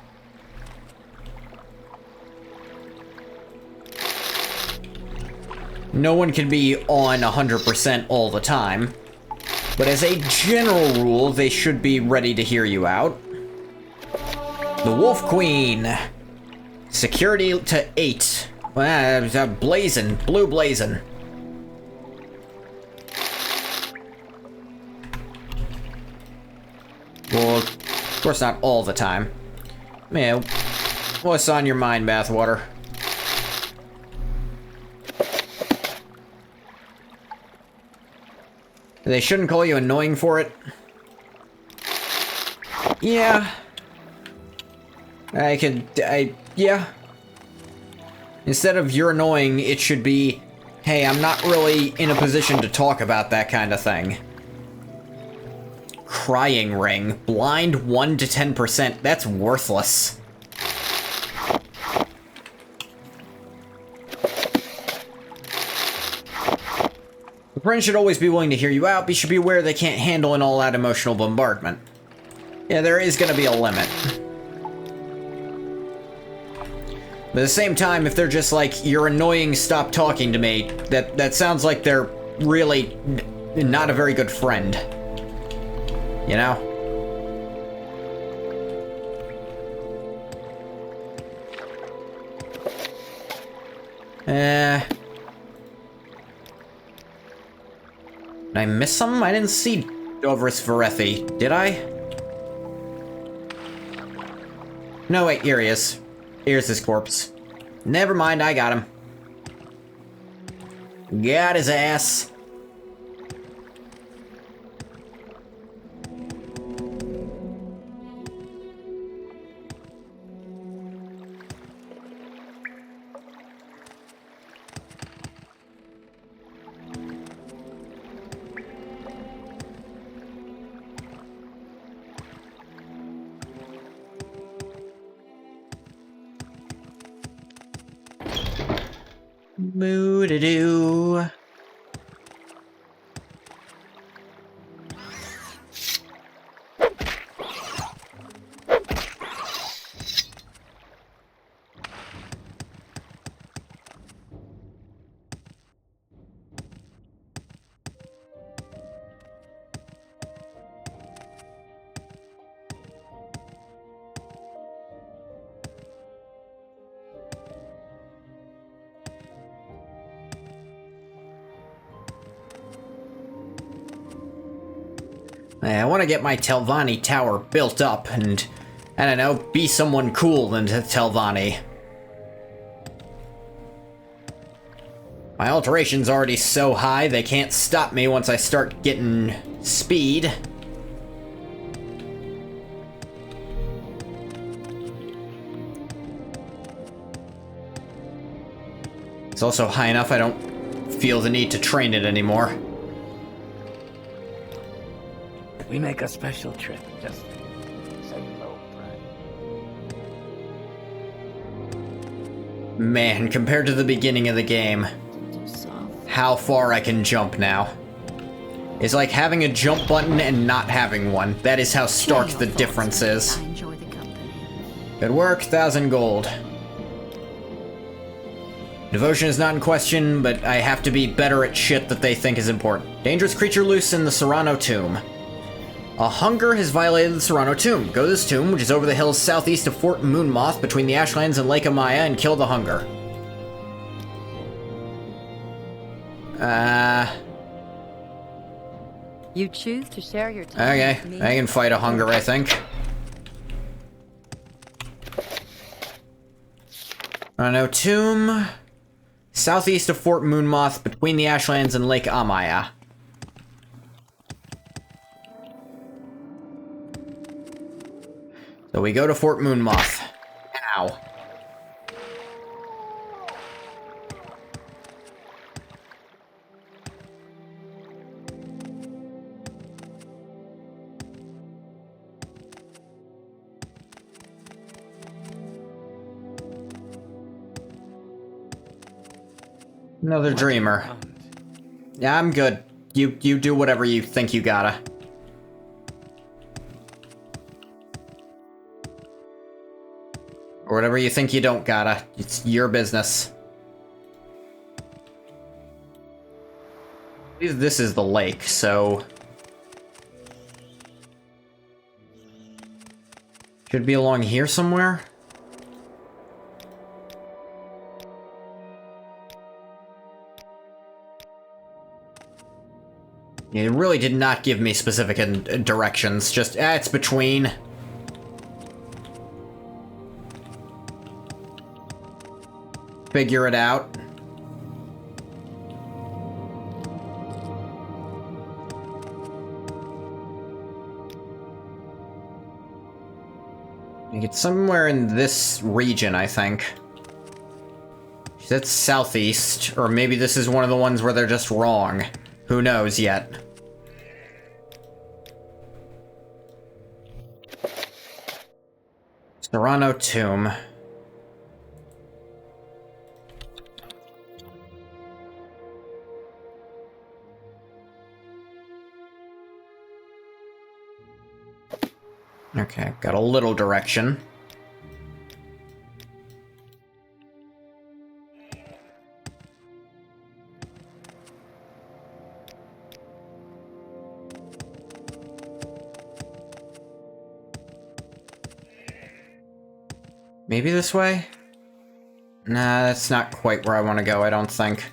No one can be on 100% all the time, but as a general rule, they should be ready to hear you out. The Wolf Queen. Security to 8. Blazing. Blue blazing. Well, of course not all the time. Man, what's on your mind, Bathwater? They shouldn't call you annoying for it. Yeah. Yeah. Instead of you're annoying, it should be, hey, I'm not really in a position to talk about that kind of thing. Crying Ring. Blind 1 to 10%. That's worthless. The friends should always be willing to hear you out, but you should be aware they can't handle an all-out emotional bombardment. Yeah, there is gonna be a limit. But at the same time, if they're just like, you're annoying, stop talking to me, that sounds like they're really not a very good friend. You know? Did I miss something? I didn't see Dovris Varethi, did I? No, wait, here he is. Here's his corpse. Never mind, I got him. Got his ass. Moo-da-doo. I want to get my Telvani tower built up and, I don't know, be someone cool in Telvani. My alteration's already so high, they can't stop me once I start getting speed. It's also high enough I don't feel the need to train it anymore. We make a special trip just say low price. Man, compared to the beginning of the game, how far I can jump now. It's like having a jump button and not having one. That is how stark the difference is. Good work, 1,000 gold. Devotion is not in question, but I have to be better at shit that they think is important. Dangerous creature loose in the Serrano tomb. A hunger has violated the Serrano tomb. Go to this tomb, which is over the hills southeast of Fort Moonmoth, between the Ashlands and Lake Amaya, and kill the hunger. You choose to share your time Okay, with me. I can fight a hunger, I think. No tomb. Southeast of Fort Moonmoth, between the Ashlands and Lake Amaya. So we go to Fort Moonmoth. Ow. Another dreamer. Yeah, I'm good. You do whatever you think you gotta. Or whatever you think you don't gotta. It's your business. I believe this is the lake, so... Should be along here somewhere? It really did not give me specific directions, just, it's between. Figure it out. It's somewhere in this region, I think. That's southeast, or maybe this is one of the ones where they're just wrong. Who knows yet? Serrano tomb. Okay, got a little direction. Maybe this way? Nah, that's not quite where I want to go, I don't think.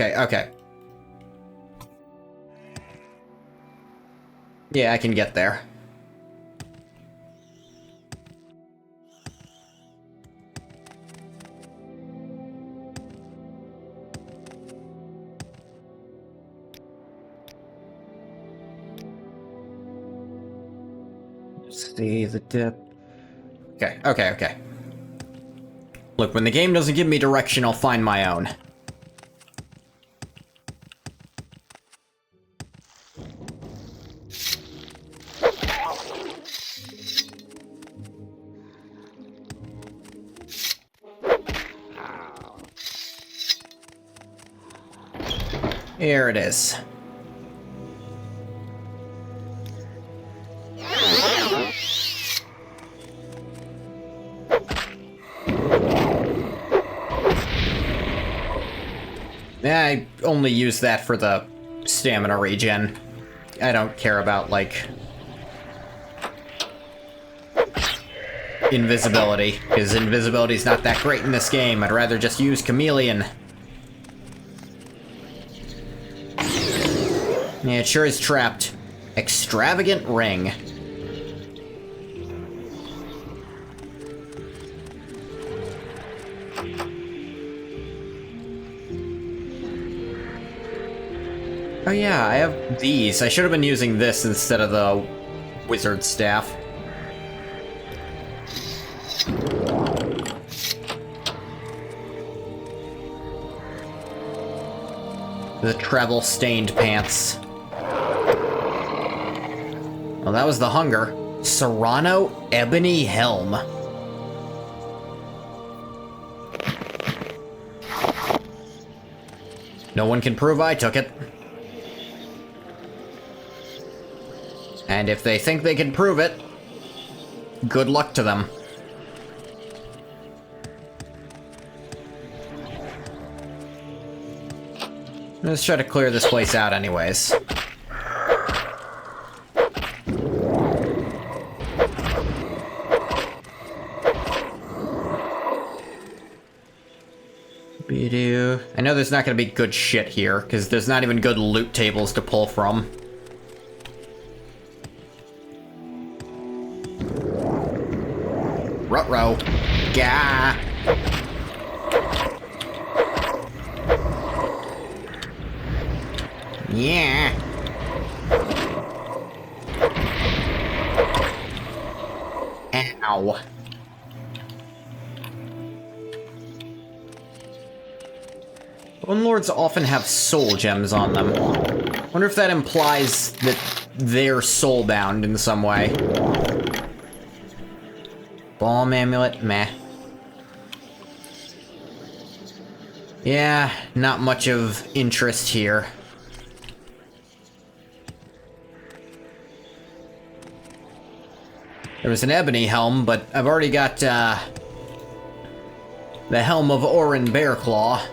Okay. Yeah, I can get there. See the dip. Okay. Look, when the game doesn't give me direction, I'll find my own. Here it is. I only use that for the stamina regen. I don't care about, like... invisibility, because invisibility's not that great in this game. I'd rather just use chameleon. Yeah, it sure is trapped. Extravagant ring. Oh yeah, I have these. I should have been using this instead of the wizard staff. The travel-stained pants. Well, that was the hunger. Serrano Ebony Helm. No one can prove I took it. And if they think they can prove it, good luck to them. Let's try to clear this place out anyways. I know there's not gonna be good shit here, because there's not even good loot tables to pull from. Ruh-roh. Gah! Yeah. Ow. Bone Lords often have soul gems on them. Wonder if that implies that they're soul-bound in some way. Balm amulet, meh. Yeah, not much of interest here. There was an ebony helm, but I've already got, the helm of Orin Bearclaw.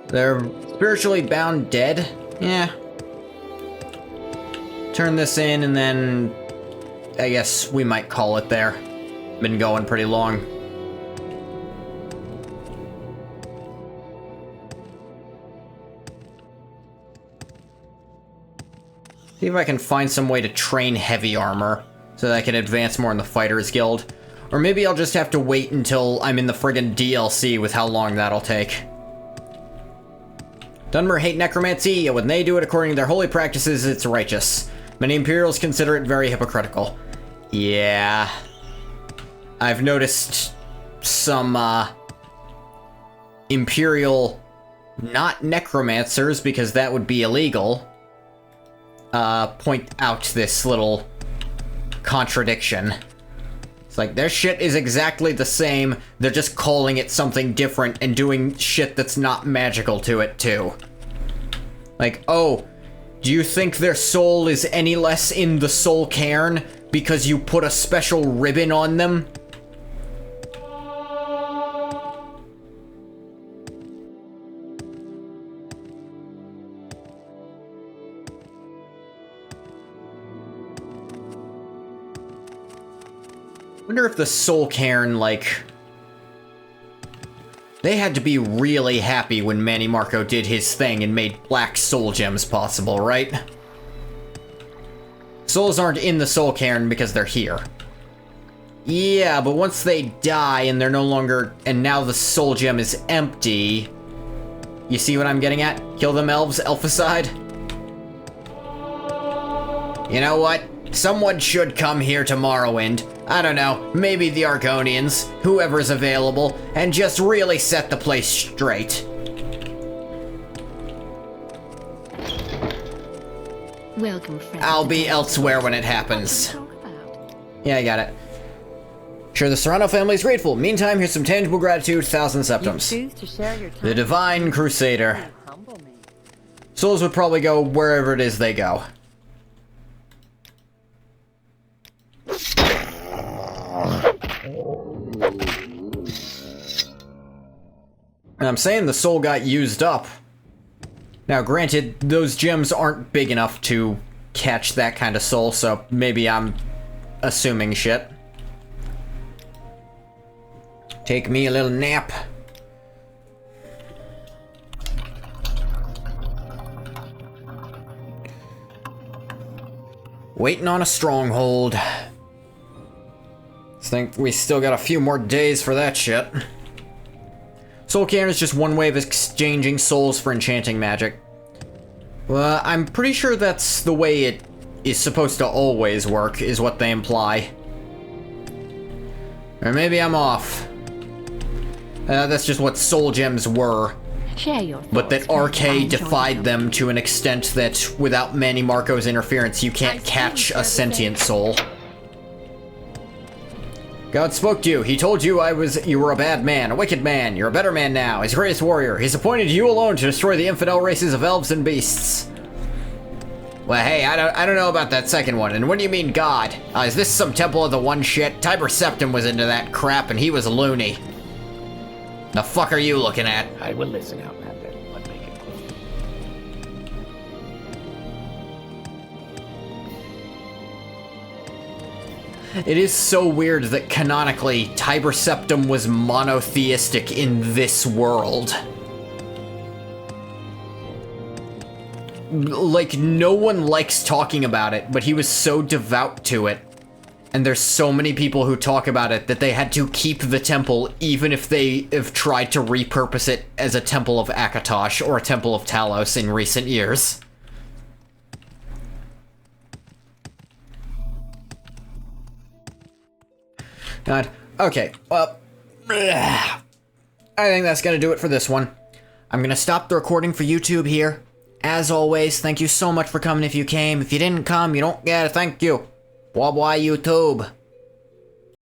They're spiritually bound dead? Yeah. Turn this in, and then I guess we might call it there. Been going pretty long. See if I can find some way to train heavy armor so that I can advance more in the Fighters Guild. Or maybe I'll just have to wait until I'm in the friggin' DLC with how long that'll take. Dunmer hate necromancy, and when they do it according to their holy practices, it's righteous. Many Imperials consider it very hypocritical. Yeah. I've noticed some, Imperial not necromancers, because that would be illegal, point out this little contradiction. It's like, their shit is exactly the same, they're just calling it something different and doing shit that's not magical to it, too. Like, oh, do you think their soul is any less in the soul cairn because you put a special ribbon on them? I wonder if the soul cairn, like... They had to be really happy when Manny Marco did his thing and made black soul gems possible, right? Souls aren't in the soul cairn because they're here. Yeah, but once they die and they're no longer... And now the soul gem is empty... You see what I'm getting at? Kill them elves, Elphicide? You know what? Someone should come here to Morrowind. I don't know, maybe the Argonians, whoever's available, and just really set the place straight. Welcome, friend. I'll be elsewhere when it happens. Yeah, I got it. Sure, the Serrano family's grateful. Meantime, here's some tangible gratitude, 1,000 septums. You choose to share your time. The Divine Crusader. Souls would probably go wherever it is they go. And I'm saying the soul got used up. Now, granted, those gems aren't big enough to catch that kind of soul, so maybe I'm assuming shit. Take me a little nap. Waiting on a stronghold. Think we still got a few more days for that shit. Soul Cairn is just one way of exchanging souls for enchanting magic. Well, I'm pretty sure that's the way it is supposed to always work, is what they imply. Or maybe I'm off. That's just what soul gems were. Share your thoughts, but that I RK enjoy defied them to an extent that without Manny Marco's interference, you can't catch a sentient soul. God spoke to you. He told you you were a bad man, a wicked man. You're a better man now. He's the greatest warrior. He's appointed you alone to destroy the infidel races of elves and beasts. Well, hey, I don't know about that second one. And what do you mean, God? Is this some Temple of the One shit? Tiber Septim was into that crap, and he was loony. The fuck are you looking at? I will listen out, Master, but make it clear. It is so weird that canonically, Tiber Septim was monotheistic in this world. Like, no one likes talking about it, but he was so devout to it. And there's so many people who talk about it that they had to keep the temple even if they have tried to repurpose it as a temple of Akatosh or a temple of Talos in recent years. God. Okay, well, I think that's gonna do it for this one. I'm gonna stop the recording for YouTube here. As always, thank you so much for coming if you came. If you didn't come, you don't get a thank you. Bye bye, YouTube.